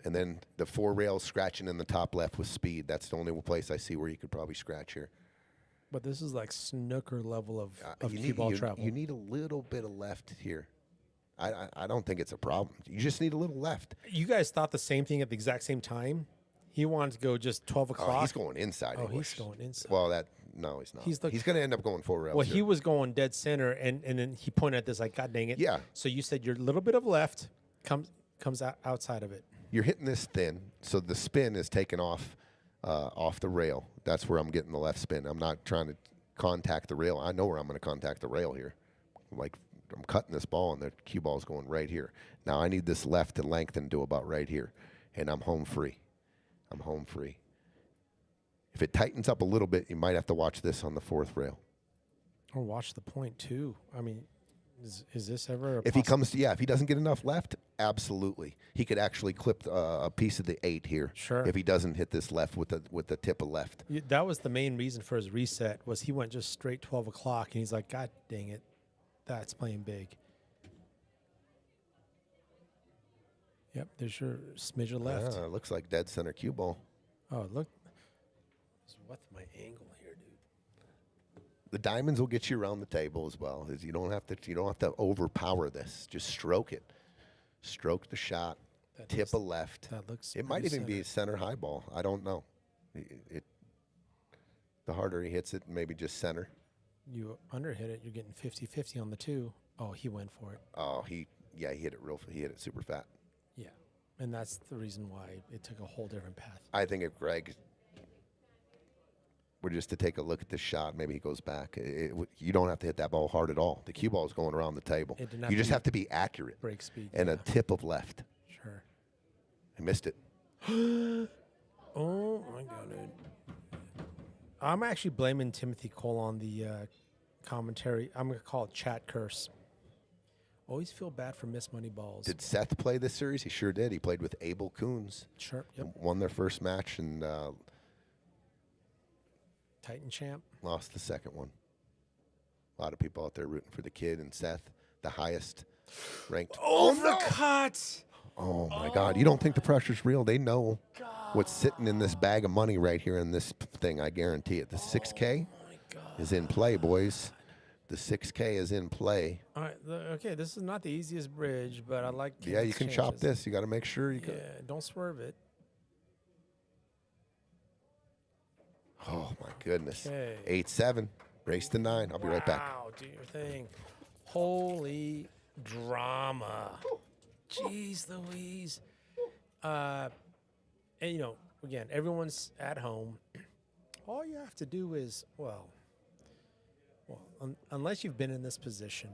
And then the 4 rails scratching in the top left with speed. That's the only place I see where you could probably scratch here. But this is like snooker level of You cue need, ball travel. you need a little bit of left here. I don't think it's a problem. You just need a little left. You guys thought the same thing at the exact same time? He wanted to go just 12 o'clock. Oh, he's going inside. Oh, English. he's going inside. Well, no, he's not. He's going to end up going 4 rails. Well, here. he was going dead center, and then he pointed at this like, God dang it. Yeah. So you said your little bit of left comes out outside of it. You're hitting this thin, so the spin is taken off the rail. That's where I'm getting the left spin. I'm not trying to contact the rail. I know where I'm going to contact the rail here. Like, I'm cutting this ball, and the cue ball is going right here. Now I need this left to lengthen to about right here, and I'm home free. I'm home free. If it tightens up a little bit, you might have to watch this on the 4th rail. Or watch the point, too. I mean, is this ever If he comes, if he doesn't get enough left, absolutely. He could actually clip a piece of the 8 here. Sure. If he doesn't hit this left with the tip of left. That was the main reason for his reset, was he went just straight 12 o'clock, and he's like, God dang it, that's playing big. Yep, there's your smidge of left. Looks like dead center cue ball. Oh, look. What's my angle here, dude? The diamonds will get you around the table as well. You don't have to overpower this. Just stroke it. Stroke the shot. Tip a left. That looks. It might pretty even be a center high ball. I don't know. The harder he hits it, maybe just center. You underhit it, you're getting 50-50 on the 2. Oh, he went for it. Oh, he hit it he hit it super fat. Yeah, and that's the reason why it took a whole different path. I think if Greg were just to take a look at this shot, maybe he goes back. You don't have to hit that ball hard at all. The cue ball is going around the table. You just have to be accurate. Break speed. And a tip of left. Sure. I missed it. Oh, my God, dude. I'm actually blaming Timothy Cole on the commentary. I'm going to call it chat curse. Always feel bad for missed money balls. Did Seth play this series? He sure did. He played with Abel Coons. Sure. Yep. Won their first match and Titan champ. lost the second one. A lot of people out there rooting for the kid and Seth, the highest ranked. Overcut. Oh, my God. You don't think the pressure's real? They know what's sitting in this bag of money right here in this thing. I guarantee it. The 6K is in play, boys. The 6K is in play. All right. Okay, this is not the easiest bridge, but I like. Yeah, you Kennyth's can chop chances. this. You got to make sure you can. Yeah, don't swerve it. Oh, my goodness. Okay. 8-7. Race to 9. I'll be right back. Wow, do your thing. Holy drama. Jeez Louise. And, again, everyone's at home. All you have to do is, unless you've been in this position,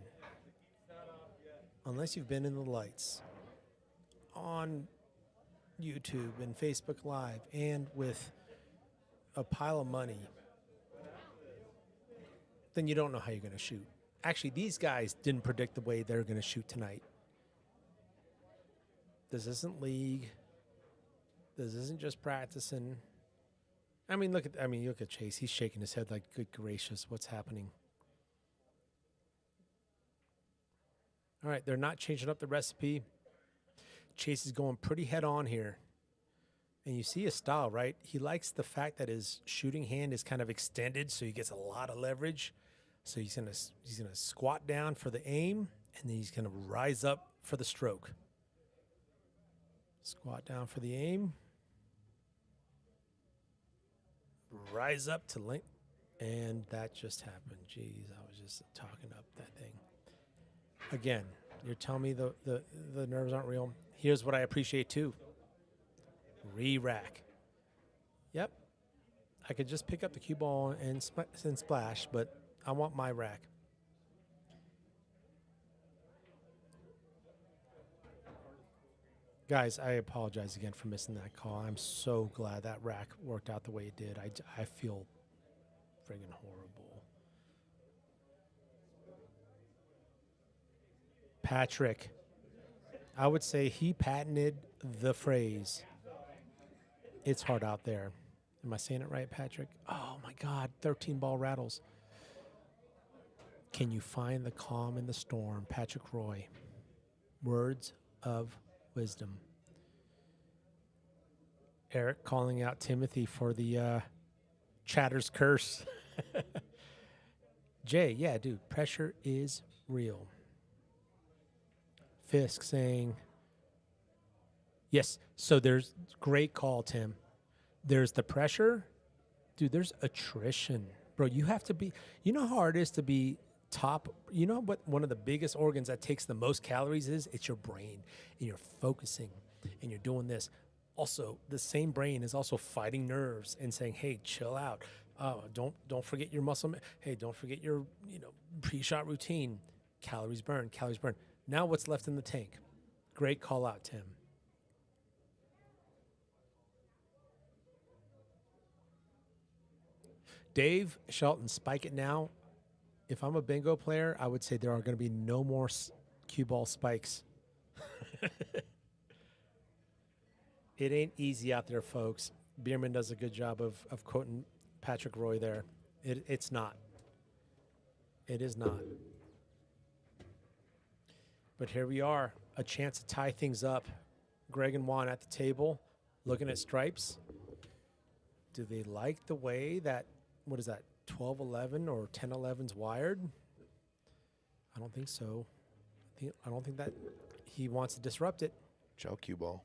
unless you've been in the lights on YouTube and Facebook Live and with a pile of money, then you don't know how you're going to shoot. Actually, these guys didn't predict the way they're going to shoot tonight. This isn't league. This isn't just practicing. You look at Chase. He's shaking his head like, good gracious, what's happening? All right, they're not changing up the recipe. Chase is going pretty head on here. And you see his style, right? He likes the fact that his shooting hand is kind of extended, so he gets a lot of leverage. So he's gonna squat down for the aim, and then he's gonna rise up for the stroke. Squat down for the aim. Rise up to length. And that just happened. Jeez, I was just talking up that thing. Again, you're telling me the nerves aren't real. Here's what I appreciate too. Re-rack. Yep. I could just pick up the cue ball and splash, but I want my rack. Guys, I apologize again for missing that call. I'm so glad that rack worked out the way it did. I feel friggin' horrible. Patrick. I would say he patented the phrase, "It's hard out there." Am I saying it right, Patrick? Oh, my God. 13 ball rattles. Can you find the calm in the storm? Patrick Roy. Words of wisdom. Eric calling out Timothy for the chatter's curse. Jay, yeah, dude, pressure is real. Fisk saying, yes, so there's, great call, Tim. There's the pressure. Dude, there's attrition. Bro, you have to be, you know how hard it is to be top, you know what one of the biggest organs that takes the most calories is? It's your brain, and you're focusing, and you're doing this. Also, the same brain is also fighting nerves and saying, hey, chill out. Don't forget your muscle. Hey, don't forget your pre-shot routine. Calories burn, calories burn. Now what's left in the tank? Great call out, Tim. Dave Shelton, spike it now. If I'm a bingo player, I would say there are going to be no more cue ball spikes. It ain't easy out there, folks. Bierman does a good job of quoting Patrick Roy there. It's not. It is not. But here we are, a chance to tie things up. Greg and Whone at the table, looking at stripes. Do they like the way that, what is that, 12-11 or 10-11's wired? I don't think so. I don't think that he wants to disrupt it. Joe cue ball.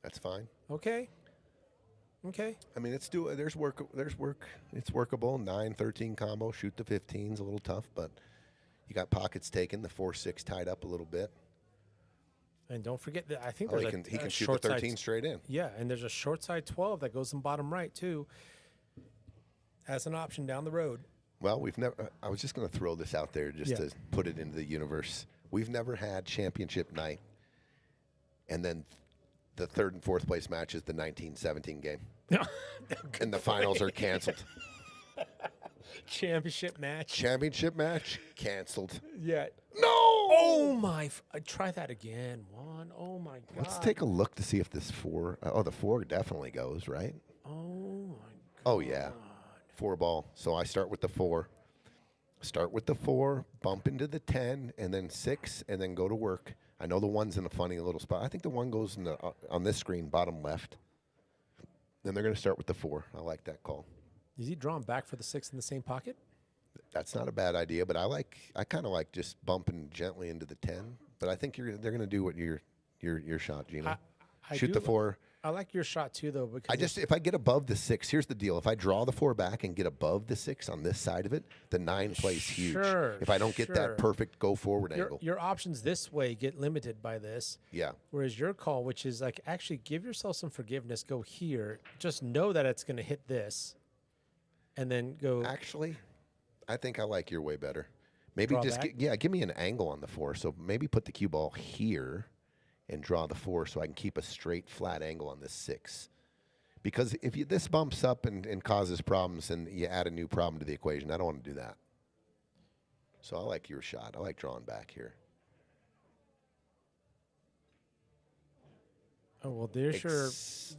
That's fine. Okay. Okay. I mean, there's work. It's workable. 9-13 combo. Shoot the 15's a little tough, but you got pockets taken. The 4-6 tied up a little bit. And don't forget that I think there's he can shoot the 13 straight in. Yeah, and there's a short side 12 that goes in bottom right too, as an option down the road. Well, we've never. I was just going to throw this out there just to put it into the universe. We've never had championship night, and then the third and fourth place match is the 1917 game. And the finals are canceled. Championship match. Championship match canceled. Yeah. No. Oh my! Try that again, Juan. Oh my God. Let's take a look to see if this 4. Oh, the 4 definitely goes, right? Oh my God. Oh yeah, 4 ball. So I start with the 4. Start with the 4, bump into the 10, and then 6, and then go to work. I know the 1's in a funny little spot. I think the 1 goes in the, on this screen, bottom left. Then they're going to start with the 4. I like that call. Is he drawn back for the 6 in the same pocket? That's not a bad idea, but I kind of like just bumping gently into the 10. But I think they're going to do what your shot, Gino. Shoot the 4. I like your shot too, though. Because if I get above the 6, here's the deal. If I draw the 4 back and get above the 6 on this side of it, the 9 plays huge. If I don't get that perfect go forward angle. Your options this way get limited by this. Yeah. Whereas your call, which is like actually give yourself some forgiveness, go here. Just know that it's going to hit this, and then go. Actually, I think I like your way better. Maybe Draw just back? give me an angle on the 4. So maybe put the cue ball here and draw the 4 so I can keep a straight flat angle on this 6. Because if this bumps up and causes problems and you add a new problem to the equation, I don't want to do that. So I like your shot. I like drawing back here. Oh, well, there's your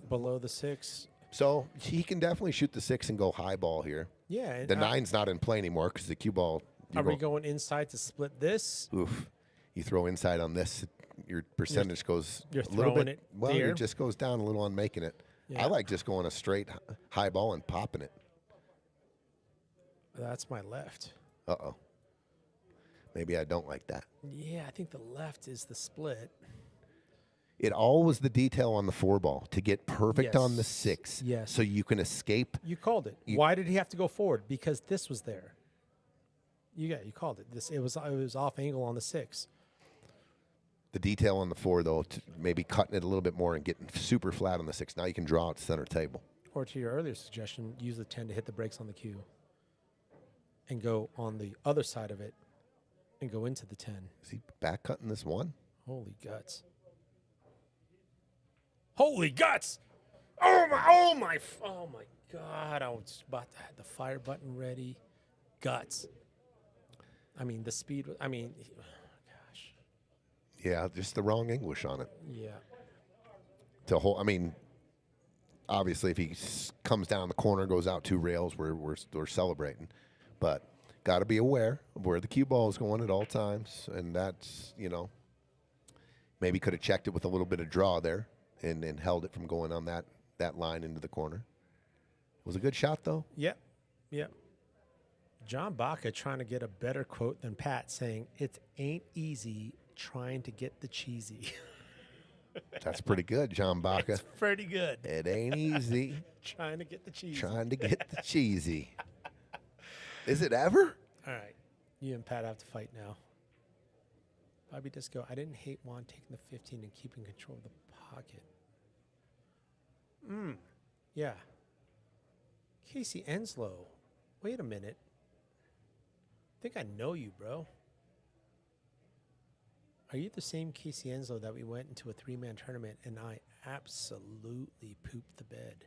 below the 6. So he can definitely shoot the 6 and go high ball here. Yeah. The 9's not in play anymore because the cue ball. Are we going inside to split this? Oof. You throw inside on this, your percentage goes you're a little throwing bit. it Well, here? it just goes down a little on making it. Yeah. I like just going a straight high ball and popping it. That's my left. Uh-oh. Maybe I don't like that. Yeah, I think the left is the split. It all was the detail on the 4 ball to get perfect on the Yes. 6. Yes. So you can escape. You called it. Why did he have to go forward? Because this was there. You called it. It was off angle on the 6. The detail on the 4, though, maybe cutting it a little bit more and getting super flat on the 6. Now you can draw it center table. Or to your earlier suggestion, use the 10 to hit the brakes on the cue and go on the other side of it and go into the 10. Is he back cutting this 1? Holy guts. Holy guts! Oh my God. I was about to have the fire button ready. Guts. I mean, the speed, gosh. Yeah, just the wrong English on it. Yeah. To hold, I mean, obviously, if he comes down the corner, goes out 2 rails, we're celebrating. But got to be aware of where the cue ball is going at all times, and that's, maybe could have checked it with a little bit of draw there and held it from going on that line into the corner. It was a good shot, though. Yep. Yep. John Baca trying to get a better quote than Pat, saying, "It ain't easy trying to get the cheesy." That's pretty good, John Baca. It's pretty good. It ain't easy Trying to get the cheesy. trying to get the cheesy. Is it ever? All right. You and Pat have to fight now. Bobby Disco, I didn't hate Whone taking the 15 and keeping control of the pocket. Yeah. Casey Enslow. Wait a minute. I think I know you, bro. Are you the same Casey Enslow that we went into a 3-man tournament and I absolutely pooped the bed?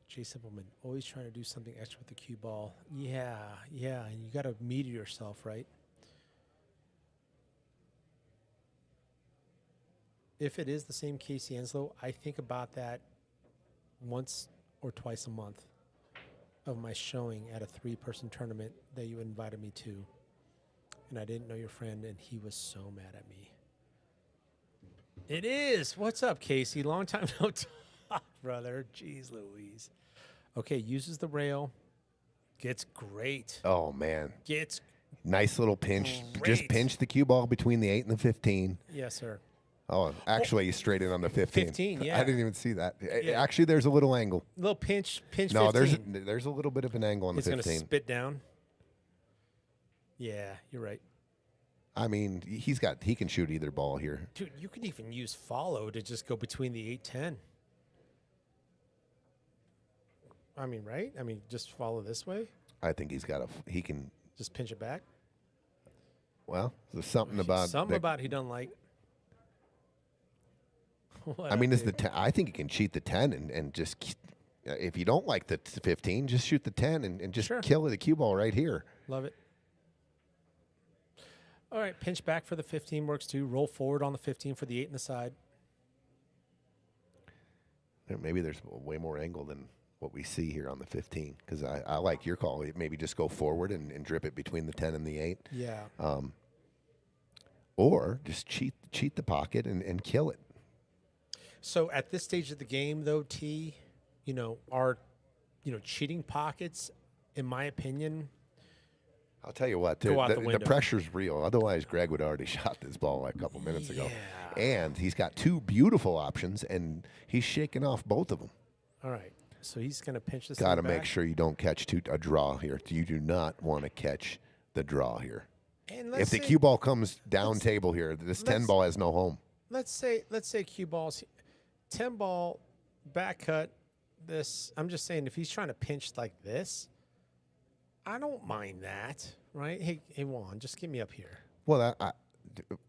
Jay Simpleman, always trying to do something extra with the cue ball. Yeah, and you got to meter yourself, right? If it is the same Casey Enslow, I think about that once or twice a month of my showing at a 3-person tournament that you invited me to. And I didn't know your friend, and he was so mad at me. It is. What's up, Casey? Long time no talk, brother. Jeez Louise. Okay, uses the rail. Gets great. Oh, man. Gets Nice little pinch. great. Just pinch the cue ball between the 8 and the 15. Yes, sir. Oh, actually, he's straight in on the 15. 15, yeah. I didn't even see that. Yeah. Actually, there's a little angle. Little pinch No, 15. there's a little bit of an angle on It's the going to 15. spit down. Yeah, you're right. I mean, he can shoot either ball here. Dude, you could even use follow to just go between the 8-10. I mean, right? I mean, just follow this way. I think he can. Just pinch it back. Well, there's something about he doesn't like. What I mean, up, is the dude? I think you can cheat the 10 and just if you don't like the 15, just shoot the 10 and just Sure. kill the cue ball right here. Love it. All right, pinch back for the 15 works too. Roll forward on the 15 for the 8 in the side. Maybe there's way more angle than what we see here on the 15 because I like your call. Maybe just go forward and drip it between the 10 and the 8. Yeah. Or just cheat the pocket and kill it. So at this stage of the game, though, T, our, cheating pockets, in my opinion, I'll tell you what, Go out the the window. pressure's real. Otherwise, Greg would already shot this ball like a couple minutes ago. Yeah. And he's got 2 beautiful options, and he's shaking off both of them. all right. So he's going to pinch this. Got to thing make back. sure you don't catch a draw here. You do not want to catch the draw here. And If the cue ball comes down table here, this 10 let's- ball has no home. let's say cue balls, 10 ball back cut. This I'm just saying, if he's trying to pinch like this, I don't mind that, right? Hey, Whone, just get me up here. Well,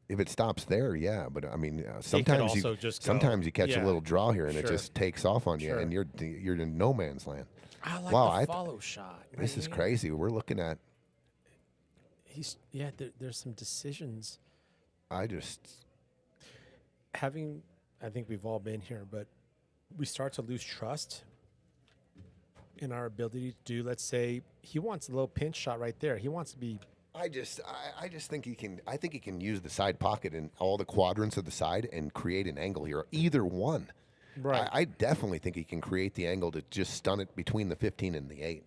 if it stops there, yeah. But I mean, sometimes also just go. sometimes you catch Yeah. a little draw here and it Sure. just takes off on you, Sure. and you're in no man's land. I like Wow, the follow shot. This is man. crazy. We're looking at. There's some decisions. I think we've all been here, but we start to lose trust in our ability to do. Let's say he wants a little pinch shot right there. He wants to be. I just think he can. I think he can use the side pocket in all the quadrants of the side and create an angle here. Either one. Right. I definitely think he can create the angle to just stun it between the 15 and the 8.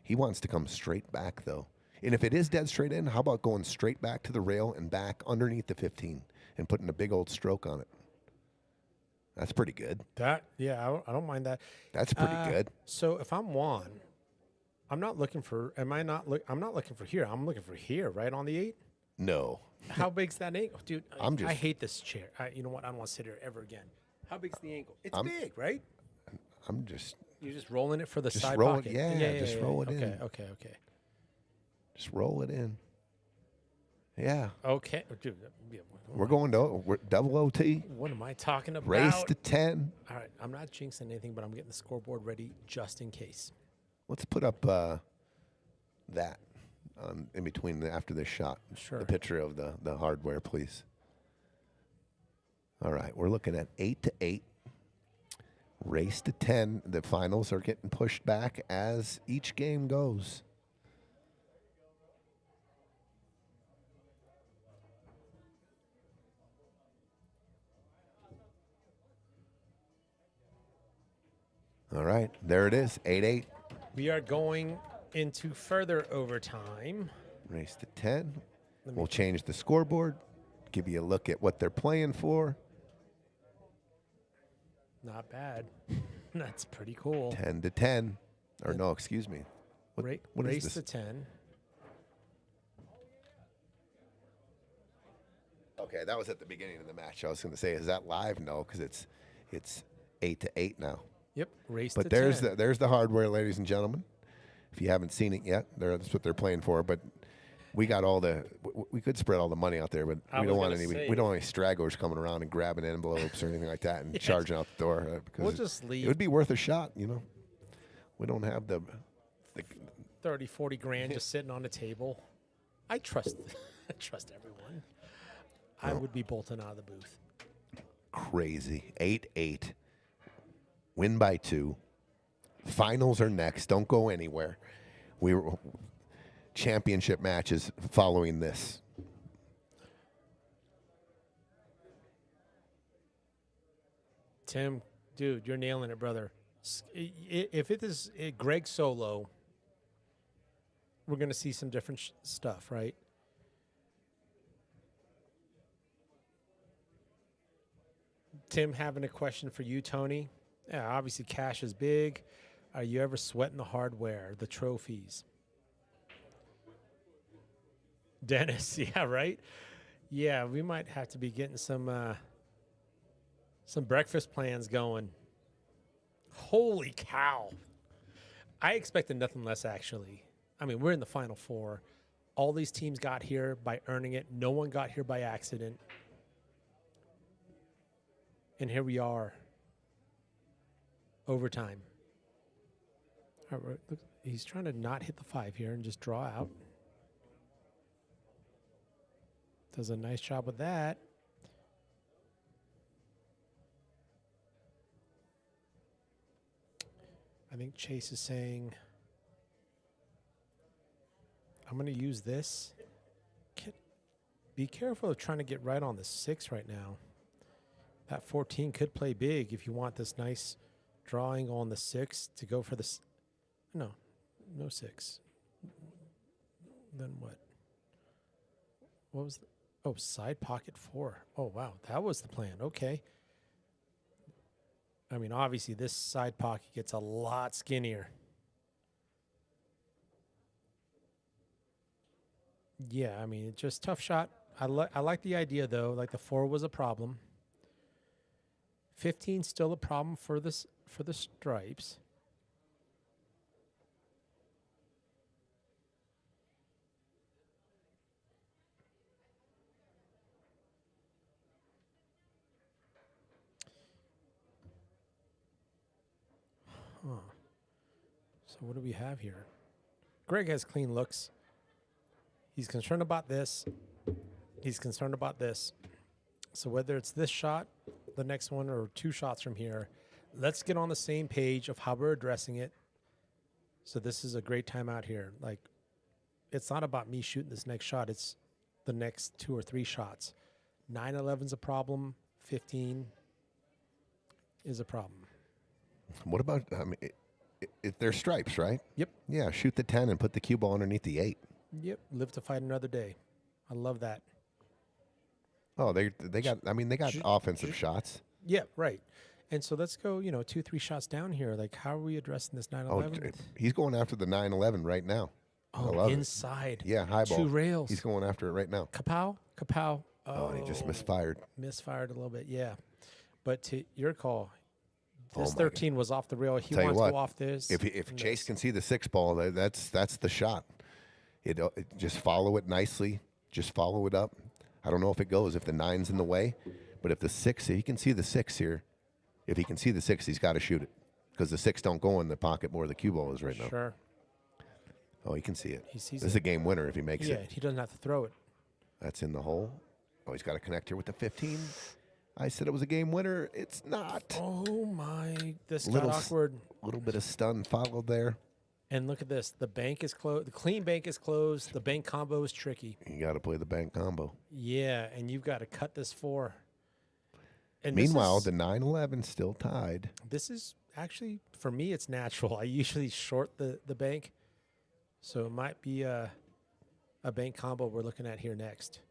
He wants to come straight back though. And if it is dead straight in, how about going straight back to the rail and back underneath the 15 and putting a big old stroke on it? That's pretty good. I don't mind that. That's pretty good. So if I'm Whone, I'm not looking for. I'm not looking for here. I'm looking for here, right on the 8. No. How big's that angle, dude? I'm I just- hate this chair. You know what? I don't want to sit here ever again. How big's the angle? It's I'm- big, right? I'm just You're just rolling it for the Just side roll it- pocket. yeah, just roll it okay, in. Okay. just roll it in. Yeah. Okay. Dude, yeah, We're going to double OT. what am I talking about? Race to 10. All right. I'm not jinxing anything, but I'm getting the scoreboard ready just in case. Let's put up that. in between after this shot. Sure. The picture of the hardware, please. All right, we're looking at 8-8. Race to 10. The finals are getting pushed back as each game goes. All right, there it is, 8-8. We are going into further overtime. Race to 10. We'll change the scoreboard, give you a look at what they're playing for. Not bad. That's pretty cool. 10-10. Or no, excuse me. What is Race this? to 10. Okay, that was at the beginning of the match. I was going to say, is that live? No, because it's 8-8 now. Yep, race But to there's 10. there's the hardware, ladies and gentlemen. If you haven't seen it yet, that's what they're playing for. But we got we could spread all the money out there, but we don't want any stragglers coming around and grabbing envelopes or anything like that and charging out the door. Because We'll just leave. It would be worth a shot, you know. We don't have the 30, 40 grand just sitting on the table. I trust everyone. I would be bolting out of the booth. crazy 8-8. Win by 2. Finals are next. Don't go anywhere. Championship matches following this. Tim, dude, you're nailing it, brother. If it is Greg solo, we're going to see some different stuff, right? Tim, having a question for you, Tony. Yeah, obviously cash is big. Are you ever sweating the hardware, the trophies? Dennis, yeah, right? Yeah, we might have to be getting some breakfast plans going. Holy cow. I expected nothing less, actually. I mean, we're in the Final Four. All these teams got here by earning it. No one got here by accident. And here we are. Overtime. All right, look, he's trying to not hit the 5 here and just draw out. Does a nice job with that. I think Chase is saying, I'm going to use this. Be careful of trying to get right on the 6 right now. That 14 could play big if you want this nice drawing on the 6 to go for this. No 6. Then what? What was side pocket 4. Oh, wow. That was the plan. Okay. I mean, obviously, this side pocket gets a lot skinnier. Yeah, I mean, it's just tough shot. I like the idea, though. Like, the 4 was a problem. 15 still a problem for the stripes. Huh. So what do we have here? Greg has clean looks. He's concerned about this. He's concerned about this. So whether it's this shot, the next one, or 2 shots from here, let's get on the same page of how we're addressing it. So this is a great time out here. Like, it's not about me shooting this next shot. It's the next 2 or 3 shots. 9-11's a problem. 15 is a problem. What about, I mean, they're stripes, right? Yep. Yeah, shoot the 10 and put the cue ball underneath the 8. Yep. Live to fight another day. I love that. Oh, they got offensive shots. Yeah, right. And so let's go, 2, 3 shots down here. Like, how are we addressing this 9-11? Oh, he's going after the 9-11 right now. Oh, inside. Yeah, high ball. 2 rails. He's going after it right now. Kapow. Oh, and he just misfired. Misfired a little bit, yeah. But to your call, this my 13 was off the rail. He Tell you wants what, to go off this. If Chase can see the 6 ball, that's the shot. It just follow it nicely. Just follow it up. I don't know if it goes, if the 9's in the way, but if the 6, if he can see the 6 here, if he can see the 6, he's got to shoot it because the 6 don't go in the pocket where the cue ball is right now. Sure. Oh, he can see it. He sees This is a game winner if he makes Yeah, it. he doesn't have to throw it. That's in the hole. Oh, he's got a connector with the 15. I said it was a game winner. It's not. Oh my! This Little got awkward. A little bit of stun followed there. And look at this. The bank is closed. The clean bank is closed. The bank combo is tricky. You got to play the bank combo. Yeah, and you've got to cut this 4. And Meanwhile, the 9-11 still tied. this is actually, for me, it's natural. I usually short the bank, so it might be a bank combo we're looking at here next.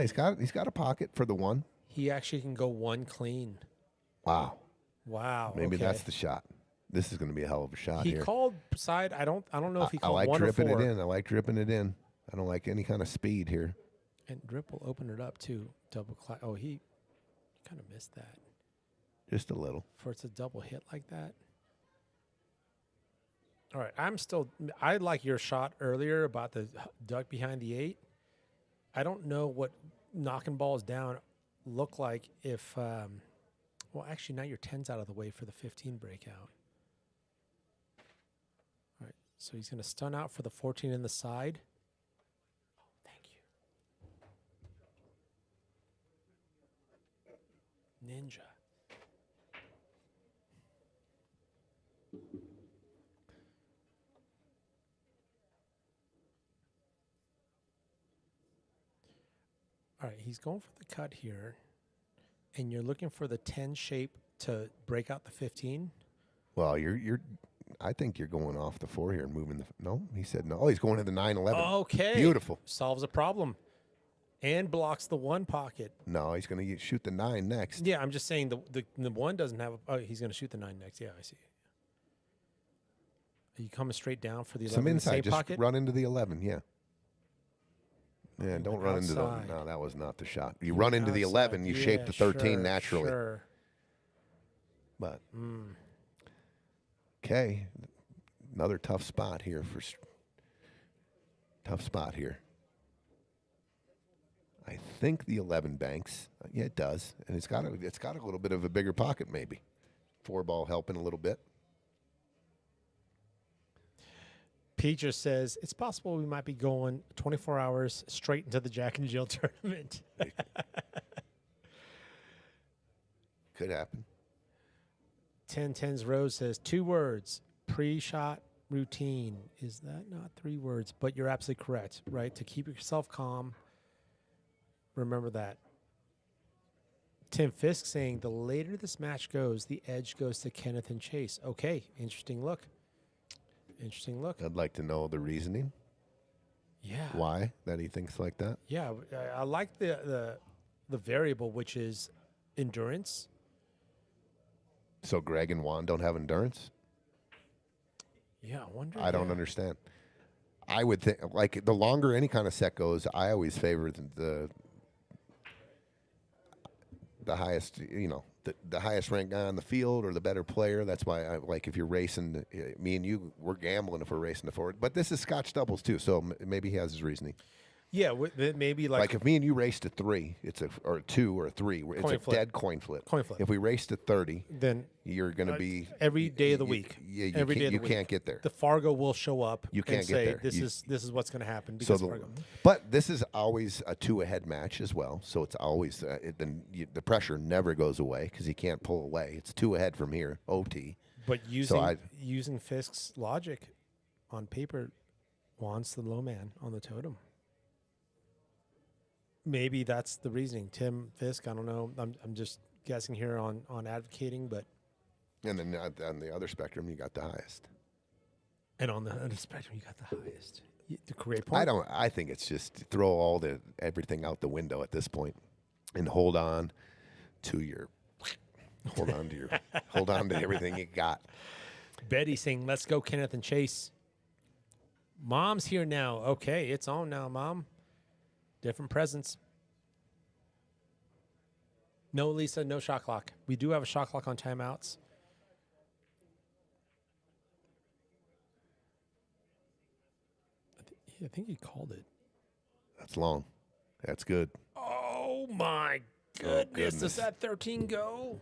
He's got a pocket for the 1. He actually can go 1 clean. Wow. Wow. Maybe okay. that's the shot. This is going to be a hell of a shot He here. called side. I don't know if he I called like 1 or dripping 4. it in. I like dripping it in. I don't like any kind of speed here. And Drip will open it up too. Double clap. Oh, he kind of missed that. Just a little. For it's a double hit like that. All right, I like your shot earlier about the duck behind the 8. I don't know what knocking balls down look like if, well, actually now your 10's out of the way for the 15 breakout. All right, so he's going to stun out for the 14 in the side. Thank you. Ninja. All right, he's going for the cut here, and you're looking for the 10 shape to break out the 15. Well, I think you're going off the 4 here and moving the. No, he said no. Oh, he's going to the 9-11. Okay, Beautiful. Solves a problem, and blocks the 1 pocket. No, he's going to shoot the 9 next. Yeah, I'm just saying the 1 doesn't have. He's going to shoot the 9 next. Yeah, I see. Are you coming straight down for the 11? Some inside, same just pocket? run into the 11. Yeah. Yeah, don't run into the. outside. No, that was not the shot. You run into the Outside. 11, you shape the 13 sure, naturally. Sure. But okay, another tough spot here tough spot here. I think the 11 banks. Yeah, it does, and it's got a little bit of a bigger pocket maybe. 4 ball helping a little bit. Pete just says it's possible we might be going 24 hours straight into the Jack and Jill tournament. Could happen. 1010's Rose says 2 words: pre-shot routine. Is that not 3 words? But you're absolutely correct, right? To keep yourself calm. Remember that. Tim Fisk saying the later this match goes, the edge goes to Kennyth and Chase. Okay, interesting look. Interesting look. I'd like to know the reasoning. Yeah. Why that he thinks like that. Yeah, I like the variable, which is endurance. So Greg and Whone don't have endurance? Yeah, I wonder. I don't understand. I would think, like, the longer any kind of set goes, I always favor the highest, the highest ranked guy on the field or the better player. That's why I like if you're racing, me and you, we're gambling if we're racing the forward. But this is Scotch doubles too, so maybe he has his reasoning. Yeah, maybe Like if me and you race to 3, or a 2 or a 3, it's a flip. dead coin flip. Coin flip. If we race to 30, then you're going to be every day of the week. Yeah, every day of the you week. can't get there. The Fargo will show up. You can't and get say, there. This is what's going to happen because Fargo. But this is always a 2-ahead match as well, so it's always the pressure never goes away because he can't pull away. It's 2 ahead from here, OT. But using Fisk's logic on paper, Juan's the low man on the totem. Maybe that's the reasoning. Tim Fisk, I don't know. I'm just guessing here on advocating, but. And then on the other spectrum, you got the highest. And on the other spectrum, you got the highest. The great point. I think it's just throw everything out the window at this point, and hold on to everything you got. Betty saying, "Let's go, Kennyth and Chase." Mom's here now. Okay, it's on now, Mom. Different presents. No, Lisa, no shot clock. We do have a shot clock on timeouts. I think he called it. That's long. That's good. Oh, my goodness. Does that 13 go?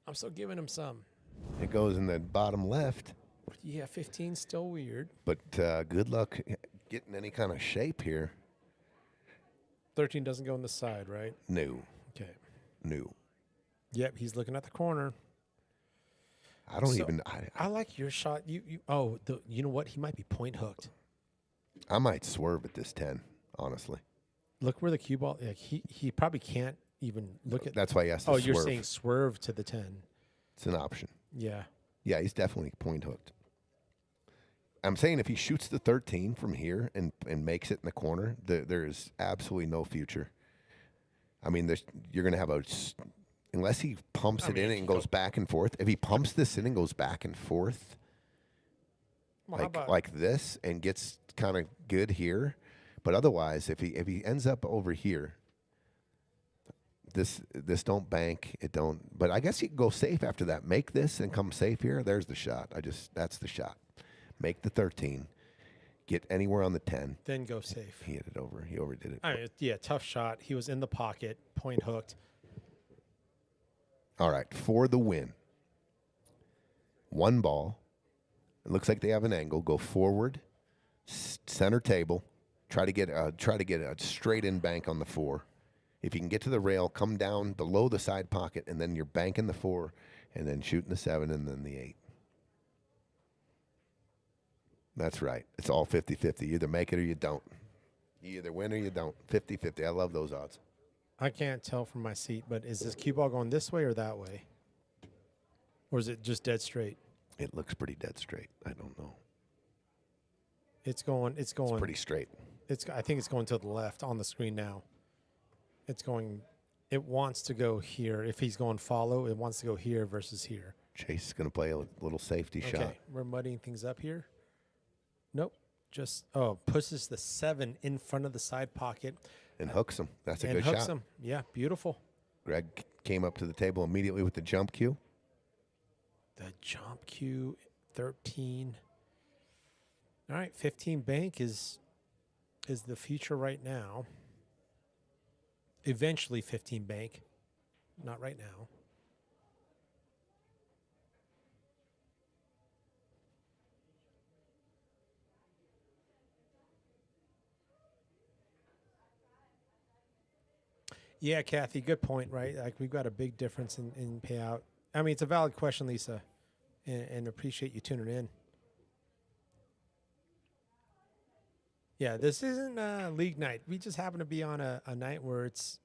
I'm still giving him some. It goes in the bottom left. Yeah, 15 still weird. But good luck getting any kind of shape here. 13 doesn't go on the side, right? No. Okay. No. Yep, he's looking at the corner. I don't So, even. I like your shot. You know what? He might be point hooked. I might swerve at this 10, honestly. Look where the cue ball. Like he probably can't even look at. That's why he has to Oh, swerve. you're saying swerve to the 10. It's an option. Yeah. Yeah, he's definitely point hooked. I'm saying if he shoots the 13 from here and makes it in the corner, there is absolutely no future. I mean, you're going to have unless he pumps it in and goes back and forth. If he pumps this in and goes back and forth, Well, like this, and gets kind of good here, but otherwise, if he ends up over here, this don't bank, it don't. But I guess you can go safe after that. Make this and come safe here. There's the shot. That's the shot. Make the 13, get anywhere on the 10. then go safe. He hit it over. He overdid it. I mean, yeah, tough shot. He was in the pocket, point hooked. All right, for the win. One ball. It looks like they have an angle. Go forward, center table. Try to get a straight in bank on the 4. If you can get to the rail, come down below the side pocket, and then you're banking the 4, and then shooting the 7, and then the 8. That's right. It's all 50-50. You either make it or you don't. You either win or you don't. 50-50. I love those odds. I can't tell from my seat, but is this cue ball going this way or that way? Or is it just dead straight? It looks pretty dead straight. I don't know. It's going. It's pretty straight. I think it's going to the left on the screen now. It's going. It wants to go here. If he's going follow, it wants to go here versus here. Chase is going to play a little safety shot. Okay, we're muddying things up here. Nope. Just pushes the 7 in front of the side pocket And hooks him. That's a and good hooks shot. him. Yeah, beautiful. Greg came up to the table immediately with the jump cue. The jump cue 13. All right, 15 bank is the future right now. Eventually 15 bank. Not right now. Yeah, Kathy, good point, right? Like we've got a big difference in payout. I mean, it's a valid question, Lisa, and appreciate you tuning in. Yeah, this isn't league night. We just happen to be on a night where it's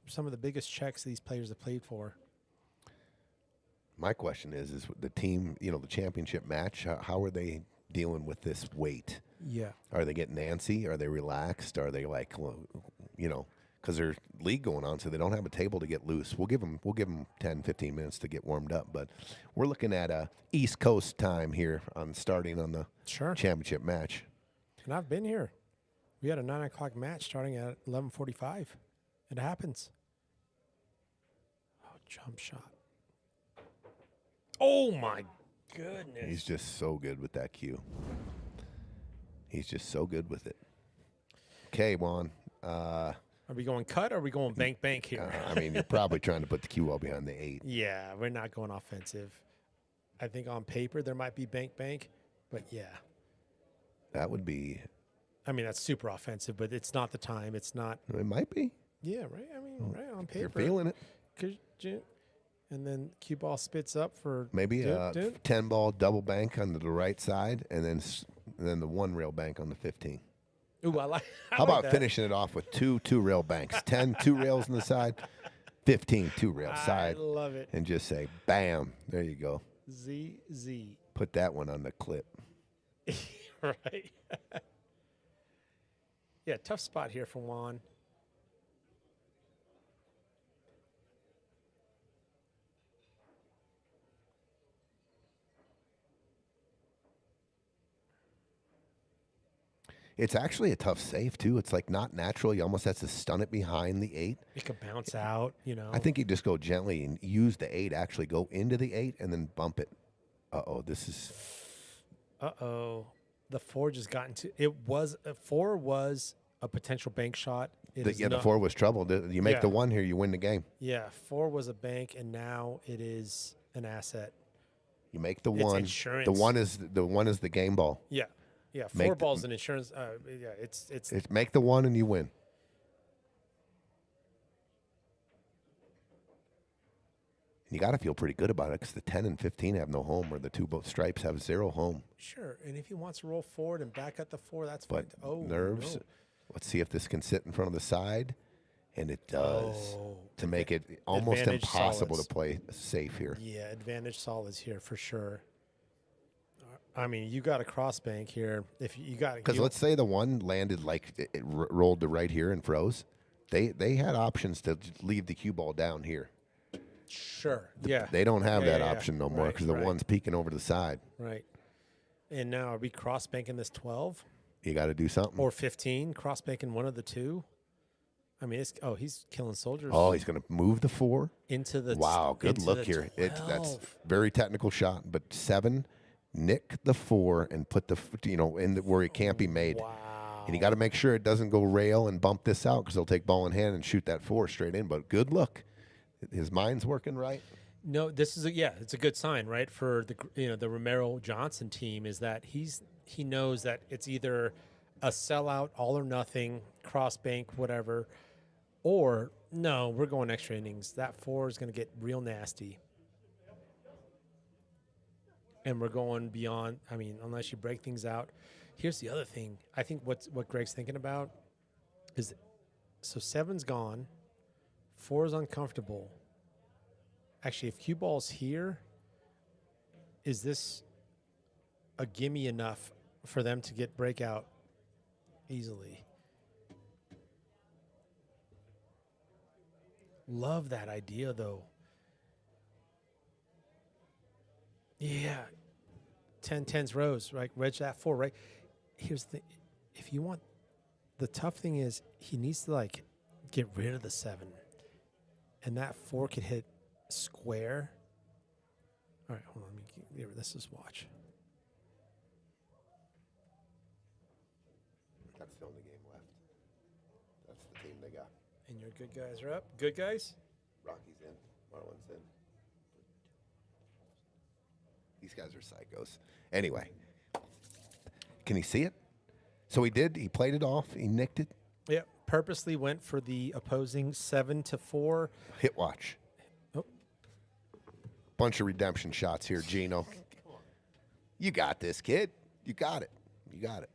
some of the biggest checks these players have played for. My question is the team, the championship match, how are they dealing with this weight? Yeah. Are they getting antsy? Are they relaxed? Are they like, because there's league going on, so they don't have a table to get loose. We'll give them 10, 15 minutes to get warmed up, but we're looking at a East Coast time here starting on the championship match. And I've been here. We had a 9 o'clock match starting at 11:45. It happens. Oh, jump shot. Oh, my goodness. He's just so good with that cue. He's just so good with it. Okay, Juan. Are we going cut or are we going bank here? I mean, you're probably trying to put the cue ball behind the 8. Yeah, we're not going offensive. I think on paper there might be bank, but yeah. That would be. I mean, that's super offensive, but it's not the time. It's not. It might be. Yeah, right. I mean, right on paper. You're feeling it. And then cue ball spits up for maybe a 10-ball double bank on the right side, and then the 1 rail bank on the 15. Ooh, I like. How about finishing it off with two rail banks? 10 2 rails on the side, 15 2 rail side. I love it. And just say, bam! There you go. ZZ. Put that one on the clip. Right. Yeah, tough spot here for Whone. It's actually a tough save, too. It's like not natural. You almost have to stun it behind the 8. It could bounce out, I think you just go gently and use the 8, actually go into the 8 and then bump it. This is. The 4 just got into it. 4 was a potential bank shot. It The, is yeah, the not- 4 was trouble. You make Yeah. the 1 here, you win the game. Yeah, 4 was a bank, and now it is an asset. You make the It's 1. insurance. The 1 is the game ball. Yeah, yeah. Make 4 the- balls and insurance. Yeah, it's It's make the 1 and you win. You got to feel pretty good about it because the 10 and 15 have no home, or the 2 both stripes have 0 home. sure. And if he wants to roll forward and back at the 4, that's But fine. Oh, nerves. no. Let's see if this can sit in front of the side, and it does. Oh, To make it almost advantage impossible solids. to play safe here. Yeah, advantage solids here for sure. I mean, you got a cross bank here. If you got Because let's say the 1 landed like it rolled to right here and froze. They had options to leave the cue ball down here. sure, yeah, They don't have Yeah, that yeah, yeah. option no more Right, because the right. 1's peeking over to the side. right. And now are we cross banking this 12 You got to do something. or 15? Cross banking one of the 2. I mean, he's killing soldiers. Oh, he's going to move the 4. into the Wow, good into look the here. That's 12. very technical shot, but 7, nick the 4 and put the in where it can't be made. Wow. And you got to make sure it doesn't go rail and bump this out because they'll take ball in hand and shoot that 4 straight in. But good look, his mind's working right. No, this is it's a good sign, right? For the Romero Johnson team is that he knows that it's either a sellout, all or nothing, cross bank, whatever, or no, we're going extra innings. That 4 is going to get real nasty, and we're going beyond. I mean, unless you break things out. Here's the other thing. I think what Greg's thinking about is, so 7's gone, 4 is uncomfortable. Actually, if cue ball's here, is this a gimme enough for them to get breakout easily? Love that idea, though. Yeah. 10-10's rows, right? Reg that 4, right? Here's the if you want, the tough thing is he needs to, get rid of the 7. And that 4 could hit square. All right, hold on. This is watch. That's the only game left. That's the team they got. And your good guys are up. Good guys? Rocky's in. Marlon's in. These guys are psychos. Anyway, can he see it? So he did. He played it off. He nicked it. Yeah. Purposely went for the opposing 7-4. Hit watch. Oh. Bunch of redemption shots here, Gino. You got this, kid. You got it. You got it.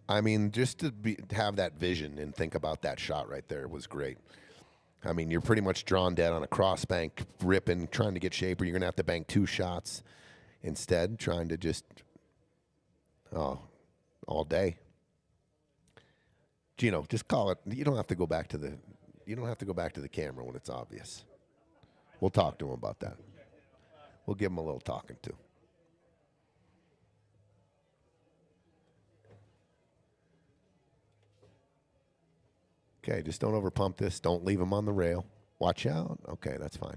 I mean, just to have that vision and think about that shot right there was great. I mean, you're pretty much drawn dead on a cross bank, ripping, trying to get shape, or you're going to have to bank 2 shots instead, trying to just, all day. Gino, just call it. You don't have to go back to the camera when it's obvious. We'll talk to him about that. We'll give him a little talking to. Okay, just don't overpump this. Don't leave him on the rail. Watch out. Okay, that's fine.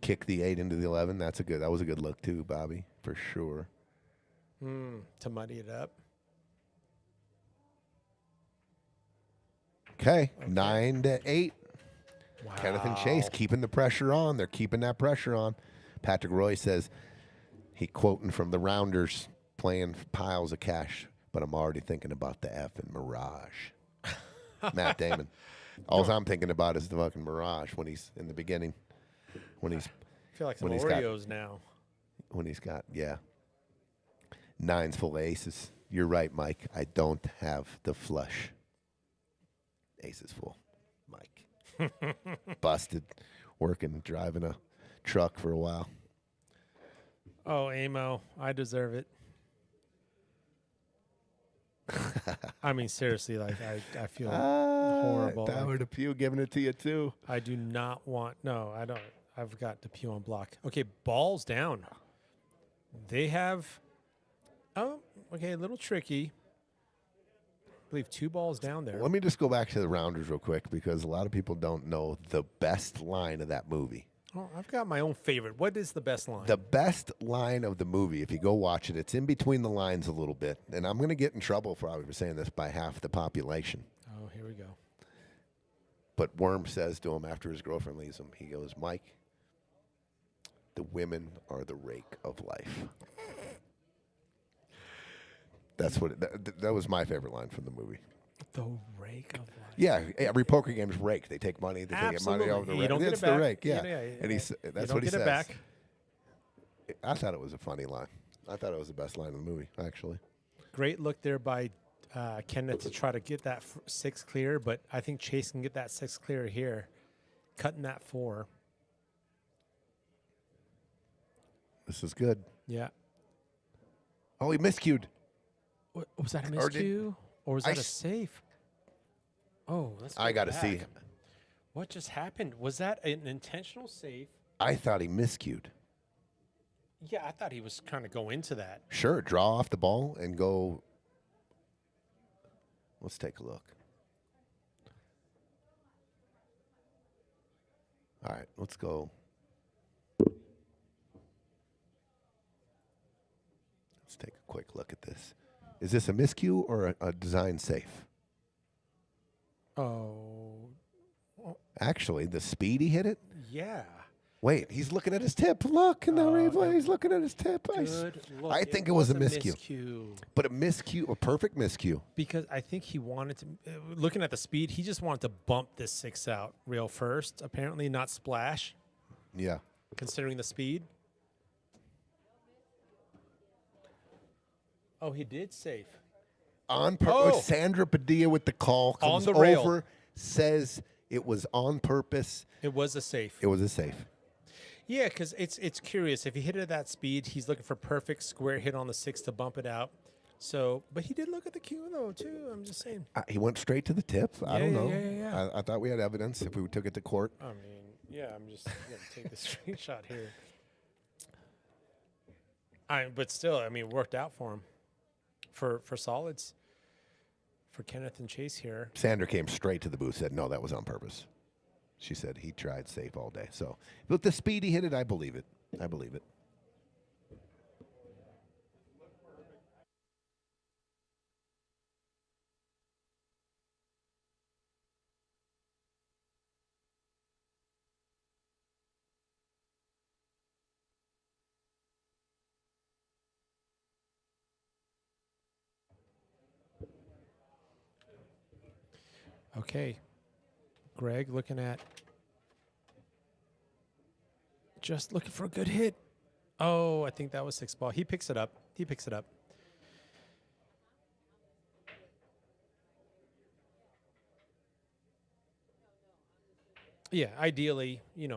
Kick the 8 into the 11. That was a good look too, Bobby, for sure. To muddy it up. Okay, 9-8. Wow. Kennyth and Chase keeping the pressure on. They're keeping that pressure on. Patrick Roy says he quoting from the Rounders playing piles of cash, but I'm already thinking about the F in Mirage. Matt Damon. All I'm thinking about is the fucking Mirage when he's in the beginning. When he's I feel like some when he's got- Oreos now. when he's got, yeah. 9's full of aces. You're right, Mike. I don't have the flush. Aces full, Mike. Busted, driving a truck for a while. Oh, Amo, I deserve it. I mean, seriously, I feel horrible. Dower Depew giving it to you, too. I do not want. No, I don't. I've got Depew on block. Okay, balls down. They have. Oh, okay, a little tricky. believe 2 balls down there. Let me just go back to the rounders real quick because a lot of people don't know the best line of that movie. Oh, I've got my own favorite. What is the best line? The best line of the movie, if you go watch it, it's in between the lines a little bit. And I'm going to get in trouble probably for saying this by half the population. Oh, here we go. But Worm says to him after his girlfriend leaves him, he goes, Mike, the women are the rake of life. That's what that was my favorite line from the movie. The rake of life. Yeah, every poker game is rake. They take money. They take money over the rake. You don't get It's it back. the rake, yeah. And he's that's you what he don't says. get it back. I thought it was a funny line. I thought it was the best line of the movie, actually. Great look there by Kennyth to try to get that 6 clear, but I think Chase can get that 6 clear here, cutting that 4. This is good. Yeah. Oh, he miscued. What, was that a Or did- miscue? Or was that a safe? Oh, let's I got to back. see. What just happened? Was that an intentional save? I thought he miscued. Yeah, I thought he was trying to go into that. Sure, draw off the ball and go. Let's take a look. All right, let's go. Let's take a quick look at this. Is this a miscue or a design safe? Oh, Actually, the speed he hit it. yeah. Wait, he's looking at his tip. Look in the replay. no. He's looking at his tip. Good look. I think it was a miscue. miscue. But a miscue, a perfect miscue. Because I think he wanted to, looking at the speed, he just wanted to bump this 6 out real first, apparently, not splash, Yeah. considering the speed. Oh, he did save. On purpose. Oh. Sandra Padilla with the call comes On the rail. over, says it was on purpose. It was a safe. It was a safe. Yeah, because it's curious. If he hit it at that speed, he's looking for perfect square hit on the 6 to bump it out. So, but he did look at the cue though too. I'm just saying. He went straight to the tip. I don't know. Yeah. I thought we had evidence if we took it to court. I mean, yeah. I'm just gonna take the screenshot here. But still, I mean, it worked out for him. For solids. For Kennyth and Chase here. Sandra came straight to the booth, said, no, that was on purpose. She said he tried safe all day. So, with the speed he hit it, I believe it. I believe it. Okay. Greg looking at. Just looking for a good hit. Oh, I think that was 6 ball. He picks it up. He picks it up. Yeah, ideally, you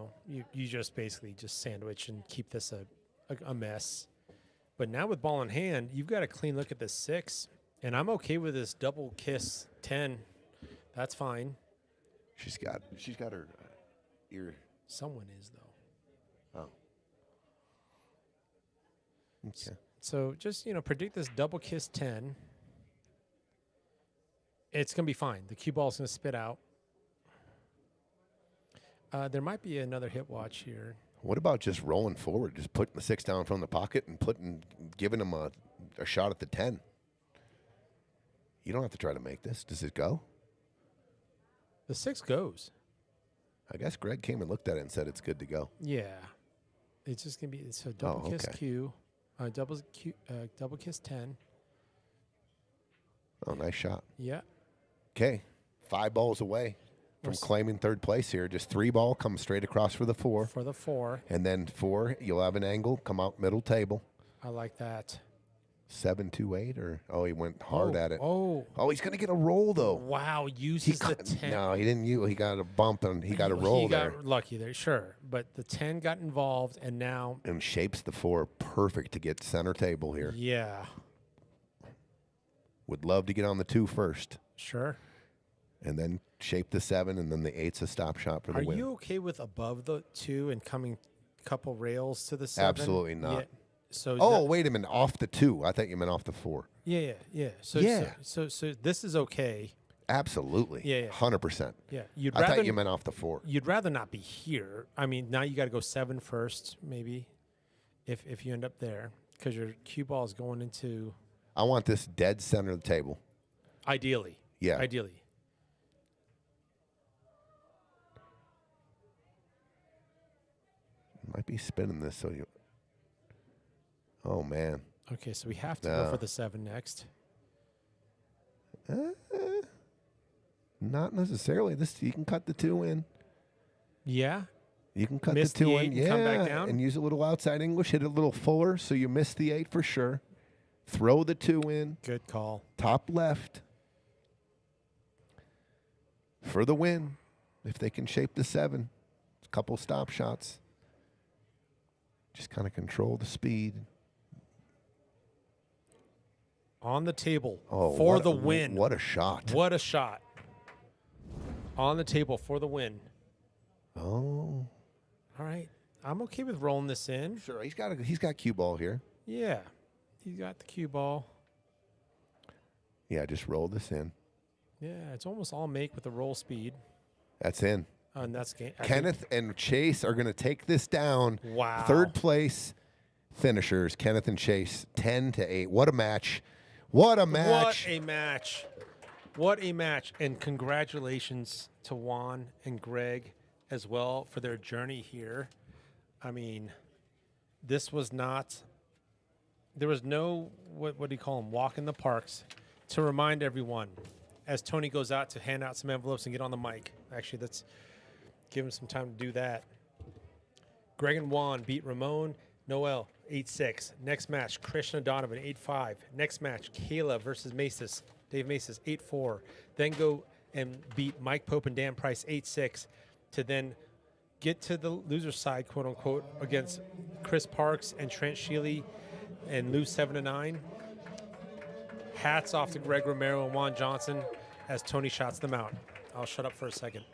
just basically just sandwich and keep this a mess. But now with ball in hand, you've got a clean look at this 6. And I'm okay with this double kiss 10. That's fine. She's got her ear. Someone is, though. Oh. Okay. So just, predict this double kiss 10. It's going to be fine. The cue ball is going to spit out. There might be another hit watch here. What about just rolling forward, just putting the 6 down from the pocket and giving him a shot at the 10? You don't have to try to make this. Does it go? The 6 goes. I guess Greg came and looked at it and said it's good to go. Yeah. It's just going to be a double kiss okay. cue. Double kiss 10. Oh, nice shot. Yeah. Okay. 5 balls away from claiming third place here. Just 3 ball comes straight across for the 4. For the 4. And then 4, you'll have an angle, come out middle table. I like that. 7-2-8 or he went hard at it. Oh, He's gonna get a roll though. wow! Uses the 10. No, he didn't. He got a bump and he got a roll He there. got lucky there, sure. But the 10 got involved, and now, And shapes the 4 perfect to get center table here. yeah, Would love to get on the 2 first, sure. and then shape the 7, and then the 8's a stop shot for the Are win. you okay with above the 2 and coming couple rails to the 7? Absolutely not. So Oh, wait a minute. Off the 2. I thought you meant off the 4. yeah. So, Yeah. So this is okay. Absolutely. Yeah. 100%. Yeah. I thought you meant off the 4. You'd rather not be here. I mean, now you got to go 7 first, maybe, if you end up there, because your cue ball is going into. I want this dead center of the table. Ideally. Yeah. Ideally. Might be spinning this so you. Oh, man. Okay, so we have to go for the 7 next. Not necessarily. You can cut the 2 in. Yeah. You can cut Miss the 2 the in, 8 and come back down? and use a little outside English. Hit it a little fuller so you miss the 8 for sure. Throw the 2 in. Good call. Top left for the win. If they can shape the 7, a couple stop shots. Just kind of control the speed. On the table Oh, for the win. What a shot. What a shot. On the table for the win. Oh. All right. I'm okay with rolling this in. Sure. He's got cue ball here. Yeah. He's got the cue ball. Yeah, just roll this in. Yeah, it's almost all make with the roll speed. That's in. And that's game. Kennyth and Chase are going to take this down. Wow. Third place finishers, Kennyth and Chase, 10-8. What a match. What a match. What a match. What a match. And congratulations to Whone and Greg as well for their journey here. I mean, this was not, there was no, what do you call them, walk in the parks. To remind everyone, as Tony goes out to hand out some envelopes and get on the mic. Actually, let's give him some time to do that. Greg and Whone beat Ramon, Noel, 8-6. Next match, Krishna Donovan, 8-5. Next match, Kayla versus Macis, Dave Macis, 8-4. Then go and beat Mike Pope and Dan Price, 8-6, to then get to the loser side, quote unquote, against Chris Parks and Trent Scheele and lose 7-9. Hats off to Greg Romero and Juan Johnson as Tony shots them out. I'll shut up for a second.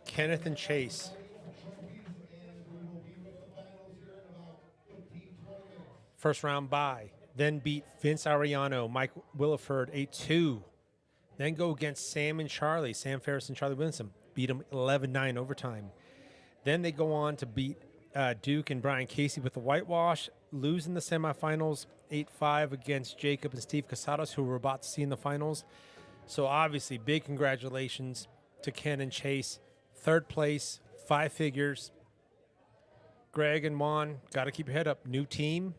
Kennyth and Chase. First round bye. Then beat Vince Ariano, Mike Williford, 8-2. Then go against Sam and Charlie, Sam Ferris and Charlie Winsome. Beat them 11-9 overtime. Then they go on to beat Duke and Brian Casey with the whitewash, lose in the semifinals 8-5 against Jacob and Steve Casados, who we're about to see in the finals. So obviously, big congratulations to Ken and Chase. Third place, 5 figures. Greg and Whone, got to keep your head up. New team,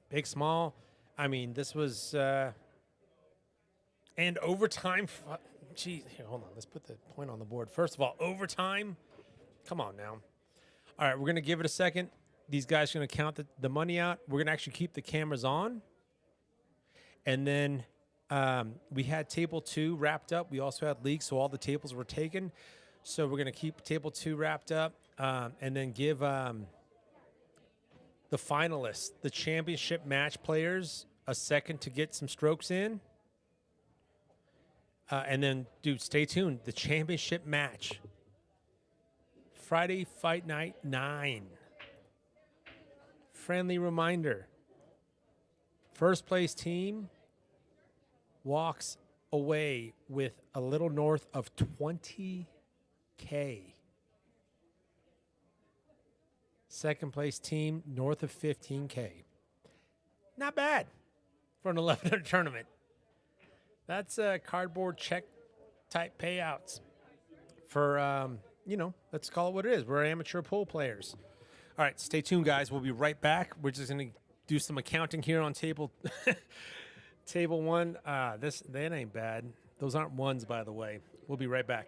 big, small. I mean, this was and overtime. Geez, here, hold on. Let's put the point on the board. First of all, overtime. Come on now. All right, we're going to give it a second. These guys are going to count the money out. We're going to actually keep the cameras on. And then we had table 2 wrapped up. We also had leagues, so all the tables were taken. So we're going to keep table 2 wrapped up and then give the finalists, the championship match players, a second to get some strokes in. And then, dude, stay tuned. The championship match, Friday Fight Night 9. Friendly reminder, first place team walks away with a little north of $20K. Second place team, north of $15K. Not bad for an 1100 tournament. That's cardboard check type payouts for, let's call it what it is. We're amateur pool players. All right, stay tuned, guys. We'll be right back. We're just going to do some accounting here on table table 1. That ain't bad. Those aren't ones, by the way. We'll be right back.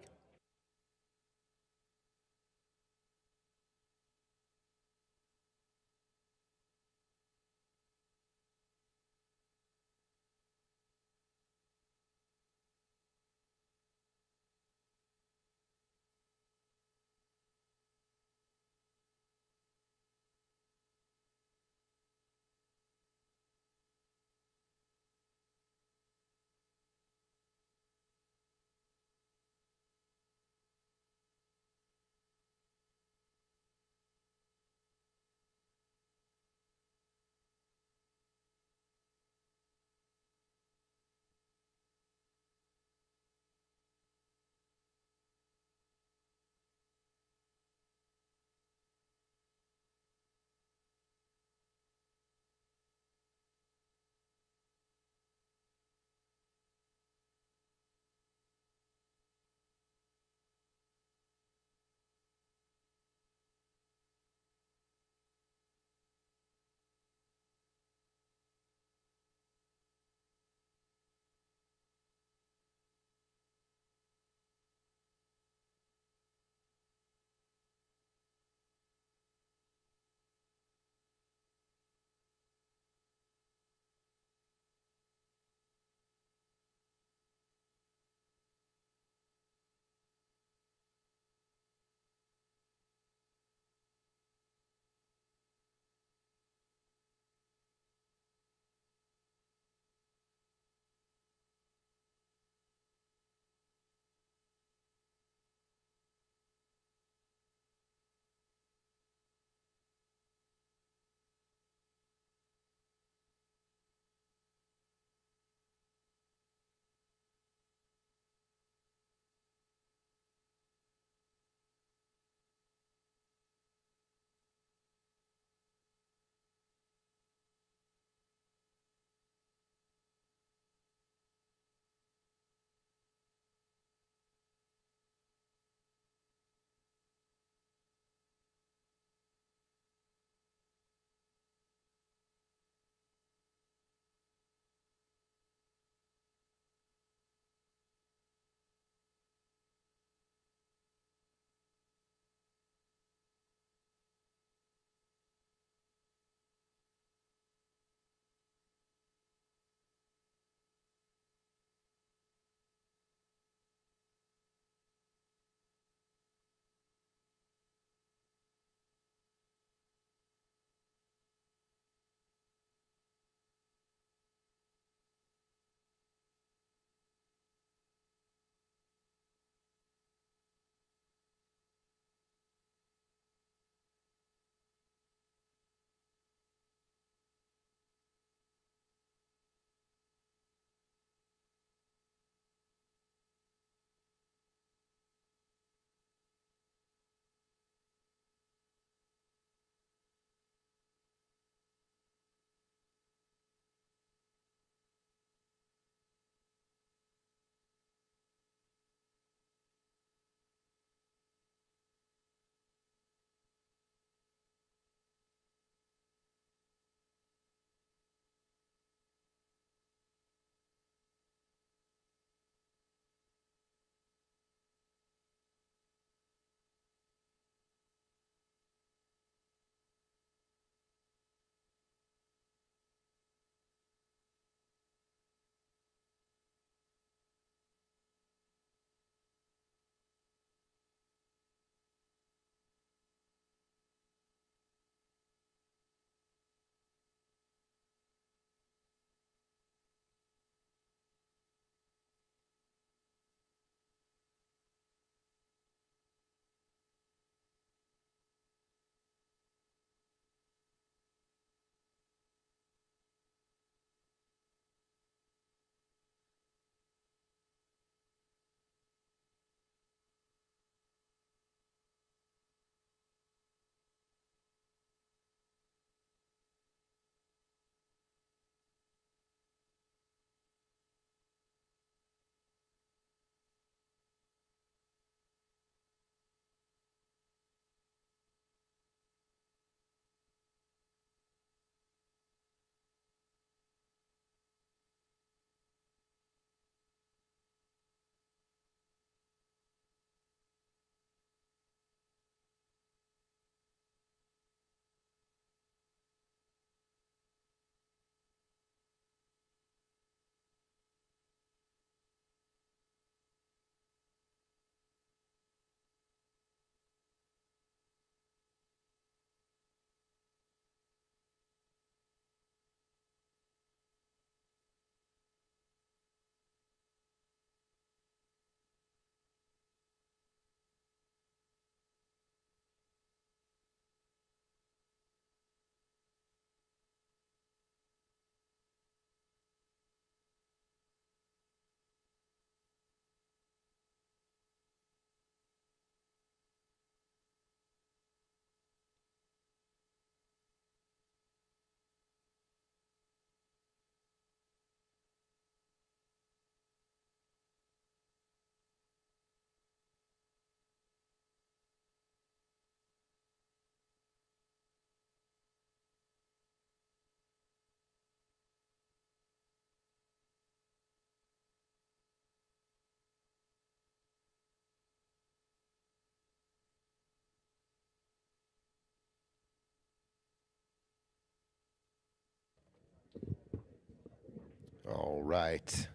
All right.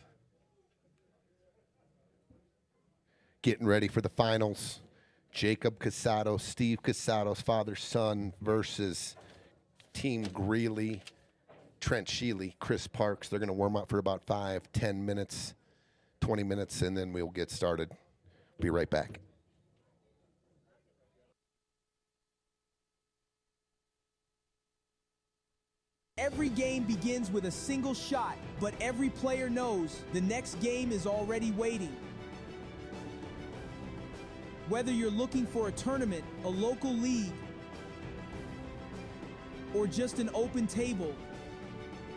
Getting ready for the finals. Jacob Casados, Steve Casados, father, son, versus Team Greeley, Trent Scheele, Chris Parks. They're going to warm up for about 5, 10 minutes, 20 minutes, and then we'll get started. Be right back. Every game begins with a single shot, but every player knows the next game is already waiting. Whether you're looking for a tournament, a local league, or just an open table,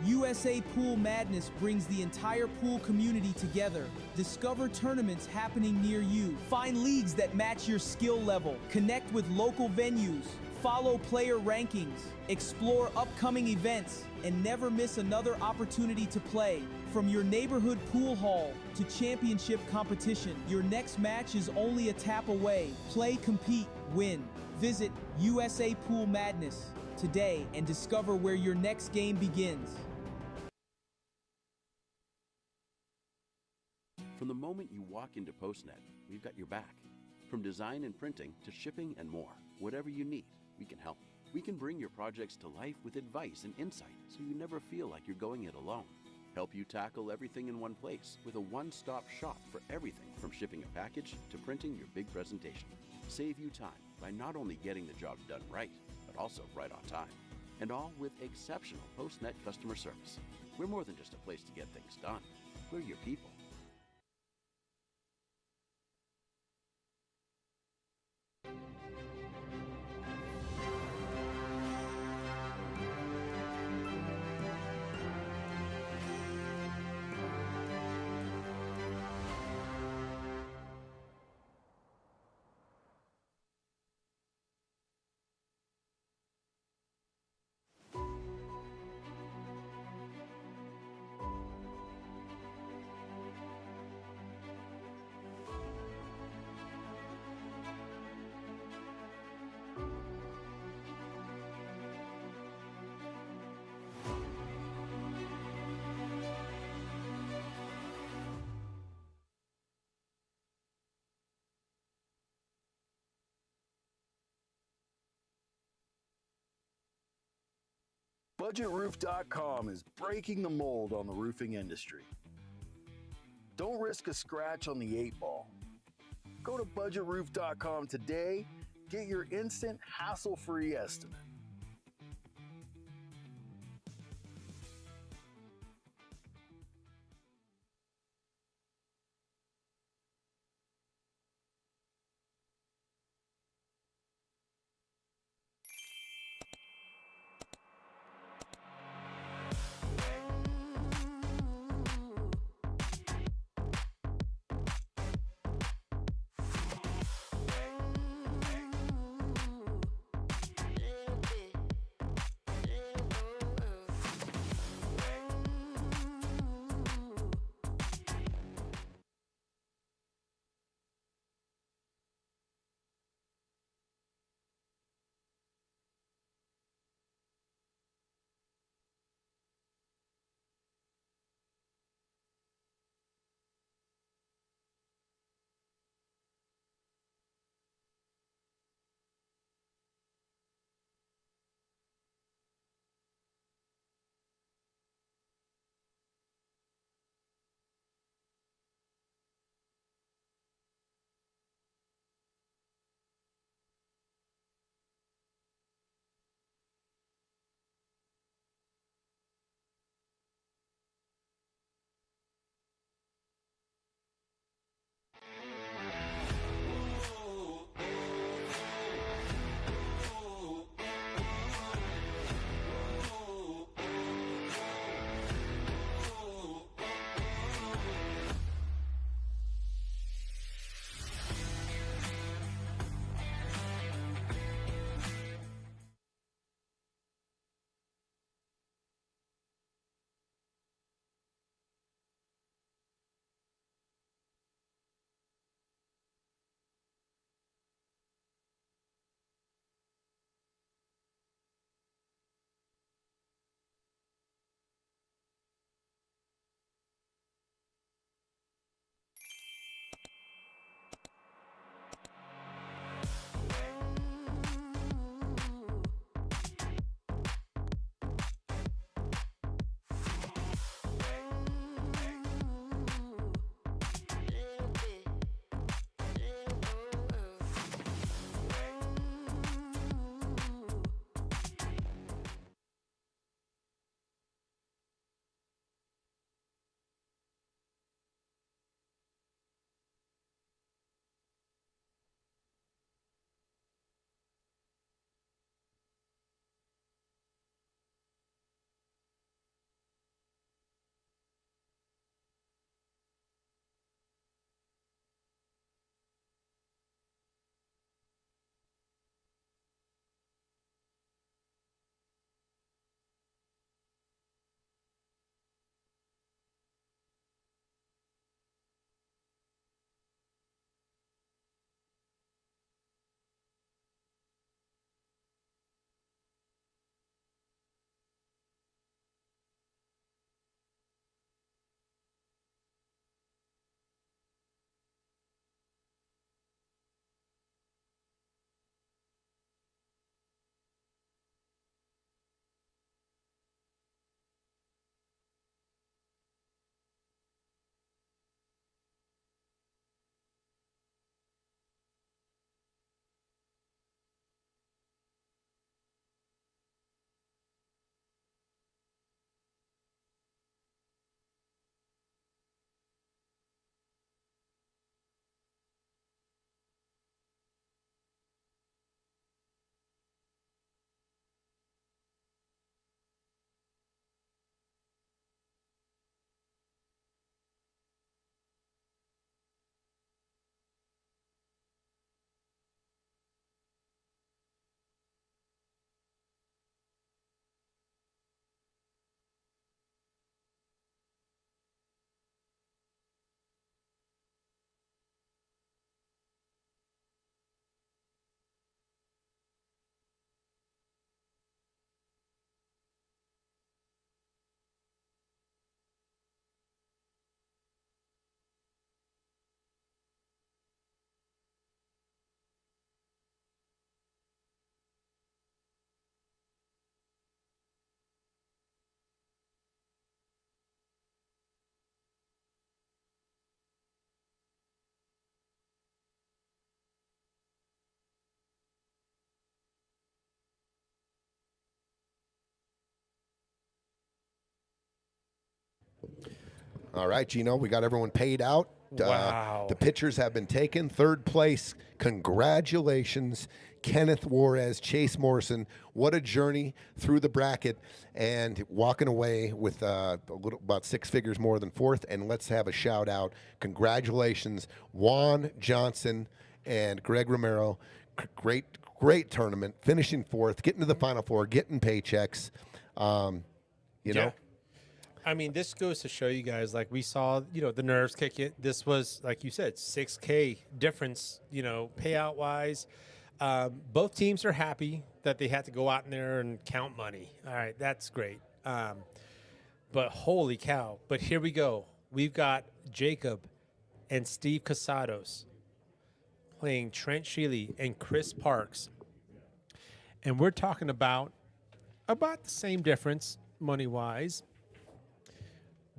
USA Pool Madness brings the entire pool community together. Discover tournaments happening near you. Find leagues that match your skill level. Connect with local venues. Follow player rankings. Explore upcoming events. And never miss another opportunity to play. From your neighborhood pool hall to championship competition, your next match is only a tap away. Play, compete, win. Visit USA Pool Madness today and discover where your next game begins. From the moment you walk into PostNet, we've got your back. From design and printing to shipping and more, whatever you need, we can help. We can bring your projects to life with advice and insight so you never feel like you're going it alone. Help you tackle everything in one place with a one-stop shop for everything from shipping a package to printing your big presentation. Save you time by not only getting the job done right, but also right on time. And all with exceptional PostNet customer service. We're more than just a place to get things done. We're your people. BudgetRoof.com is breaking the mold on the roofing industry. Don't risk a scratch on the 8-ball. Go to BudgetRoof.com today, get your instant, hassle-free estimate. All right, Gino, we got everyone paid out. Wow. The pitchers have been taken. Third place. Congratulations, Kennyth, Juarez, Chase Morrison. What a journey through the bracket and walking away with about 6 figures more than fourth. And let's have a shout out. Congratulations, Whone, Johnson, and Greg Romero. Great tournament. Finishing fourth, getting to the Final Four, getting paychecks. You know. I mean, this goes to show you guys, like we saw, the nerves kick it. This was, like you said, $6K difference, payout wise. Both teams are happy that they had to go out in there and count money. All right, that's great. But holy cow. But here we go. We've got Jacob and Steve Casados playing Trent Scheele and Chris Parks. And we're talking about the same difference money-wise.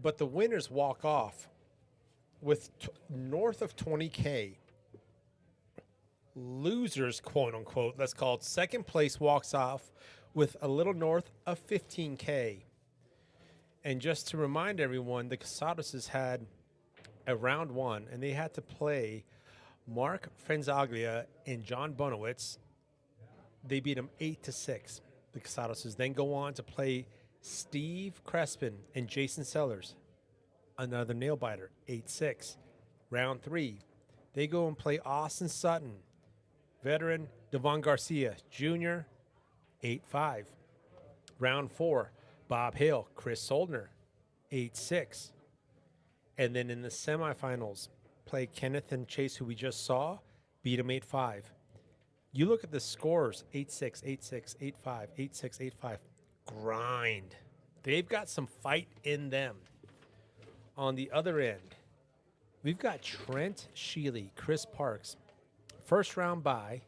But the winners walk off with north of 20K. Losers, quote unquote, let's call it, second place walks off with a little north of 15K. And just to remind everyone, the Casados had a round one, and they had to play Mark Frenzaglia and John Bonowitz. They beat them 8-6. The Casados then go on to play Steve Crespin and Jason Sellers, another nail biter, 8-6. Round 3, they go and play Austin Sutton, veteran Devon Garcia Jr., 8-5. Round 4, Bob Hale, Chris Soldner, 8-6. And then in the semifinals, play Kennyth and Chase, who we just saw, beat them 8-5. You look at the scores, 8-6, 8-6, 8-5, 8-6, 8-5. Grind. They've got some fight in them. On the other end, we've got Trent Scheele, Chris Parks, first round bye,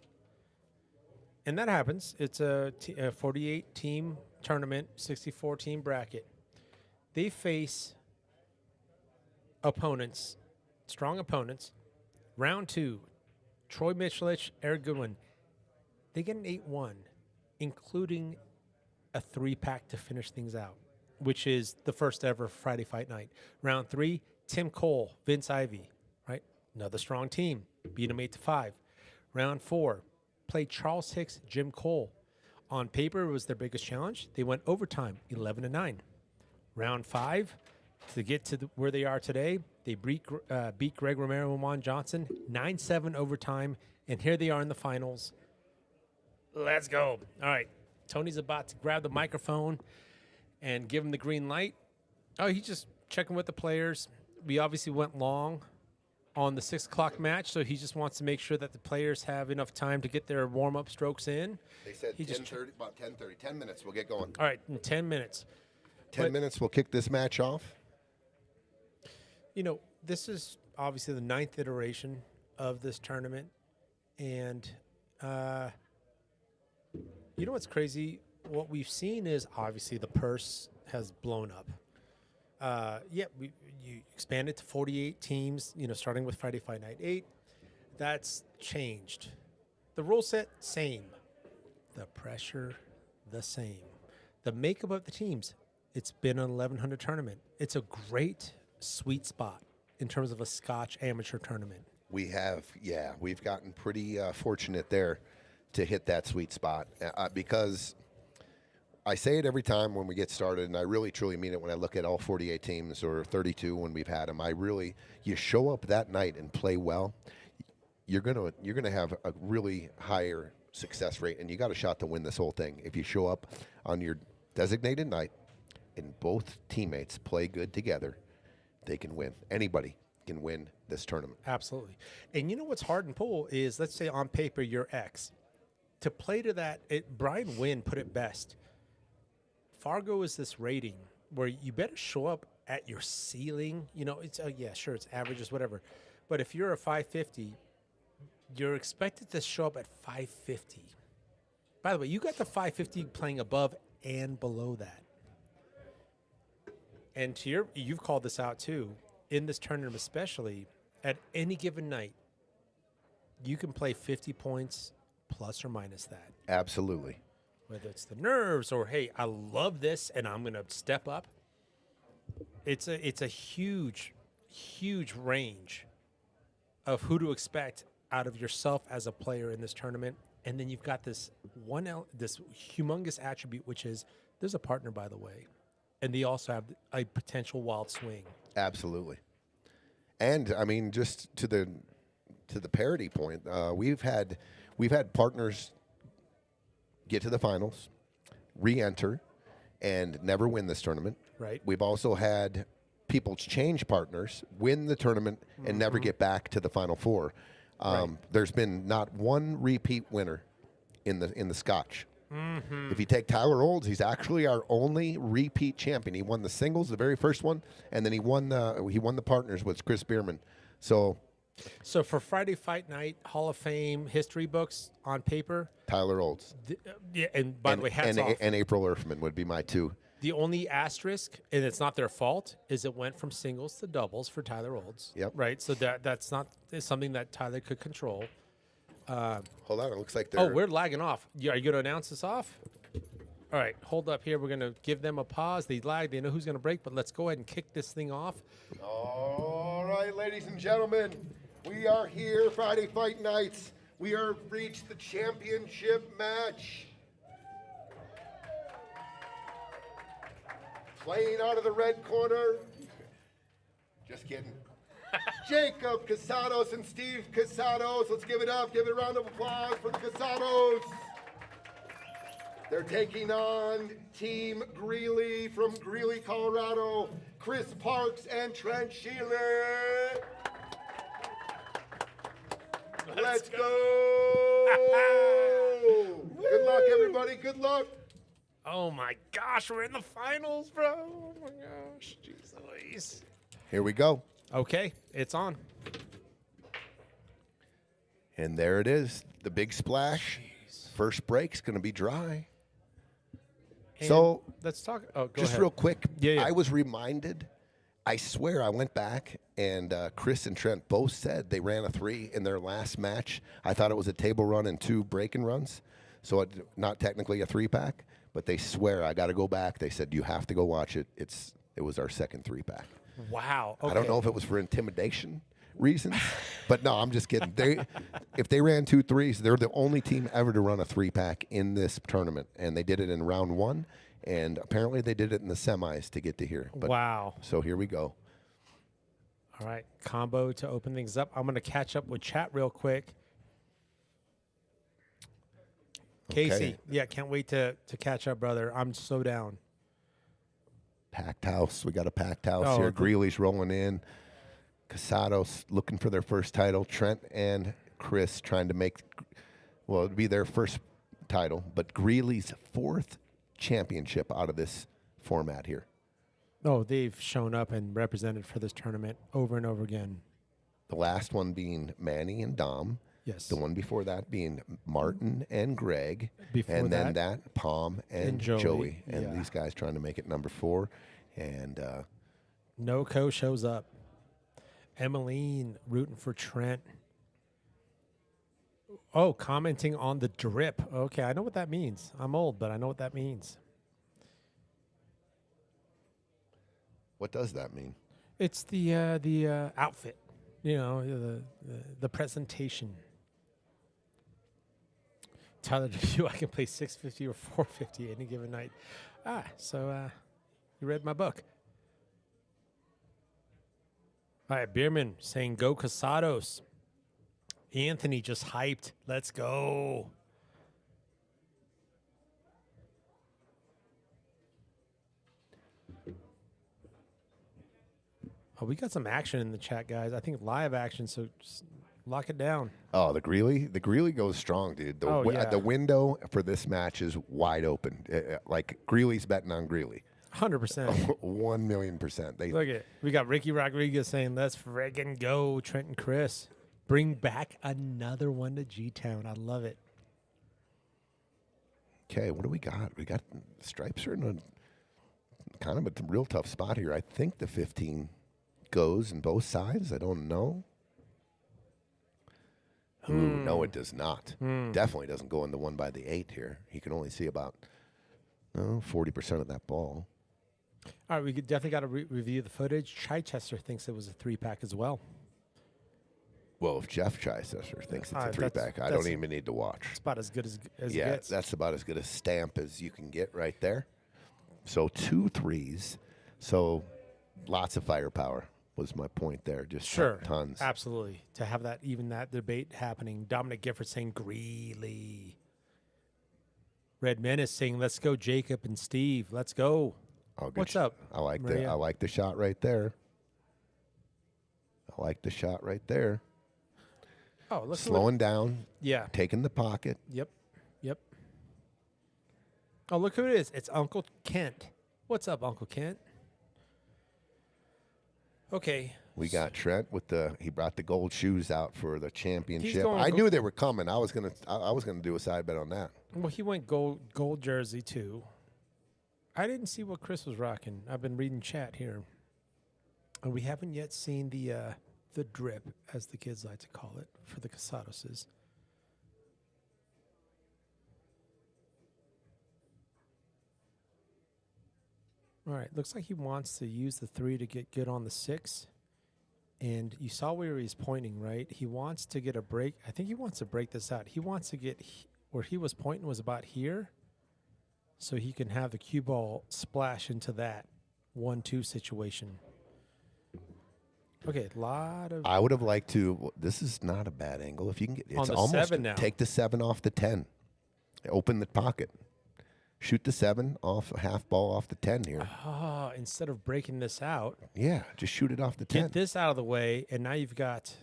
and that happens. It's a 48-team tournament, 64-team bracket. They face opponents, strong opponents. Round 2, Troy Michelich, Eric Goodwin. They get an 8-1, including a 3-pack to finish things out, which is the first ever Friday Fight Night. Round 3, Tim Cole, Vince Ivey, right? Another strong team. Beat them 8-5. Round 4, played Charles Hicks, Jim Cole. On paper, it was their biggest challenge. They went overtime, 11-9. Round 5, to get to where they are today, they beat Greg Romero and Whone Johnson, 9-7 overtime, and here they are in the finals. Let's go. All right. Tony's about to grab the microphone and give him the green light. Oh, he's just checking with the players. We obviously went long on the 6 o'clock match, so he just wants to make sure that the players have enough time to get their warm-up strokes in. They said 10:30, about 10:30. 10 minutes, we'll get going. All right, in 10 minutes. 10 minutes, we'll kick this match off. This is obviously the 9th iteration of this tournament, and you know what's crazy? What we've seen is obviously the purse has blown up. You expanded to 48 teams, starting with Friday Fight Night 8. That's changed. The rule set, same. The pressure, the same. The makeup of the teams, it's been an 1,100 tournament. It's a great sweet spot in terms of a Scotch amateur tournament. We've gotten pretty fortunate there to hit that sweet spot because I say it every time when we get started, and I really truly mean it when I look at all 48 teams or 32 when we've had them. You show up that night and play well, you're gonna have a really higher success rate, and you got a shot to win this whole thing if you show up on your designated night and both teammates play good together. They can win. Anybody can win this tournament. Absolutely. And you know what's hard in pool is, let's say on paper you're X. To play to that, Brian Wynn put it best. Fargo is this rating where you better show up at your ceiling. It's it's averages, whatever. But if you're a 550, you're expected to show up at 550. By the way, you got the 550 playing above and below that. And you've called this out too, in this tournament especially, at any given night, you can play 50 points plus or minus that. Absolutely. Whether it's the nerves or, hey, I love this and I'm going to step up. it's a huge range of who to expect out of yourself as a player in this tournament. And then you've got this this humongous attribute, which is there's a partner, by the way, and they also have a potential wild swing. Absolutely. And I mean, just to the parity point, we've had partners get to the finals, re-enter, and never win this tournament. Right. We've also had people change partners, win the tournament, and never get back to the Final Four. There's been not one repeat winner in the Scotch. If you take Tyler Olds, he's actually our only repeat champion. He won the singles, the very first one, and then he won the partners with Chris Bierman. So for Friday Fight Night Hall of Fame history books on paper, Tyler Olds. Yeah, and by the way, hats off. And April Erfman would be my two. The only asterisk, and it's not their fault, is it went from singles to doubles for Tyler Olds. Yep. Right. So that's not something that Tyler could control. Hold on, it looks like they're. Oh, we're lagging off. Are you going to announce this off? All right, hold up here. We're going to give them a pause. They lag. They know who's going to break, but let's go ahead and kick this thing off. All right, ladies and gentlemen, we are here Friday Fight Nights. We have reached the championship match. Playing out of the red corner. Just kidding. Jacob Casados and Steve Casados. Let's give it up. Give it a round of applause for the Casados. They're taking on Team Greeley from Greeley, Colorado. Chris Parks and Trent Scheele. Let's go. Good luck, everybody. Good luck. Oh, my gosh. We're in the finals, bro. Oh, my gosh. Jeez Louise. Here we go. Okay, it's on. And there it is. The big splash. First break's going to be dry. And so let's talk. Oh, go just ahead. real quick. Yeah. I was reminded. I swear I went back and Chris and Trent both said they ran a 3 in their last match. I thought it was a table run and 2 break-and runs. So not technically a 3-pack, but they swear I got to go back. They said you have to go watch it. It was our second 3-pack. Wow. Okay. I don't know if it was for intimidation reasons, but no, I'm just kidding. If they ran 2 3s, they're the only team ever to run a 3-pack in this tournament, and they did it in round 1, and apparently they did it in the semis to get to here. But, wow. So here we go. All right, combo to open things up. I'm going to catch up with chat real quick. Casey, yeah, can't wait to catch up, brother. I'm so down. Packed house. We got a packed house Oh, here. okay. Greeley's rolling in. Casados looking for their first title. Trent and Chris trying to make, well, it'd be their first title, but Greeley's 4th championship out of this format here. Oh, they've shown up and represented for this tournament over and over again. The last one being Manny and Dom. Yes. The one before that being Martin and Greg. Before and then that, that Palm and Joey. And Yeah. these guys trying to make it number 4. And Noco shows up. Emmeline rooting for Trent. Oh, commenting on the drip. Okay, I know what that means. I'm old, but I know what that means. what does that mean? It's the outfit, you know, the presentation. Tyler, I can play 650 or 450 any given night. So you read my book. All right, Bierman saying go Casados. Anthony just hyped. Let's go. Oh, we got some action in the chat, guys. I think live action, so just lock it down. Oh, the Greeley goes strong, dude. The window for this match is wide open. Like Greeley's betting on Greeley. 100%. 1,000,000%. Look at it. We got Ricky Rodriguez saying, let's friggin' go, Trent and Chris. Bring back another one to G-Town. I love it. Okay, what do we got? We got Stripes are in a kind of a real tough spot here. I think the 15 goes in both sides. I don't know. Ooh, no, it does not. Definitely doesn't go in the 1 by the 8 here. He can only see about 40% of that ball. All right, we definitely got to review the footage. Chichester thinks it was a 3-pack as well. Well, if Jeff Chichester thinks it's a That's- 3-pack, I that's- don't even need to watch. It's about as good as it Yeah, gets. that's about as good a stamp as you can get right there. So 2 threes. So lots of firepower was my point there. Just Sure, tons. absolutely. To have that debate happening. Dominic Gifford saying Greeley. Red Menace saying, "Let's go, Jacob and Steve. Let's go." Oh, good What's up, I like Maria? I like the shot right there. I like the shot right there. Oh, look. Slowing down, Yeah. taking the pocket. Yep. Yep. Oh, look who it is. It's Uncle Kent. What's up, Uncle Kent? Okay. We got Trent with he brought the gold shoes out for the championship. going I go- knew they were coming. I was gonna do a side bet on that. Well, he went gold jersey too. I didn't see what Chris was rocking. I've been reading chat here, and we haven't yet seen the drip, as the kids like to call it, for the Casadoses. All right, looks like he wants to use the 3 to get good on the 6. And you saw where he's pointing, right? He wants to get a break. I think he wants to break this out. He wants to get where he was pointing was about here, so he can have the cue ball splash into that 1-2 situation. Okay, a lot of. I would have liked to. Well, this is not a bad angle. If you can get, it's the almost 7 now. take the 7 off the 10. Open the pocket. Shoot the 7 off a half ball off the 10 here. Instead of breaking this out, Yeah, just shoot it off the 10. get this out of the way, and now you've got.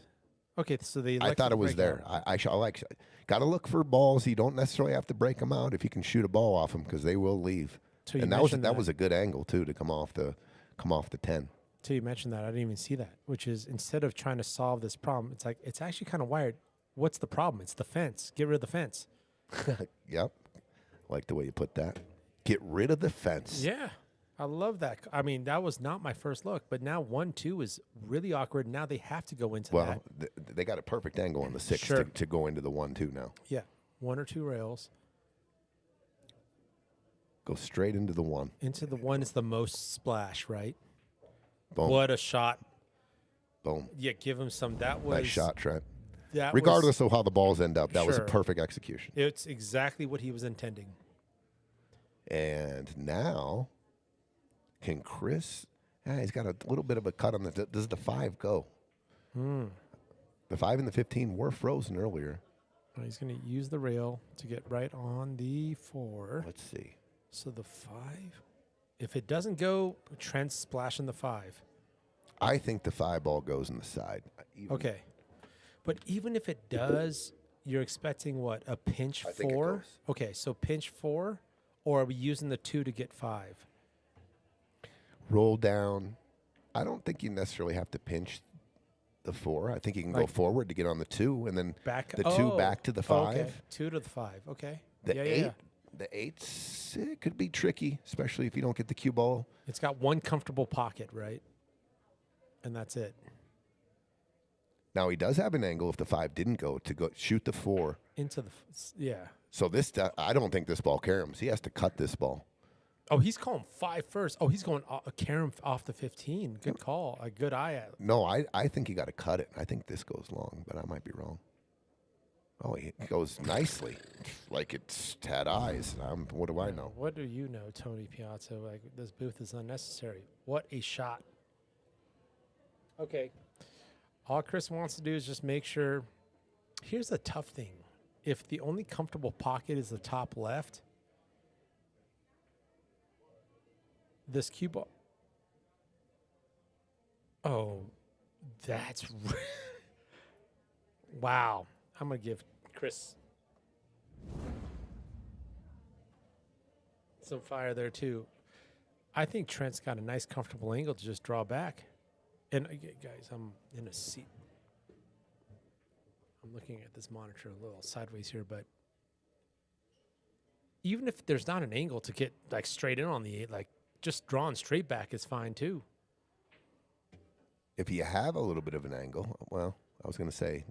Okay, so the. I thought it was there. I like. Got to look for balls. You don't necessarily have to break them out if you can shoot a ball off them because they will leave. So you And that was mentioned that. was a good angle too to come off the 10. Till you mentioned that, I didn't even see that. Which is, instead of trying to solve this problem, it's like it's actually kind of wired. What's the problem? It's the fence. Get rid of the fence. Yep, like the way you put that. Get rid of the fence. Yeah, I love that. I mean, that was not my first look, but now 1-2 is really awkward. Now they have to go into Well, that. they got a perfect angle on the 6 Sure. to go into the 1-2 now. Yeah, 1 or 2 rails Go straight into the 1. into the 1 is the most splash, right? Boom. What a shot! Boom. Yeah, give him some. That was Nice shot, Trent. That Regardless was, of how the balls end up, that was a Sure. perfect execution. it's exactly what he was intending. And now, can Chris? He's got a little bit of a cut on the. Does the 5 go? The 5 and the 15 were frozen earlier. Well, he's going to use the rail to get right on the 4. Let's see. So the 5. If it doesn't go, Trent's splashing the 5. I think the 5 ball goes in the side. Okay. But even if it does, you're expecting what? A pinch I think it 4? goes. Okay, so pinch 4, or are we using the 2 to get 5? Roll down. I don't think you necessarily have to pinch the 4. I think you can go Like- forward to get on the 2, and then Back the 2 back to the 5. Okay. 2 to the 5. Okay. The yeah, 8. yeah. The 8's it could be tricky, especially if you don't get the cue ball. It's got one comfortable pocket, right? And that's it. Now he does have an angle if the 5 didn't go to go shoot the 4. Into the yeah. So this, I don't think this ball caroms. He has to cut this ball. Oh, he's calling 5 first. Oh, he's going carom off the 15. Good call. A good eye at. No, I think you got to cut it. I think this goes long, but I might be wrong. Oh, it goes nicely, like it's had eyes. What do I know? What do you know, Tony Piazza? Like, this booth is unnecessary. What a shot. Okay. All Chris wants to do is just make sure. Here's the tough thing. If the only comfortable pocket is the top left, this cue ball. Oh, that's. Wow. I'm going to give Chris some fire there, too. I think Trent's got a nice, comfortable angle to just draw back. And, guys, I'm in a seat. I'm looking at this monitor a little sideways here, but even if there's not an angle to get, like, straight in on the 8, like, just drawing straight back is fine, too. If you have a little bit of an angle, well, I was going to say,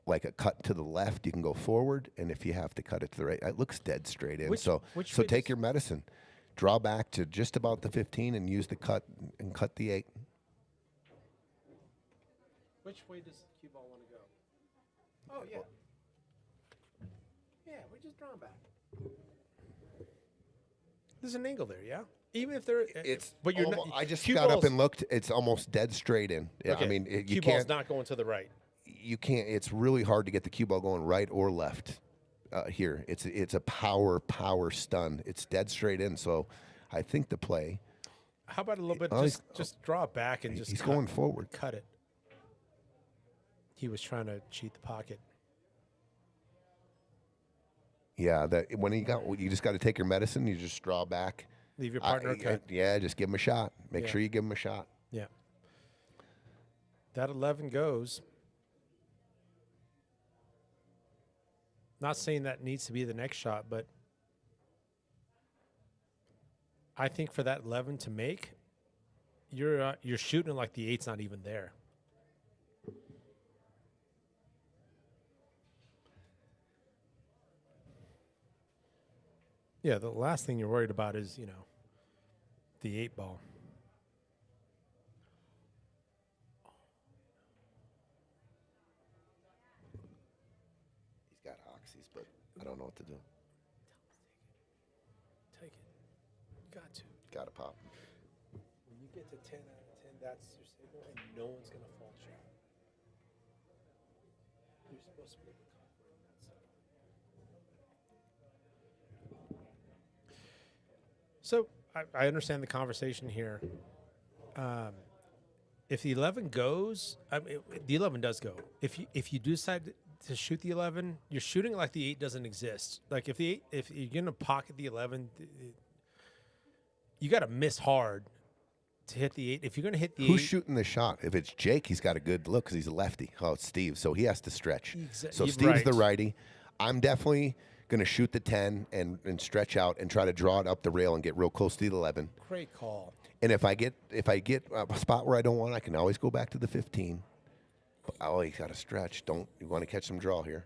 like a cut to the left, you can go forward, and if you have to cut it to the right, it looks dead straight in. Which so way take does- your medicine. draw back to just about the 15 and use the cut and cut the 8. Which way does the cue ball want to go? Oh, yeah. Yeah, we're just drawing back. There's an angle there, yeah? Even if there, but you're not. I just cue got up ball's- and looked. It's almost dead straight in. Yeah, Okay, I mean, you cue ball's can't. not going to the right. You can't. It's really hard to get the cue ball going right or left. Here, it's a power stun. It's dead straight in. So, I think the play. How about a little bit? Oh, Just draw it back and just. He's cut- going forward. Cut it. He was trying to cheat the pocket. Yeah, that when you just got to take your medicine. You just draw back. Leave your partner cut. Yeah, just give him a shot. Make Yeah. sure you give him a shot. Yeah. That 11 goes. Not saying that needs to be the next shot, but I think for that 11 to make, you're shooting it like the 8's not even there. Yeah, the last thing you're worried about is, the 8 ball. He's got oxys, but I don't know what to do. Take it. You got to. Got to pop. When you get to 10 out of 10, that's your signal, and no one's going to fall short. You're supposed to be able to cover in that second. So I understand the conversation here. If the 11 goes, the 11 does go. If you do decide to shoot the 11, you're shooting it like the 8 doesn't exist. Like if you're gonna pocket the 11, you got to miss hard to hit the 8. If you're gonna hit the Who's 8, shooting the shot? If it's Jake, he's got a good look because he's a lefty. Oh, it's Steve, so he has to stretch. So you're Steve's the right. righty. I'm definitely going to shoot the 10 and stretch out and try to draw it up the rail and get real close to the 11. great call. And if I get a spot where I don't want, I can always go back to the 15. But you got to stretch. You want to catch some draw here.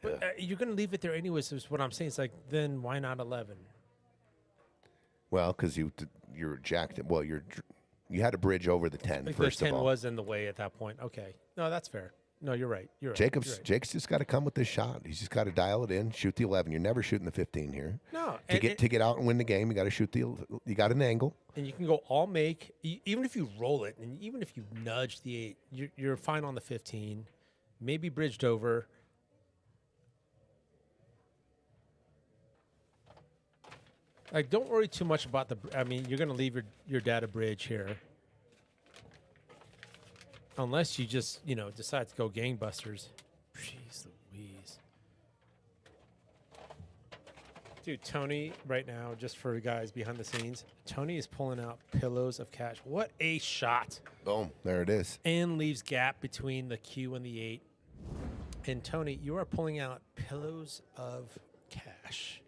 But you're gonna leave it there anyways. Is what I'm saying. It's like, then why not 11? Well, because you're jacked. Well, you had a bridge over the 10 Like first the 10 of all. was in the way at that point. Okay, no, that's fair. No, you're right. You're right. Jake's just got to come with this shot. He's just got to dial it in, shoot the 11. You're never shooting the 15 here. No, To get out and win the game, you got to shoot you got an angle. and you can go all make, even if you roll it, and even if you nudge the 8, you're fine on the 15, maybe bridged over. Like, don't worry too much about you're going to leave your data bridge here. Unless you just, decide to go gangbusters. Jeez Louise. Dude, Tony, right now, just for guys behind the scenes, Tony is pulling out pillows of cash. What a shot. Boom. There it is. And leaves gap between the Q and the 8. And Tony, you are pulling out pillows of cash.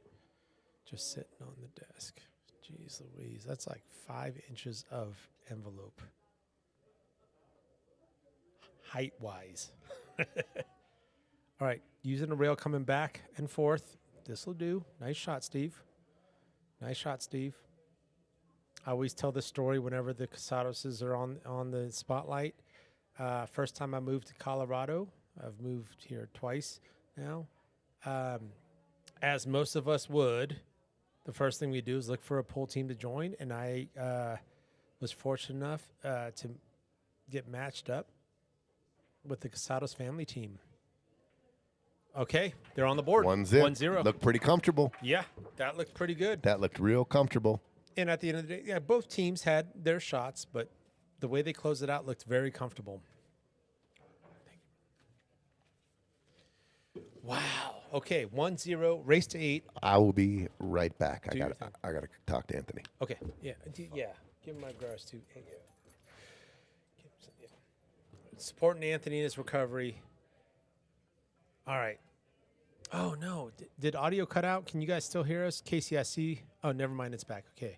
Just sitting on the desk. Jeez Louise. That's like 5 inches of envelope. Height-wise. All right. Using the rail coming back and forth. This will do. Nice shot, Steve. Nice shot, Steve. I always tell this story whenever the Casados are on the spotlight. First time I moved to Colorado. I've moved here twice now. As most of us would, the first thing we do is look for a pool team to join. And I was fortunate enough to get matched up with the Casados family team. Okay, they're on the board. 1-0. Looked pretty comfortable. Yeah, that looked pretty good. That looked real comfortable. And at the end of the day, yeah, both teams had their shots, but the way they closed it out looked very comfortable. Wow. Okay, 1-0, race to 8. I will be right back. Do I your got thing. to talk to Anthony. Okay, yeah, yeah. Give him my grass too. Hey, yeah. Supporting Anthony in his recovery. All right. Oh, no. Did audio cut out? Can you guys still hear us? Casey, I see. Oh, never mind. It's back. Okay.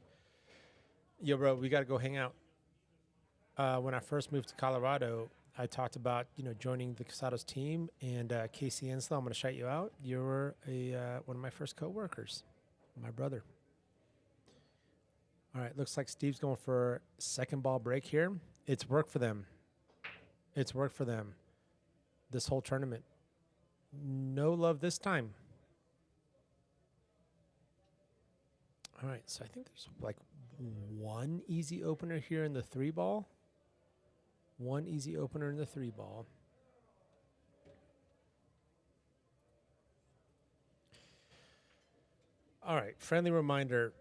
Yo, bro, we got to go hang out. When I first moved to Colorado, I talked about, joining the Casados team. And Casey Enslow, I'm going to shout you out. You were one of my first coworkers, my brother. All right, looks like Steve's going for second ball break here. It's worked for them. It's worked for them this whole tournament. No love this time. All right, so I think there's like one easy opener here in the 3-ball. One easy opener in the 3-ball. All right, friendly reminder.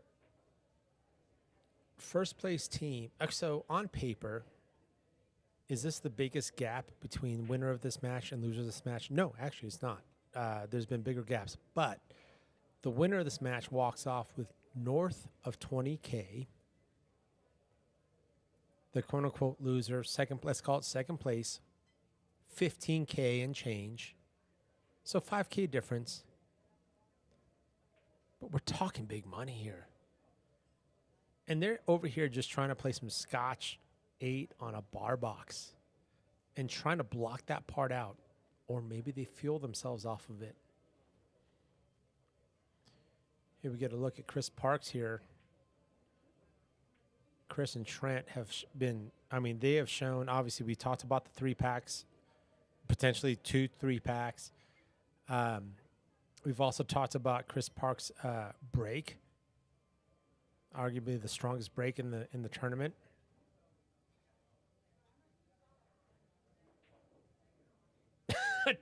First place team. So on paper, is this the biggest gap between winner of this match and loser of this match? No, actually it's not. There's been bigger gaps. But the winner of this match walks off with north of 20K. The quote-unquote loser, second, let's call it second place, 15K and change. So 5K difference. But we're talking big money here. And they're over here just trying to play some Scotch 8 on a bar box and trying to block that part out. Or maybe they fuel themselves off of it. Here we get a look at Chris Parks here. Chris and Trent have been, I mean, they have shown, obviously we talked about the 3-packs, potentially 2 3-packs. We've also talked about Chris Parks' break, arguably the strongest break in the tournament.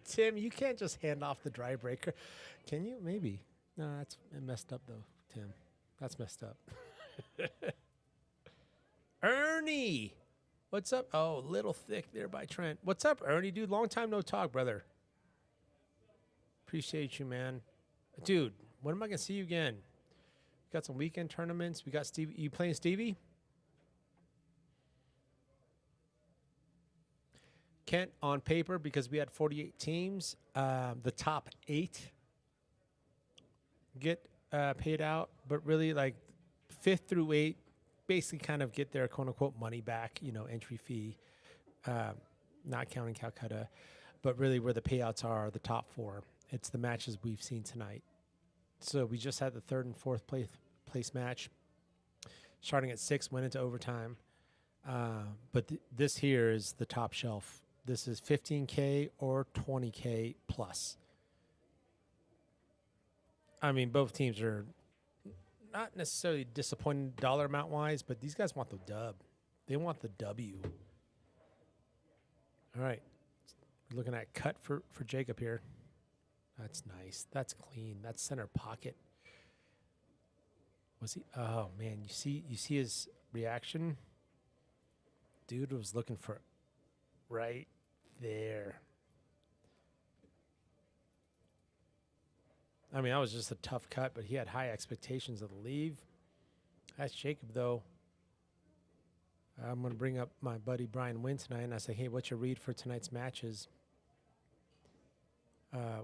Tim, you can't just hand off the dry breaker. Can you? Maybe. No, that's messed up, though, Tim. That's messed up. Ernie! What's up? Oh, little thick there by Trent. What's up, Ernie, dude? Long time no talk, brother. Appreciate you, man. Dude, when am I going to see you again? We got some weekend tournaments. We got Stevie. You playing Stevie? Kent, on paper, because we had 48 teams, the top 8 get paid out, but really like 5th through 8 basically kind of get their quote-unquote money back, you know, entry fee, not counting Calcutta, but really where the payouts are the top 4. It's the matches we've seen tonight. So we just had the 3rd and 4th place match, starting at 6, went into overtime. But this here is the top shelf. This is 15K or 20K plus. I mean, both teams are not necessarily disappointed dollar amount wise, but these guys want the dub. They want the W. All right. We're looking at cut for Jacob here. That's nice. That's clean. That's center pocket. Was he? Oh man, you see his reaction? Dude was looking for right there. I mean, that was just a tough cut, but he had high expectations of the leave. That's Jacob, though. I'm going to bring up my buddy Brian Wynn tonight, and I say, hey, what's your read for tonight's matches?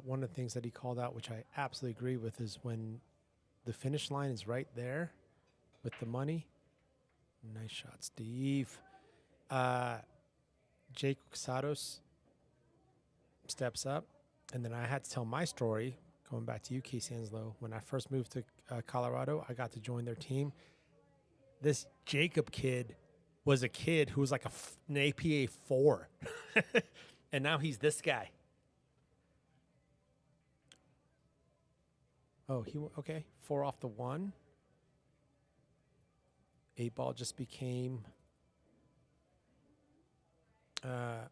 One of the things that he called out, which I absolutely agree with, is when the finish line is right there with the money. Nice shot, Steve. Jake Casados steps up, and then I had to tell my story. Going back to you, Casey Anslow, when I first moved to Colorado, I got to join their team. This Jacob kid was a kid who was like an APA 4. And now he's this guy. Oh, okay. 4 off the 1. 8 ball just became a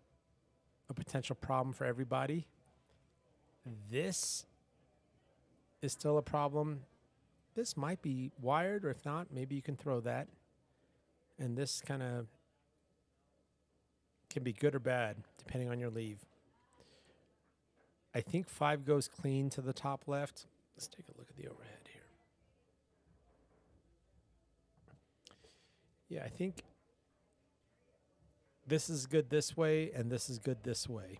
potential problem for everybody. This is still a problem. This might be wired, or if not, maybe you can throw that. And this kind of can be good or bad, depending on your leave. I think 5 goes clean to the top left. Let's take a look at the overhead here. Yeah, I think this is good this way, and this is good this way.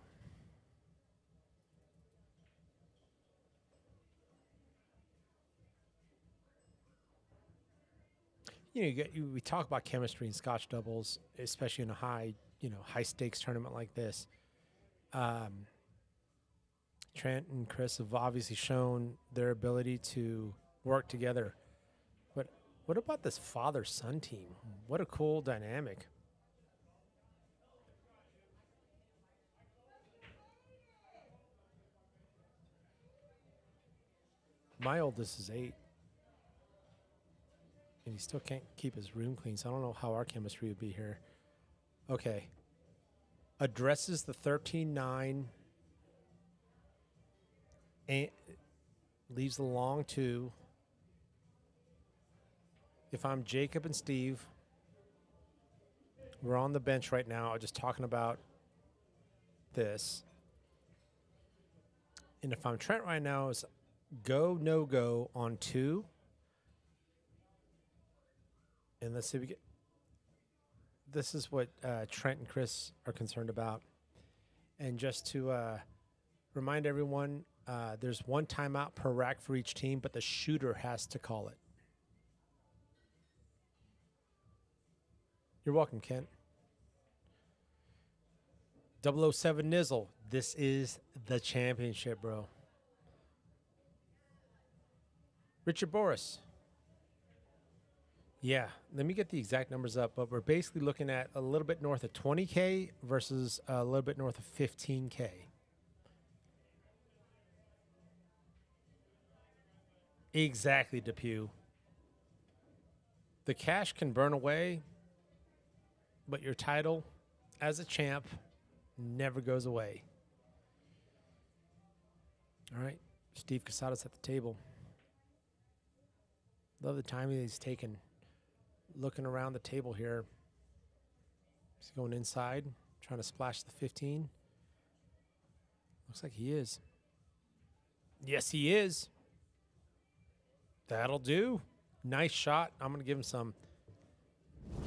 You know, we talk about chemistry in Scotch doubles, especially in a high stakes tournament like this. Trent and Chris have obviously shown their ability to work together, but What about this father-son team? What a cool dynamic. My oldest is 8. And he still can't keep his room clean, so I don't know how our chemistry would be here. Okay. Addresses the 13-9. And leaves the long 2. If I'm Jacob and Steve, we're on the bench right now just talking about this. And if I'm Trent right now, it's go, no go on 2. And let's see if we get. This is what Trent and Chris are concerned about. And just to remind everyone, there's 1 timeout per rack for each team, but the shooter has to call it. You're welcome, Kent. 007 Nizzle. This is the championship, bro. Richard Boris. Yeah, let me get the exact numbers up, but we're basically looking at a little bit north of 20K versus a little bit north of 15K. Exactly, Depew. The cash can burn away, but your title as a champ never goes away. All right, Steve Casados at the table. Love the timing he's taken. Looking around the table here. He's going inside, trying to splash the 15. Looks like he is. Yes, he is. That'll do. Nice shot. I'm going to give him some.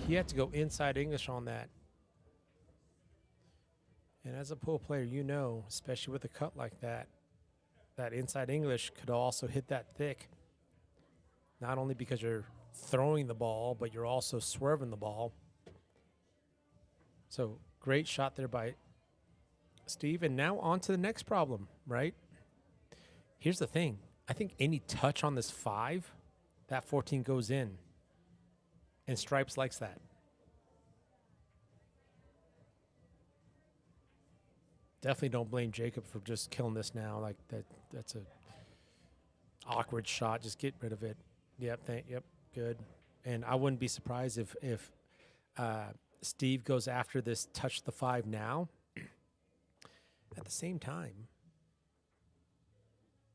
He had to go inside English on that. And as a pool player, you know, especially with a cut like that, that inside English could also hit that thick. Not only because you're throwing the ball, but you're also swerving the ball. So great shot there by Steve. And now on to the next problem, right? Here's the thing. I think any touch on this 5, that 14 goes in. And Stripes likes that. Definitely don't blame Jacob for just killing this now. Like that's a awkward shot. Just get rid of it. Yep, good. And I wouldn't be surprised if Steve goes after this touch the 5 now. At the same time,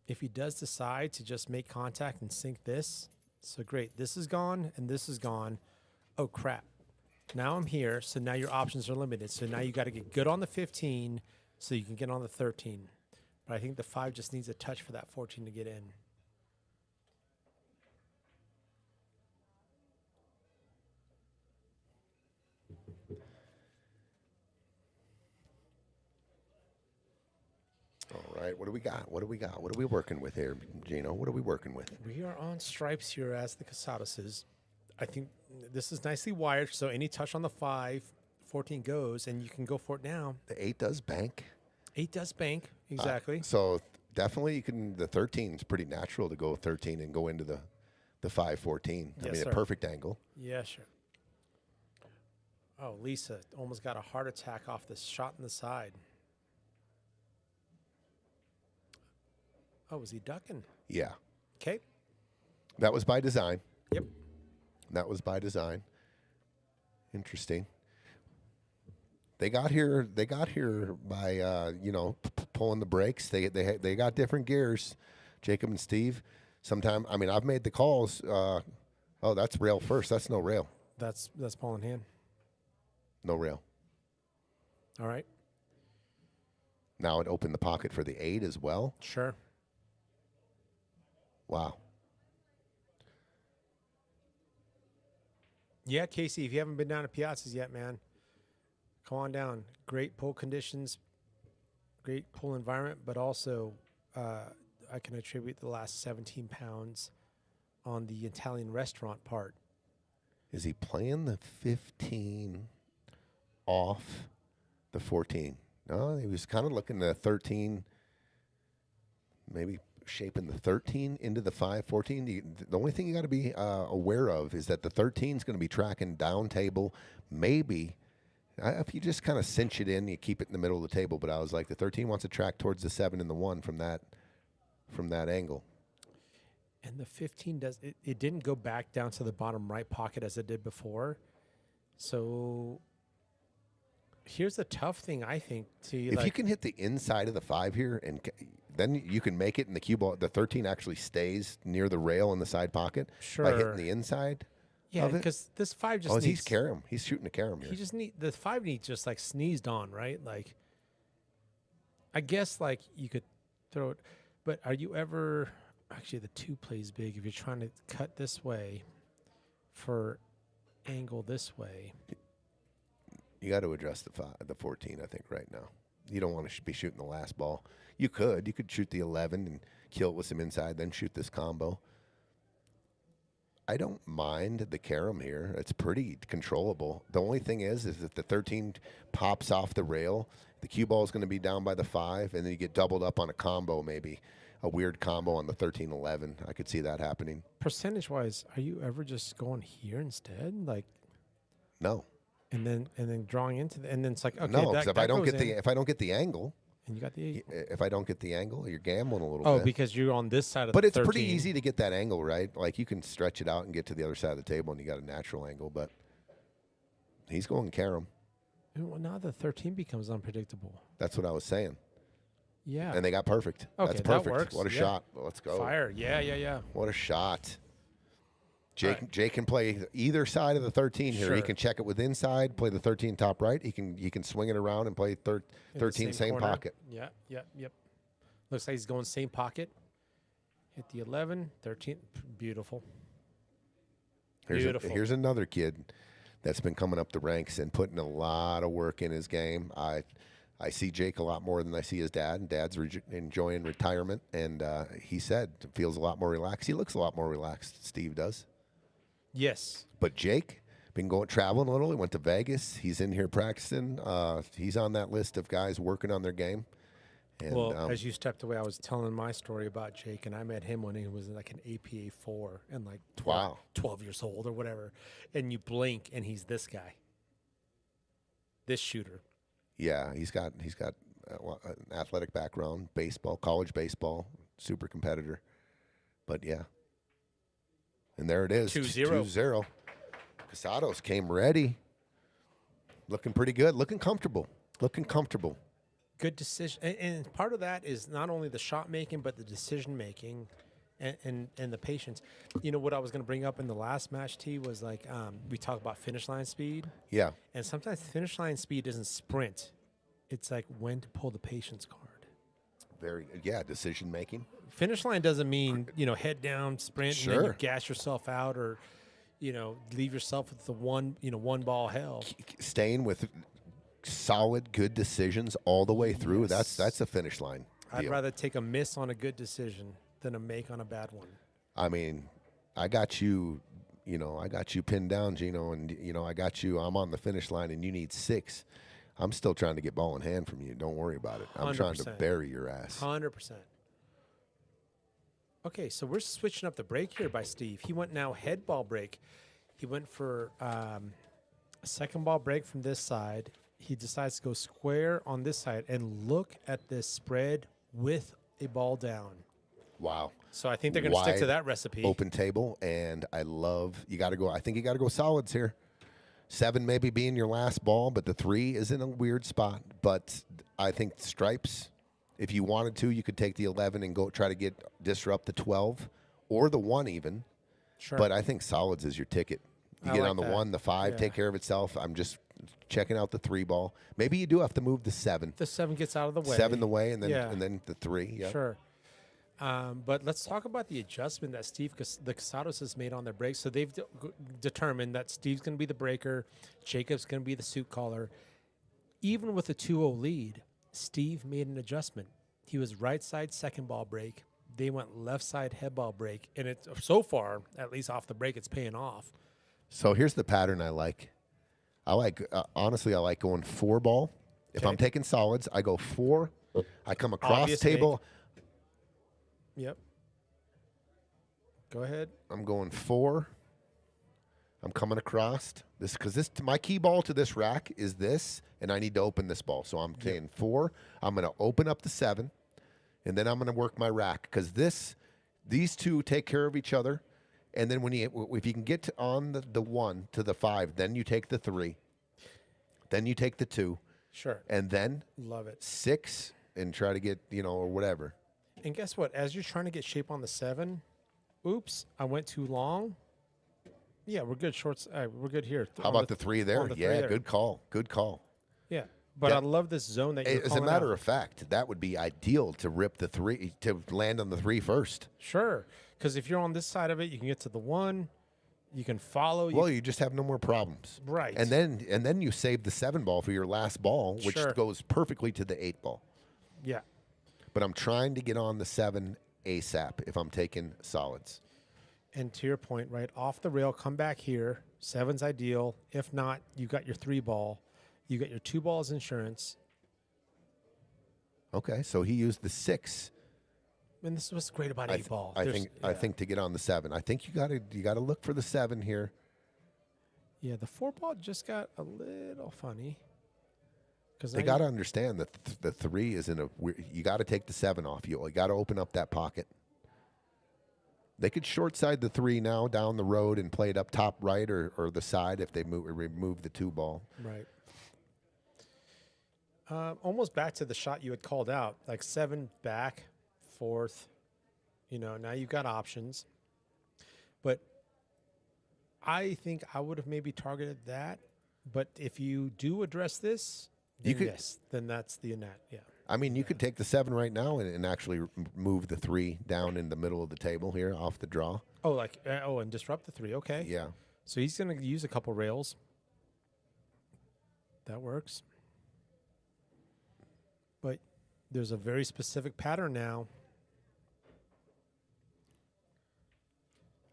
if he does decide to just make contact and sink this, so great. This is gone and this is gone. Oh, crap. Now I'm here, so now your options are limited. So now you got to get good on the 15 so you can get on the 13. But I think the 5 just needs a touch for that 14 to get in. All right, what do we got? What do we got? What are we working with here, Gino? What are we working with? We are on Stripes here as the Casados is. I think this is nicely wired, so any touch on the 5, 14 goes, and you can go for it now. The 8 does bank. 8 does bank, exactly. So definitely you can, the 13 is pretty natural to go 13 and go into the 5, 14. Yes, I mean, sir. a perfect angle. Yeah, sure. Oh, Lisa almost got a heart attack off this shot in the side. Oh, was he ducking? Yeah. Okay. That was by design. Yep. That was by design. Interesting. They got here by pulling the brakes. They got different gears. Jacob and Steve. Sometime, I mean, I've made the calls. Oh, that's rail first. That's no rail. That's ball in hand. No rail. All right. Now it opened the pocket for the 8 as well. Sure. Wow. Yeah, Casey, if you haven't been down to Piazzas yet, man, come on down. Great pool conditions, great pool environment, but also I can attribute the last 17 pounds on the Italian restaurant part. Is he playing the 15 off the 14? No, he was kind of looking at 13, maybe shaping the 13 into the 5-14. The only thing you got to be aware of is that the 13 is going to be tracking down table. Maybe if you just kind of cinch it in, you keep it in the middle of the table. But I was like, the 13 wants to track towards the 7 and the 1 from that angle. And the 15 does it didn't go back down to the bottom right pocket as it did before. So here's the tough thing, I think. If you can hit the inside of the 5 here, and then you can make it, and the cue ball, the 13 actually stays near the rail in the side pocket by hitting the inside. Yeah, because this 5 just needs... he's carom. He's shooting a carom here. The 5 needs just like sneezed on, right? Like, I guess like you could throw it, but are you ever... Actually, the 2 plays big. If you're trying to cut this way for angle this way. You got to address the 14, I think, right now. You don't want to be shooting the last ball. You could shoot the 11 and kill it with some inside, then shoot this combo. I don't mind the carom here. It's pretty controllable. The only thing is if the 13 pops off the rail, the cue ball is going to be down by the 5, and then you get doubled up on a combo maybe. A weird combo on the 13-11. I could see that happening. Percentage-wise, are you ever just going here instead? Like, no. And then drawing into and then it's like, okay, no, because if I don't get the angle, and you got the if I don't get the angle, you're gambling a little bit. Oh, because you're on this side of but the 13. But it's pretty easy to get that angle, right? Like you can stretch it out and get to the other side of the table, and you got a natural angle. But he's going carom. Well, now the 13 becomes unpredictable. That's what I was saying. Yeah. And they got perfect. Okay, that's perfect. That works. What a shot. Let's go. Fire. Yeah. What a shot. Jake can play either side of the 13 here. Sure. He can check it with inside, play the 13 top right. He can swing it around and play 13 same pocket. Yep. Looks like he's going same pocket. Hit the 11, 13. Beautiful. Here's another kid that's been coming up the ranks and putting a lot of work in his game. I see Jake a lot more than I see his dad, and Dad's enjoying retirement, and he said feels a lot more relaxed. He looks a lot more relaxed, Steve does. Yes. But Jake, been traveling a little. He went to Vegas. He's in here practicing. He's on that list of guys working on their game. And, well, as you stepped away, I was telling my story about Jake, and I met him when he was like an APA 4 and like 12 years old or whatever. And you blink, and he's this guy, this shooter. Yeah, he's got an athletic background, baseball, college baseball, super competitor. But yeah, and there it is, 2-0. Casados came ready, looking pretty good, looking comfortable. Good decision, and part of that is not only the shot making, but the decision making, and the patience. You know what I was going to bring up in the last match, T, was like we talk about finish line speed. Yeah. And sometimes finish line speed isn't sprint. It's like when to pull the patience card. Decision making. Finish line doesn't mean, head down, sprint, and then you gas yourself out or, leave yourself with the one ball hell. Staying with solid, good decisions all the way through. Yes. That's a finish line deal. I'd rather take a miss on a good decision than a make on a bad one. I mean, I got you pinned down, Gino, and, I got you. I'm on the finish line, and you need 6. I'm still trying to get ball in hand from you. Don't worry about it. I'm 100%. Trying to bury your ass. 100%. Okay, so we're switching up the break here by Steve. He went now head ball break. He went for a second ball break from this side. He decides to go square on this side, and look at this spread with a ball down. Wow. So I think they're going to stick to that recipe. Open table, and I think you got to go solids here. 7 maybe being your last ball, but the 3 is in a weird spot. But I think stripes, if you wanted to, you could take the 11 and go try to disrupt the 12 or the 1 even. Sure. But I think solids is your ticket. You get on the 1, the 5, take care of itself. I'm just checking out the 3 ball. Maybe you do have to move the 7. The 7 gets out of the way. 7 the way, and then the 3. Yeah. Sure. But let's talk about the adjustment that the Casados has made on their break. So they've determined that Steve's going to be the breaker, Jacob's going to be the suit caller. Even with a 2-0 lead, Steve made an adjustment. He was right side second ball break. They went left side head ball break, and so far, at least off the break, it's paying off. So here's the pattern I like. Honestly, I like going 4 ball. If I'm taking solids, I go 4. I come across table. Yep. Go ahead. I'm going 4. I'm coming across this because my key ball to this rack is this, and I need to open this ball. So I'm saying 4. I'm going to open up the 7, and then I'm going to work my rack because these two take care of each other. And then if you can get on the 1 to the 5, then you take the 3, then you take the 2, Sure. and then Love it. 6 and try to get or whatever. And guess what? As you're trying to get shape on the 7, oops, I went too long. Yeah, we're good. Shorts. We're good here. How about the 3 there? on the 3 Yeah, there. good call. Good call. Yeah, but Yeah. I love this zone that you're As a calling matter out. of fact, that would be ideal to rip the 3, to land on the 3 first. Sure, because if you're on this side of it, you can get to the 1. You can follow. Well, you just have no more problems. Right. And then you save the 7 ball for your last ball, which Sure. goes perfectly to the 8 ball. Yeah. But I'm trying to get on the 7 ASAP if I'm taking solids. And to your point, right off the rail, come back here. 7's ideal. If not, you got your 3 ball. You got your 2 balls insurance. Okay, so he used the 6. And this is what's great about I 8 ball. I There's- think to get on the 7. I think you gotta look for the 7 here. Yeah, the 4 ball just got a little funny. Because They got to understand that the 3 is in a. You got to take the 7 off. You got to open up that pocket. They could short side the 3 now down the road and play it up top right or the side if they remove the 2 ball. Right. Almost back to the shot you had called out, like 7 back, 4th. Now you've got options. But I think I would have maybe targeted that. But if you do address this, then yes, then that's the net. Yeah. I mean, you could take the 7 right now and actually move the 3 down in the middle of the table here off the draw. Oh, and disrupt the 3. Okay. Yeah. So he's going to use a couple rails. That works. But there's a very specific pattern now.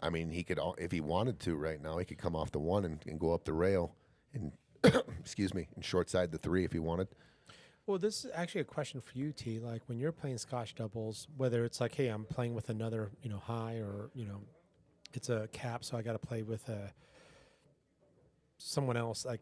I mean, he could, if he wanted to right now, he could come off the 1 and go up the rail and, excuse me, and short side the 3 if he wanted. Well, this is actually a question for you, T. Like when you're playing Scotch doubles, whether it's like, hey, I'm playing with another, high or, it's a cap, so I got to play with someone else. Like,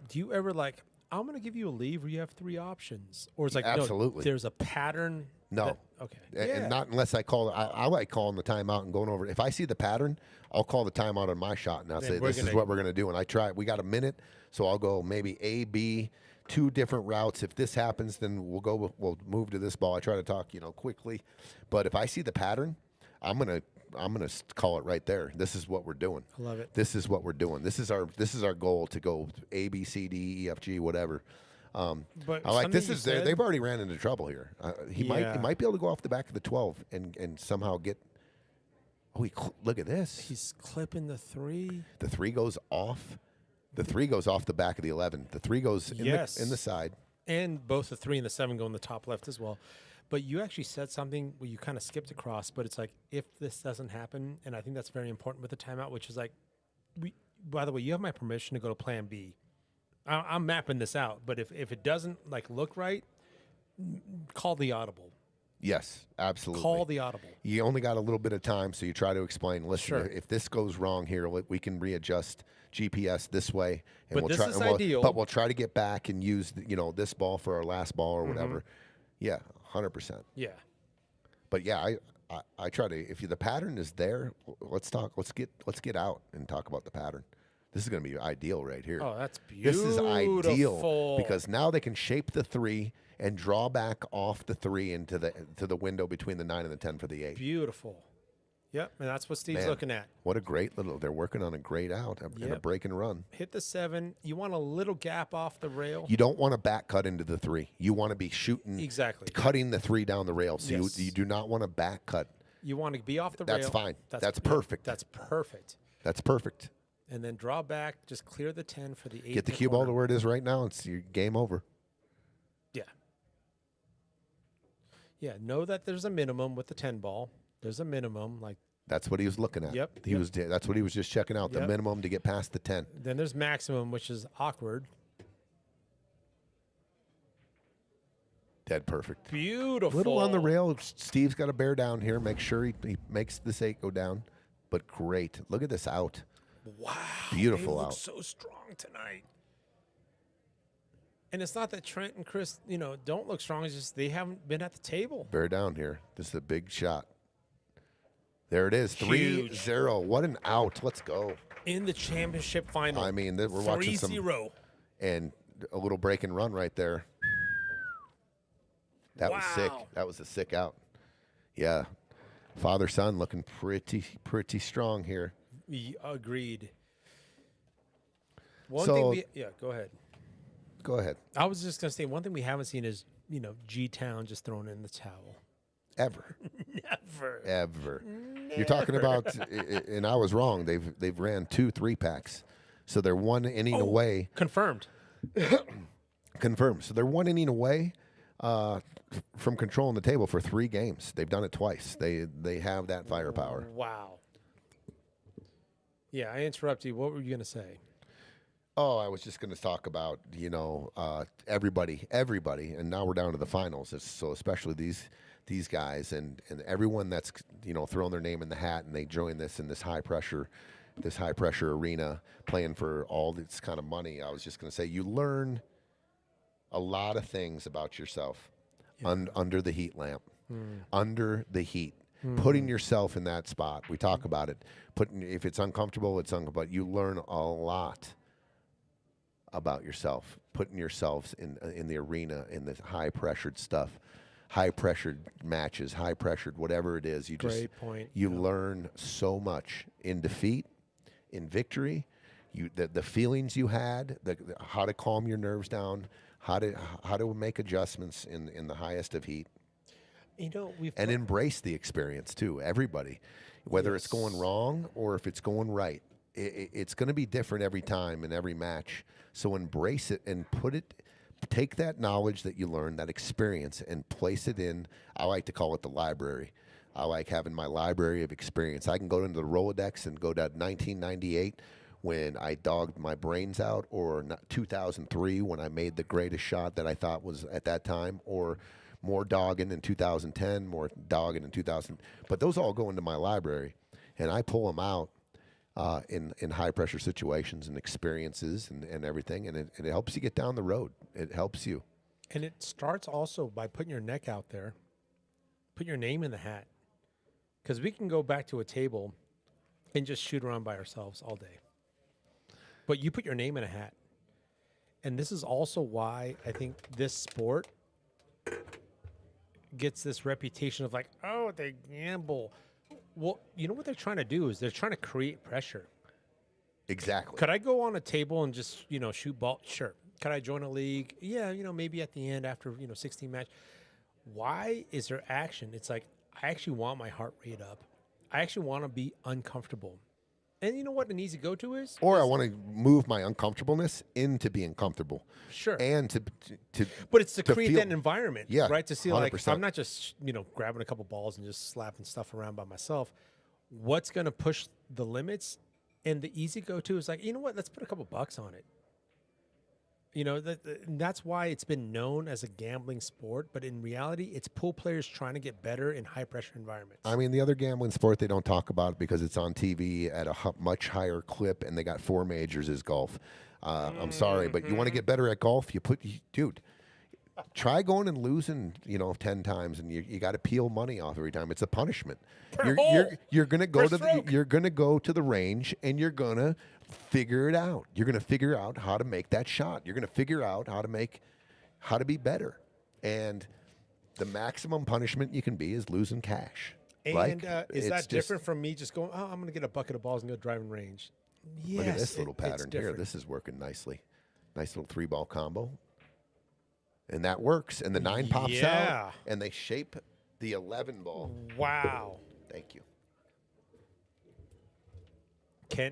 do you ever like, I'm going to give you a leave where you have 3 options? Or it's like, Absolutely. No, there's a pattern. No. Okay. And not unless I call. I like calling the timeout and going over it. If I see the pattern, I'll call the timeout on my shot and I'll say, this is what we're going to do. And I try. We got a minute, so I'll go maybe A, B, 2 different routes. If this happens, then we'll move to this ball. I try to talk, quickly. But if I see the pattern, I'm gonna call it right there. This is what we're doing. I love it. This is what we're doing. This is our goal to go A, B, C, D, E, F, G, whatever. But I like this something is you said- they've already ran into trouble here. He might be able to go off the back of the 12 and somehow get. Oh, look at this. He's clipping the 3. The 3 goes off. The 3 goes off the back of the 11. The 3 goes in the side. And both the 3 and the 7 go in the top left as well. But you actually said something where you kind of skipped across, but it's like, if this doesn't happen, and I think that's very important with the timeout, which is like, by the way, you have my permission to go to plan B. I'm mapping this out, but if it doesn't like look right, call the audible. Yes, absolutely. Call the audible. You only got a little bit of time, so you try to explain. Listen, Sure. if this goes wrong here, we can readjust GPS this way, and But we'll this try. is and we'll- ideal. But we'll try to get back and use this ball for our last ball or Mm-hmm. whatever. Yeah, 100%. Yeah. But yeah, I try to. If the pattern is there, let's talk. Let's get out and talk about the pattern. This is going to be ideal right here. Oh, that's This beautiful. is ideal because now they can shape the 3 and draw back off the 3 into the window between the 9 and the 10 for the 8. Beautiful. Yep, and that's what Steve's Man, looking at. What a great little. They're working on a great out and a Yep. break and run. Hit the 7. You want a little gap off the rail. You don't want to back cut into the 3. You want to be shooting Exactly. cutting the 3 down the rail. So Yes. you do not want to back cut. You want to be off the rail. That's fine. That's yeah, perfect. That's perfect. That's perfect. And then draw back, just clear the 10 for the 8. Get the cue ball to where it is right now. It's your game over. Yeah. Yeah, know that there's a minimum with the 10 ball. There's a minimum. Like, That's what he was looking at. Yep, He was. That's what he was just checking out. The Yep. minimum to get past the 10. then there's maximum, which is awkward. Dead perfect. Beautiful. Little on the rail. Steve's got to bear down here. Make sure he makes this 8 go down. But great. Look at this out. Wow. Beautiful they look out. so strong tonight. And it's not that Trent and Chris, don't look strong. It's just they haven't been at the table. Bear down here. This is a big shot. There it is. Huge. 3-0. What an out. Let's go. In the championship final. I mean, we're watching 3-0. And a little break and run right there. That was sick. That was a sick out. Yeah. Father-son looking pretty strong here. Agreed. So- Go ahead. Go ahead. I was just going to say, one thing we haven't seen is, G-Town just thrown in the towel. Ever. Never. Ever. You're talking about, and I was wrong. They've ran 2 3-packs, so they're 1 inning away. Confirmed. Confirmed. So they're 1 inning away from controlling the table for 3 games. They've done it twice. They have that firepower. Wow. Yeah, I interrupted you. What were you going to say? Oh, I was just going to talk about everybody, and now we're down to the finals. So especially these guys and everyone that's throwing their name in the hat and they join this in this high pressure arena playing for all this kind of money. I was just going to say you learn a lot of things about yourself under the heat lamp, under the heat. Putting yourself in that spot. We talk about it. If it's uncomfortable, it's uncomfortable. But you learn a lot about yourself, putting yourselves in the arena, in the high-pressured stuff, high-pressured matches, high-pressured whatever it is. Great point. You learn so much in defeat, in victory, the feelings you had, how to calm your nerves down, how to make adjustments in the highest of heat. And embrace the experience too. Everybody, whether it's going wrong or if it's going right, it's going to be different every time in every match. So embrace it and take that knowledge that you learned, that experience, and place it in. I like to call it the library. I like having my library of experience. I can go into the Rolodex and go to 1998 when I dogged my brains out, or 2003 when I made the greatest shot that I thought was at that time, or more dogging in 2010, more dogging in 2000. But those all go into my library, and I pull them out in high-pressure situations and experiences and everything, and it helps you get down the road. It helps you. And it starts also by putting your neck out there, put your name in the hat, because we can go back to a table and just shoot around by ourselves all day. But you put your name in a hat. And this is also why I think this sport gets this reputation of like, oh, they gamble. Well, you know what they're trying to do is they're trying to create pressure. Exactly. Could I go on a table and just, shoot ball? Sure. Could I join a league? Yeah, maybe at the end after, 16 match. Why is there action? It's like, I actually want my heart rate up. I actually want to be uncomfortable. And you know what an easy go-to is? Or I want to move my uncomfortableness into being comfortable. Sure. And to but it's to create feel, that environment, yeah, right? To see 100%. I'm not just, grabbing a couple balls and just slapping stuff around by myself. What's going to push the limits? And the easy go-to is like, you know what? Let's put a couple bucks on it. That's why it's been known as a gambling sport, but in reality, it's pool players trying to get better in high-pressure environments. I mean, the other gambling sport, they don't talk about it because it's on TV at a much higher clip, and they got 4 majors is golf. I'm sorry, but you want to get better at golf, dude, try going and losing, 10 times, and you got to peel money off every time. It's a punishment. You're going to go to the range, and you're going to figure it out. You're going to figure out how to make that shot. You're going to figure out how to be better. And the maximum punishment you can be is losing cash. And is that different from me just going, I'm going to get a bucket of balls and go driving range? Yes. Look at this little pattern here. Different. This is working nicely. Nice little 3-ball combo. And that works. And the 9 pops out. And they shape the 11 ball. Wow. Thank you.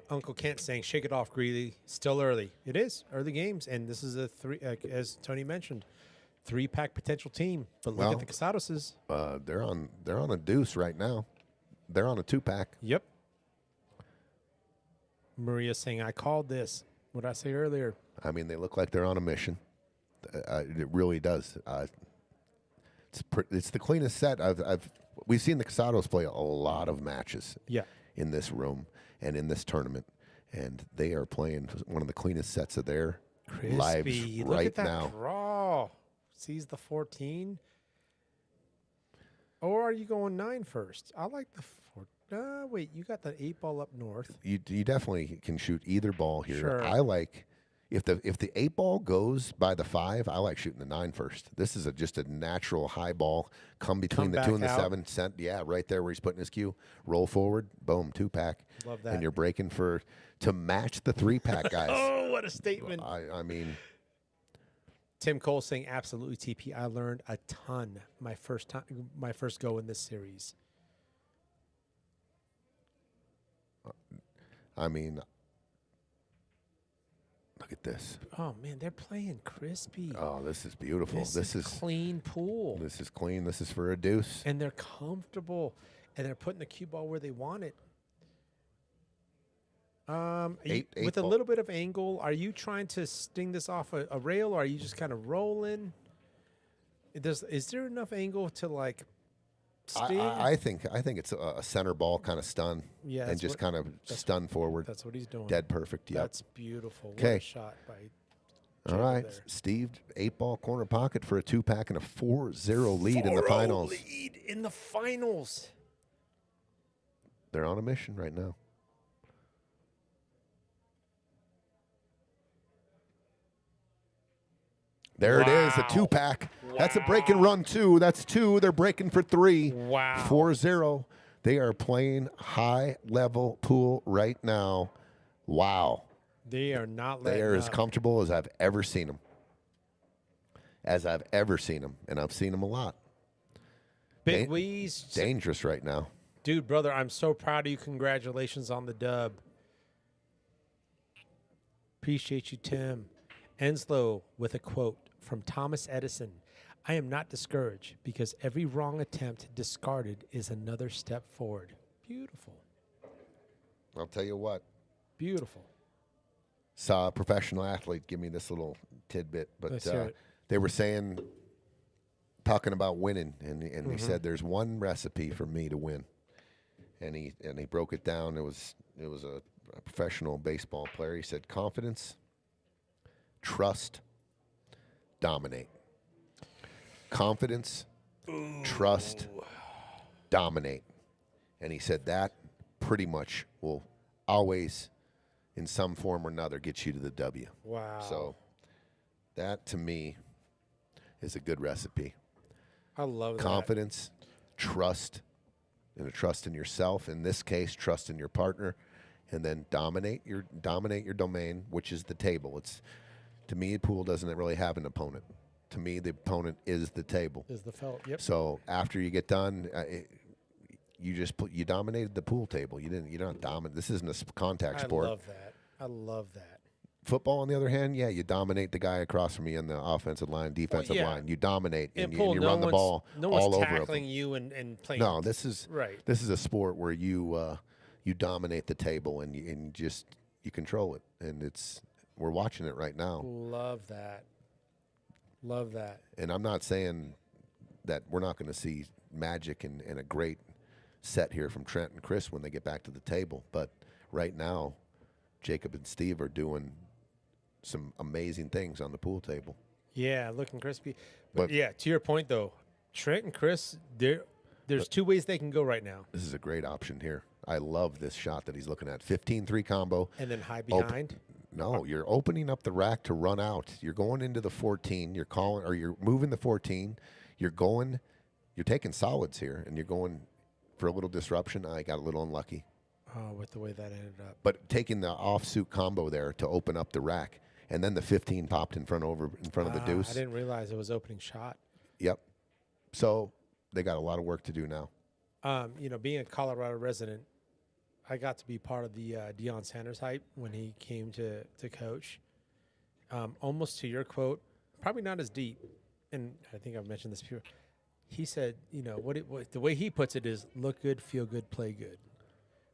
Uncle Kent saying, shake it off, Greeley. Still early. It is early games, and this is a 3, as Tony mentioned, 3-pack potential team. But look at the Casadoses. They're on a deuce right now. They're on a 2-pack. Yep. Maria saying, I called this. What did I say earlier? I mean, they look like they're on a mission. It really does. It's the cleanest set we've seen the Casados play a lot of matches Yeah. in this room and in this tournament, and they are playing one of the cleanest sets of their lives Crispy. Look right at that now. draw. Sees the 14. Or are you going 9 first? I like the 4. Wait, you got the 8 ball up north. You definitely can shoot either ball here. Sure. I like if the 8 ball goes by the 5, I like shooting the 9 first. This is just a natural high ball. Come between the back 2 and the out. 7 cent. Yeah, right there where he's putting his cue. Roll forward, boom, 2-pack. Love that. And you're breaking to match the 3-pack, guys. Oh, what a statement. I mean, Tim Cole saying absolutely TP. I learned a ton my first go in this series. I mean, look at this. Oh man, they're playing crispy. Oh, this is beautiful. This is clean pool. This is clean. This is for a deuce. And they're comfortable, and they're putting the cue ball where they want it. Eight With a ball. little bit of angle, are you trying to sting this off a rail, or are you just kind of rolling? Is there enough angle to like sting? I think it's a center ball kind of stun. Yeah, and that's just kind of stun forward. That's what he's doing. Dead perfect. Yep. That's beautiful. What 'Kay. a shot by All Jacob right, there. Steve, 8 ball corner pocket for a 2-pack and a 4-0 lead in the finals. Lead in the finals. They're on a mission right now. There it is, a 2-pack. That's a break and run 2. That's 2. They're breaking for 3. Wow. 4-0. They are playing high level pool right now. Wow. They are not They letting are as up. comfortable as I've ever seen them. And I've seen them a lot. Big Dan- Weeze. Dangerous right now. Dude, brother, I'm so proud of you. Congratulations on the dub. Appreciate you, Tim. Enslow with a quote from Thomas Edison. I am not discouraged because every wrong attempt discarded is another step forward. Beautiful. I'll tell you what. Beautiful. Saw a professional athlete give me this little tidbit, but Let's hear it. they were talking about winning, and he said there's one recipe for me to win, and he broke it down. It was a professional baseball player. He said confidence, trust, dominate. Confidence, trust, dominate, and he said that pretty much will always, in some form or another, get you to the W. Wow. So that to me is a good recipe. I love that. Confidence, trust, and a trust in yourself. In this case, trust in your partner, and then dominate your domain, which is the table. It's, to me, the pool doesn't really have an opponent. To me, the opponent is the table. Is the felt. Yep. So after you get done, you dominated the pool table. You're not dominant. This isn't a contact sport. I love that. I love that. Football, on the other hand, yeah, you dominate the guy across from you in the offensive line, defensive yeah. line. You dominate and you, pool, and you run the ball no all one's over tackling them. you and playing. No, this is right. This is a sport where you dominate the table and you control it, and we're watching it right now. Love that. Love that. And I'm not saying that we're not going to see magic and a great set here from Trent and Chris when they get back to the table, but right now, Jacob and Steve are doing some amazing things on the pool table. Yeah, looking crispy. But But- yeah, to your point though, Trent and Chris, there's 2 ways they can go right now. This is a great option here. I love this shot that he's looking at. 15-3 combo. And then high Op- behind. No, you're opening up the rack to run out. You're going into the 14. You're moving the 14. You're taking solids here, and you're going for a little disruption. I got a little unlucky. Oh, with the way that ended up. But taking the offsuit combo there to open up the rack, and then the 15 popped in front of the deuce. I didn't realize it was opening shot. Yep. So they got a lot of work to do now. Being a Colorado resident, I got to be part of the Deion Sanders hype when he came to coach. Almost to your quote, probably not as deep, and I think I've mentioned this before. He said, the way he puts it is look good, feel good, play good,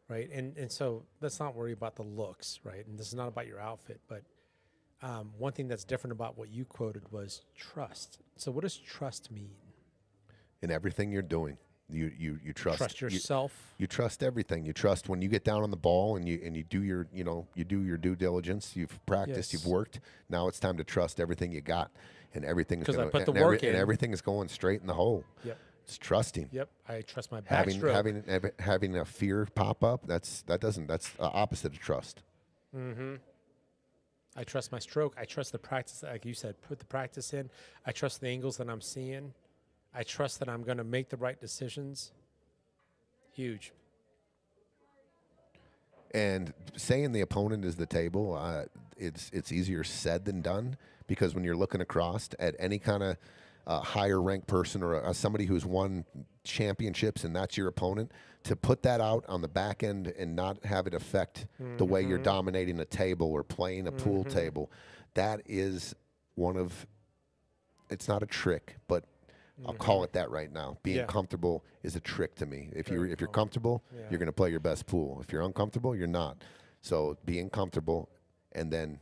right? And so let's not worry about the looks, right? And this is not about your outfit, but one thing that's different about what you quoted was trust. So what does trust mean? in everything you're doing. You trust yourself. You trust everything. You trust when you get down on the ball and you do your you do your due diligence. You've practiced. Yes. You've worked. Now it's time to trust everything you got, and everything is 'Cause I gonna, put the and work in. and everything is going straight in the hole. Yep. It's trusting. Yep. I trust my backstroke. Having a fear pop up. That's the opposite of trust. Mm-hmm. I trust my stroke. I trust the practice, like you said, put the practice in. I trust the angles that I'm seeing. I trust that I'm going to make the right decisions. Huge. And saying the opponent is the table, it's easier said than done, because when you're looking across at any kind of higher ranked person or somebody who's won championships and that's your opponent, to put that out on the back end and not have it affect the way you're dominating a table or playing a pool table, that is it's not a trick, but I'll call it that right now. Being comfortable is a trick to me. If you're comfortable, you're going to play your best pool. If you're uncomfortable, you're not. So being comfortable, and then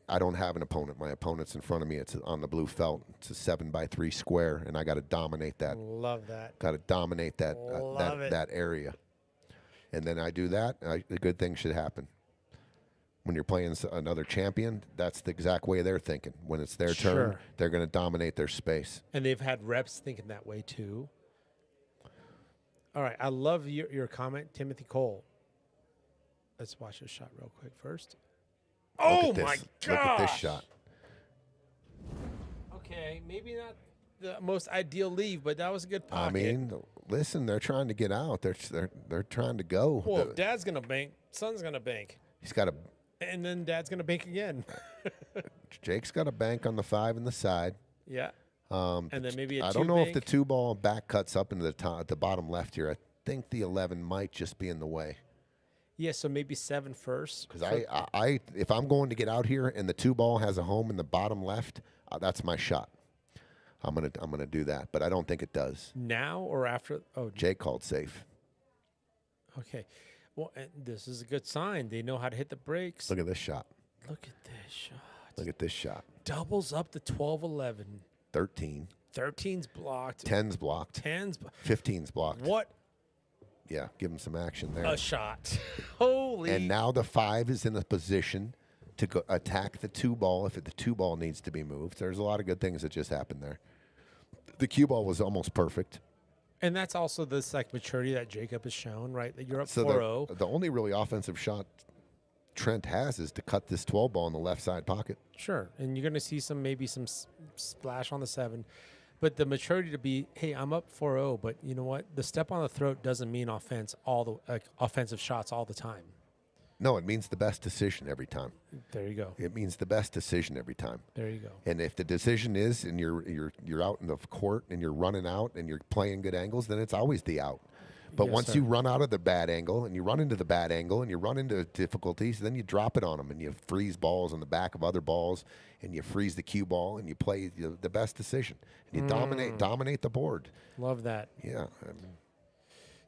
I don't have an opponent. My opponent's in front of me. It's on the blue felt. It's a 7x3 square, and I got to dominate that. Love that. Got to dominate that that area. And then I do that. A good thing should happen. When you're playing another champion, that's the exact way they're thinking. When it's their turn, they're going to dominate their space. And they've had reps thinking that way too. All right. I love your comment, Timothy Cole. Let's watch this shot real quick first. Oh, my gosh. Look at this shot. Okay. Maybe not the most ideal leave, but that was a good pocket. I mean, listen, they're trying to get out. They're trying to go. Well, if Dad's going to bank, Son's going to bank. He's got a... And then Dad's going to bank again. Jake's got a bank on the 5 and the side. Yeah. And then maybe a 2 I don't know if bank. the 2 ball back cuts up into the top, at the bottom left here. I think the 11 might just be in the way. Yeah, so maybe 7 first. Because I if I'm going to get out here and the 2 ball has a home in the bottom left, that's my shot. I'm gonna do that, but I don't think it does. Now or after? Oh, Jake called safe. Okay. Well, and this is a good sign. They know how to hit the brakes. Look at this shot. Look at this shot. Look at this shot. Doubles up to 12-11. 13. 13's blocked. 10's blocked. 10's 15's blocked. What Yeah, give him some action there. a shot. Holy. And now the 5 is in a position to go attack the 2 ball if the 2 ball needs to be moved. There's a lot of good things that just happened there. The cue ball was almost perfect. And that's also this maturity that Jacob has shown, right? That you're up So 4-0. the only really offensive shot Trent has is to cut this 12 ball in the left side pocket. Sure. And you're going to see maybe some splash on the 7. But the maturity to be, hey, I'm up 4-0, but you know what? The step on the throat doesn't mean offensive shots all the time. No, it means the best decision every time. There you go. It means the best decision every time. There you go. And if the decision is, and you're out in the court and you're running out and you're playing good angles, then it's always the out. But Yes, once sir. you run out of the bad angle and you run into the bad angle and you run into difficulties, then you drop it on them and you freeze balls on the back of other balls and you freeze the cue ball and you play the best decision and you dominate the board. Love that. Yeah.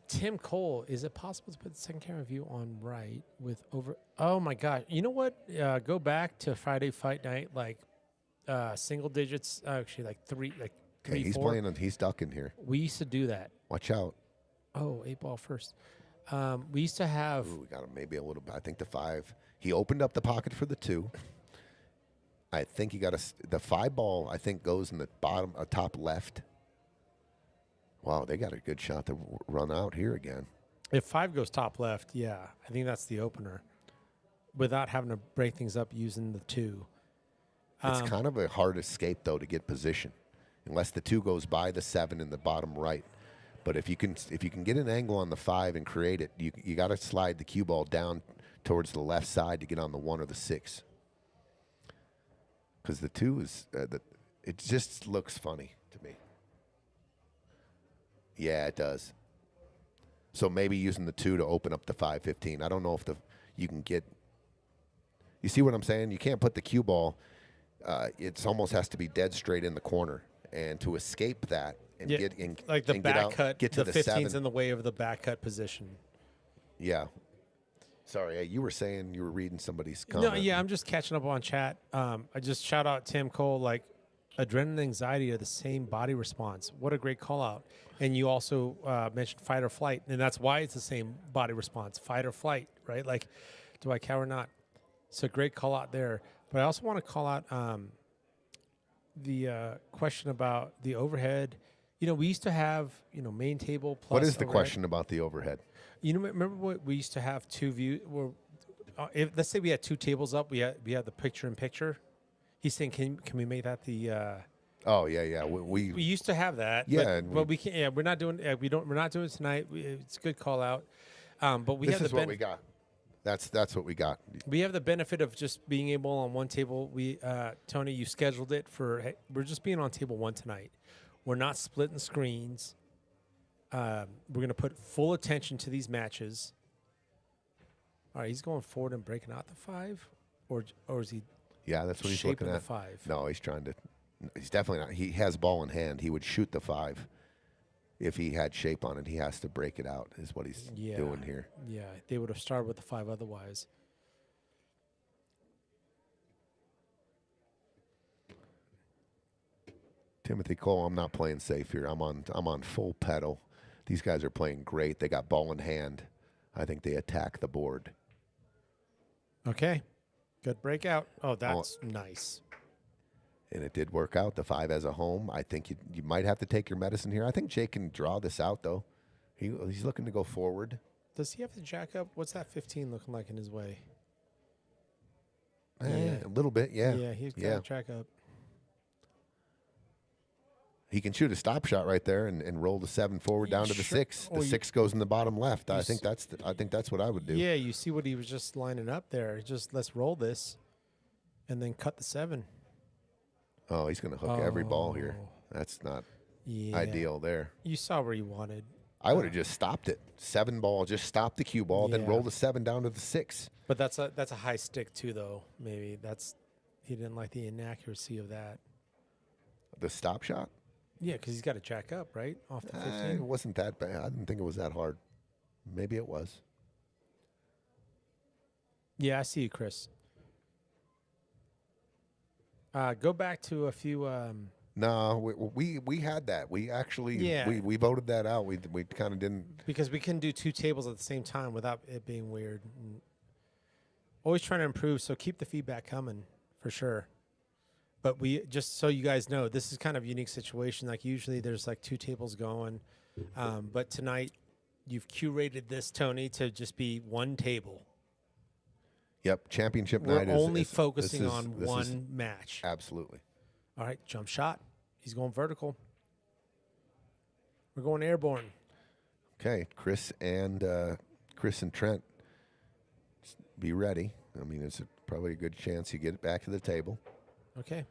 Tim Cole, is it possible to put the second camera view on right with over? Oh my gosh! You know what? Go back to Friday Fight Night, single digits. Actually, like three, Okay, he's 4. playing. He's ducking here. We used to do that. Watch out. Oh, 8 ball first. We used to have. Ooh, we got him maybe a little bit. I think the 5. He opened up the pocket for the 2. I think he got the 5 ball. I think goes in the bottom, top left. Wow, they got a good shot to run out here again. If 5 goes top left, yeah, I think that's the opener. Without having to break things up using the 2. It's kind of a hard escape though to get position, unless the 2 goes by the 7 in the bottom right. But if you can get an angle on the 5 and create it, you got to slide the cue ball down towards the left side to get on the 1 or the 6. Because the 2 is it just looks funny to me. Yeah, it does. So maybe using the 2 to open up the 5-15. I don't know if you can get. You see what I'm saying? You can't put the cue ball. It almost has to be dead straight in the corner, and to escape that and get in, like the and back get out, cut. get to the 15's 7. in the way of the back cut position. Yeah. Sorry, you were saying you were reading somebody's comment. No, yeah, I'm just catching up on chat. I just shout out Tim Cole. adrenaline and anxiety are the same body response. What a great call out. And you also mentioned fight or flight, and that's why it's the same body response, fight or flight, right? Like, do I cower or not? So great call out there. But I also want to call out the question about the overhead. You know, we used to have, main table plus What is the overhead. question about the overhead? Remember what we used to have two views? If let's say we had two tables up, we had the picture in picture. He's saying, can we make that the? Oh yeah. We We used to have that. Yeah, but we can't. Yeah, we're not doing. We're not doing it tonight. It's a good call out. But we this have is the what we got. That's what we got. We have the benefit of just being able on one table. We Tony, you scheduled it for. Hey, we're just being on table one tonight. We're not splitting screens. We're going to put full attention to these matches. All right, he's going forward and breaking out the 5, or is he? Yeah, that's what he's shaping looking the at. 5? No, he's trying to. He's definitely not. He has ball in hand. He would shoot the 5. If he had shape on it, he has to break it out. Is what he's doing here. Yeah, they would have started with the 5 otherwise. Timothy Cole, I'm not playing safe here. I'm on full pedal. These guys are playing great. They got ball in hand. I think they attack the board. Okay, good breakout. Oh, that's nice. And it did work out. The 5 as a home. I think you might have to take your medicine here. I think Jake can draw this out, though. He's looking to go forward. Does he have to jack up? What's that 15 looking like in his way? A little bit, yeah. Yeah, he's got to jack up. He can shoot a stop shot right there and roll the 7 forward down to the 6. The 6 goes in the bottom left. I think that's what I would do. Yeah, you see what he was just lining up there. Just let's roll this, and then cut the 7. Oh, he's going to hook every ball here. That's not ideal there. You saw where you wanted. I would have just stopped it. 7 ball, just stop the cue ball, then roll the 7 down to the 6. But that's a high stick too, though. Maybe he didn't like the inaccuracy of that. The stop shot? Yeah, because he's got to jack up, right? Off the 15. It wasn't that bad. I didn't think it was that hard. Maybe it was. Yeah, I see you, Chris. Go back to a few. No, we had that. We actually we voted that out. We kind of didn't, because we can do 2 tables at the same time without it being weird. And always trying to improve, so keep the feedback coming for sure. But we, just so you guys know, this is kind of a unique situation. Like usually there's like 2 tables going, but tonight you've curated this, Tony, to just be 1 table. Yep, championship We're night only focusing on one match. Absolutely. All right, jump shot. He's going vertical. We're going airborne. Okay, Chris and Trent, be ready. I mean, it's probably a good chance you get it back to the table. Okay.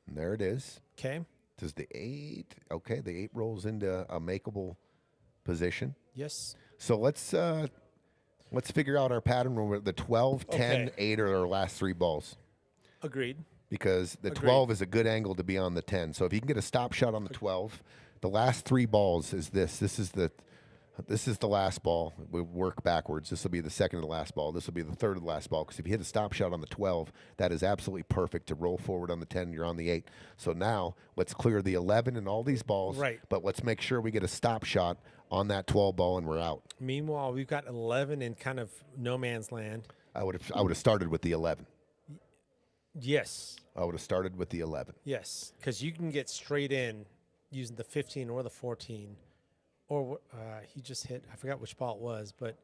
And there it is. Okay. Does the 8? Okay, the 8 rolls into a makeable position. Yes. So let's figure out our pattern where the 12, 10, Okay. 8 are our last 3 balls. Agreed. Because the Agreed. 12 is a good angle to be on the 10. So if you can get a stop shot on the 12, the last 3 balls is this. This is the last ball. We work backwards. This will be the second to the last ball. This will be the third to the last ball. Because if you hit a stop shot on the 12, that is absolutely perfect to roll forward on the 10. You're on the 8. So now let's clear the 11 and all these balls. Right. But let's make sure we get a stop shot on that 12 ball and we're out. Meanwhile, we've got 11 in kind of no man's land. I would have started with the 11. Yes. I would have started with the 11. Yes, because you can get straight in using the 15 or the 14. Or he just hit, I forgot which ball it was, but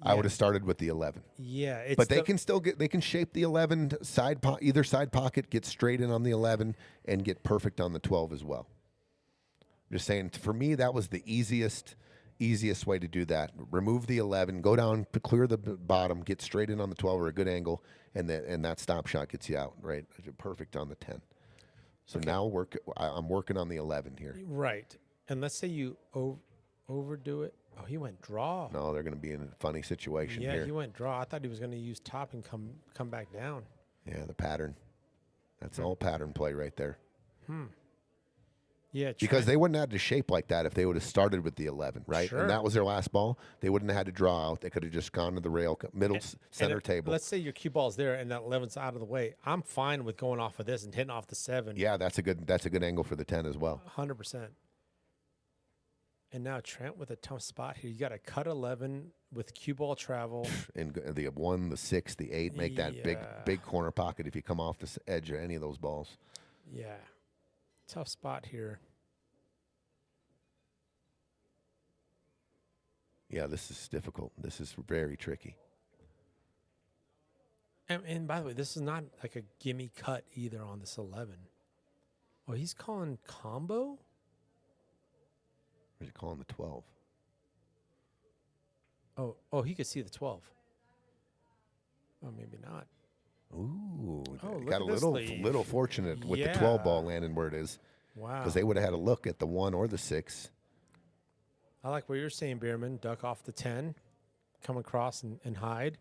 I would have started with the 11. yeah. But they can still they can shape the 11 either side pocket, get straight in on the 11, and get perfect on the 12 as well. Just saying, for me, that was the easiest way to do that. Remove the 11, go down, clear the bottom, get straight in on the 12 or a good angle, and that stop shot gets you out, right? Perfect on the 10. So now I'm working on the 11 here. Right. And let's say you overdo it. Oh, he went draw. No, they're going to be in a funny situation Yeah, here. he went draw. I thought he was going to use top and come back down. Yeah, the pattern. That's all pattern play right there. Yeah, Because Trent- they wouldn't have had to shape like that if they would have started with the 11, right? Sure. And that was their last ball. They wouldn't have had to draw out. They could have just gone to the rail, middle center if- table. Let's say your cue ball's there and that 11's out of the way. I'm fine with going off of this and hitting off the 7. Yeah, that's a good angle for the 10 as well. 100%. And now Trent with a tough spot here. You got to cut 11 with cue ball travel. And the 1, the 6, the 8, make that Yeah. big corner pocket if you come off the edge of any of those balls. Yeah. Tough spot here. Yeah, this is difficult. This is very tricky. And by the way, this is not like a gimme cut either on this 11. Oh, he's calling combo? Or is he calling the 12? Oh, he could see the 12. Oh, maybe not. Ooh, Oh, look got at a this lead. little fortunate with the Yeah. 12 ball landing where it is. Wow. Because they would have had a look at the 1 or the 6. I like what you're saying, Bierman. Duck off the 10, come across and hide.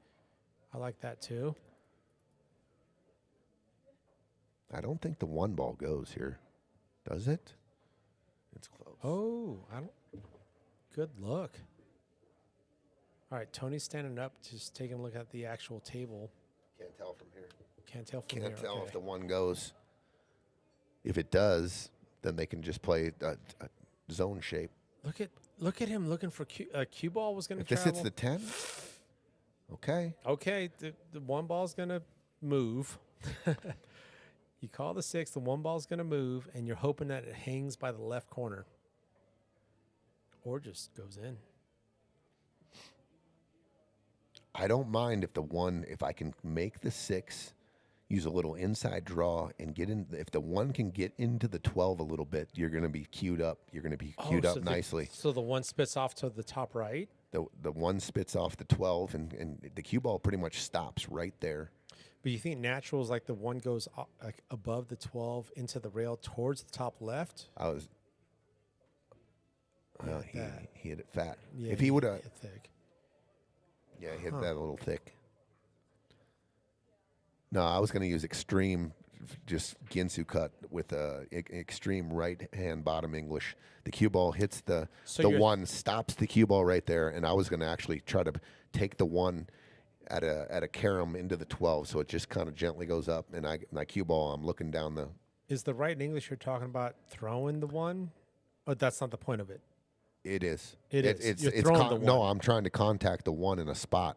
I like that too. I don't think the 1 ball goes here. Does it? It's close. Oh, I don't. Good look. All right, Tony's standing up, just taking a look at the actual table. Can't tell from here. Can't tell from Can't here. tell Okay. if the 1 goes. If it does, then they can just play a zone shape. Look at him looking for cue ball was going to If this travel. hits the 10, okay. Okay, the 1 ball's going to move. You call the 6, the 1 ball's going to move, and you're hoping that it hangs by the left corner. Or just goes in. I don't mind if the 1, if I can make the 6, use a little inside draw and get in. If the 1 can get into the 12 a little bit, you're going to be queued up. You're going to be queued up nicely. So the 1 spits off to the top right? The 1 spits off the 12, and the cue ball pretty much stops right there. But you think natural is like the 1 goes like above the 12 into the rail towards the top left? I was. Well, Like that. he hit it fat. Yeah, If he would have, hit thick. yeah, he hit that a little thick. No, I was going to use extreme, just Ginsu cut with extreme right hand bottom English. The cue ball hits the So you're- 1, stops the cue ball right there, and I was going to actually try to take the 1 at a carom into the 12, so it just kind of gently goes up, and my cue ball, I'm looking down the. Is the right in English you're talking about throwing the 1? But that's not the point of it. It is. It is. You're It's throwing the No, 1. I'm trying to contact the 1 in a spot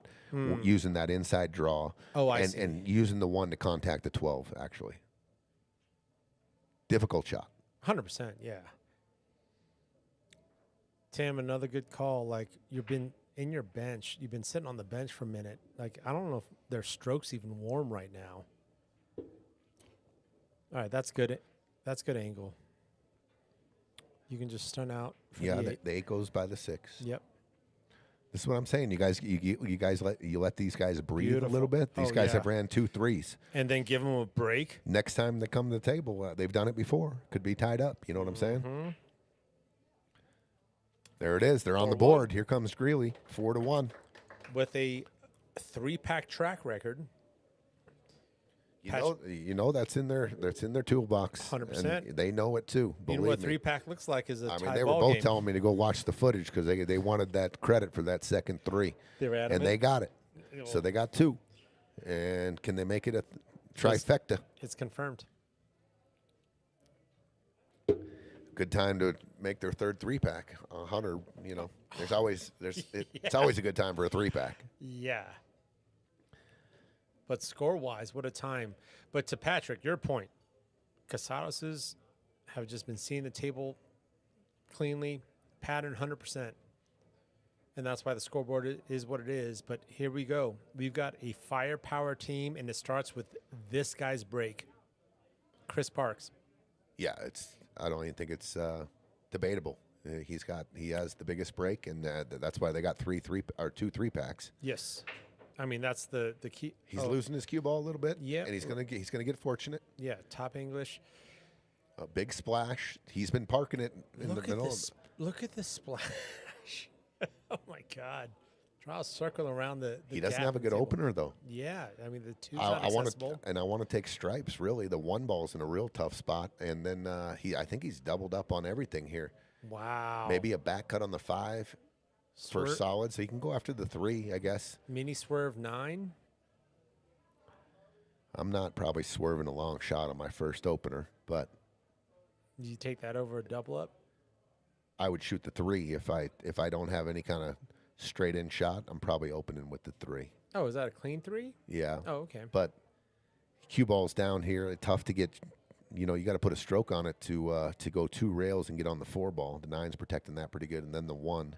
using that inside draw. Oh, I and, see. And using the 1 to contact the 12, actually. Difficult shot. 100%, yeah. Tam, another good call. Like, you've been in your bench. You've been sitting on the bench for a minute. Like, I don't know if their stroke's even warm right now. All right, that's good. That's good angle. You can just stun out. For Yeah, the 8. the 8 goes by the 6. Yep. This is what I'm saying. You guys let these guys breathe Beautiful. a little bit. These guys yeah. have ran 2 3s. And then give them a break. Next time they come to the table, they've done it before. Could be tied up. You know what I'm saying? Mm-hmm. There it is. They're on the board. Here comes Scheele, 4-1. With a 3-pack track record. You know that's in their toolbox. 100%. And they know it too. You know Believe what me. 3-pack looks like is a I tie mean, they were ball both game. telling me to go watch the footage because they wanted that credit for that second 3. They were adamant. And they got it. So they got 2. And can they make it a trifecta? It's confirmed. Good time to make their third 3-pack. Hunter, it's always a good time for a 3-pack. Yeah. But score-wise, what a time. But to Patrick, your point, Casados have just been seeing the table cleanly, pattern 100%. And that's why the scoreboard is what it is. But here we go. We've got a firepower team, and it starts with this guy's break, Chris Parks. Yeah, I don't even think it's debatable. He has the biggest break, and that's why they got 2 3-packs. Yes. I mean, that's the key. He's losing his cue ball a little bit. Yeah. And he's gonna get fortunate. Yeah, top English. A big splash. He's been parking it in the middle. Look at this splash. Oh, my God. Draw a circle around the He doesn't gap have a in the good table. opener though. Yeah, I mean the two's I not want accessible. to, and I want to take stripes. Really, the one ball's in a real tough spot, and then I think he's doubled up on everything here. Wow. Maybe a back cut on the 5 for Swerve- solid, so he can go after the 3, I guess. mini swerve 9. I'm not probably swerving a long shot on my first opener, but Do you take that over a double up? I would shoot the 3 if I don't have any kind of straight in shot. I'm probably opening with the 3. Oh, is that a clean 3? Yeah. Oh, okay. But cue ball's down here. It's tough to get. You got to put a stroke on it to go 2 rails and get on the 4 ball. The 9's protecting that pretty good, and then the 1.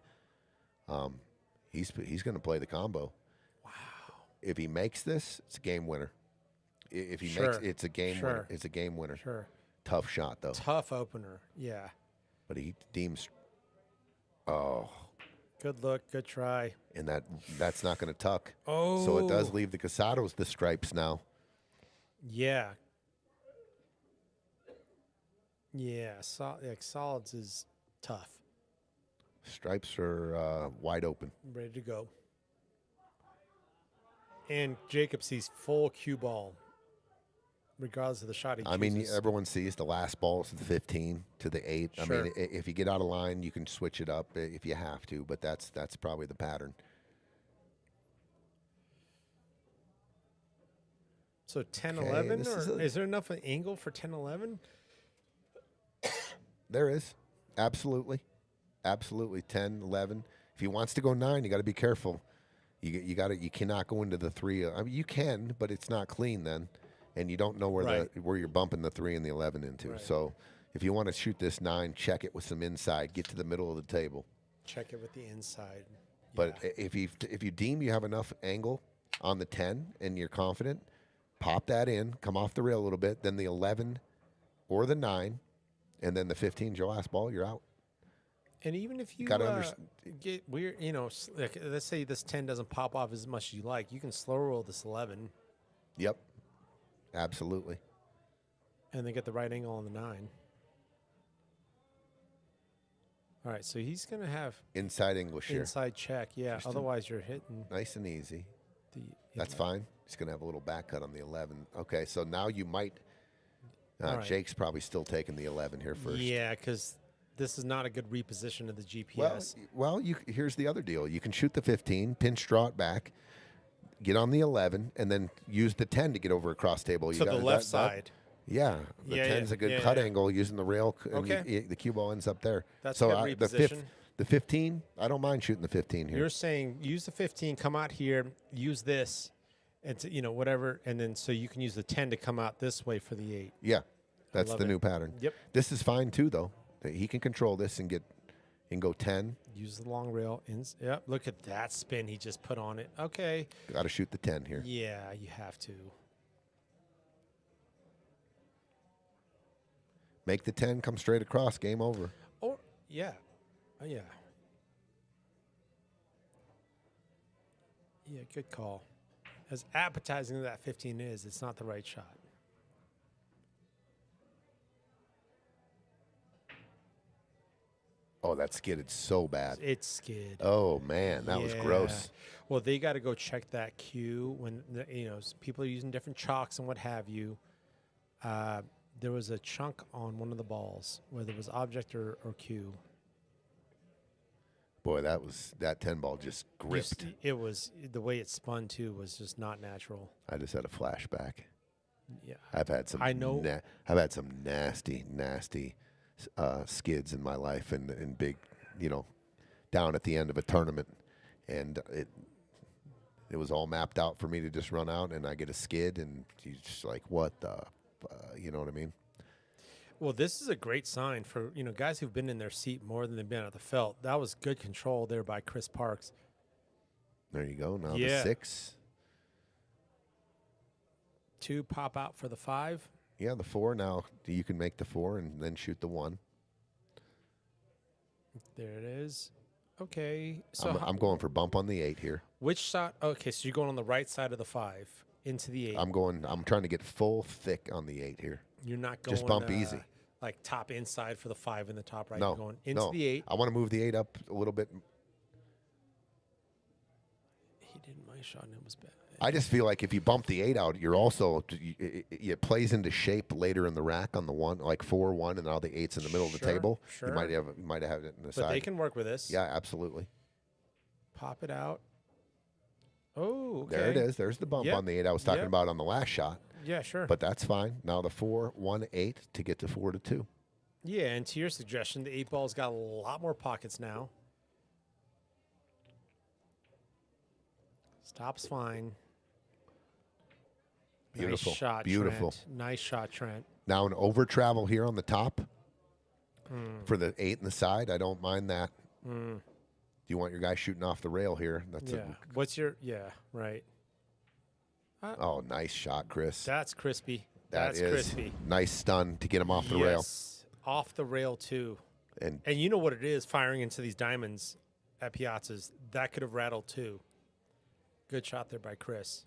He's going to play the combo. Wow. If he makes this, it's a game winner. If he Sure. makes it's a game winner. Sure. It's a game winner. Sure. Tough shot though. Tough opener. Yeah. But he deems. Oh, Good look. Good try. and that's not going to tuck. Oh. So it does leave the Casados the stripes now. Yeah. Yeah. Solids is tough. Stripes are wide open. Ready to go. And Jacob sees full cue ball, regardless of the shot he chooses. I mean, everyone sees the last ball is the 15 to the 8. Sure. I mean, if you get out of line, you can switch it up if you have to, but that's probably the pattern. So 10, Okay, 11, this is or a- is there enough angle for 10, 11? There is. Absolutely. Absolutely. 10, 11. If he wants to go 9, you got to be careful. You cannot go into the 3. I mean, you can, but it's not clean then. And you don't know where Right. where you're bumping the 3 and the 11 into. Right. So if you want to shoot this 9, check it with some inside. Get to the middle of the table. Check it with the inside. But Yeah. if you deem you have enough angle on the 10 and you're confident, pop that in, come off the rail a little bit, then the 11 or the 9, and then the 15's your last ball, you're out. And even if you Gotta get weird, like, let's say this 10 doesn't pop off as much as you like, you can slow roll this 11 Yep. Absolutely. and then get the right angle on the 9. All right, so he's going to have Inside English here. inside check. Yeah, Just a- otherwise you're hitting Nice and easy. the. That's fine. He's going to have a little back cut on the 11. Okay, so now you might. All right. Jake's probably still taking the 11 here first. Yeah, because this is not a good reposition of the GPS. Well, here's the other deal. You can shoot the 15, pinch draw it back, get on the 11, and then use the 10 to get over across table. So the left side. Yeah, the Yeah, 10's yeah, a good yeah, cut yeah. angle using the rail, and Okay. the cue ball ends up there. That's so a good reposition. the 15, I don't mind shooting the 15 here. You're saying use the 15, come out here, use this, and whatever, and then so you can use the 10 to come out this way for the 8. Yeah, that's love the it. new pattern. Yep. This is fine too, though. He can control this and go 10. Use the long rail. Yep. Look at that spin he just put on it. Okay. Got to shoot the 10 here. Yeah, you have to. Make the 10 come straight across. Game over. Or yeah, yeah. Yeah, good call. As appetizing as that 15 is, it's not the right shot. Oh, that skidded so bad. It's skid. Oh man, that was Yeah. gross. Well, they got to go check that cue when people are using different chalks and what have you. There was a chunk on one of the balls, whether it was object or cue. Boy, that 10 ball just gripped. It was the way it spun too was just not natural. I just had a flashback. Yeah, I've had some. I know. I've had some nasty skids in my life, and big, down at the end of a tournament, and it was all mapped out for me to just run out, and I get a skid, and you're just like, what the, you know what I mean? Well, this is a great sign for guys who've been in their seat more than they've been at the felt. That was good control there by Chris Parks. There you go. Now Yeah. the 6. 2 pop out for the 5. Yeah, the 4. Now you can make the 4 and then shoot the 1. There it is. Okay, so I'm going for bump on the 8 here. which shot? Okay, so you're going on the right side of the 5 into the 8. I'm trying to get full thick on the 8 here. You're not going Just bump easy. like top inside for the 5 in the top right. No, You're going into the 8. I want to move the 8 up a little bit. Nice shot, and it was bad. I just feel like if you bump the 8 out, you're also it plays into shape later in the rack on the 1, like 4-1, and now the 8's in the middle of the Sure, table. sure. You might have had it in the But side. they can work with this. Yeah, absolutely. Pop it out. Oh, okay. There it is. There's the bump Yep. on the 8 I was talking Yep. about on the last shot. Yeah, sure. But that's fine. Now the 4-1-8 to get to 4-2. Yeah, and to your suggestion, the 8-ball's got a lot more pockets now. Stop's fine. Beautiful. Nice shot, Beautiful. Trent. Nice shot, Trent. Now an over travel here on the top for the 8 and the side. I don't mind that. Mm. You want your guy shooting off the rail here. That's Yeah. What's your... Yeah, right. Oh, nice shot, Chris. That's crispy. That That's is crispy. nice stun to get him off the rail. Yes. Off the rail, too. And And you know what it is, firing into these diamonds at Piazzas. That could have rattled, too. Good shot there by Chris.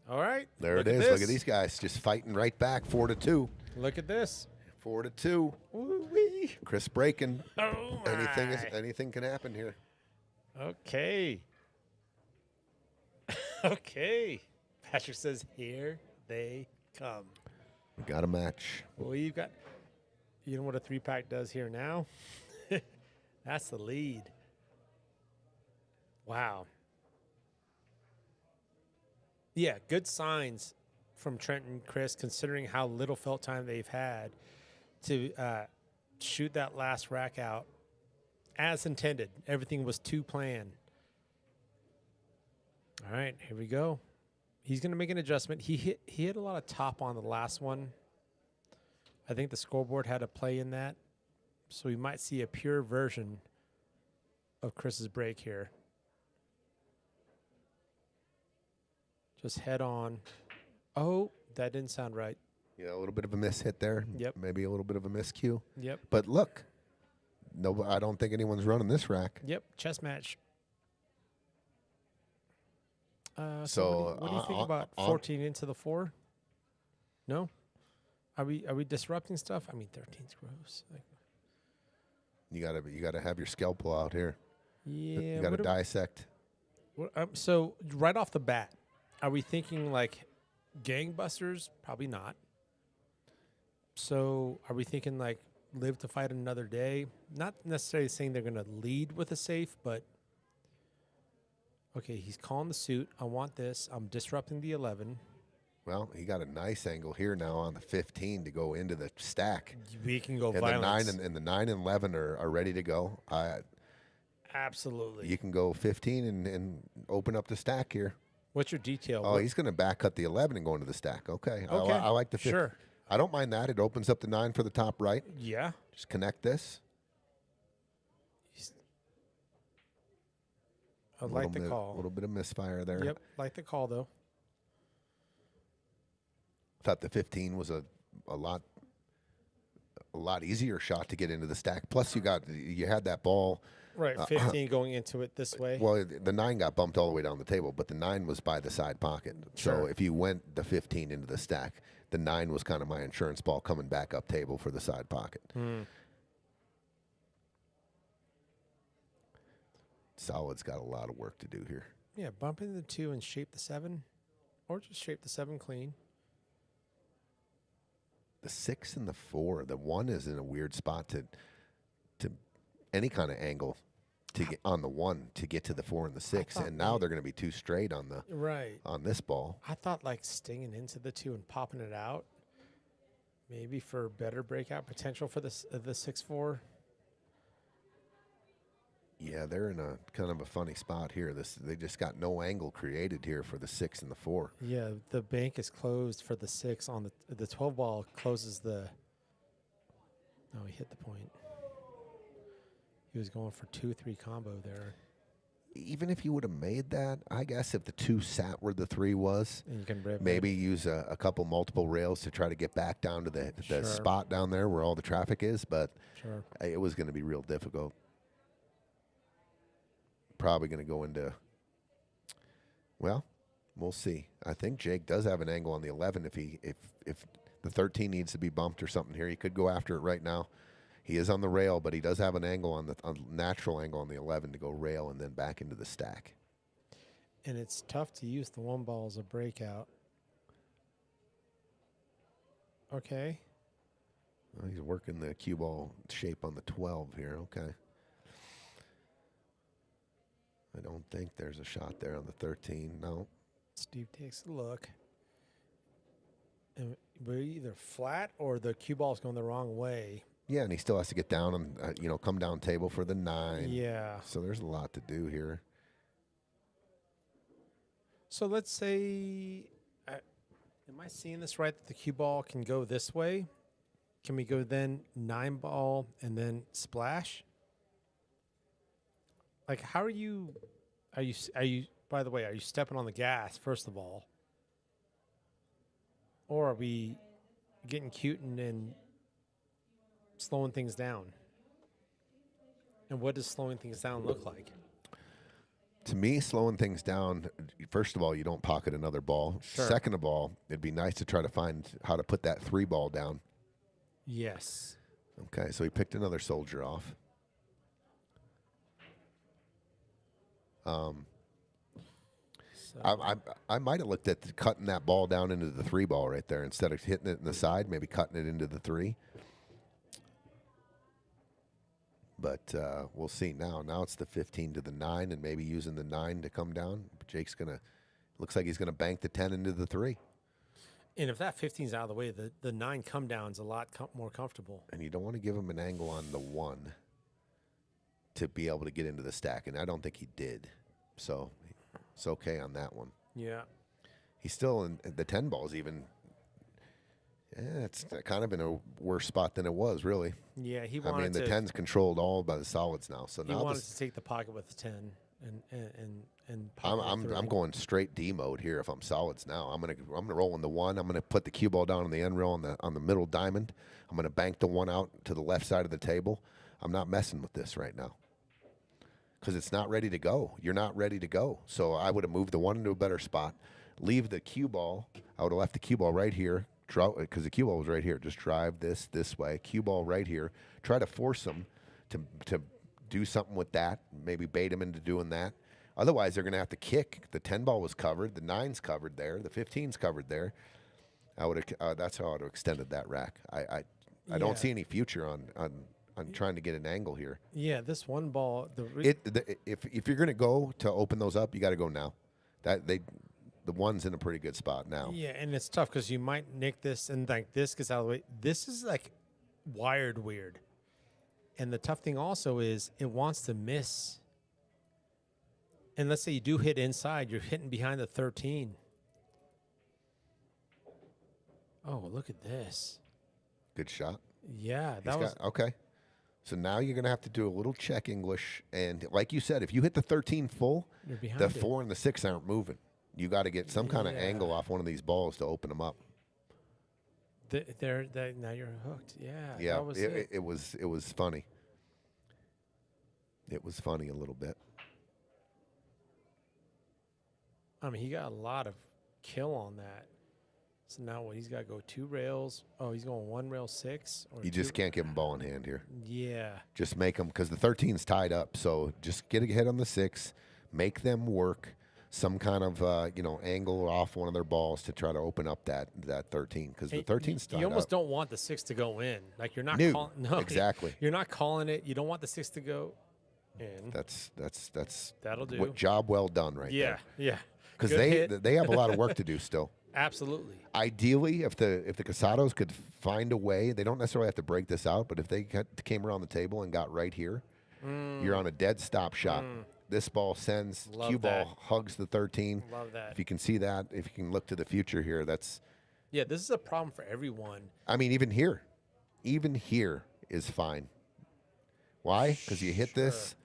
All right. there look it at is. Look this. at these guys just fighting right back. 4-2. Look at this. 4-2. Woo-wee. Chris breaking. Oh, my. Anything can happen here. Okay. Okay. Patrick says, here they come. We got a match. Well, you've got, you know what a 3-pack does here now? That's the lead. Wow. Yeah, good signs from Trent and Chris, considering how little felt time they've had to shoot that last rack out as intended. Everything was to plan. All right, here we go. He's going to make an adjustment. He hit a lot of top on the last one. I think the scoreboard had a play in that. So we might see a pure version of Chris's break here. Just head on. Oh, that didn't sound right. Yeah, a little bit of a miss hit there. Yep. Maybe a little bit of a miscue. Yep. But look, no, I don't think anyone's running this rack. Yep. Chess match. So, what do you think about 14 into the 4? No? Are we disrupting stuff? I mean, 13's gross. Like, You gotta have your scalpel out here. yeah. You gotta dissect. So right off the bat, are we thinking like gangbusters? Probably not. So are we thinking like live to fight another day? Not necessarily saying they're going to lead with a safe, but okay, he's calling the suit. I want this. I'm disrupting the 11. Well, he got a nice angle here now on the 15 to go into the stack. We can go And violence. the 9 and 11 are ready to go. Absolutely. You can go 15 and open up the stack here. What's your detail? Oh, he's going to back cut the 11 and go into the stack. Okay. Okay. I like the 15. Sure. I don't mind that. It opens up the 9 for the top right. Yeah. Just connect this. I like the call. A little bit of misfire there. Yep. Like the call, though. Thought the 15 was a lot easier shot to get into the stack. Plus, you had that ball. Right. 15 going into it this way. Well, the 9 got bumped all the way down the table, but the 9 was by the side pocket. So Sure. if you went the 15 into the stack, the 9 was kind of my insurance ball coming back up table for the side pocket. Solid's got a lot of work to do here. Yeah, bump into the 2 and shape the 7, or just shape the 7 clean. The 6 and the 4, the 1 is in a weird spot to any kind of angle to get on the 1 to get to the 4 and the 6, and now they're going to be too straight on the Right. on this ball. I thought like stinging into the 2 and popping it out, maybe for better breakout potential for the 6-4. Yeah, they're in a kind of a funny spot here. They just got no angle created here for the 6 and the 4. Yeah, the bank is closed for the 6 on the 12 ball closes the. No, he hit the point. He was going for 2-3 combo there. Even if you would have made that, I guess if the 2 sat where the 3 was, And you can rip maybe use a couple multiple rails to try to get back down to the Sure. spot down there where all the traffic is, but Sure. it was going to be real difficult. Probably going to go into, well, we'll see. I think Jake does have an angle on the 11. If the 13 needs to be bumped or something here, he could go after it right now. He is on the rail, but he does have an angle on a natural angle on the 11 to go rail and then back into the stack. And it's tough to use the 1 ball as a breakout. Okay. Well, he's working the cue ball shape on the 12 here. Okay. I don't think there's a shot there on the 13. No. Steve takes a look. And we're either flat or the cue ball's going the wrong way. Yeah, and he still has to get down and, come down table for the 9. Yeah. So there's a lot to do here. So let's say, am I seeing this right, that the cue ball can go this way? Can we go then 9 ball and then splash? Like, how are you, by the way, are you stepping on the gas, first of all? Or are we getting cute and slowing things down? And what does slowing things down look like? To me, slowing things down, first of all, you don't pocket another ball. Sure. Second of all, it'd be nice to try to find how to put that 3 ball down. Yes. Okay, so he picked another soldier off. I might have looked at cutting that ball down into the 3 ball right there instead of hitting it in the side, maybe cutting it into the 3. But we'll see now. Now it's the 15 to the 9 and maybe using the 9 to come down. Jake's going to, looks like he's going to bank the 10 into the 3. And if that 15's out of the way, the 9 come down's a lot more comfortable. And you don't want to give him an angle on the 1 to be able to get into the stack. And I don't think he did. So it's okay on that one. Yeah. He's still in the 10 balls even. Yeah, it's kind of in a worse spot than it was, really. Yeah, he wanted the 10's controlled all by the solids now. So he now wanted to take the pocket with the 10 and pocket I'm with the 3. going straight D mode here. If I'm solids now, I'm gonna roll in the 1. I'm gonna put the cue ball down on the end rail on the middle diamond. I'm gonna bank the 1 out to the left side of the table. I'm not messing with this right now because it's not ready to go. You're not ready to go. So I would have moved the 1 into a better spot. Leave the cue ball. I would have left the cue ball right here. Because the cue ball was right here. Just drive this way. Cue ball right here. Try to force them to do something with that. Maybe bait them into doing that. Otherwise, they're going to have to kick. The 10 ball was covered. The 9's covered there. The 15's covered there. That's how I would have extended that rack. I don't see any future on trying to get an angle here. Yeah, this 1 ball. If you're going to go to open those up, you got to go now. The 1's in a pretty good spot now. Yeah, and it's tough because you might nick this and like this gets out of the way. This is like wired weird. And the tough thing also is it wants to miss. And let's say you do hit inside, you're hitting behind the 13. Oh, look at this. Good shot. Yeah, that was okay. So now you're going to have to do a little check English. And like you said, if you hit the 13 full, You're behind the it. 4 and the 6 aren't moving. You got to get some kind of Yeah. angle off one of these balls to open them up. now you're hooked. Yeah, Yeah, that was it was funny. It was funny a little bit. I mean, he got a lot of kill on that. So now what? He's got to go 2 rails. Oh, he's going 1 rail 6. Or You just can't give them ball in hand here. Yeah. Just make them, because the 13's tied up. So just get a hit on the 6, make them work some kind of angle off one of their balls to try to open up that 13, because the 13's tied You almost up. don't want the 6 to go in. Like you're not No, calling. No, exactly. You're not calling it. You don't want the 6 to go in. That's That'll do. Job well done right there. Yeah. Because Good hit. they have a lot of work to do still. Absolutely. Ideally, if the Casados could find a way, they don't necessarily have to break this out, but if they came around the table and got right here, you're on a dead stop shot. This ball sends, Love cue that. ball hugs the 13. Love that. If you can see that, if you can look to the future here, that's, Yeah, this is a problem for everyone. I mean, even here is fine. Why? Because you hit this,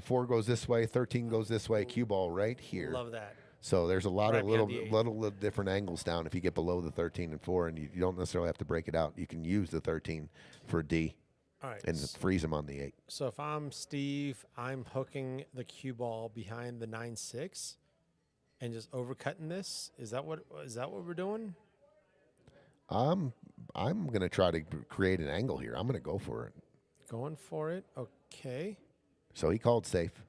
4 goes this way, 13 goes this way, cue ball right here. Love that. So there's a lot Right of behind the 8. little different angles down if you get below the 13 and 4, and you don't necessarily have to break it out. You can use the 13 for D All right. and freeze them on the 8. So if I'm Steve, I'm hooking the cue ball behind the 9-6 and just overcutting this. Is that what we're doing? I'm gonna try to create an angle here. I'm gonna go for it. Going for it. Okay. So he called safe.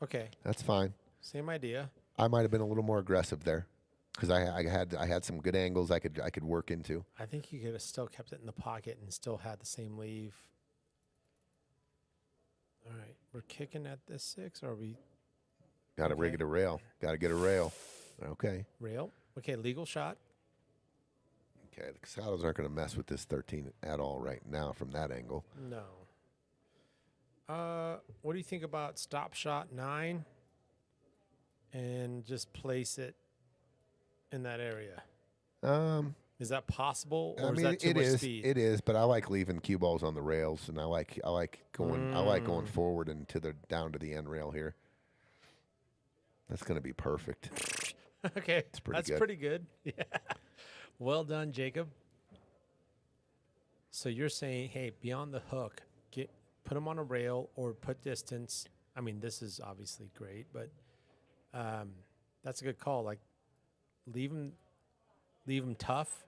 Okay. That's fine. Same idea. I might have been a little more aggressive there because I had some good angles I could work into. I think you could have still kept it in the pocket and still had the same leave. All right, we're kicking at this 6, or are we Got to rig it a rail. Got to get a rail. Okay. rail? Okay, legal shot. Okay. The Casados aren't going to mess with this 13 at all right now from that angle. No. What do you think about stop shot 9 and just place it in that area? Is that possible, or is that too much speed? It is, but I like leaving cue balls on the rails, and I like going forward and down to the end rail here. That's going to be perfect. Okay, That's pretty good. Yeah. Well done, Jacob. So you're saying, hey, beyond the hook, put them on a rail or put distance. I mean, this is obviously great, but that's a good call. Like, leave them tough,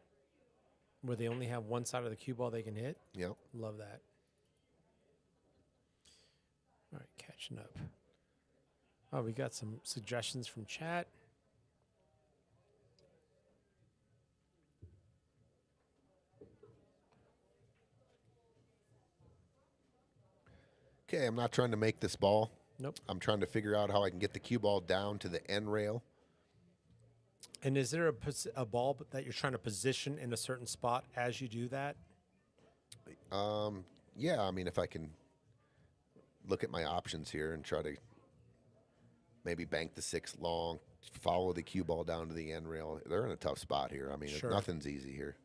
where they only have one side of the cue ball they can hit. Yep. Love that. All right, catching up. Oh, we got some suggestions from chat. Okay, I'm not trying to make this ball. Nope. I'm trying to figure out how I can get the cue ball down to the end rail. And is there a ball that you're trying to position in a certain spot as you do that? Yeah, I mean, if I can look at my options here and try to maybe bank the 6 long, follow the cue ball down to the end rail. They're in a tough spot here. I mean, Sure. Nothing's easy here.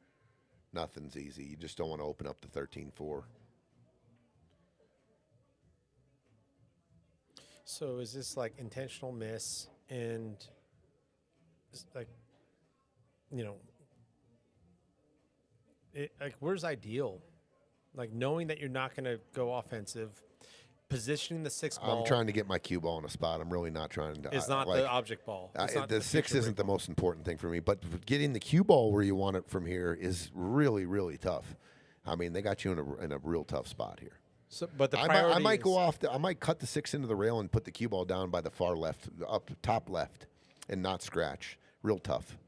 Nothing's easy. You just don't want to open up the 13-4. So is this like intentional miss and like, where's ideal? Like knowing that you're not going to go offensive, positioning the 6 ball. I'm trying to get my cue ball in a spot. I'm really not trying to. It's not the object ball. It's not the 6 isn't the most important thing for me, but getting the cue ball where you want it from here is really, really tough. I mean, they got you in a real tough spot here. So, but the I might go off. I might cut the 6 into the rail and put the cue ball down by the far left, up top left, and not scratch. Real tough.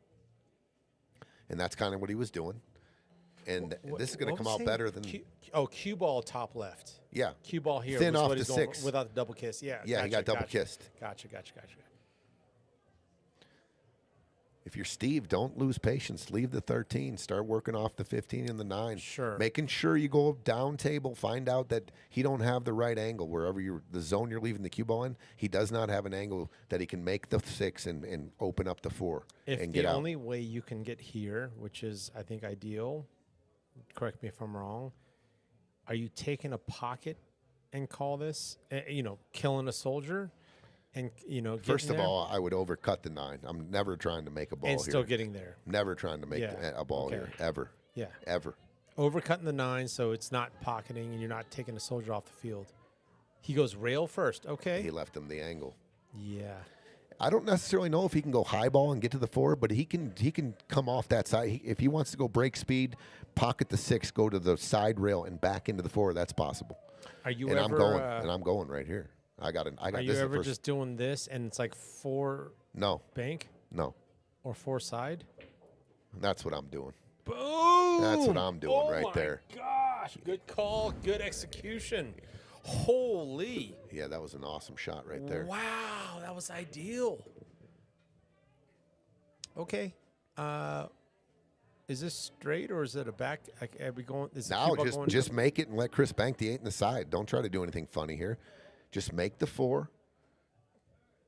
And that's kind of what he was doing. And this is going to come out better than. Cue ball top left. Yeah. Cue ball here. Thin was off what the he's going 6 without the double kiss. Yeah. Yeah, he got double kissed. Gotcha. If you're Steve, don't lose patience. Leave the 13. Start working off the 15 and the 9. Sure. Making sure you go down table. Find out that he don't have the right angle. Wherever the zone you're leaving the cue ball in, he does not have an angle that he can make the 6 and open up the 4 and get out. The only way you can get here, which is, I think, ideal, correct me if I'm wrong, are you taking a pocket and call this, killing a soldier? And, First of all, I would overcut the 9. I'm never trying to make a ball and here. still getting there. Never trying to make a ball here, ever. Yeah. Ever. Overcutting the 9 so it's not pocketing and you're not taking a soldier off the field. He goes rail first, okay? He left him the angle. Yeah. I don't necessarily know if he can go high ball and get to the 4, but he can come off that side. If he wants to go break speed, pocket the 6, go to the side rail and back into the 4, that's possible. Are you and ever... I'm going right here. I got Are you this ever just doing this and it's like 4 bank? No. Or 4 side? That's what I'm doing. Boom! That's what I'm doing right there. Gosh, good call, good execution. Holy. Yeah, that was an awesome shot right there. Wow, that was ideal. Okay. Is this straight or is it a back? Are we going? Is now just make it and let Chris bank the 8 in the side. Don't try to do anything funny here. Just make the 4,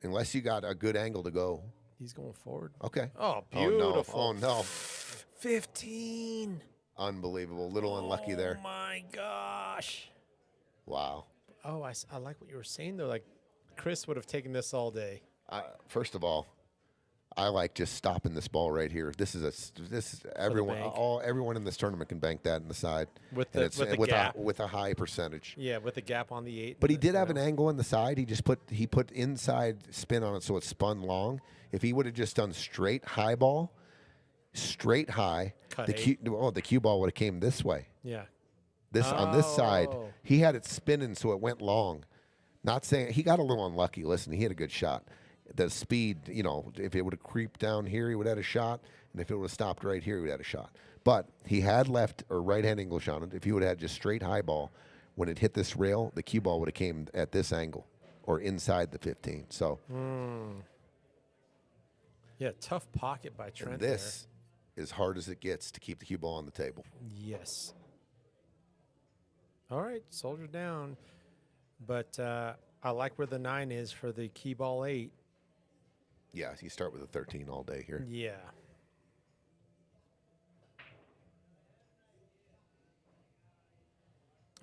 unless you got a good angle to go. He's going forward. Okay. Oh, beautiful. Oh, no. 15. Unbelievable. Little unlucky there. Oh, my gosh. Wow. Oh, I like what you were saying, though. Like, Chris would have taken this all day. First of all, I like just stopping this ball right here. This is everyone in this tournament can bank that in the side with the gap with a high percentage. Yeah, with the gap on the 8. But he did have an angle in the side. He put inside spin on it so it spun long. If he would have just done straight high ball, straight high, the cue ball would have came this way. Yeah. On this side, he had it spinning so it went long. Not saying he got a little unlucky. Listen, he had a good shot. the speed, you know, if it would have creeped down here, he would have had a shot. And if it would have stopped right here, he would have had a shot. But he had left or right-hand English on it. If he would have had just straight high ball, when it hit this rail, the cue ball would have came at this angle or inside the 15. So Yeah, tough pocket by Trent. and this is hard as it gets to keep the cue ball on the table. Yes. All right, soldier down. But I like where the 9 is for the key ball 8. Yeah, you start with a 13 all day here. Yeah.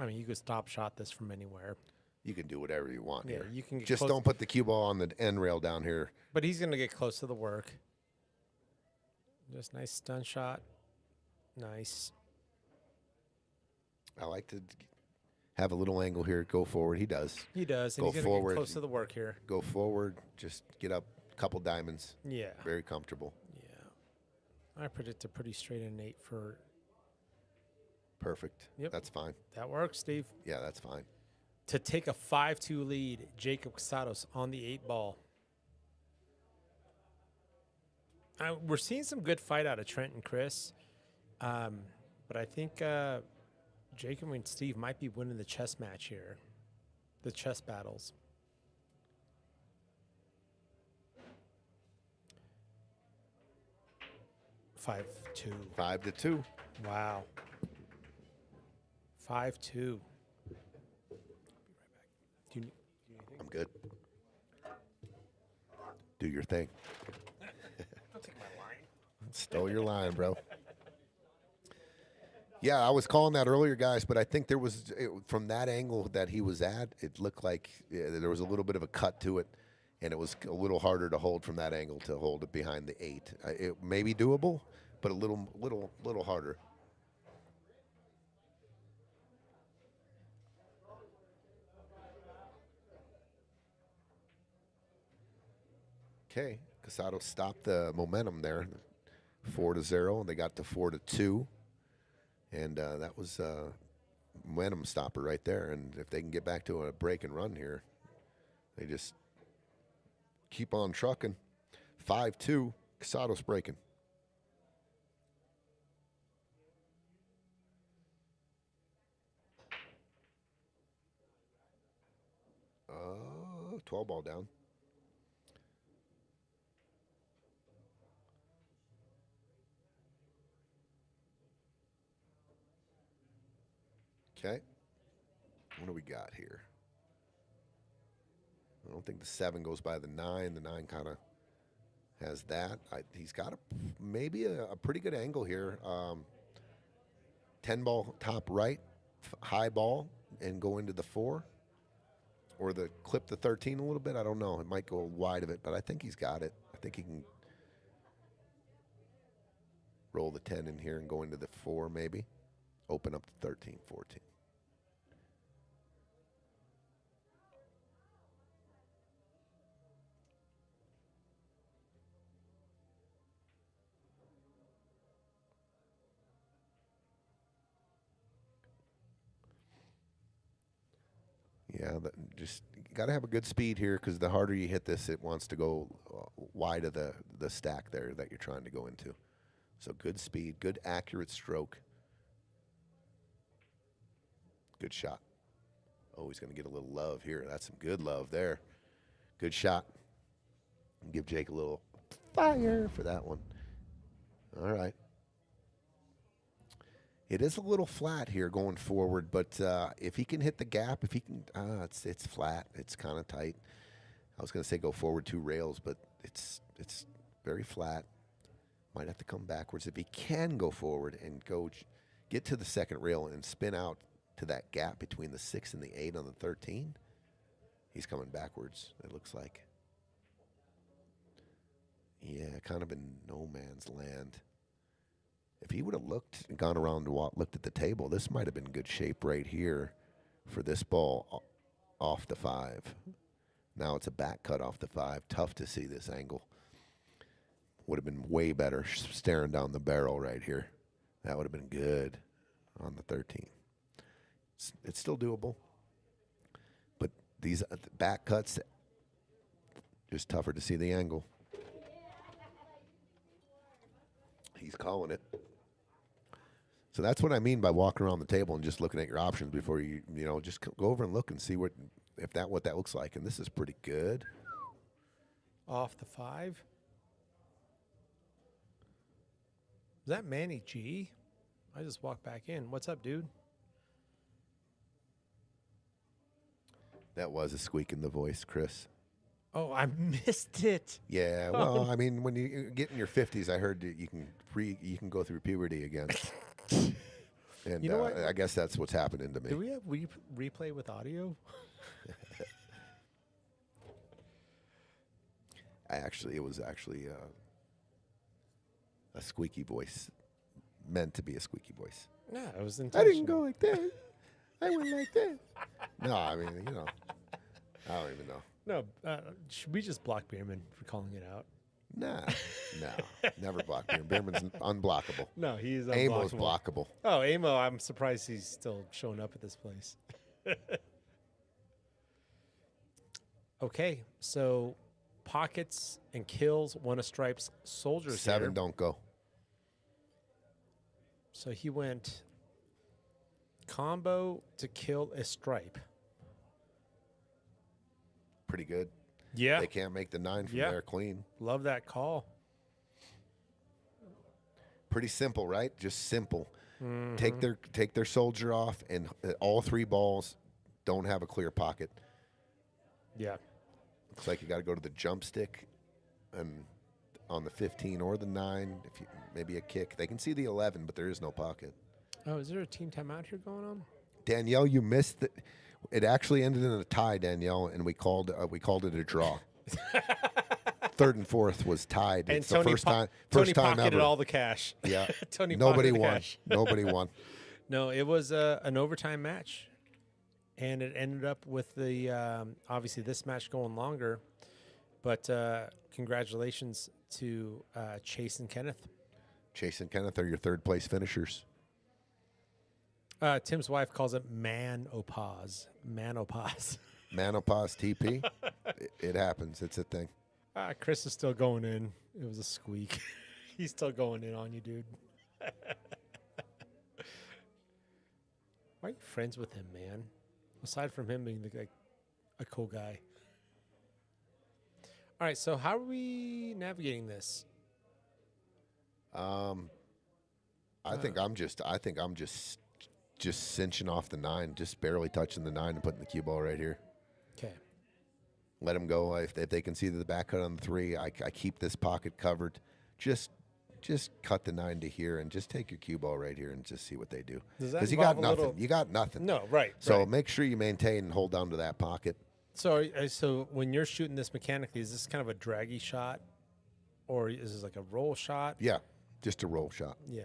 I mean, you could stop shot this from anywhere. You can do whatever you want Yeah, here. you can get Just close- don't put the cue ball on the end rail down here. But he's going to get close to the work. Just nice stun shot. Nice. I like to have a little angle here. Go forward. He does. He does. And Go he's going to forward. get close to the work here. Go forward. Just get up a couple diamonds. Yeah. Very comfortable. Yeah. I predict a pretty straight and 8 for. Perfect. Yep. That's fine. That works, Steve. Yeah, that's fine. To take a 5-2 lead, Jacob Casados on the 8 ball. We're seeing some good fight out of Trent and Chris. But I think Jacob and Steve might be winning the chess match here. The chess battles. Five two. 5-2. Wow. 5-2. Be right back. Do you need I'm good. Do your thing. Don't take my line. Stole your line, bro. Yeah, I was calling that earlier, guys, but I think there was, from that angle that he was at, it looked like there was a little bit of a cut to it, and it was a little harder to hold from that angle to hold it behind the 8. It may be doable, but a little harder. Okay, Casados stopped the momentum there, 4-0, and they got to 4-2, and that was a momentum stopper right there. And if they can get back to a break and run here, they just keep on trucking. 5-2, Casados breaking. Uh, 12 ball down. Okay. What do we got here? I don't think the 7 goes by the 9. The 9 kind of has that. He's got maybe a pretty good angle here. 10 ball top right, high ball, and go into the 4. Or clip the 13 a little bit. I don't know. It might go wide of it, but I think he's got it. I think he can roll the 10 in here and go into the 4 maybe. Open up to 13, 14. Yeah, just got to have a good speed here, because the harder you hit this, it wants to go wide of the stack there that you're trying to go into. So good speed, good accurate stroke. Good shot. Oh, he's going to get a little love here. That's some good love there. Good shot. Give Jake a little fire for that one. All right. It is a little flat here going forward, but if he can hit the gap, if he can, it's flat. It's kind of tight. I was going to say go forward 2 rails, but it's very flat. Might have to come backwards. If he can go forward and get to the second rail and spin out to that gap between the 6 and the 8 on the 13, he's coming backwards, it looks like. Yeah, kind of in no man's land. If he would have looked and gone around and looked at the table, this might have been good shape right here for this ball off the 5. Now it's a back cut off the 5. Tough to see this angle. Would have been way better staring down the barrel right here. That would have been good on the 13. It's still doable. But these back cuts just tougher to see the angle. He's calling it. So that's what I mean by walking around the table and just looking at your options before you just go over and look and see what that looks like. And this is pretty good. Off the 5. Is that Manny G? I just walked back in. What's up, dude? That was a squeak in the voice, Chris. Oh, I missed it. Yeah, well, I mean, when you get in your 50s, I heard that you can go through puberty again. And You know what? I guess that's what's happening to me. Do we have replay with audio? It was actually a squeaky voice, meant to be a squeaky voice. No, it was I intentional. didn't go like that. I went like that. No, I mean, I don't even know. No, should we just block Bierman for calling it out? Nah, no, never block Bierman. Bierman's unblockable. No, he's Amo's unblockable. blockable. Oh, Amo, I'm surprised he's still showing up at this place. Okay, so pockets and kills, one of Stripe's soldiers 7 here. don't go. So he went combo to kill a Stripe. Pretty good. Yeah. They can't make the 9 from Yeah. there clean. Love that call. Pretty simple, right? Just simple. Mm-hmm. Take their soldier off, and all 3 balls don't have a clear pocket. Yeah. Looks like you got to go to the jump stick, and on the 15 or the 9, if you maybe a kick. They can see the 11, but there is no pocket. Oh, is there a team timeout here going on? Danielle, you missed it. It actually ended in a tie, Danielle, and we called it a draw. 3rd and 4th was tied. And It's Tony the first time pocketed ever. all the cash. Yeah. Tony Nobody pocketed the won. cash. Nobody won. No, it was an overtime match, and it ended up with the obviously this match going longer. But congratulations to Chase and Kennyth. Chase and Kennyth are your 3rd place finishers. Tim's wife calls it manopause. Manopause. Manopause TP. It happens. It's a thing. Chris is still going in. It was a squeak. He's still going in on you, dude. Why are you friends with him, man? Aside from him being like a cool guy. All right, so how are we navigating this? I think I'm just cinching off the 9, just barely touching the 9 and putting the cue ball right here. Okay. Let them go. If they can see the back cut on the 3, I keep this pocket covered. Just cut the 9 to here and just take your cue ball right here and just see what they do. Because you got nothing. You got nothing. No, right. So right. make sure you maintain and hold down to that pocket. So when you're shooting this mechanically, is this kind of a draggy shot, or is this like a roll shot? Yeah, just a roll shot. Yeah.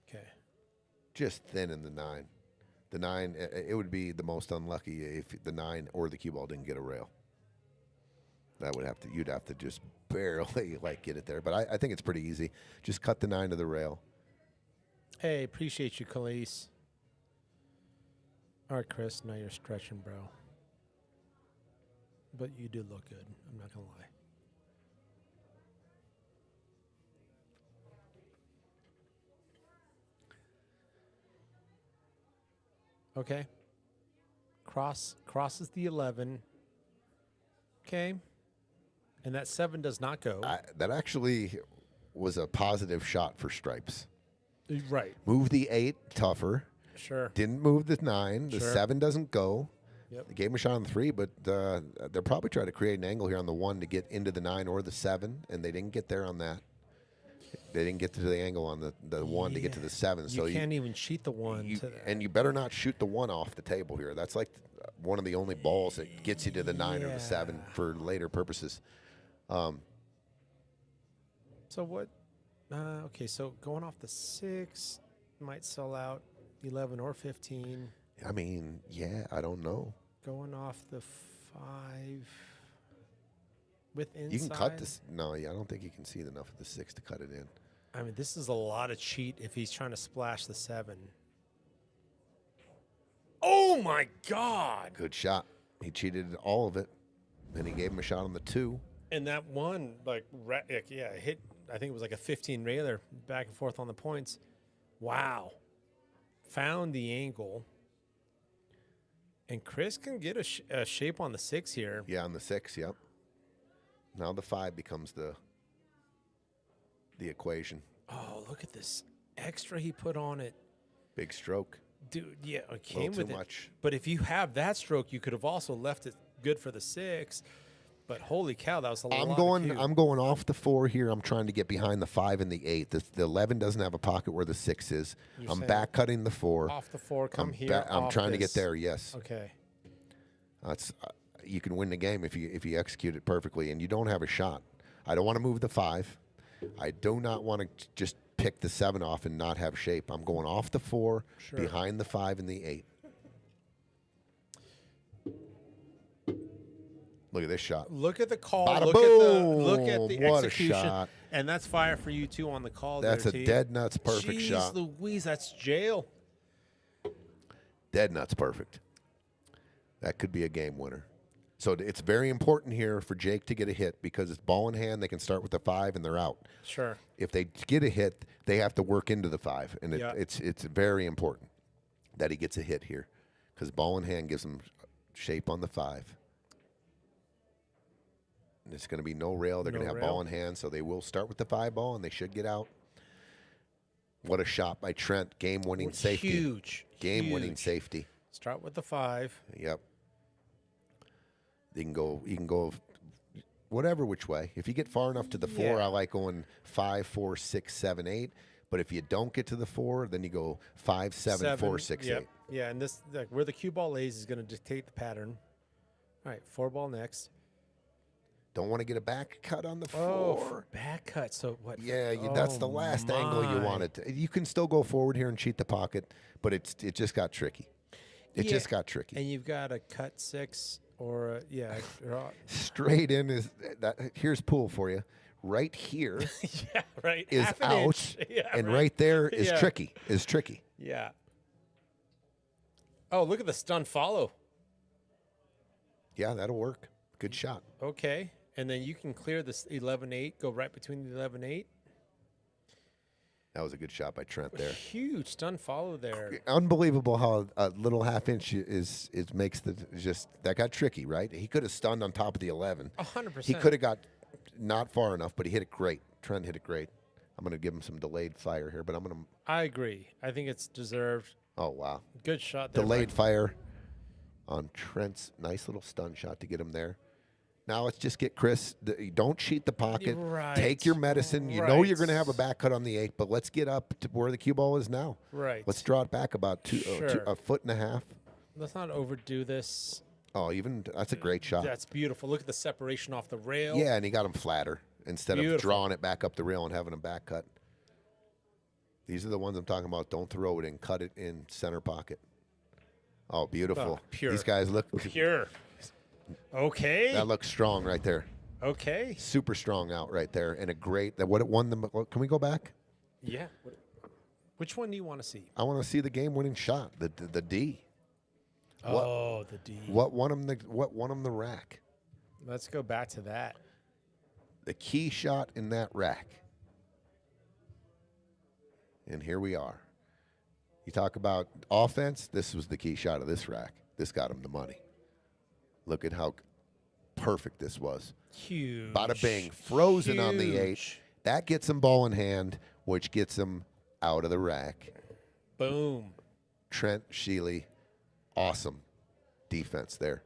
Okay. Just thin in the 9. The 9, it would be the most unlucky if the 9 or the cue ball didn't get a rail. You'd have to just barely get it there. But I think it's pretty easy. Just cut the 9 to the rail. Hey, appreciate you, Khalees. All right, Chris, now you're stretching, bro. But you do look good. I'm not going to lie. Okay. Crosses the 11. Okay. And that 7 does not go. That actually was a positive shot for Stripes. Right. Move the 8 tougher. Sure. Didn't move the 9. The Sure. 7 doesn't go. Yep. They gave him a shot on the 3, but they'll probably try to create an angle here on the 1 to get into the 9 or the 7, and they didn't get there on that. They didn't get to the angle on the 1 to get to the 7. So you can't even cheat the 1 to that. and you better not shoot the 1 off the table here. That's like one of the only balls that gets you to the 9 or the 7 for later purposes. So what? Okay, so going off the 6 might sell out 11 or 15. I mean, yeah, I don't know. Going off the 5 with inside. You can cut this. No, I don't think you can see enough of the 6 to cut it in. I mean, this is a lot of cheat if he's trying to splash the 7. Oh my God! Good shot. He cheated all of it, and he gave him a shot on the 2. And that one, it hit, I think it was like a 15 railer back and forth on the points. Wow. Found the angle. And Chris can get a shape on the 6 here. Yeah, on the 6, yep. Now the 5 becomes the equation. Oh, look at this extra he put on it. Big stroke. Dude, yeah, it came too with it. much. But if you have that stroke, you could have also left it good for the 6. But holy cow, that was a lot. I'm of going off the 4 here. I'm trying to get behind the 5 and the 8. The 11 doesn't have a pocket where the 6 is. You're I'm saying back cutting the 4. off the 4, come here. I'm off trying to get this. there. Yes. Okay. That's you can win the game if you execute it perfectly, and you don't have a shot. I don't want to move the 5. I do not want to just pick the 7 off and not have shape. I'm going off the 4, Sure. behind the 5 and the 8. Look at this shot. Look at the call. Bada Look at the What a execution. shot. And that's fire for you too on the call. That's there, a T. dead nuts perfect Jeez shot. Louise, that's jail. Dead nuts perfect. That could be a game winner. So it's very important here for Jake to get a hit because it's ball in hand. They can start with the 5 and they're out. Sure. If they get a hit, they have to work into the 5, and Yeah. it's very important that he gets a hit here because ball in hand gives him shape on the 5. And it's going to be no rail. They're going to have ball in hand, so they will start with the 5 ball, and they should get out. What a shot by Trent. Game-winning safety. Huge. Game-winning safety. Start with the 5. Yep. You can go whatever which way. If you get far enough to the 4, Yeah. I like going 5, 4, 6, 7, 8. But if you don't get to the 4, then you go 5, 7, 4, 6, yep. 8. Yeah, and this where the cue ball lays is going to dictate the pattern. All right, 4 ball next. Don't want to get a back cut on the 4. Oh, back cut. So what? Yeah, that's the last angle you my. wanted. You can still go forward here and cheat the pocket, but it just got tricky. It Yeah, just got tricky. And you've got a cut 6 or Straight in is that. Here's pool for you. Right here yeah, right. is Half an out, inch. Yeah, and right there is Yeah. tricky. Is tricky. Yeah. Oh, look at the stun follow. Yeah, that'll work. Good shot. Okay. And then you can clear this 11-8, go right between the 11-8. That was a good shot by Trent there. Huge stun follow there. Unbelievable how a little half inch makes that got tricky, right? He could have stunned on top of the 11. 100%. He could have got not far enough, but he hit it great. Trent hit it great. I'm going to give him some delayed fire here, but I'm going to. I agree. I think it's deserved. Oh, wow. Good shot there. Delayed fire on Trent's nice little stun shot to get him there. Now let's just get Chris. Don't cheat the pocket. Right. Take your medicine. You know Right. you're going to have a back cut on the 8, but let's get up to where the cue ball is now. Right. Let's draw it back about Sure. a foot and a half. Let's not overdo this. Oh, that's a great shot. That's beautiful. Look at the separation off the rail. Yeah, and he got him flatter instead of Beautiful. drawing it back up the rail and having a back cut. These are the ones I'm talking about. Don't throw it in. Cut it in center pocket. Oh, beautiful. Oh, pure. These guys look Pure. Okay. That looks strong right there. Okay. Super strong out right there, and a great. What it won them. Can we go back? Yeah. Which one do you want to see? I want to see the game-winning shot. The D. Oh, the D. What won him the rack? Let's go back to that. The key shot in that rack. And here we are. You talk about offense. This was the key shot of this rack. This got him the money. Look at how perfect this was. Huge. Bada bing. Frozen on the 8. Huge. That gets him ball in hand, which gets him out of the rack. Boom. Trent, Scheele, awesome defense there.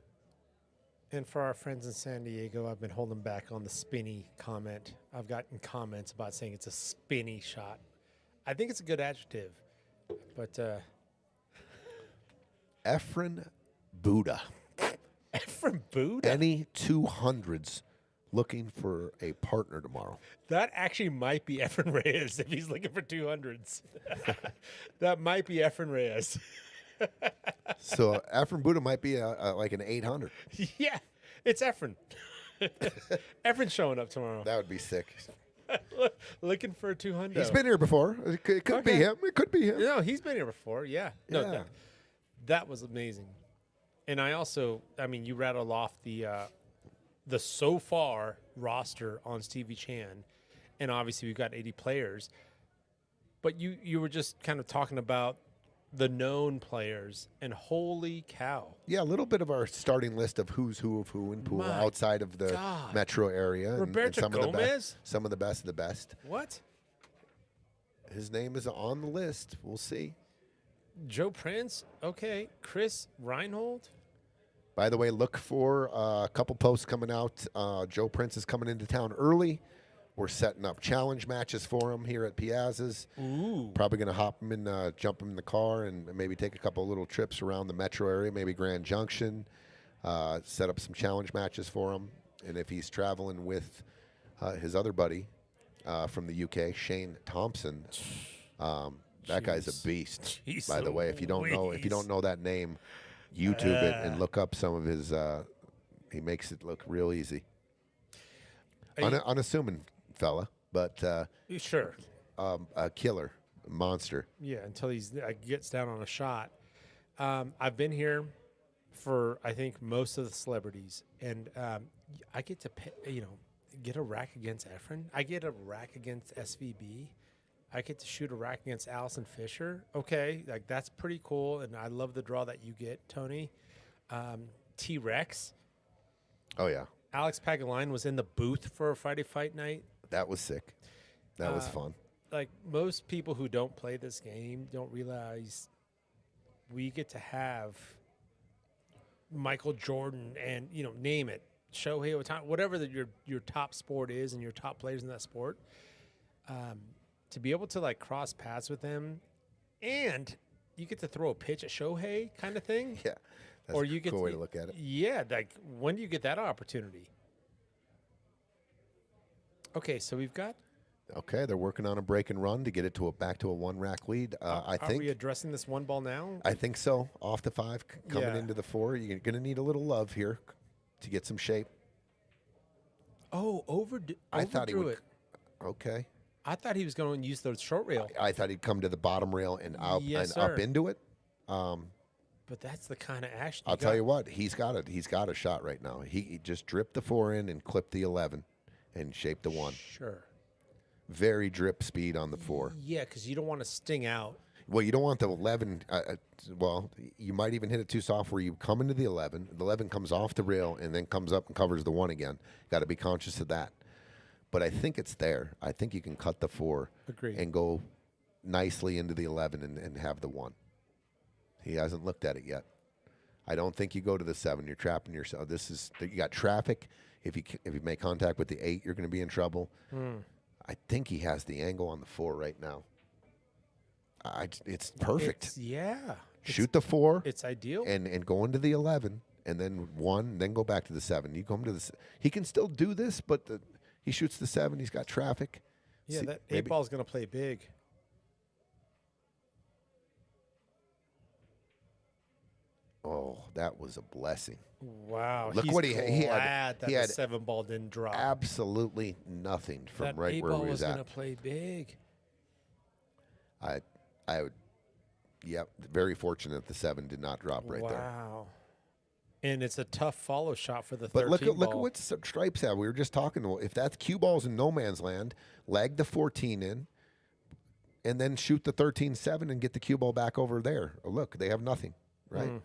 And for our friends in San Diego, I've been holding back on the spinny comment. I've gotten comments about saying it's a spinny shot. I think it's a good adjective. But Efren Buddha. Efren Buddha? Any 200s looking for a partner tomorrow? That actually might be Efren Reyes if he's looking for 200s. That might be Efren Reyes. So Efren Buddha might be like an 800. Yeah, it's Efren. Efren's showing up tomorrow. That would be sick. Looking for a 200. He's been here before. It could be Okay. him. It could be him. No, he's been here before. Yeah. No, Yeah. that was amazing. And I mean, you rattled off the the so far roster on Stevie Chan, and obviously we've got 80 players. But you were just kind of talking about the known players, and holy cow. Yeah, a little bit of our starting list of who's who of who in pool My outside of the God. metro area. Roberto some of the Gomez? some of the best of the best. What? His name is on the list. We'll see. Joe Prince? Okay. Chris Reinhold? By the way, look for a couple posts coming out. Joe Prince is coming into town early. We're setting up challenge matches for him here at Piazza's. Ooh. Probably going to hop him in, jump him in the car, and maybe take a couple little trips around the metro area, maybe Grand Junction. Set up some challenge matches for him. And if he's traveling with his other buddy from the UK, Shane Thompson, that guy's a beast. Jeez by the way, if you don't know that name, YouTube it and look up some of his. He makes it look real easy. Unassuming fella, but Sure. a killer, a monster. Yeah, until he gets down on a shot. I've been here for, I think, most of the celebrities, and I get to get a rack against Efren. I get a rack against SVB. I get to shoot a rack against Allison Fisher. Okay, like that's pretty cool, and I love the draw that you get, Tony. T-Rex. Oh yeah, Alex Pagaline was in the booth for a Friday Fight Night. that was sick. That was fun. Like most people who don't play this game don't realize we get to have Michael Jordan and name it, Shohei Ohtani, whatever your top sport is and your top players in that sport, to be able to like cross paths with them, and you get to throw a pitch at Shohei kind of thing. Yeah, that's Or a you get cool way to look at it. Yeah, like when do you get that opportunity? Okay, so we've got. Okay, they're working on a break and run to get it back to a one rack lead. I Are think. we addressing this one ball now? I think so. Off the 5, coming Yeah. into the 4. You're going to need a little love here to get some shape. Oh, I thought he overdrew would. it. Okay. I thought he was going to use the short rail, I thought he'd come to the bottom rail and up Yes, and up sir. into it. but that's the kind of action. I'll tell you what, he's got a shot right now. He just dripped the 4 in and clipped the 11 and shaped the 1. Sure. Very drip speed on the 4. Yeah, because you don't want to sting out. Well, you don't want the 11. Well, you might even hit it too soft where you come into the 11. The 11 comes off the rail and then comes up and covers the 1 again. Got to be conscious of that. But I think it's there. I think you can cut the 4 Agreed. and go nicely into the 11 and have the 1. He hasn't looked at it yet. I don't think you go to the 7. You're trapping yourself. You got traffic. If you make contact with the 8, you're going to be in trouble. I think he has the angle on the 4 right now. It's perfect. Shoot the 4. It's ideal. And go into the 11, and then 1, then go back to the 7. You come to the. He can still do this, but he shoots the 7. He's got traffic. Yeah, See, that 8 maybe- ball is going to play big. Oh, that was a blessing. Wow. Look he's what he had. glad that He the had 7 ball didn't drop. Absolutely nothing from that right 8 where ball he was going to at. play big. I would. Yep, very fortunate the 7 did not drop right there. Wow. And it's a tough follow shot for the But 13 look at ball. what Stripes have. We were just talking. Well, if that's cue balls in no man's land, lag the 14 in, and then shoot the 13-7 and get the cue ball back over there. Oh, look, they have nothing, right?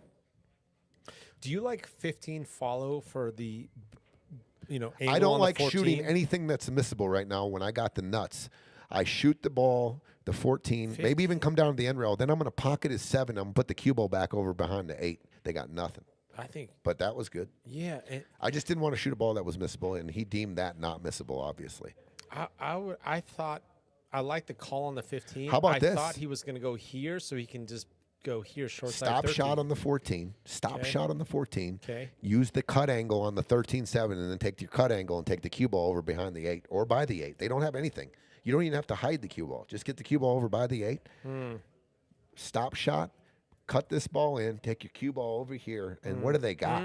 Do you like 15 follow for the, angle I don't on the like 14? shooting anything that's missable right now when I got the nuts. I shoot the ball, the 14, maybe even come down to the end rail. Then I'm going to pocket his 7. I'm going to put the cue ball back over behind the 8. They got nothing. I think. But that was good. Yeah. I just didn't want to shoot a ball that was missable, and he deemed that not missable, obviously. I thought I liked the call on the 15. How about I this? thought he was going to go here so he can just go here short side Stop 13. shot on the 14. Stop Okay. shot on the 14. Okay. Use the cut angle on the 13-7 and then take your cut angle and take the cue ball over behind the 8 or by the 8. They don't have anything. You don't even have to hide the cue ball. Just get the cue ball over by the 8. Stop shot. Cut this ball in. Take your cue ball over here. And what do they got?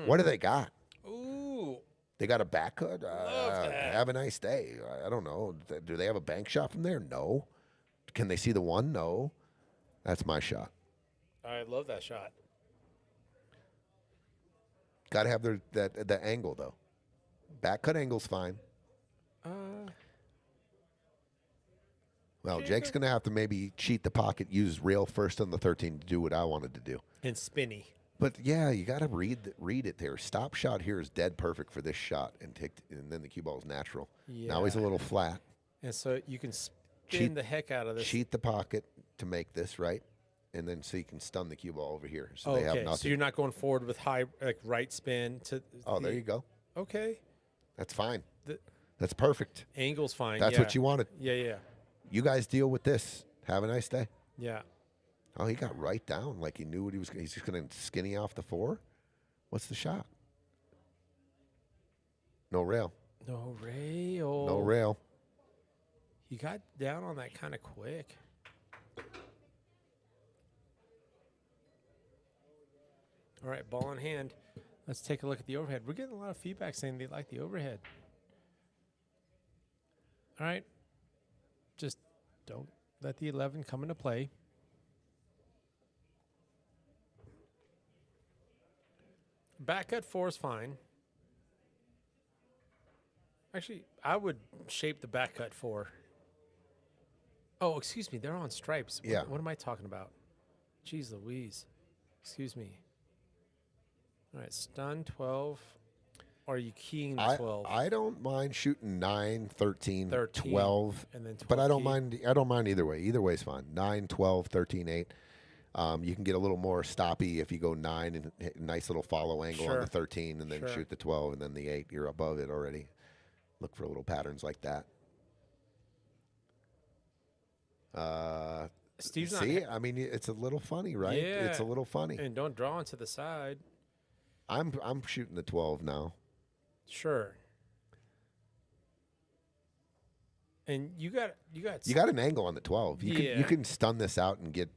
What do they got? Ooh. They got a back cut? Love that. Have a nice day. I don't know. Do they have a bank shot from there? No. Can they see the 1? No. That's my shot. I love that shot. Got to have the angle, though. Back cut angle's fine. Well, Jake's going to have to maybe cheat the pocket, use rail first on the 13 to do what I wanted to do. And spinny. But yeah, you got to read it there. Stop shot here is dead perfect for this shot, and then the cue ball is natural. Yeah. Now he's a little flat. And so you can spin the heck out of this. Cheat the pocket to make this right, and then so you can stun the cue ball over here. So they have Okay, nothing. so you're not going forward with high right spin to. Oh, there you go. Okay. That's fine. The That's perfect. angle's fine. That's yeah. what you wanted. Yeah. You guys deal with this. Have a nice day. Yeah. Oh, he got right down like he knew what he was. He's just going to skinny off the 4. What's the shot? No rail. No rail. No rail. He got down on that kind of quick. All right, ball in hand. Let's take a look at the overhead. We're getting a lot of feedback saying they like the overhead. All right. Just don't let the 11 come into play. Back cut 4 is fine. Actually, I would shape the back cut 4. Oh, excuse me. They're on stripes. Yeah. What am I talking about? Jeez Louise. Excuse me. All right, stun 12. Or are you keying the 12? I don't mind shooting 9, 13, 13, 12, and then 12 but I don't key. mind. I don't mind either way. Either way is fine. 9, 12, 13, 8. You can get a little more stoppy if you go 9 and hit a nice little follow angle on Sure. the 13, and then Sure. shoot the 12, and then the 8. You're above it already. Look for little patterns like that. Steve's not. See, I mean, it's a little funny, right? It's a Yeah. little funny. And don't draw into the side. I'm shooting the 12 now. Sure. And you got You got an angle on the 12. You Yeah. can stun this out and get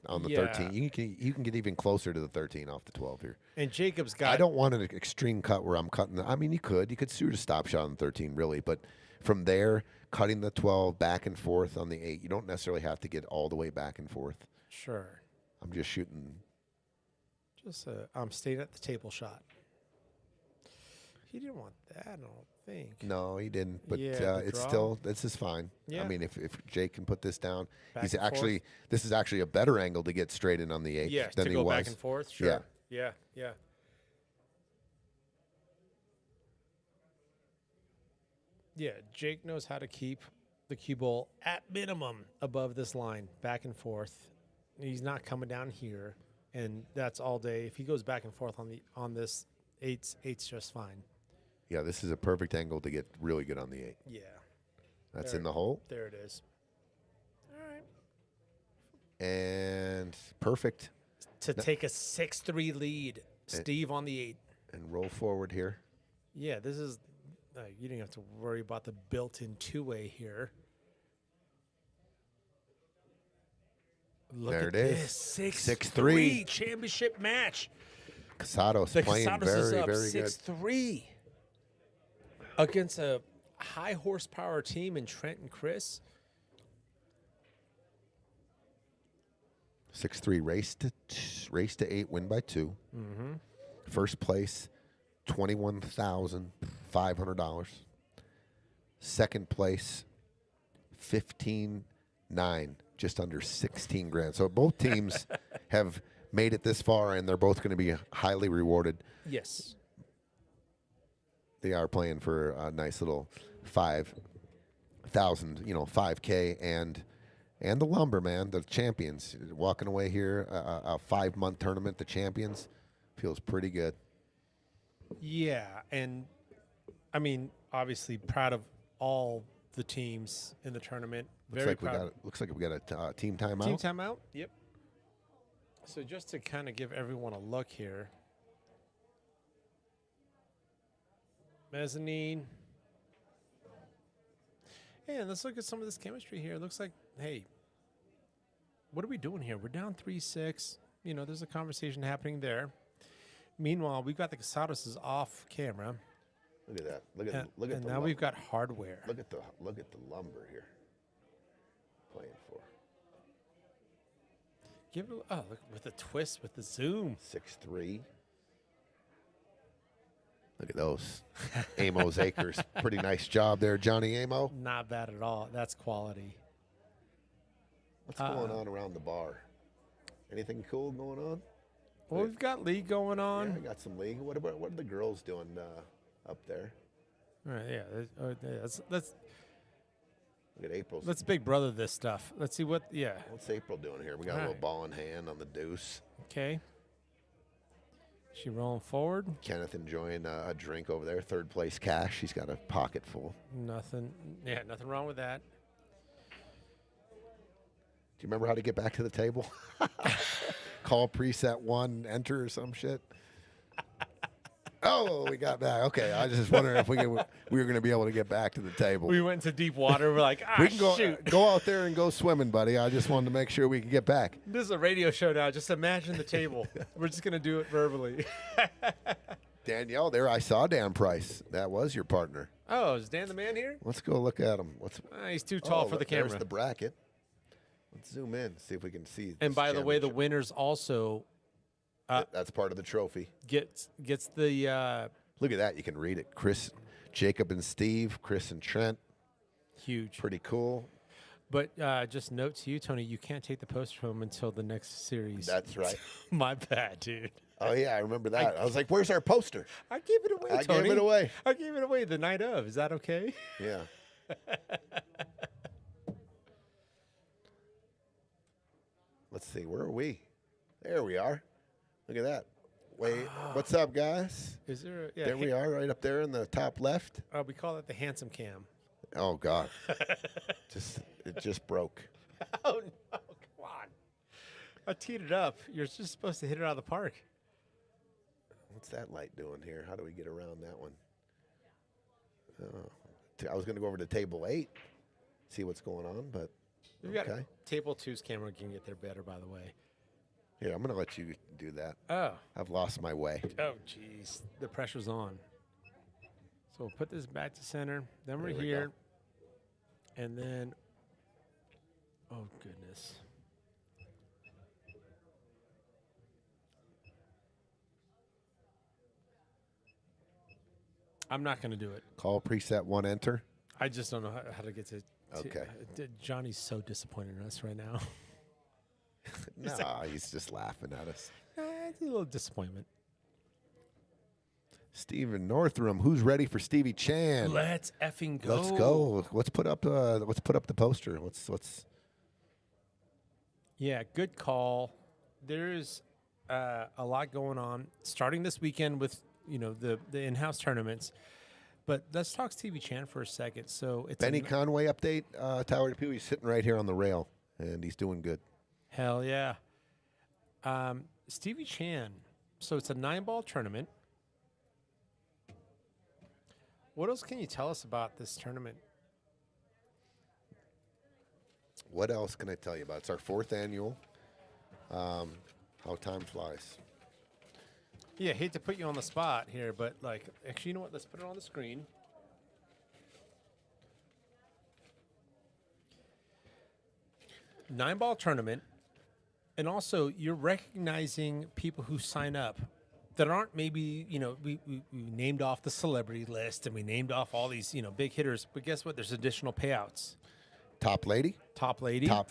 on the Yeah. 13. You can get even closer to the 13 off the 12 here. and Jacob's got. I don't want an extreme cut where I'm cutting. I mean, you could shoot a stop shot on the 13 really, but from there cutting the 12 back and forth on the 8, you don't necessarily have to get all the way back and forth. Sure. I'm just shooting. Just I'm staying at the table shot. He didn't want that, I don't think. No, he didn't. But Yeah, the it's draw. still this is fine. Yeah. I mean, if Jake can put this down, Back he's and actually this is actually a better angle to get straight in on the 8 Yeah, than to he go was. back and forth. Sure. Yeah. Yeah, Jake knows how to keep the cue ball at minimum above this line, back and forth. He's not coming down here, and that's all day. If he goes back and forth on this, eight's just fine. Yeah, this is a perfect angle to get really good on the 8. Yeah, That's There. in the hole. there it is. All right. And perfect. To take a 6-3 lead, Steve on the 8. And roll forward here. Yeah, this is. You didn't have to worry about the built-in two-way here. Look There at it is. this 6-3 championship match. Casados The playing Casados is very, up very good. 6-3 against a high horsepower team in Trent and Chris. 6-3 race to 8, win by 2. Mm-hmm. First place, $21,500. Second place, 15,900, just under 16 grand. So both teams have made it this far, and they're both going to be highly rewarded. Yes. They are playing for a nice little 5,000, 5K, and the lumber, man, the champions walking away here, a 5-month tournament, the champions, feels pretty good. Yeah, and I mean, obviously proud of all the teams in the tournament. Looks like we got a team timeout. Team timeout. Yep. So just to kind of give everyone a look here. Mezzanine. Yeah, let's look at some of this chemistry here. It looks like, hey, what are we doing here? We're down 3-6. There's a conversation happening there. Meanwhile, we've got the Casados off camera. Look at that. Look at And the now we've got hardware. look at the lumber here. Playing for Give it, look with the twist, with the zoom. 6-3. Look at those. Amo's Acres. Pretty nice job there, Johnny Amo. Not bad at all. That's quality. What's going on around the bar? Anything cool going on? Well, we've got league going on. Yeah, I got some league. What are the girls doing up there? All right, yeah. Let's Look at April's. let's big brother this stuff. Let's see what. Yeah. What's April doing here? We got a little ball in hand on the deuce. Okay. She rolling forward. Kennyth enjoying a drink over there. Third place cash. He's got a pocket full. Nothing. Yeah, nothing wrong with that. Do you remember how to get back to the table? Call preset 1, enter or some shit. Oh, we got back. Okay, I was just wondering if we were going to be able to get back to the table. We went into deep water. We're like, we can shoot. go out there and go swimming, buddy. I just wanted to make sure we could get back. This is a radio show now. Just imagine the table. We're just gonna do it verbally. Danielle, there I saw Dan Price. That was your partner. Oh, is Dan the man here? Let's go look at him. He's too tall for the camera. There's the bracket. Let's zoom in, see if we can see. And this by the way, the championship. winners also That's part of the trophy. gets the Look at that. You can read it. Chris, Jacob and Steve, Chris and Trent. huge. Pretty cool. But just note to you, Tony, you can't take the poster home until the next series. That's right. My bad, dude. Oh, yeah, I remember that. I was like, where's our poster? I gave it away, I Tony. gave it away. I gave it away the night of. Is that okay? Yeah. Let's see. Where are we? There we are. Look at that. Wait, what's up, guys? Is there? Yeah. There we are, right up there in the top left. We call it the handsome cam. Oh God, it just broke. Oh no! Come on. I teed it up. You're just supposed to hit it out of the park. What's that light doing here? How do we get around that one? I was going to go over to table 8, see what's going on, but We've got okay. table 2's camera can get there better, by the way. Here, I'm going to let you do that. Oh. I've lost my way. Oh, jeez. The pressure's on. So we'll put this back to center. Then we're There we here. go. And then, oh, goodness. I'm not going to do it. Call preset 1, enter. I just don't know how to get to. Okay. Johnny's so disappointed in us right now. Nah, he's just laughing at us. It's a little disappointment. Steven Northrum, who's ready for Stevie Chan? Let's effing go. Let's go. Let's put up the poster. Let's. Yeah, good call. There's a lot going on starting this weekend with the in-house tournaments. But let's talk Stevie Chan for a second. So it's Benny Conway update. Tyler DePue, he's sitting right here on the rail, and he's doing good. Hell yeah. Stevie Chan. So it's a 9-ball tournament. What else can you tell us about this tournament? What else can I tell you about? It's our 4th annual. How time flies. Yeah, hate to put you on the spot here, but actually, you know what? Let's put it on the screen. Nine-ball tournament, and also you're recognizing people who sign up that aren't maybe we named off the celebrity list and we named off all these big hitters, but guess what? There's additional payouts. Top lady, top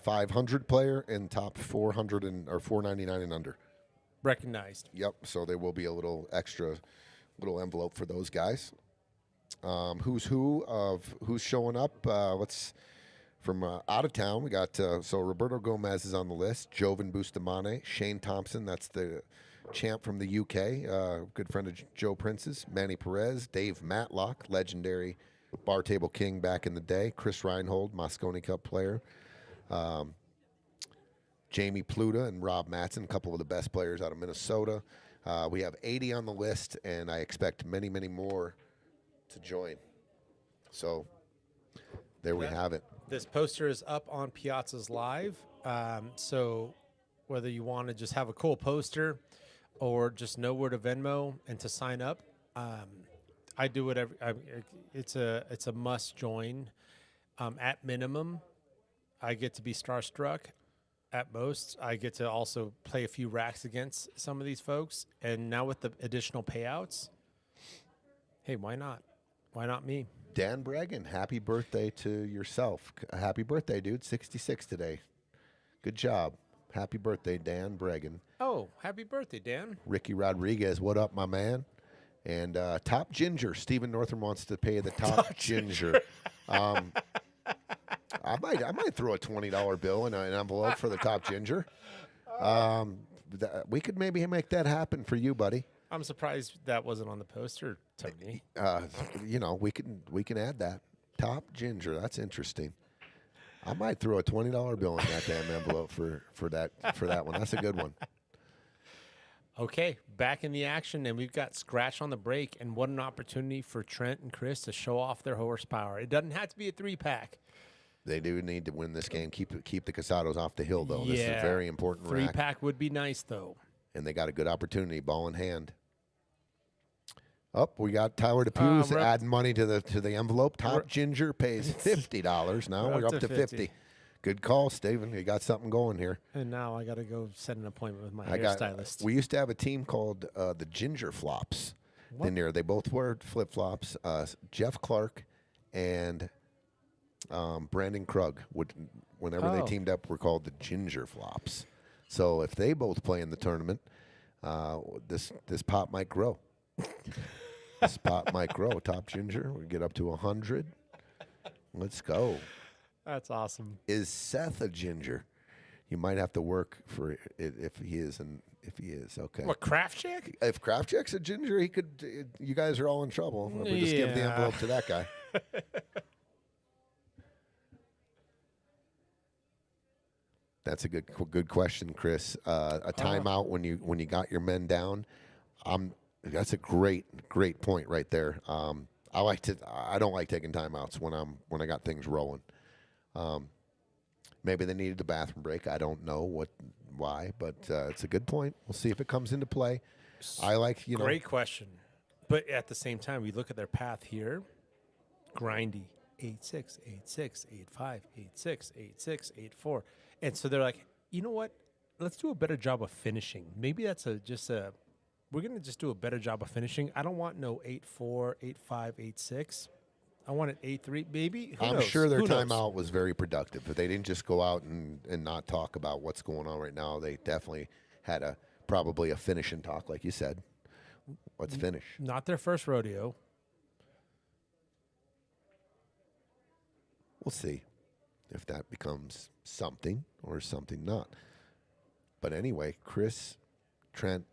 500 player, and top 400 or 499 and under. Recognized. Yep. So there will be a little extra, little envelope for those guys. Who's who of who's showing up? Let's from out of town. We got so Roberto Gomez is on the list. Jovan Bustamante, Shane Thompson. That's the champ from the UK. Good friend of Joe Prince's. Manny Perez, Dave Matlock, legendary bar table king back in the day. Chris Reinhold, Mosconi Cup player. Jamie Pluta and Rob Matson, a couple of the best players out of Minnesota. We have 80 on the list, and I expect many, many more to join. So there we have it. This poster is up on Piazza's Live. So whether you want to just have a cool poster or just know where to Venmo and to sign up, I do whatever. It's a must join. At minimum, I get to be starstruck. At most, I get to also play a few racks against some of these folks. And now with the additional payouts, Hey, why not? Why not me? Dan Bregan, happy birthday to yourself. Happy birthday, dude. 66 today. Good job. Happy birthday, Dan Bregan. Oh, happy birthday, Dan. Ricky Rodriguez, what up, my man? And Top Ginger. Stephen Northam wants to pay the Top Ginger. I might throw a $20 bill in an envelope for the Top Ginger. We could maybe make that happen for you, buddy. I'm surprised that wasn't on the poster, Tony. We can add that. Top Ginger. That's interesting. I might throw a $20 bill in that damn envelope for that one. That's a good one. Okay, back in the action, and we've got Scratch on the break, and what an opportunity for Trent and Chris to show off their horsepower. It doesn't have to be a 3-pack. They do need to win this game. Keep the Casados off the hill, though. This is a very important rack. 3-pack would be nice, though. And they got a good opportunity, ball in hand. We got Tyler DePews adding money to the envelope. Top Ginger pays $50. Now we're up to 50. Good call, Steven. You got something going here. And now I got to go set an appointment with my hairstylist. We used to have a team called the Ginger Flops. In there, they both wore flip flops. Jeff Clark and Brandon Krug whenever they teamed up, were called the Ginger Flops. So if they both play in the tournament, this pot might grow. This pot might grow. Top Ginger, we get up to 100. Let's go. That's awesome. Is Seth a ginger? You might have to work for it if he is, and if he is, okay. What, Craft Check? If Craft Check's a ginger, he could. You guys are all in trouble. If we just give the envelope to that guy. That's a good question, Chris. A timeout when you got your men down. That's a great point right there. I don't like taking timeouts when I got things rolling. Maybe they needed a bathroom break. I don't know why, but it's a good point. We'll see if it comes into play. I like Great question, but at the same time, we look at their path here. Grindy 8-6, 8-6, 8-5, 8-6, 8-6, 8-4, and so they're like, you know what? Let's do a better job of finishing. Maybe that's we're going to just do a better job of finishing. I don't want no 8-4, 8-5, 8-6. I want it 8-3, maybe. I'm sure their timeout was very productive, but they didn't just go out and not talk about what's going on right now. They definitely had probably a finishing talk, like you said. Let's finish. Not their first rodeo. We'll see if that becomes something or something not. But anyway, Chris, Trent,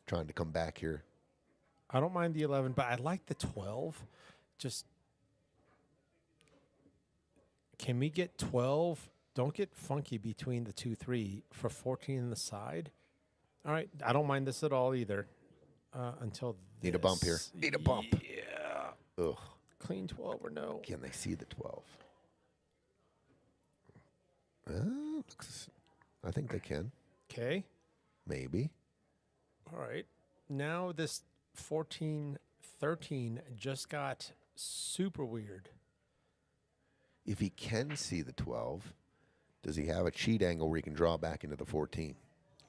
trying to come back here. I don't mind the 11, but I like the 12. Just, can we get 12? Don't get funky between the 2-3 for 14 on the side. All right, I don't mind this at all either. Until need a bump here. Need a bump. Yeah. Ugh. Clean 12 or no? Can they see the 12? I think they can. Okay. Maybe. All right. Now this 14-13 just got super weird. If he can see the 12, does he have a cheat angle where he can draw back into the 14?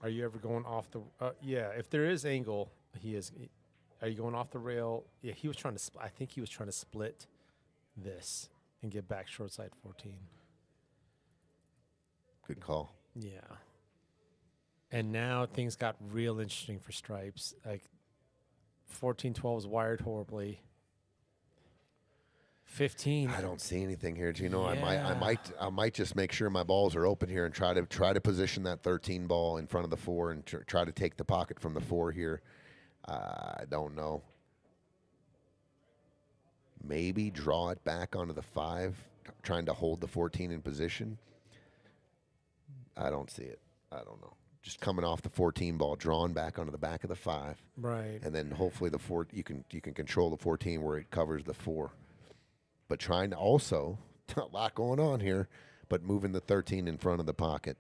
Are you ever going off the yeah, if there is angle, he is. Are you going off the rail? Yeah, he was trying to I think he was trying to split this and get back short side 14. Good call. Yeah. And now things got real interesting for Stripes. Like 14-12 is wired horribly. 15. I don't see anything here, Gino. Yeah. I might just make sure my balls are open here and try to position that 13 ball in front of the 4 and try to take the pocket from the 4 here. I don't know. Maybe draw it back onto the 5, trying to hold the 14 in position. I don't see it. I don't know. Just coming off the 14 ball, drawn back onto the back of the 5. Right. And then hopefully the 4 you can control the 14 where it covers the 4. But trying to also, a lot going on here, but moving the 13 in front of the pocket.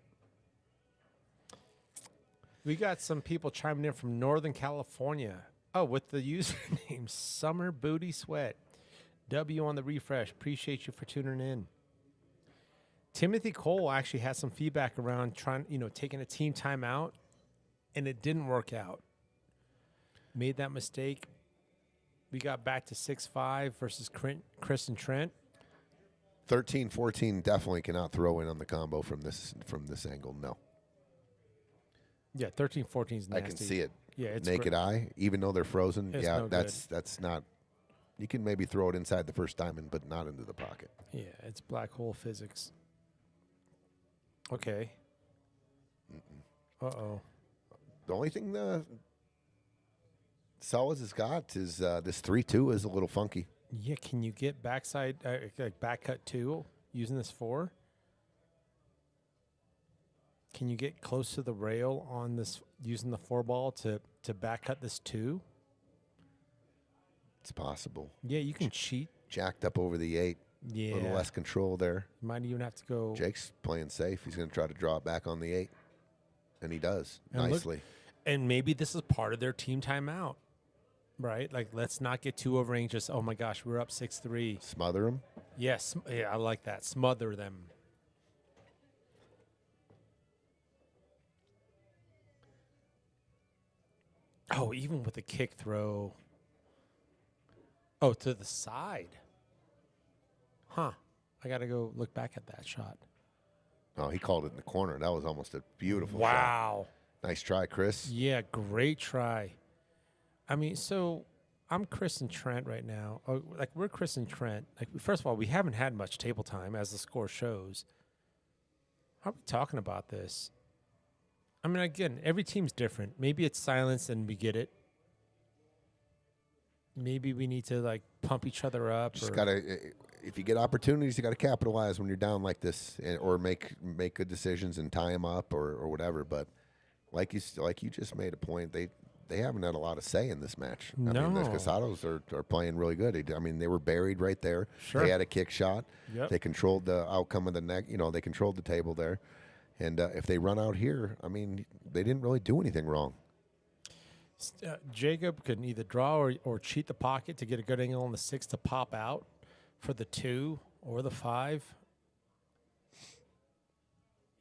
We got some people chiming in from Northern California. Oh, with the username Summer Booty Sweat. W on the refresh. Appreciate you for tuning in. Timothy Cole actually had some feedback around taking a team timeout, and it didn't work out. Made that mistake. We got back to 6-5 versus Chris and Trent. 13-14 definitely cannot throw in on the combo from this angle. No, Yeah, 13-14 is nasty. I can see it. Yeah, it's naked eye, even though they're frozen. It's yeah, no that's not. You can maybe throw it inside the first diamond, but not into the pocket. Yeah, it's black hole physics. Okay. Uh-oh. The only thing Salas has got is this 3-2 is a little funky. Yeah, can you get backside, like back cut 2 using this 4? Can you get close to the rail on this using the 4 ball to back cut this 2? It's possible. Yeah, you can cheat. Jacked up over the 8. Yeah. A little less control there. Might even have to go. Jake's playing safe. He's going to try to draw it back on the 8. And he does And look- nicely. And maybe this is part of their team timeout, right? Like, let's not get too over anxious. Oh my gosh, we're up 6-3. Smother him. Yes, yeah, I like that. Smother them. Oh, even with a kick throw. Oh, to the side. Huh. I got to go look back at that shot. Oh, he called it in the corner. That was almost a beautiful shot. Wow. Nice try, Chris. Yeah, great try. I mean, so I'm Chris and Trent right now. Oh, like, we're Chris and Trent. Like, first of all, we haven't had much table time, as the score shows. How are we talking about this? I mean, again, every team's different. Maybe it's silence and we get it. Maybe we need to, like, pump each other up. Just or- got to, if you get opportunities, you got to capitalize when you're down like this, or make good decisions and tie them up or whatever. But like you just made a point, they haven't had a lot of say in this match. I mean, the No. Casados are playing really good. I mean, they were buried right there. Sure. They had a kick shot. Yep. They controlled the outcome of the neck. You know, they controlled the table there. And if they run out here, I mean, they didn't really do anything wrong. Jacob could either draw or cheat the pocket to get a good angle on the 6 to pop out for the 2 or the 5.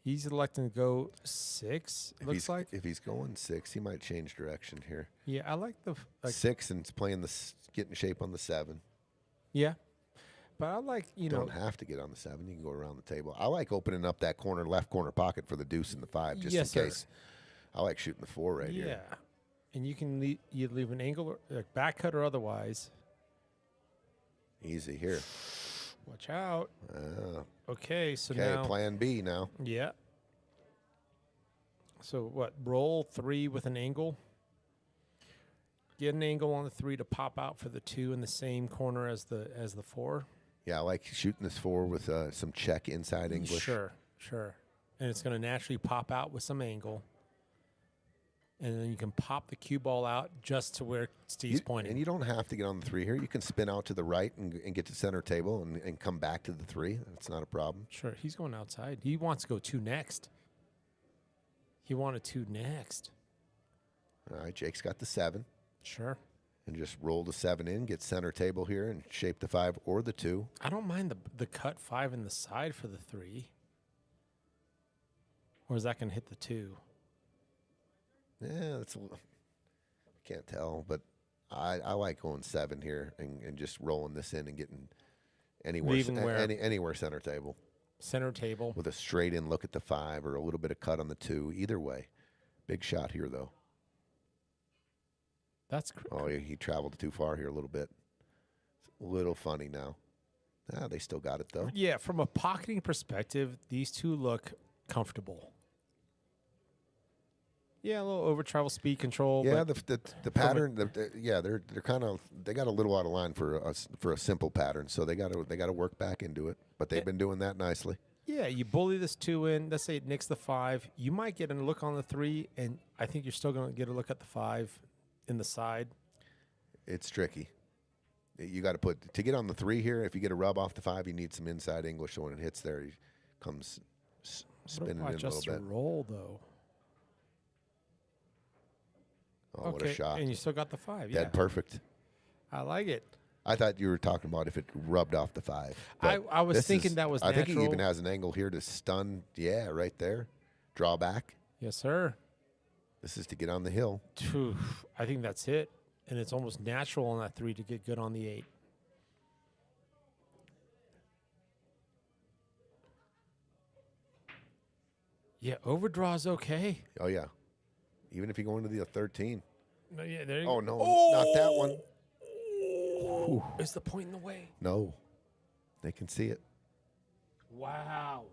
He's electing to go 6, looks like. If he's going 6, he might change direction here. Yeah, I like the... Like, 6 and playing getting shape on the 7. yeah. But I like, you Don't know... have to get on the 7. You can go around the table. I like opening up that left corner pocket for the deuce and the 5, just Yes, in sir. case. I like shooting the 4 right Yeah. here. And you can leave an angle, or like back cut or otherwise. Easy here. Watch out. Ah, Okay, so okay, now... plan B now. Yeah. So what? Roll 3 with an angle. Get an angle on the 3 to pop out for the 2 in the same corner as the 4. Yeah, I like shooting this 4 with some check inside English. Sure. And it's going to naturally pop out with some angle. And then you can pop the cue ball out just to where Steve's pointing. And you don't have to get on the 3 here. You can spin out to the right and get to center table and come back to the 3. That's not a problem. Sure, he's going outside. He wants to go 2 next. He wanted 2 next. All right, Jake's got the 7. Sure. And just roll the 7 in, get center table here, and shape the 5 or the 2. I don't mind the cut 5 in the side for the 3. Or is that going to hit the 2? Yeah, that's can't tell, but I like going 7 here and just rolling this in and getting anywhere Leaving where? anywhere center table Center table. with a straight in look at the 5 or a little bit of cut on the 2. Either way, big shot here though. That's Oh, he traveled too far here a little bit. It's a little funny now. They still got it though. Yeah, from a pocketing perspective, these two look comfortable. Yeah, a little over travel speed control. Yeah, but the pattern. They're kind of they got a little out of line for a simple pattern, so they got to work back into it. But they've been doing that nicely. yeah, you bully this 2 in. Let's say it nicks the 5. You might get a look on the 3, and I think you're still going to get a look at the 5 in the side. It's tricky. You got to get on the 3 here. If you get a rub off the 5, you need some inside English. So when it hits there, he comes spinning in a Watch us little bit. roll though. Oh, what a shot! And you still got the 5. Yeah, Dead perfect. I like it. I thought you were talking about if it rubbed off the 5. I was this thinking that was I think he natural. even has an angle here to stun. Yeah, right there. Draw back. Yes, sir. This is to get on the hill. Phew, I think that's it. And it's almost natural on that 3 to get good on the 8. Yeah, overdraw's okay. Oh, yeah. Even if you go into the 13. No, yeah, there you Oh, go. no, not that one. Is the point in the way? No. They can see it. Wow.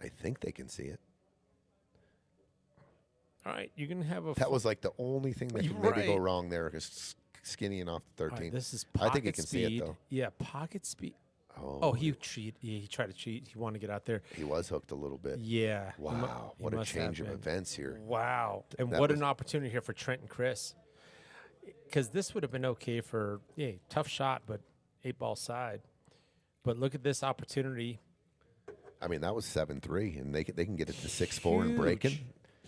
I think they can see it. All right, you can have a. That was like the only thing that You're could maybe go right. wrong there, is skinnying off the All 13. right, this is I pocket think he can speed. see it, though. Yeah, pocket speed. Oh, He cheat. Yeah, he tried to cheat. He wanted to get out there. he was hooked a little bit. Yeah. he mu- Wow, he what a must have change of been. events here. Wow. And that what was- an opportunity here for Trent and Chris. Because this would have been okay for, tough shot, but 8-ball side. But look at this opportunity. I mean, that was 7-3, and they can get it to 6-4 and breaking.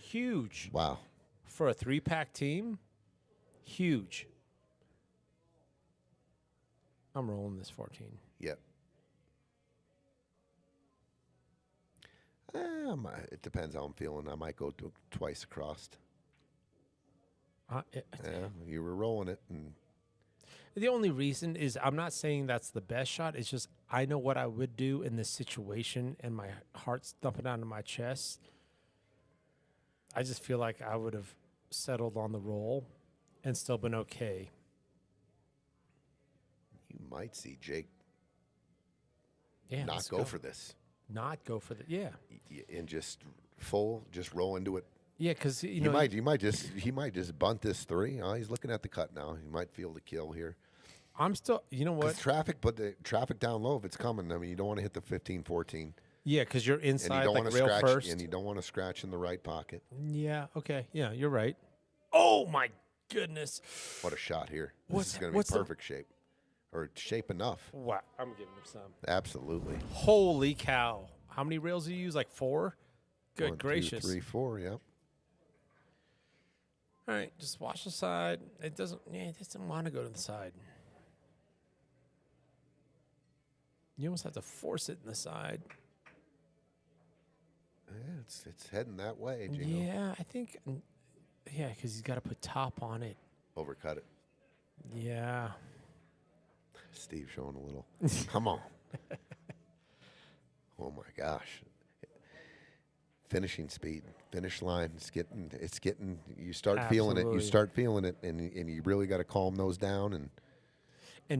Huge. Wow. For a 3-pack team, huge. I'm rolling this 14. Yep. It depends how I'm feeling. I might go to twice across. Yeah, you were rolling it, and The only reason is I'm not saying that's the best shot. It's just I know what I would do in this situation, and my heart's thumping down to my chest. I just feel like I would have settled on the roll and still been okay. you might see Jake Yeah, not let's go for this Not go for the and just roll into it. Yeah, because He might just bunt this 3. Oh, he's looking at the cut now. He might feel the kill here. I'm still. You know what? Traffic, but the traffic down low if it's coming. I mean, you don't want to hit the 15-14, Yeah, because you're and you inside don't like want to rail scratch, first. and you don't want to scratch in the right pocket. Yeah. Okay. Yeah, you're right. Oh my goodness! What a shot here! What's- This is going to what's be the- perfect shape, or shape enough. Wow, I'm giving him some. Absolutely. Holy cow! How many rails do you use? Like 4? Good 1, 2, gracious! 3, 4. Yep. All right, just watch the side. It doesn't want to go to the side. You almost have to force it in the side. Yeah, it's heading that way, Gino. Yeah, I think. Yeah, because he's got to put top on it. Overcut it. Yeah. Steve showing a little. Come on. Oh my gosh. Finishing speed, finish line. It's getting. You start feeling it. You Absolutely. start feeling it, and you really got to calm those down and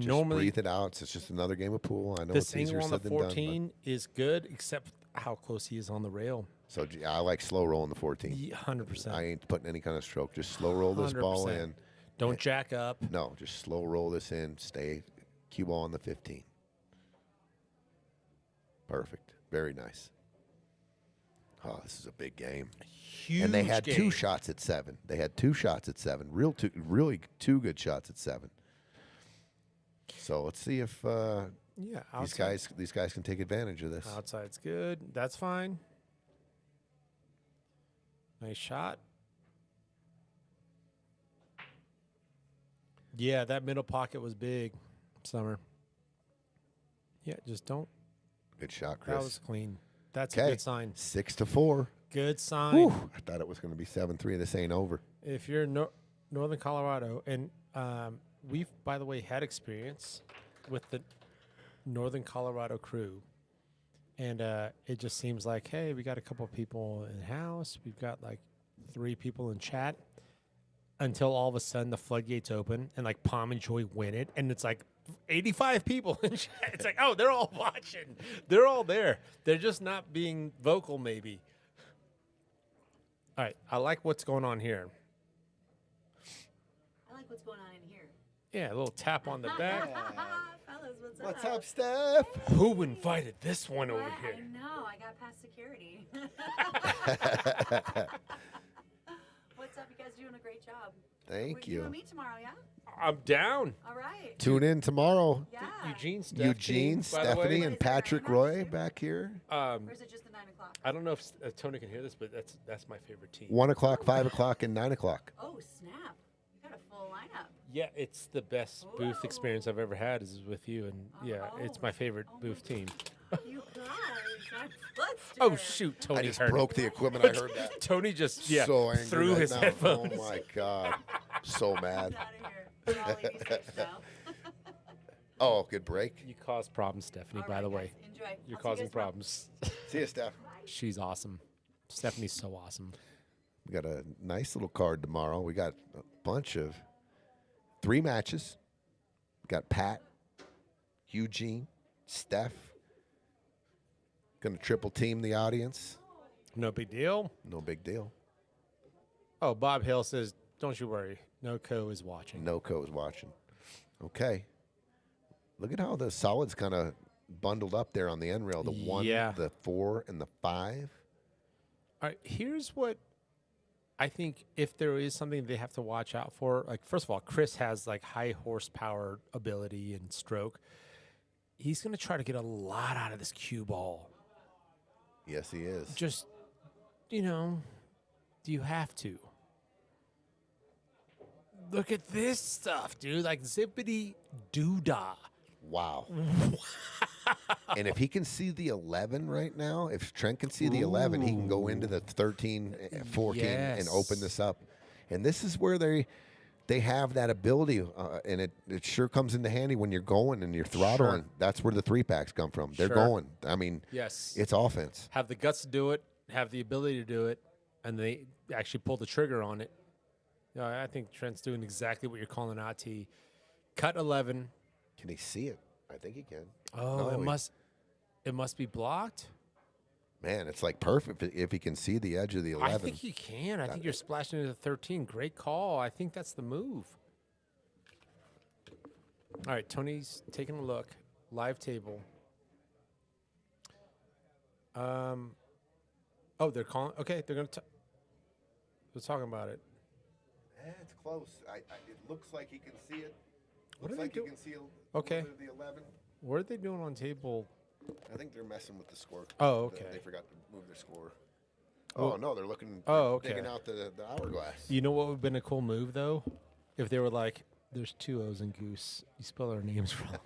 just normally breathe it out. It's just another game of pool. I know this it's easier angle on the said than done. 14 is good, except how close he is on the rail. So I like slow rolling the 14. Yeah, 100%. I ain't putting any kind of stroke. Just slow roll this ball 100%. in. Don't jack up. No, just slow roll this in. Stay cue ball on the 15. Perfect. Very nice. Oh, this is a big game. Huge And they had game. 2 shots at 7. They had 2 shots at 7. Really 2 good shots at 7. So let's see if Yeah, these guys can take advantage of this. Outside's good. That's fine. Nice shot. Yeah, that middle pocket was big, Summer. Yeah, just don't. Good shot, That Chris. was clean. That's a Okay, good sign. 6-4. Good sign. Whew, I thought it was going to be 7-3. This ain't over. If you're in Northern Colorado, and we've, by the way, had experience with the Northern Colorado crew, and it just seems like, hey, we got a couple of people in house. We've got like 3 people in chat until all of a sudden the floodgates open and like Palm and Joy win it. And it's like 85 people in chat. It's like, oh, they're all watching. They're all there. They're just not being vocal, maybe. All right. I like what's going on here. I like what's going on in here. Yeah, a little tap on the back. Fellas, what's up? What's up, Steph? Who invited this one over What? here? I know. I got past security. What's up? You guys doing a great job. Thank You you. and me tomorrow, yeah? I'm down. All right. Tune in tomorrow. Yeah. Eugene, Stephanie, Eugene, by the Stephanie, way. and Is there Patrick any Roy matches too? back here. Or is it just the 9 o'clock? I don't know if Tony can hear this, but that's my favorite team. 1 o'clock, 5 o'clock, and 9 o'clock. Oh, snap. You got a full lineup. Yeah, it's the best booth Ooh. experience I've ever had is with you, and yeah, it's my favorite Oh booth my team. You guys. Fluster. Oh shoot, I Tony just heard broke the equipment. I heard that. Tony just So angry threw right his now. headphones. Oh my god, so mad. Out of here. We're all ladies first now. Oh, good break. You caused problems, Stephanie. All by right, the guys, way, enjoy. you're I'll see you causing guys tomorrow. problems. See you, Steph. She's awesome. Stephanie's so awesome. We got a nice little card tomorrow. We got a bunch of 3 matches. We got Pat, Eugene, Steph. Going to triple team the audience. No big deal. No big deal. Oh, Bob Hill says, "Don't you worry, NoCo is watching." NoCo is watching. Okay. Look at how the solids kind of bundled up there on the end rail. The 1, Yeah. the 4, and the 5. All right, here's what I think. If there is something they have to watch out for, like first of all, Chris has like high horsepower ability and stroke. He's going to try to get a lot out of this cue ball. Yes, he is. Just, do you have to? Look at this stuff, dude. Like zippity doodah. Wow. And if he can see the 11 right now, if Trent can see the 11, he can go into the 13, 14 and open this up. And this is where they have that ability, and it sure comes into handy when you're going and you're throttling. Sure. That's where the 3-packs come from. They're Sure. going. I mean, Yes. it's offense. Have the guts to do it, have the ability to do it, and they actually pull the trigger on it. I think Trent's doing exactly what you're calling out, T. Cut 11. Can he see it? I think he can. Oh, No, it must be blocked. Man, it's like perfect if he can see the edge of the 11. I think he can. I think you're splashing into the 13. Great call. I think that's the move. All right, Tony's taking a look. Live table. Oh, they're calling. Okay, they're talking about it. It's close. It looks like he can see it. What Looks are they like he doing? can see Okay. little bit of the 11. What are they doing on table? I think they're messing with the score. Oh, okay. They forgot to move their score. Oh. Oh, no, they're looking. Oh, okay. Digging out the hourglass. You know what would have been a cool move, though? If they were like, there's 2 O's in Goose. You spell our names wrong.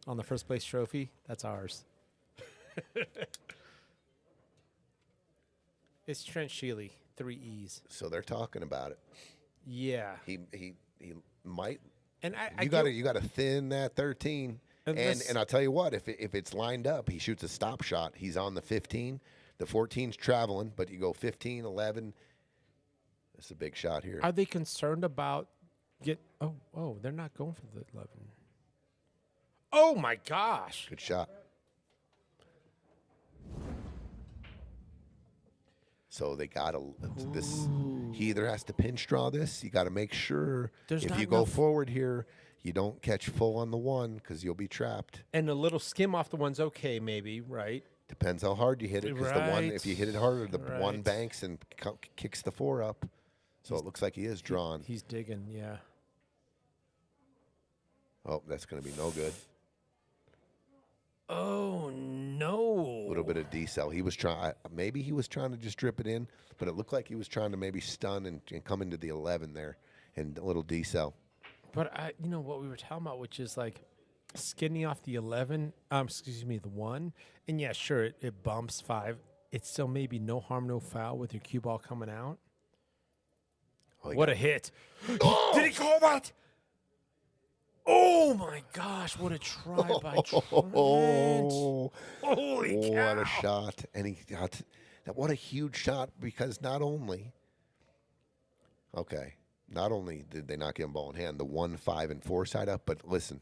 On the first place trophy, that's ours. It's Trent Scheele, 3 E's. So they're talking about it. Yeah. He might. And You got to thin that 13. Unless- And I'll tell you what, if it's lined up, he shoots a stop shot. He's on the 15. The 14's traveling, but you go 15, 11. That's a big shot here. Are they concerned about Oh, they're not going for the 11. Oh, my gosh. Good shot. So they got to this. He either has to pinch draw this. You got to make sure There's if not you go enough- forward here, you don't catch full on the 1 because you'll be trapped. And a little skim off the one's okay, maybe, right? Depends how hard you hit it because the 1, Right. if you hit it harder, the 1 Right. banks and kicks the 4 up. So it looks like he is drawn. He's digging, yeah. Oh, that's going to be no good. Oh, no. A little bit of decel. He was trying. Maybe he was trying to just drip it in, but it looked like he was trying to maybe stun and come into the 11 there, and a little decel. But you know what we were talking about, which is like skinny off the 11. The 1, and yeah, sure, it bumps 5. It's still maybe no harm, no foul with your cue ball coming out. Oh, What a hit! Did he call that? Oh my gosh! What a try by Trent! Oh, Holy cow! what a shot! And he got what a huge shot because not only did they not get him ball in hand, the 1, 5, and 4 side up, but listen,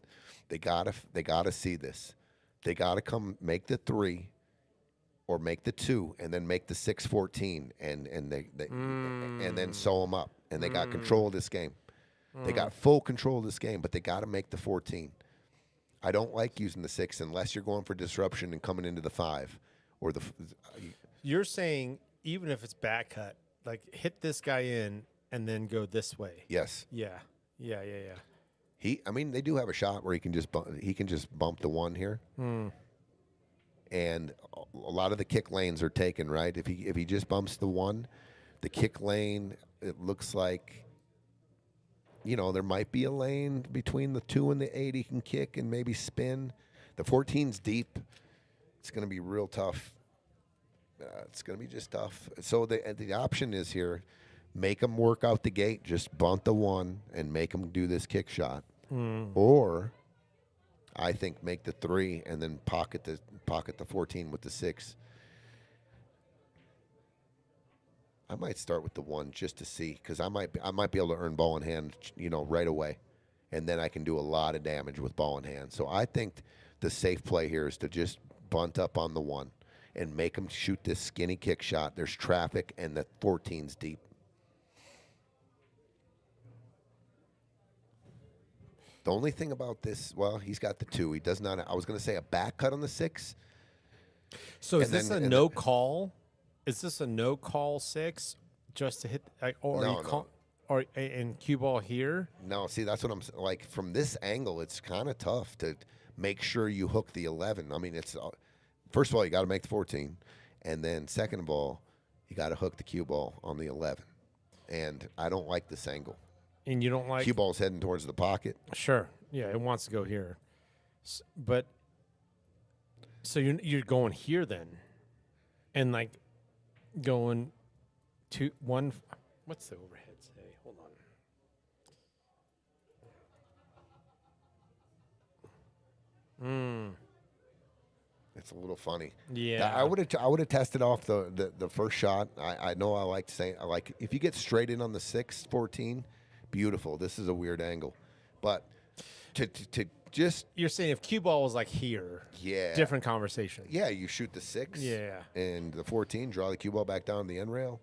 they gotta see this. They gotta come make the 3 or make the 2 and then make the 6, 14 and then sew them up. And they got control of this game. They got full control of this game, but they got to make the 14. I don't like using the 6 unless you're going for disruption and coming into the 5 or the. You're saying even if it's back cut, like hit this guy in and then go this way. Yes. Yeah. They do have a shot where he can just bump the 1 here. And a lot of the kick lanes are taken, right? If he just bumps the 1, the kick lane, it looks like. There might be a lane between the 2 and the 8 he can kick and maybe spin. The 14's deep. It's going to be real tough. It's going to be just tough. So the option is here, make them work out the gate, just bunt the 1 and make them do this kick shot. Or I think make the 3 and then pocket the 14 with the 6. I might start with the 1 just to see, because I might be able to earn ball in hand, right away, and then I can do a lot of damage with ball in hand. So I think the safe play here is to just bunt up on the 1 and make them shoot this skinny kick shot. There's traffic, and the 14's deep. The only thing about this, well, he's got the 2. He does not. I was going to say a back cut on the 6. So is this a no call? Is this a no call 6 just to hit, or No, you call, or in cue ball here? No, see, that's what I'm like. From this angle, it's kind of tough to make sure you hook the 11. I mean, it's first of all, you got to make the 14, and then second of all, you got to hook the cue ball on the 11. And I don't like this angle. And you don't like Cue ball's heading towards the pocket. Sure, yeah, it wants to go here, but so you're going here then, and like going to 1. What's the overhead say? Hold on. It's a little funny. Yeah. I would have tested off the first shot. I know I like to say if you get straight in on the 6, 14, beautiful. This is a weird angle, but to just You're saying if cue ball was like here, yeah, different conversation. yeah, you shoot the 6, Yeah. and the 14, draw the cue ball back down the end rail.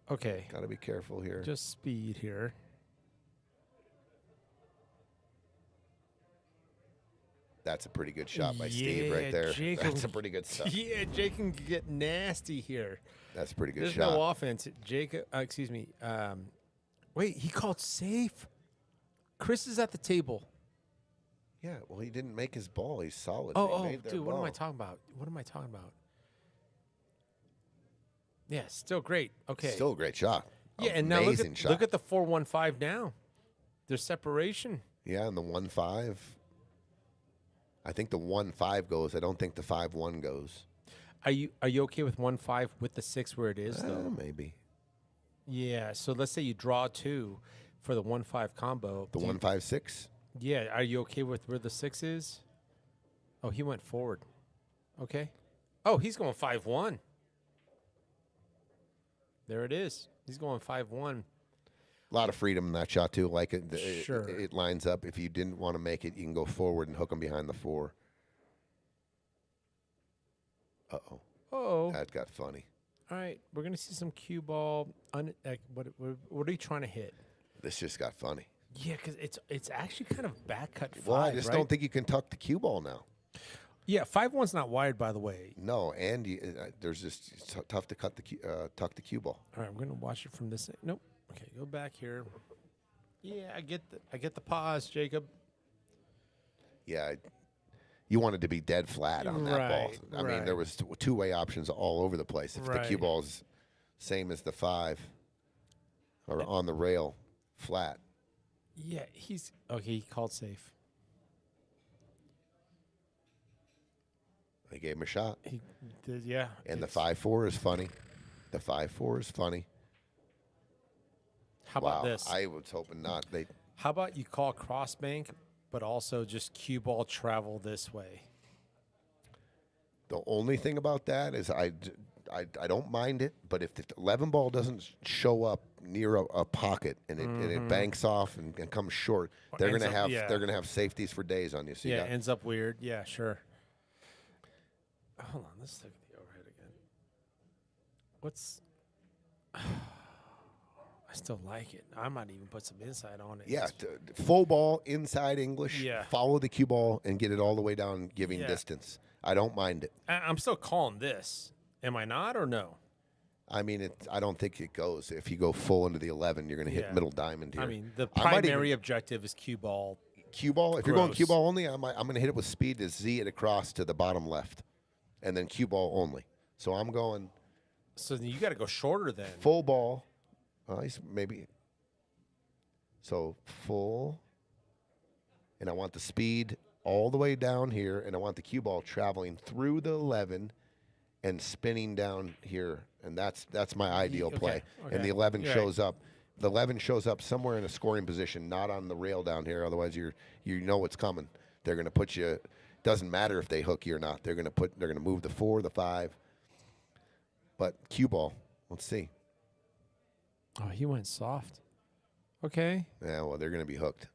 Okay. Got to be careful here. Just speed here. That's a pretty good shot by Steve right there. That's a pretty good stuff. Yeah, Jake can get nasty here. That's a pretty good There's shot. no offense. Jacob, excuse me. Wait, he called safe. Chris is at the table. Yeah, well, he didn't make his ball. He's solid. Oh, They made their dude, what am I ball. talking about? What am I talking about? Yeah, still great. Okay. Still a great shot. yeah, and now look Amazing at, shot. look at the 4-1-5 now. There's separation. Yeah, and the 1-5. I think the 1-5 goes. I don't think the 5-1 goes. Are you okay with 1-5 with the 6 where it is though? Maybe. Yeah. So let's say you draw 2 for the 1-5 combo. The 1-5-6? Yeah. Are you okay with where the 6 is? Oh, he went forward. Okay. Oh, he's going 5-1. There it is. He's going 5-1. A lot of freedom in that shot, too. Like Sure. it lines up. If you didn't want to make it, you can go forward and hook them behind the 4. Uh-oh. Oh. That got funny. All right. We're going to see some cue ball. What are you trying to hit? This just got funny. Yeah, because it's actually kind of back cut 5, Well, I just right? don't think you can tuck the cue ball now. Yeah, 5-1's not wired, by the way. No, and there's just it's tough to tuck the cue ball. All right, I'm going to watch it from this. Nope. Okay, go back here. Yeah, I get the pause, Jacob. Yeah, you wanted to be dead flat on that ball. I mean, there was two-way options all over the place. If the cue Right. ball's same as the 5 or on the rail, flat. Yeah, he called safe. They gave him a shot. He did, yeah. And the 5-4 is funny. The 5-4 is funny. How about this? I was hoping not. How about you call crossbank, but also just cue ball travel this way? The only thing about that is I don't mind it, but if the 11 ball doesn't show up near a pocket and it banks off and comes short, they're ends gonna up- have yeah. they're gonna have safeties for days on you. So you Yeah, got- ends up weird. Yeah, sure. Hold on, let's look at the overhead again. What's? I still like it. I might even put some inside on it. yeah, full ball inside English. Yeah. Follow the cue ball and get it all the way down, giving Yeah. distance. I don't mind it. I'm still calling this. Am I not or no? I mean, I don't think it goes. If you go full into the 11, you're going to hit Yeah. middle diamond here. I mean, the I might primary objective is cue ball. Cue ball. If you're going cue Gross. ball only, I'm going to hit it with speed to Z it across to the bottom left, and then cue ball only. So I'm going So you got to go shorter then. full ball. Maybe. So full, and I want the speed all the way down here, and I want the cue ball traveling through the 11 and spinning down here, and that's my ideal play. Okay. And the 11 You're shows up. The 11 shows up somewhere in a scoring position, not on the rail down here. Otherwise, you know what's coming. They're going to put you. Doesn't matter if they hook you or not. They're going to move the 4, the 5. But cue ball. Let's see. Oh, he went soft. Okay. Yeah, well, they're going to be hooked.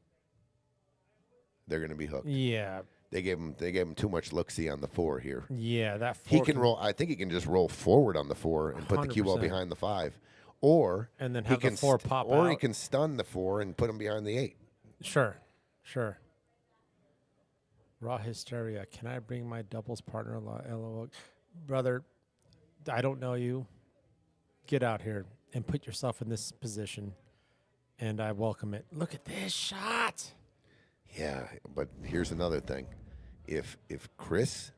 They're going to be hooked. Yeah. They gave him too much look-see on the 4 here. Yeah, that 4 He can roll. I think he can just roll forward on the 4 and put the cue ball 100%. behind the 5, or And then he have the can 4 pop or he out. can stun the 4 and put him behind the 8. Sure. Raw hysteria. Can I bring my doubles partner? LOL. Brother, I don't know you. Get out here and put yourself in this position, and I welcome it. Look at this shot. Yeah, but here's another thing. If Chris,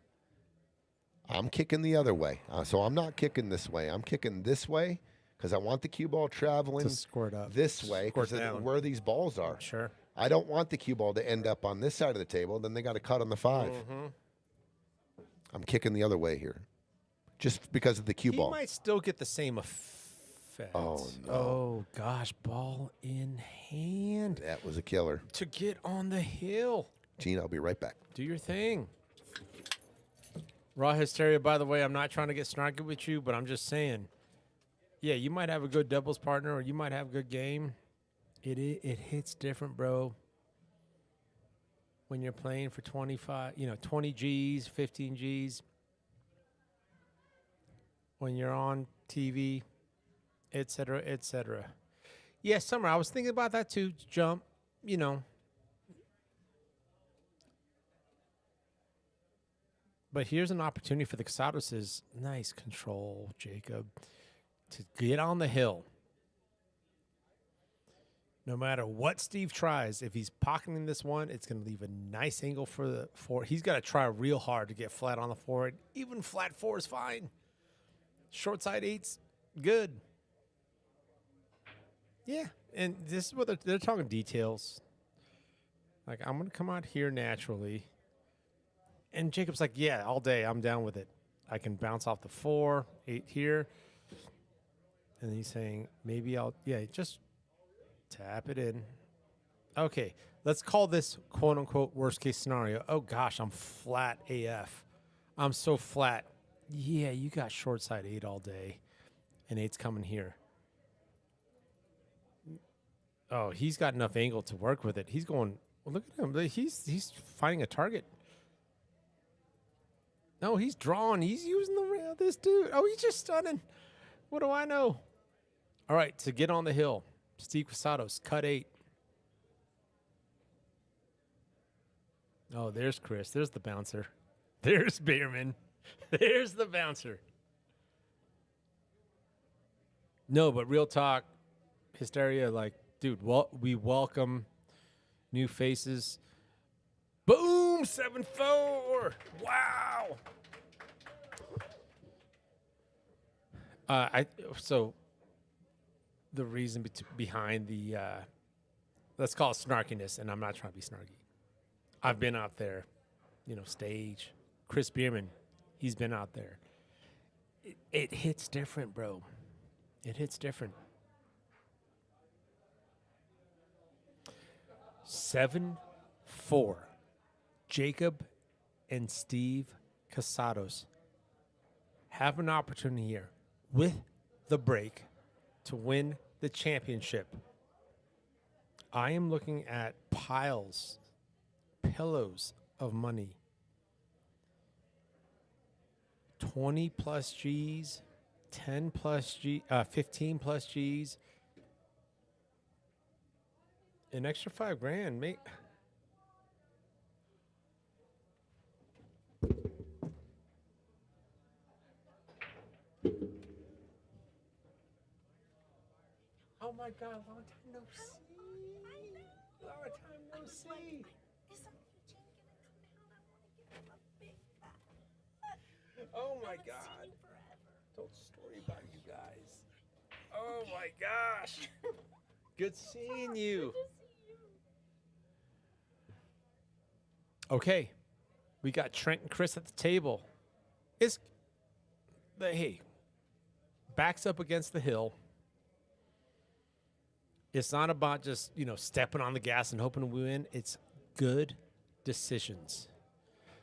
I'm kicking the other way. So I'm not kicking this way. I'm kicking this way because I want the cue ball traveling To score it up. this way Score it because down. where these balls are. Sure. I don't want the cue ball to end up on this side of the table. Then they got to cut on the 5. I'm kicking the other way here, just because of the cue He ball. might still get the same effect. Oh, no. Oh, gosh. Ball in hand That was a killer. to get on the hill. Gene, I'll be right back. Do your thing. Raw hysteria, by the way, I'm not trying to get snarky with you, but I'm just saying, yeah, you might have a good doubles partner or you might have a good game. It hits different, bro. When you're playing for 25, 20 G's, 15 G's. When you're on TV, et cetera, et cetera. Yeah, Summer, I was thinking about that too. Jump, But here's an opportunity for the Casados. Nice control, Jacob, to get on the hill. No matter what Steve tries, if he's pocketing this one, it's going to leave a nice angle for the 4. He's got to try real hard to get flat on the 4. Even flat 4 is fine. Short side 8's good. Yeah, and this is what they're talking details. Like, I'm going to come out here naturally. And Jacob's like, yeah, all day. I'm down with it. I can bounce off the 4, 8 here. And he's saying, maybe just tap it in. Okay, let's call this quote-unquote worst-case scenario. Oh, gosh, I'm flat AF. I'm so flat. Yeah, you got short side 8 all day. And 8's coming here. Oh, he's got enough angle to work with it. He's going, well, look at him. He's finding a target. No, he's drawing. He's using the rail. This dude. Oh, he's just stunning. What do I know? All right, to get on the hill, Steve Casados, cut 8. Oh, there's Chris. There's the bouncer. There's Bierman. There's the bouncer. No, but real talk, hysteria, like, dude, we welcome new faces. Boom, 7-4. Wow. So the reason behind the let's call it snarkiness, and I'm not trying to be snarky. I've been out there, stage. Chris Bierman, he's been out there. It hits different, bro. It hits different. 7-4. Jacob and Steve Casados have an opportunity here with the break to win the championship. I am looking at pillows of money. 20 plus G's, 10 plus G, 15 plus G's. An extra $5,000, mate. Oh my God, long time no see. Long time no see. Oh my God. Told a story about you guys. Oh my gosh. Good seeing you. Okay. We got Trent and Chris at the table. hey, backs up against the hill. It's not about just, stepping on the gas and hoping to win. It's good decisions.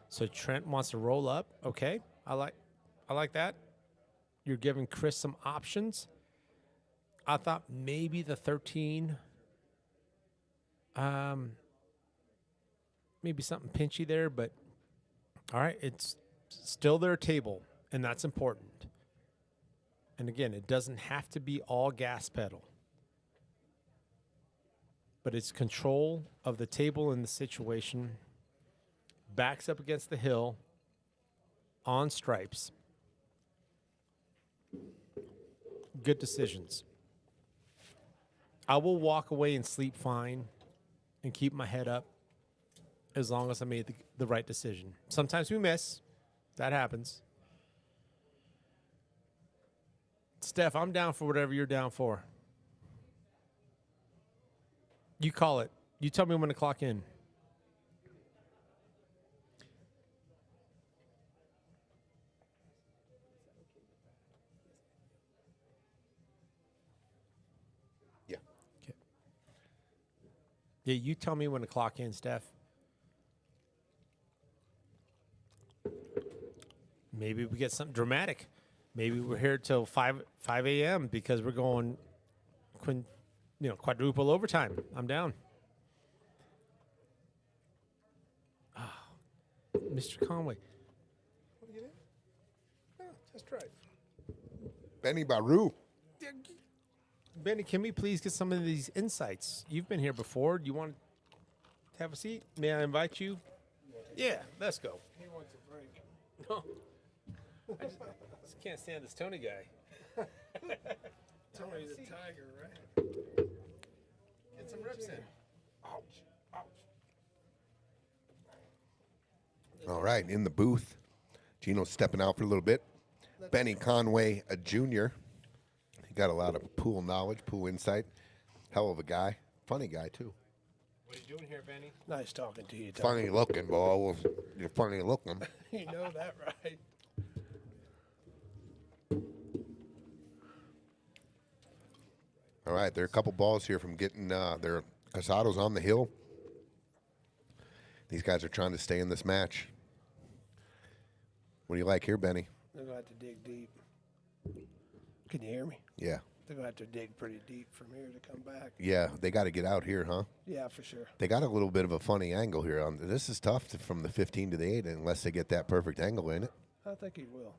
So Trent wants to roll up. Okay, I like that. You're giving Chris some options. I thought maybe the 13, maybe something pinchy there, but all right, it's still their table, and that's important. And again, it doesn't have to be all gas pedal, but it's control of the table and the situation. Backs up against the hill on stripes. Good decisions. I will walk away and sleep fine and keep my head up as long as I made the right decision. Sometimes we miss. That happens. Steph, I'm down for whatever you're down for. You call it. You tell me when to clock in. Yeah. Okay. Yeah, you tell me when to clock in, Steph. Maybe we get something dramatic. Maybe we're here till 5 a.m. because we're going quadruple overtime. I'm down. Oh, Mr. Conway. What are you doing? No, test drive. Benny Baru. Benny, can we please get some of these insights? You've been here before. Do you want to have a seat? May I invite you? Yeah, let's go. He wants a break. No. I just can't stand this Tony guy. Tony's a tiger, right? Get some reps in. Ouch. Ouch. All right, in the booth. Gino's stepping out for a little bit. Benny Conway, a junior. He got a lot of pool knowledge, pool insight. Hell of a guy. Funny guy, too. What are you doing here, Benny? Nice talking to you, Tony. Funny looking, boy. You're funny looking. You know that, right? All right, there are a couple balls here from getting their Casados on the hill. These guys are trying to stay in this match. What do you like here, Benny? They're going to have to dig deep. Can you hear me? Yeah. They're going to have to dig pretty deep from here to come back. Yeah, they got to get out here, huh? Yeah, for sure. They got a little bit of a funny angle here. This is tough from the 15 to the 8 unless they get that perfect angle in it. I think he will.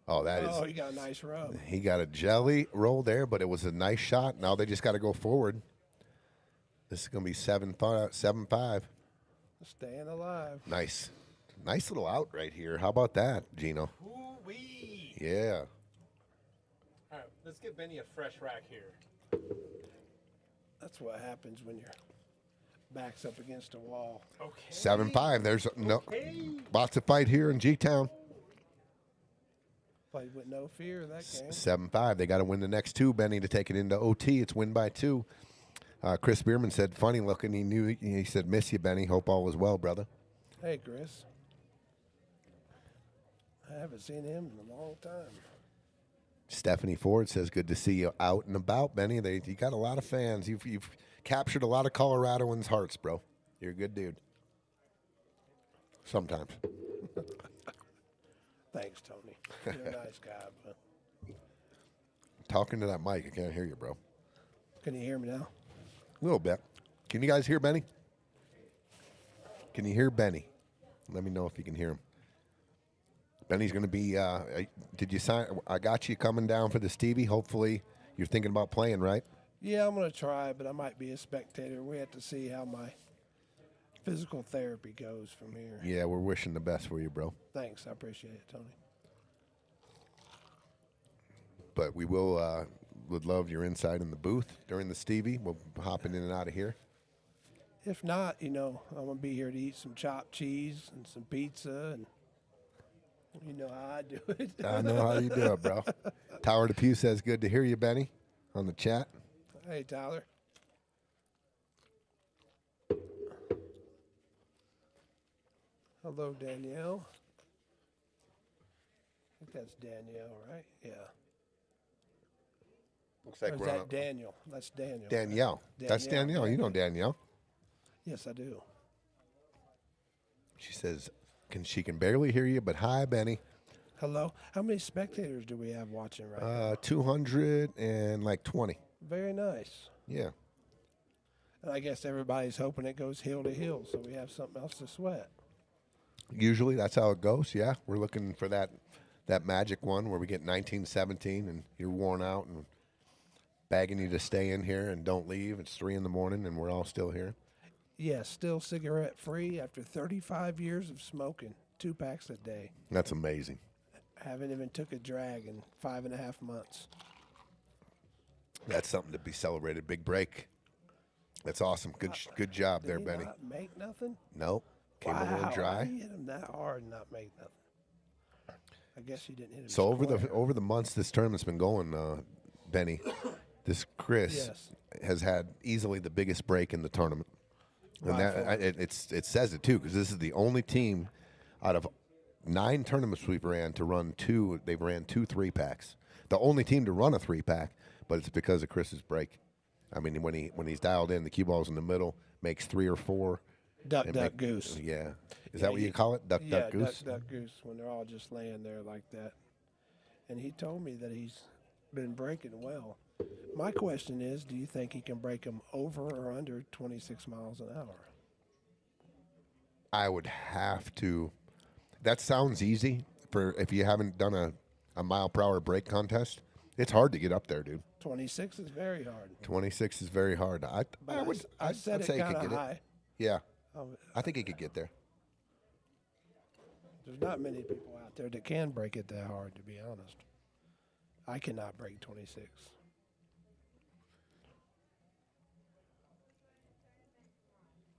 Oh, that is. Oh, he got a nice rub. He got a jelly roll there, but it was a nice shot. Now they just got to go forward. This is going to be 7-5. Staying alive. Nice. Nice little out right here. How about that, Gino? Ooh-wee. Yeah. All right, let's get Benny a fresh rack here. That's what happens when your back's up against a wall. Okay. 7-5. There's lots of fight here in G-Town. Played with no fear that game. 7-5. They got to win the next two, Benny, to take it into OT. It's win by 2. Chris Bierman said, funny looking. He said, miss you, Benny. Hope all is well, brother. Hey, Chris. I haven't seen him in a long time. Stephanie Ford says, good to see you out and about, Benny. You got a lot of fans. You've captured a lot of Coloradoans' hearts, bro. You're a good dude. Sometimes. Thanks, Tony. You're a nice guy. But Talking to that mic. I can't hear you, bro. can you hear me now? A little bit. Can you guys hear Benny? Can you hear Benny? Let me know if you can hear him. Benny's going to be, did you sign? I got you coming down for the Stevie. Hopefully you're thinking about playing, right? Yeah, I'm going to try, but I might be a spectator. We have to see how my physical therapy goes from here. Yeah, we're wishing the best for you, bro. Thanks. I appreciate it, Tony. But we will, would love your insight in the booth during the Stevie. We'll hop in and out of here. If not, I'm going to be here to eat some chopped cheese and some pizza, and you know how I do it. I know how you do it, bro. Tower Depew says, good to hear you, Benny, on the chat. Hey, Tyler. Hello, Danielle. that's Danielle, right? Yeah. Looks Or like is we're on that Daniel? That's Daniel. Danielle. That's Danielle. You know Danielle. Yes, I do. She says, she can barely hear you, but hi, Benny. Hello. How many spectators do we have watching right now? 220. Very nice. Yeah. And I guess everybody's hoping it goes hill to hill, so we have something else to sweat. Usually that's how it goes. Yeah, we're looking for that magic one where we get 19-17 and you're worn out and begging you to stay in here and don't leave. It's 3 in the morning and we're all still here. Yeah, still cigarette free after 35 years of smoking, 2 packs a day. That's amazing. Haven't even took a drag in 5.5 months. That's something to be celebrated. Big break. That's awesome. Good job Did there, he Benny. not make nothing? Nope. Came a little Wow, dry. how you hit him that hard and not make nothing? I guess you didn't hit him. So square. over the months this tournament's been going, Benny, this Chris Yes. has had easily the biggest break in the tournament, and By far. it says it too because this is the only team out of 9 tournaments we've ran to run 2. They've ran 2 3-packs. The only team to run a 3-pack, but it's because of Chris's break. I mean, when he's dialed in, the cue ball's in the middle, makes 3 or 4. Duck, duck, goose. Yeah. Is that what you call it? Duck, duck, goose? Duck, duck, goose, when they're all just laying there like that. And he told me that he's been breaking well. My question is, do you think he can break them over or under 26 miles an hour? I would have to. That sounds easy for if you haven't done a mile per hour break contest. It's hard to get up there, dude. 26 is very hard. 26 is very hard. But I said I'd it say he kind could of get high. it. Yeah, Oh, I think he could get there. There's not many people out there that can break it that hard, to be honest. I cannot break 26.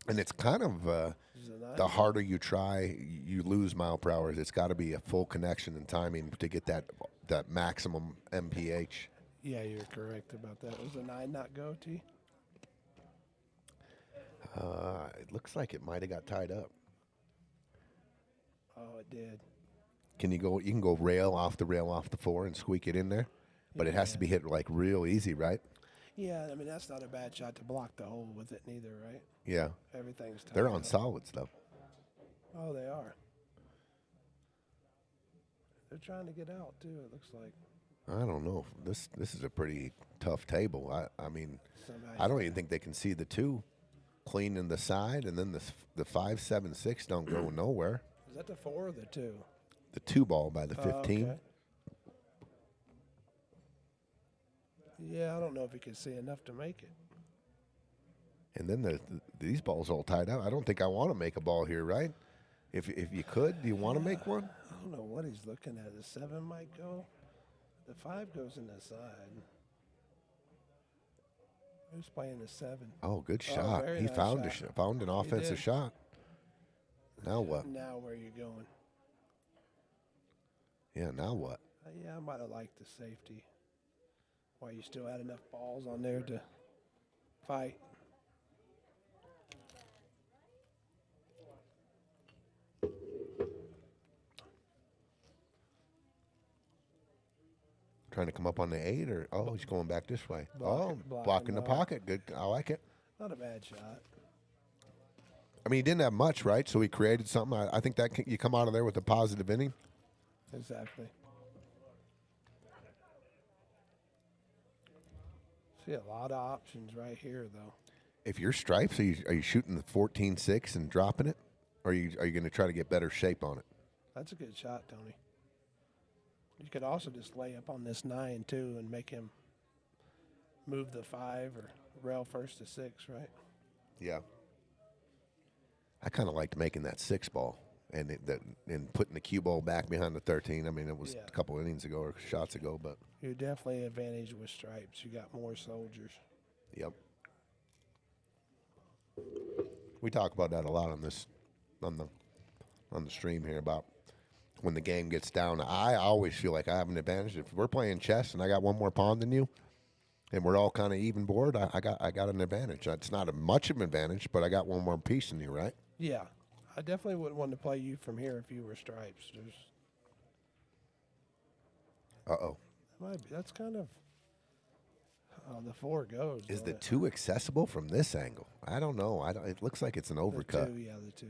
And it's kind of Is it not? the harder you try, you lose mile per hour. It's got to be a full connection and timing to get that maximum MPH. Yeah, you're correct about that. Was the 9 not go, T? It looks like it might have got tied up. Oh, it did. Can you go? You can go rail off the 4 and squeak it in there, but it has to be hit like real easy, right? Yeah, I mean, that's not a bad shot to block the hole with it neither, right? Yeah. Everything's tight. They're on solids though. Oh, they are. They're trying to get out too. It looks like. I don't know. This is a pretty tough table. I mean, Somebody's I don't even think they can see the 2 clean in the side, and then the 5, 7, 6 don't go nowhere. Is that the 4 or the 2? The 2 ball by the 15. Okay. Yeah, I don't know if he can see enough to make it. And then these balls all tied out. I don't think I want to make a ball here, right? If you could, do you want to make one? I don't know what he's looking at. The 7 might go. The 5 goes in the side. Who's playing the 7? Oh, good shot. very He nice found shot. found an offensive did. shot. Now what? Now where you going? Yeah, now what? Yeah, I might have liked the safety. Why, you still had enough balls on there to fight. Trying to come up on the 8, or he's going back this way. Blocking Blocking the ball. pocket. Good. I like it. Not a bad shot. I mean, he didn't have much, right? So he created something. I think that you come out of there with a positive inning. Exactly. See a lot of options right here, though. If you're stripes, are you shooting the 14-6 and dropping it, or are you going to try to get better shape on it? That's a good shot, Tony. You could also just lay up on this 9 too and make him move the 5 or rail first to 6, right? Yeah. I kind of liked making that 6 ball and putting the cue ball back behind the 13. I mean, it was Yeah. a couple innings ago or shots ago, but You're definitely advantage with stripes. You got more soldiers. yep. We talk about that a lot on the stream here about when the game gets down. I always feel like I have an advantage. If we're playing chess and I got one more pawn than you, and we're all kind of even board, I got an advantage. It's not much of an advantage, but I got one more piece than you, right? Yeah. I definitely wouldn't want to play you from here if you were stripes. Uh-oh. That's kind of how the 4 goes. Is don't the it? 2 accessible from this angle? I don't know. It looks like it's an The overcut. 2, yeah, the 2.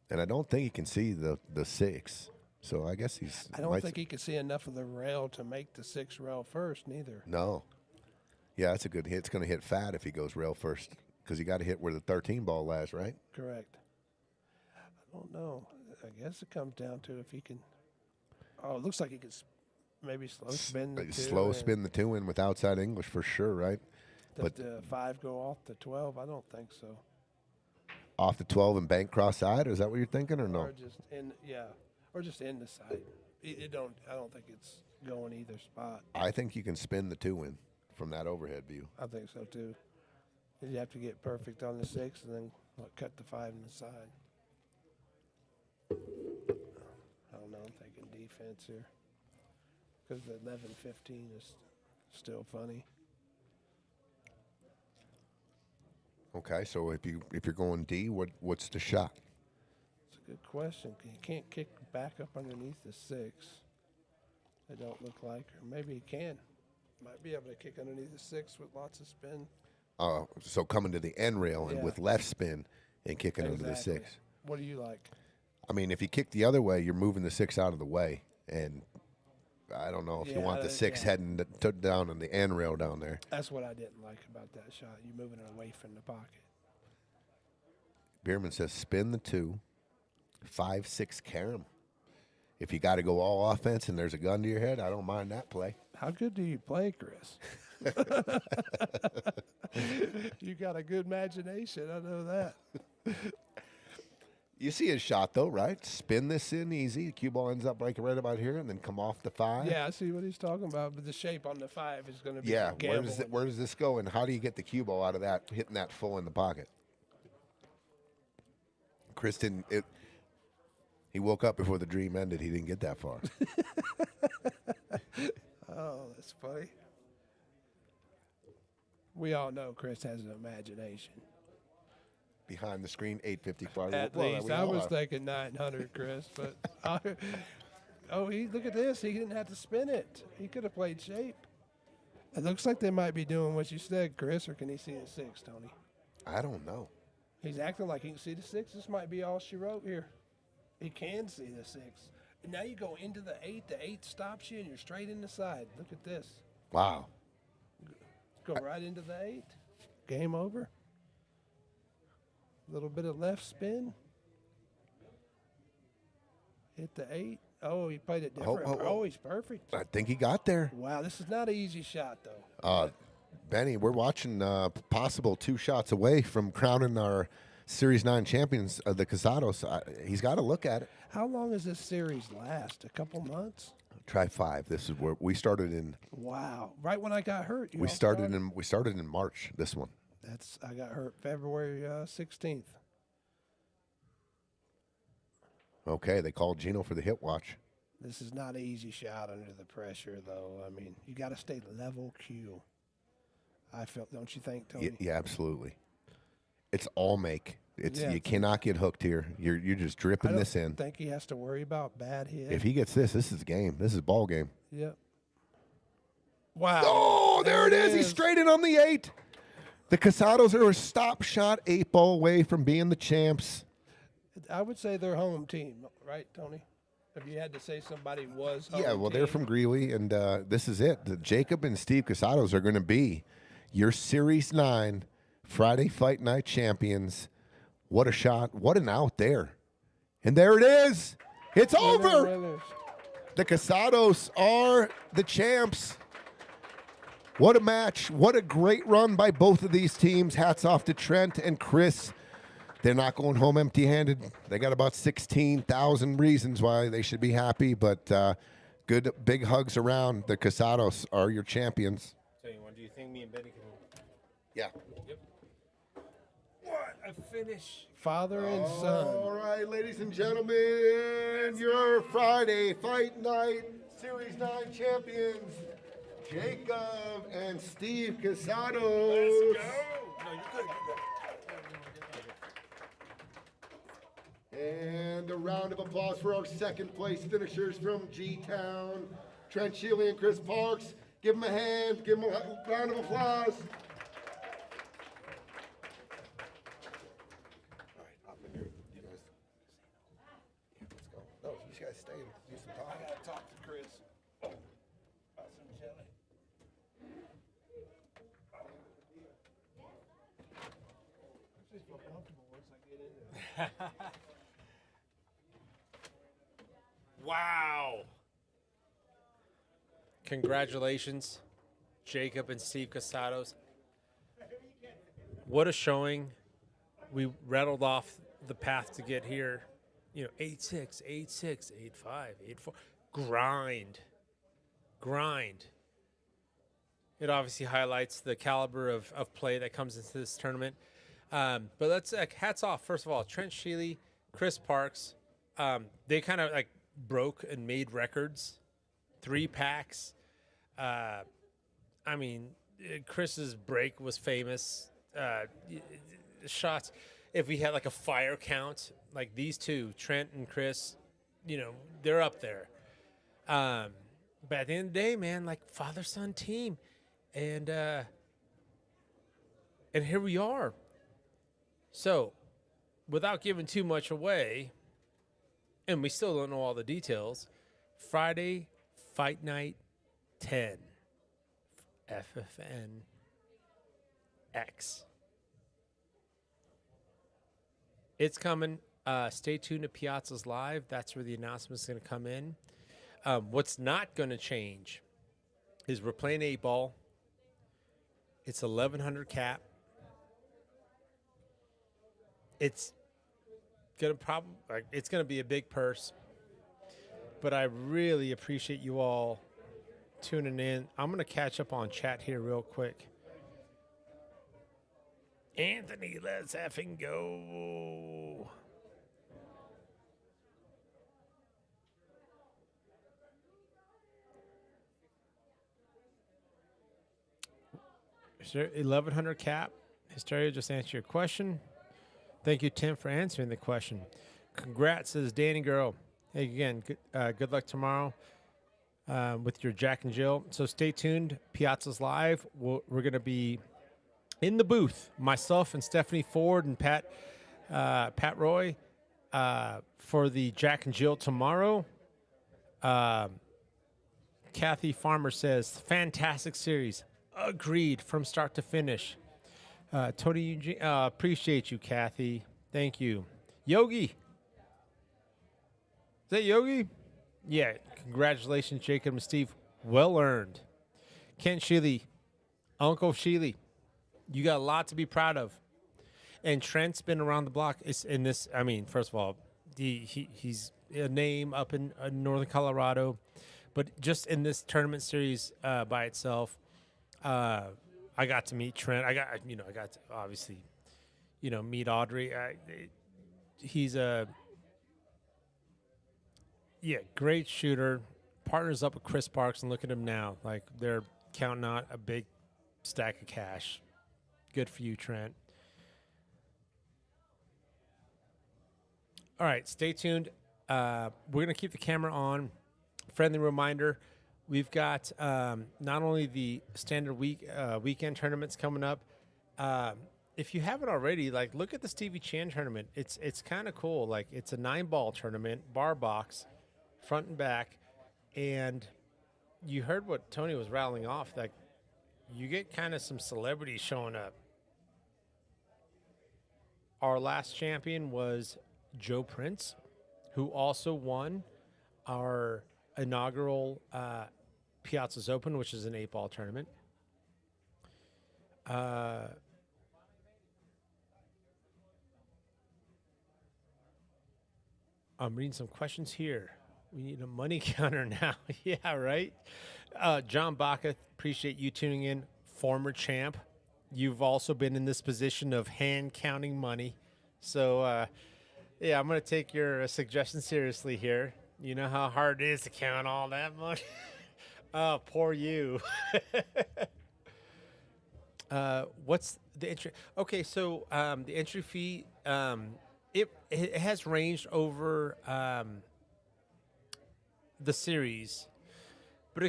And I don't think he can see the 6. So I guess he's... I don't think he can see enough of the rail to make the 6 rail first, neither. No. Yeah, that's a good hit. It's going to hit fat if he goes rail first because you got to hit where the 13 ball lies, right? Correct. I don't know. I guess it comes down to if he can. Oh, it looks like he could maybe slow spin the 2. Slow spin the 2 in with outside English for sure, right? But the 5 go off the 12? I don't think so. Off the 12 and bank cross side? Is that what you're thinking or no? Or just in, yeah, or just in the side. I don't think it's going either spot. I think you can spin the 2 in from that overhead view. I think so too. You have to get perfect on the 6 and then cut the 5 in the side. I don't know. I'm thinking defense here because the 11-15 is still funny. Okay, so if you're going D, what's the shot? It's a good question. You can't kick back up underneath the 6. They don't look like, or maybe he can. Might be able to kick underneath the 6 with lots of spin. So coming to the end rail and Yeah. with left spin and kicking under the 6. What do you like? I mean, if you kick the other way, you're moving the 6 out of the way, and I don't know if you want the 6 heading down on the end rail down there. That's what I didn't like about that shot. You moving it away from the pocket. Bierman says spin the 2, 5-6 carom. If you got to go all offense and there's a gun to your head, I don't mind that play. How good do you play, Chris? You got a good imagination. I know that. You see his shot though, right? Spin this in easy. The cue ball ends up breaking right about here, and then come off the 5. Yeah, I see what he's talking about. But the shape on the 5 is going to be Yeah. gamble. Where does this go, and how do you get the cue ball out of that, hitting that full in the pocket? Chris didn't. He woke up before the dream ended. He didn't get that far. Oh, that's funny. We all know Chris has an imagination. Behind the screen, 855. At Well, least we I all was are. thinking 900, Chris. But look at this. He didn't have to spin it. He could have played shape. It looks like they might be doing what you said, Chris. Or can he see the 6, Tony? I don't know. He's acting like he can see the 6. This might be all she wrote here. He can see the 6. And now you go into the 8. The 8 stops you, and you're straight in the side. Look at this. Wow. Go right into the 8. Game over. A little bit of left spin. Hit the 8. Oh, he played it different. Oh, he's perfect. I think he got there. Wow, this is not an easy shot, though. Benny, we're watching possible 2 shots away from crowning our Series 9 champions, the Casados. He's got to look at it. How long does this series last? A couple months? Try 5. This is where we started in. Wow! Right when I got hurt, We started in March. This one. I got hurt February 16th. Okay, they called Gino for the hit watch. This is not an easy shot under the pressure, though. I mean, you got to stay level Q. I felt, don't you think, Tony? Yeah, absolutely. It's all make. Yeah, you cannot get hooked here. You're just dripping this I in. don't think he has to worry about bad hit. If he gets this is game. This is ball game. Yep. Wow. Oh, there it is. He's straight in on the 8. The Casados are a stop shot 8 ball away from being the champs. I would say they're home team, right, Tony? If you had to say somebody was home Yeah, well, team. they're from Greeley, and this is it. Jacob and Steve Casados are going to be your Series 9 Friday Fight Night champions. What a shot. What an out there. And there it is. It's over. Winners. The Casados are the champs. What a match. What a great run by both of these teams. Hats off to Trent and Chris. They're not going home empty-handed. They got about 16,000 reasons why they should be happy, but good big hugs around. The Casados are your champions. Tell you what, do you think me and Benny can? Yeah. What a finish! Father and son. All right, ladies and gentlemen, your Friday Fight Night Series 9 champions, Jacob and Steve Casados. Let's go! No, you're good. And a round of applause for our second place finishers from G-Town. Trent, Scheele, and Chris Parks. Give them a hand. Give them a round of applause. All right, up in here. You guys. Yeah, let's go. No, you guys stay and do some talking. I gotta talk to Chris about some jelly. I just feel comfortable once I get in there. Wow. Congratulations, Jacob and Steve Casados. What a showing. We rattled off the path to get here. 8-6, 8-6, 8-5, 8-4. Grind. It obviously highlights the caliber of play that comes into this tournament. But let's hats off. First of all, Trent, Scheele, Chris Parks. They kind of broke and made records. 3 packs. Chris's break was famous. Shots. If we had a fire count, like these two, Trent and Chris, they're up there. But at the end of the day, man, father-son team. And here we are. So, without giving too much away, and we still don't know all the details, Friday, Fight Night 10, FFN X. It's coming. Stay tuned to Piazza's Live. That's where the announcement's going to come in. What's not going to change is we're playing 8-ball. It's 1,100 cap. It's gonna be a big purse, but I really appreciate you all tuning in. I'm gonna catch up on chat here real quick. Anthony, let's effing go. Sure, 1,100 cap. Hysteria, just answer your question. Thank you, Tim, for answering the question. Congrats, says Danny Girl. Hey, again, good luck tomorrow with your Jack and Jill. So stay tuned. Piazza's Live. We're going to be in the booth, myself and Stephanie Ford and Pat Roy for the Jack and Jill tomorrow. Kathy Farmer says, fantastic series. Agreed from start to finish. Tony Eugene, appreciate you, Kathy. Thank you. Yogi. Is that Yogi? Yeah. Congratulations, Jacob and Steve. Well earned. Ken Scheele, Uncle Scheele, you got a lot to be proud of. And Trent's been around the block. First of all, he's a name up in northern Colorado, but just in this tournament series by itself, I got to meet Trent. I got to obviously, meet Audrey. He's a great shooter. Partners up with Chris Parks, and look at him now. They're counting out a big stack of cash. Good for you, Trent. All right, stay tuned. We're gonna keep the camera on. Friendly reminder. We've got not only the standard weekend tournaments coming up. If you haven't already, look at the Stevie Chan tournament. It's kind of cool. It's a 9-ball tournament, bar box, front and back, and you heard what Tony was rattling off. You get kind of some celebrities showing up. Our last champion was Joe Prince, who also won our inaugural Piazza's Open, which is an 8-ball tournament. I'm reading some questions here. We need a money counter now. Yeah, right? John Baca, appreciate you tuning in. Former champ. You've also been in this position of hand counting money. So, I'm going to take your suggestion seriously here. You know how hard it is to count all that money? Oh, poor you. What's the entry? Okay, so the entry fee, it has ranged over the series, but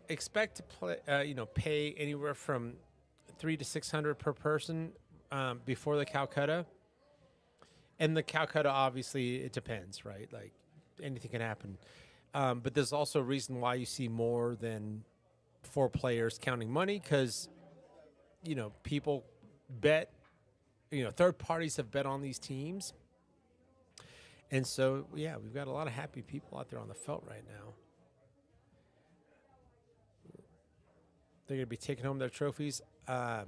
expect to play, pay anywhere from $300 to $600 per person before the Calcutta. And the Calcutta, obviously, it depends, right? Like anything can happen. But there's also a reason why you see more than 4 players counting money because, people bet, third parties have bet on these teams. And so, yeah, we've got a lot of happy people out there on the felt right now. They're going to be taking home their trophies. Is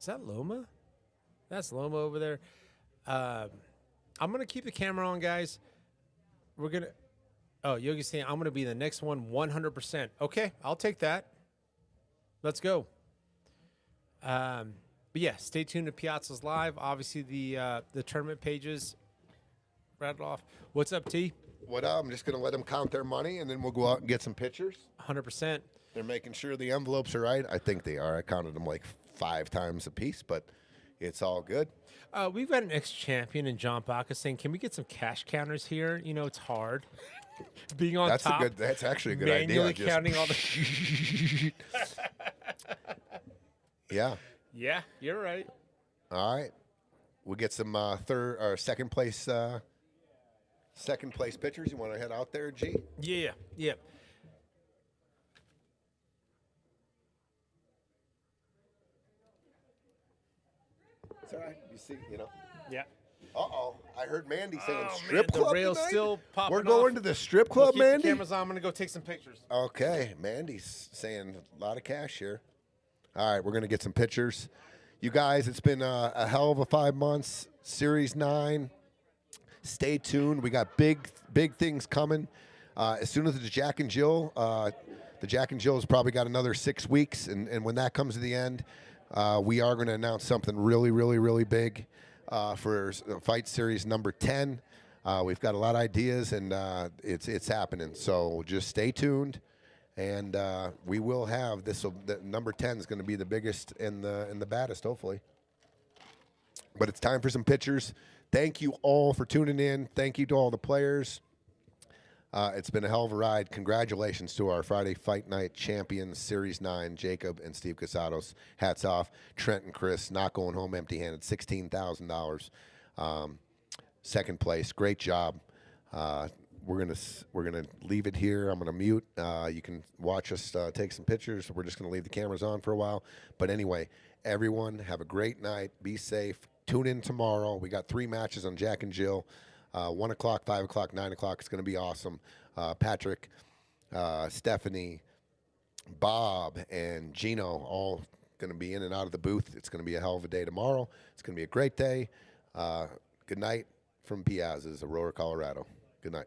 that Loma? That's Loma over there. I'm going to keep the camera on, guys. We're going to... Oh, Yogi's saying I'm going to be the next one 100%. Okay, I'll take that. Let's go. But yeah, stay tuned to Piazza's Live. Obviously, the tournament pages rattled off. What's up, T? What up? I'm just going to let them count their money, and then we'll go out and get some pictures. 100%. They're making sure the envelopes are right. I think they are. I counted them like 5 times a piece, but it's all good. We've got an ex-champion in John Baca saying, can we get some cash counters here? It's hard. Being on top. That's actually a good idea. Manually counting all the... Yeah. Yeah, you're right. All right. We'll get some third or second place pictures. You want to head out there, G? Yeah. It's all right. You see, Yeah. Uh-oh. I heard Mandy saying Oh, strip man, club the rail's tonight? still popping We're going off. to the strip We'll club, keep the Mandy? cameras on. I'm going to go take some pictures. Okay. Mandy's saying a lot of cash here. All right. We're going to get some pictures. You guys, it's been a hell of a 5 months. Series 9. Stay tuned. We got big things coming. As soon as the Jack and Jill has probably got another 6 weeks. And when that comes to the end, we are going to announce something really, really, really big for Fight Series number 10. We've got a lot of ideas, and it's happening. So just stay tuned. And we will have this. The number 10 is going to be the biggest and the baddest, hopefully. But it's time for some pictures. Thank you all for tuning in. Thank you to all the players. It's been a hell of a ride. Congratulations to our Friday Fight Night champions, Series 9, Jacob and Steve Casados. Hats off. Trent and Chris not going home empty-handed. $16,000. Second place. Great job. We're gonna leave it here. I'm gonna mute. You can watch us take some pictures. We're just gonna leave the cameras on for a while. But anyway, everyone have a great night. Be safe. Tune in tomorrow. We got 3 matches on Jack and Jill. 1 o'clock, 5 o'clock, 9 o'clock. It's gonna be awesome. Patrick, Stephanie, Bob, and Gino all gonna be in and out of the booth. It's gonna be a hell of a day tomorrow. It's gonna be a great day. Good night from Piazza's, Aurora, Colorado. Good night.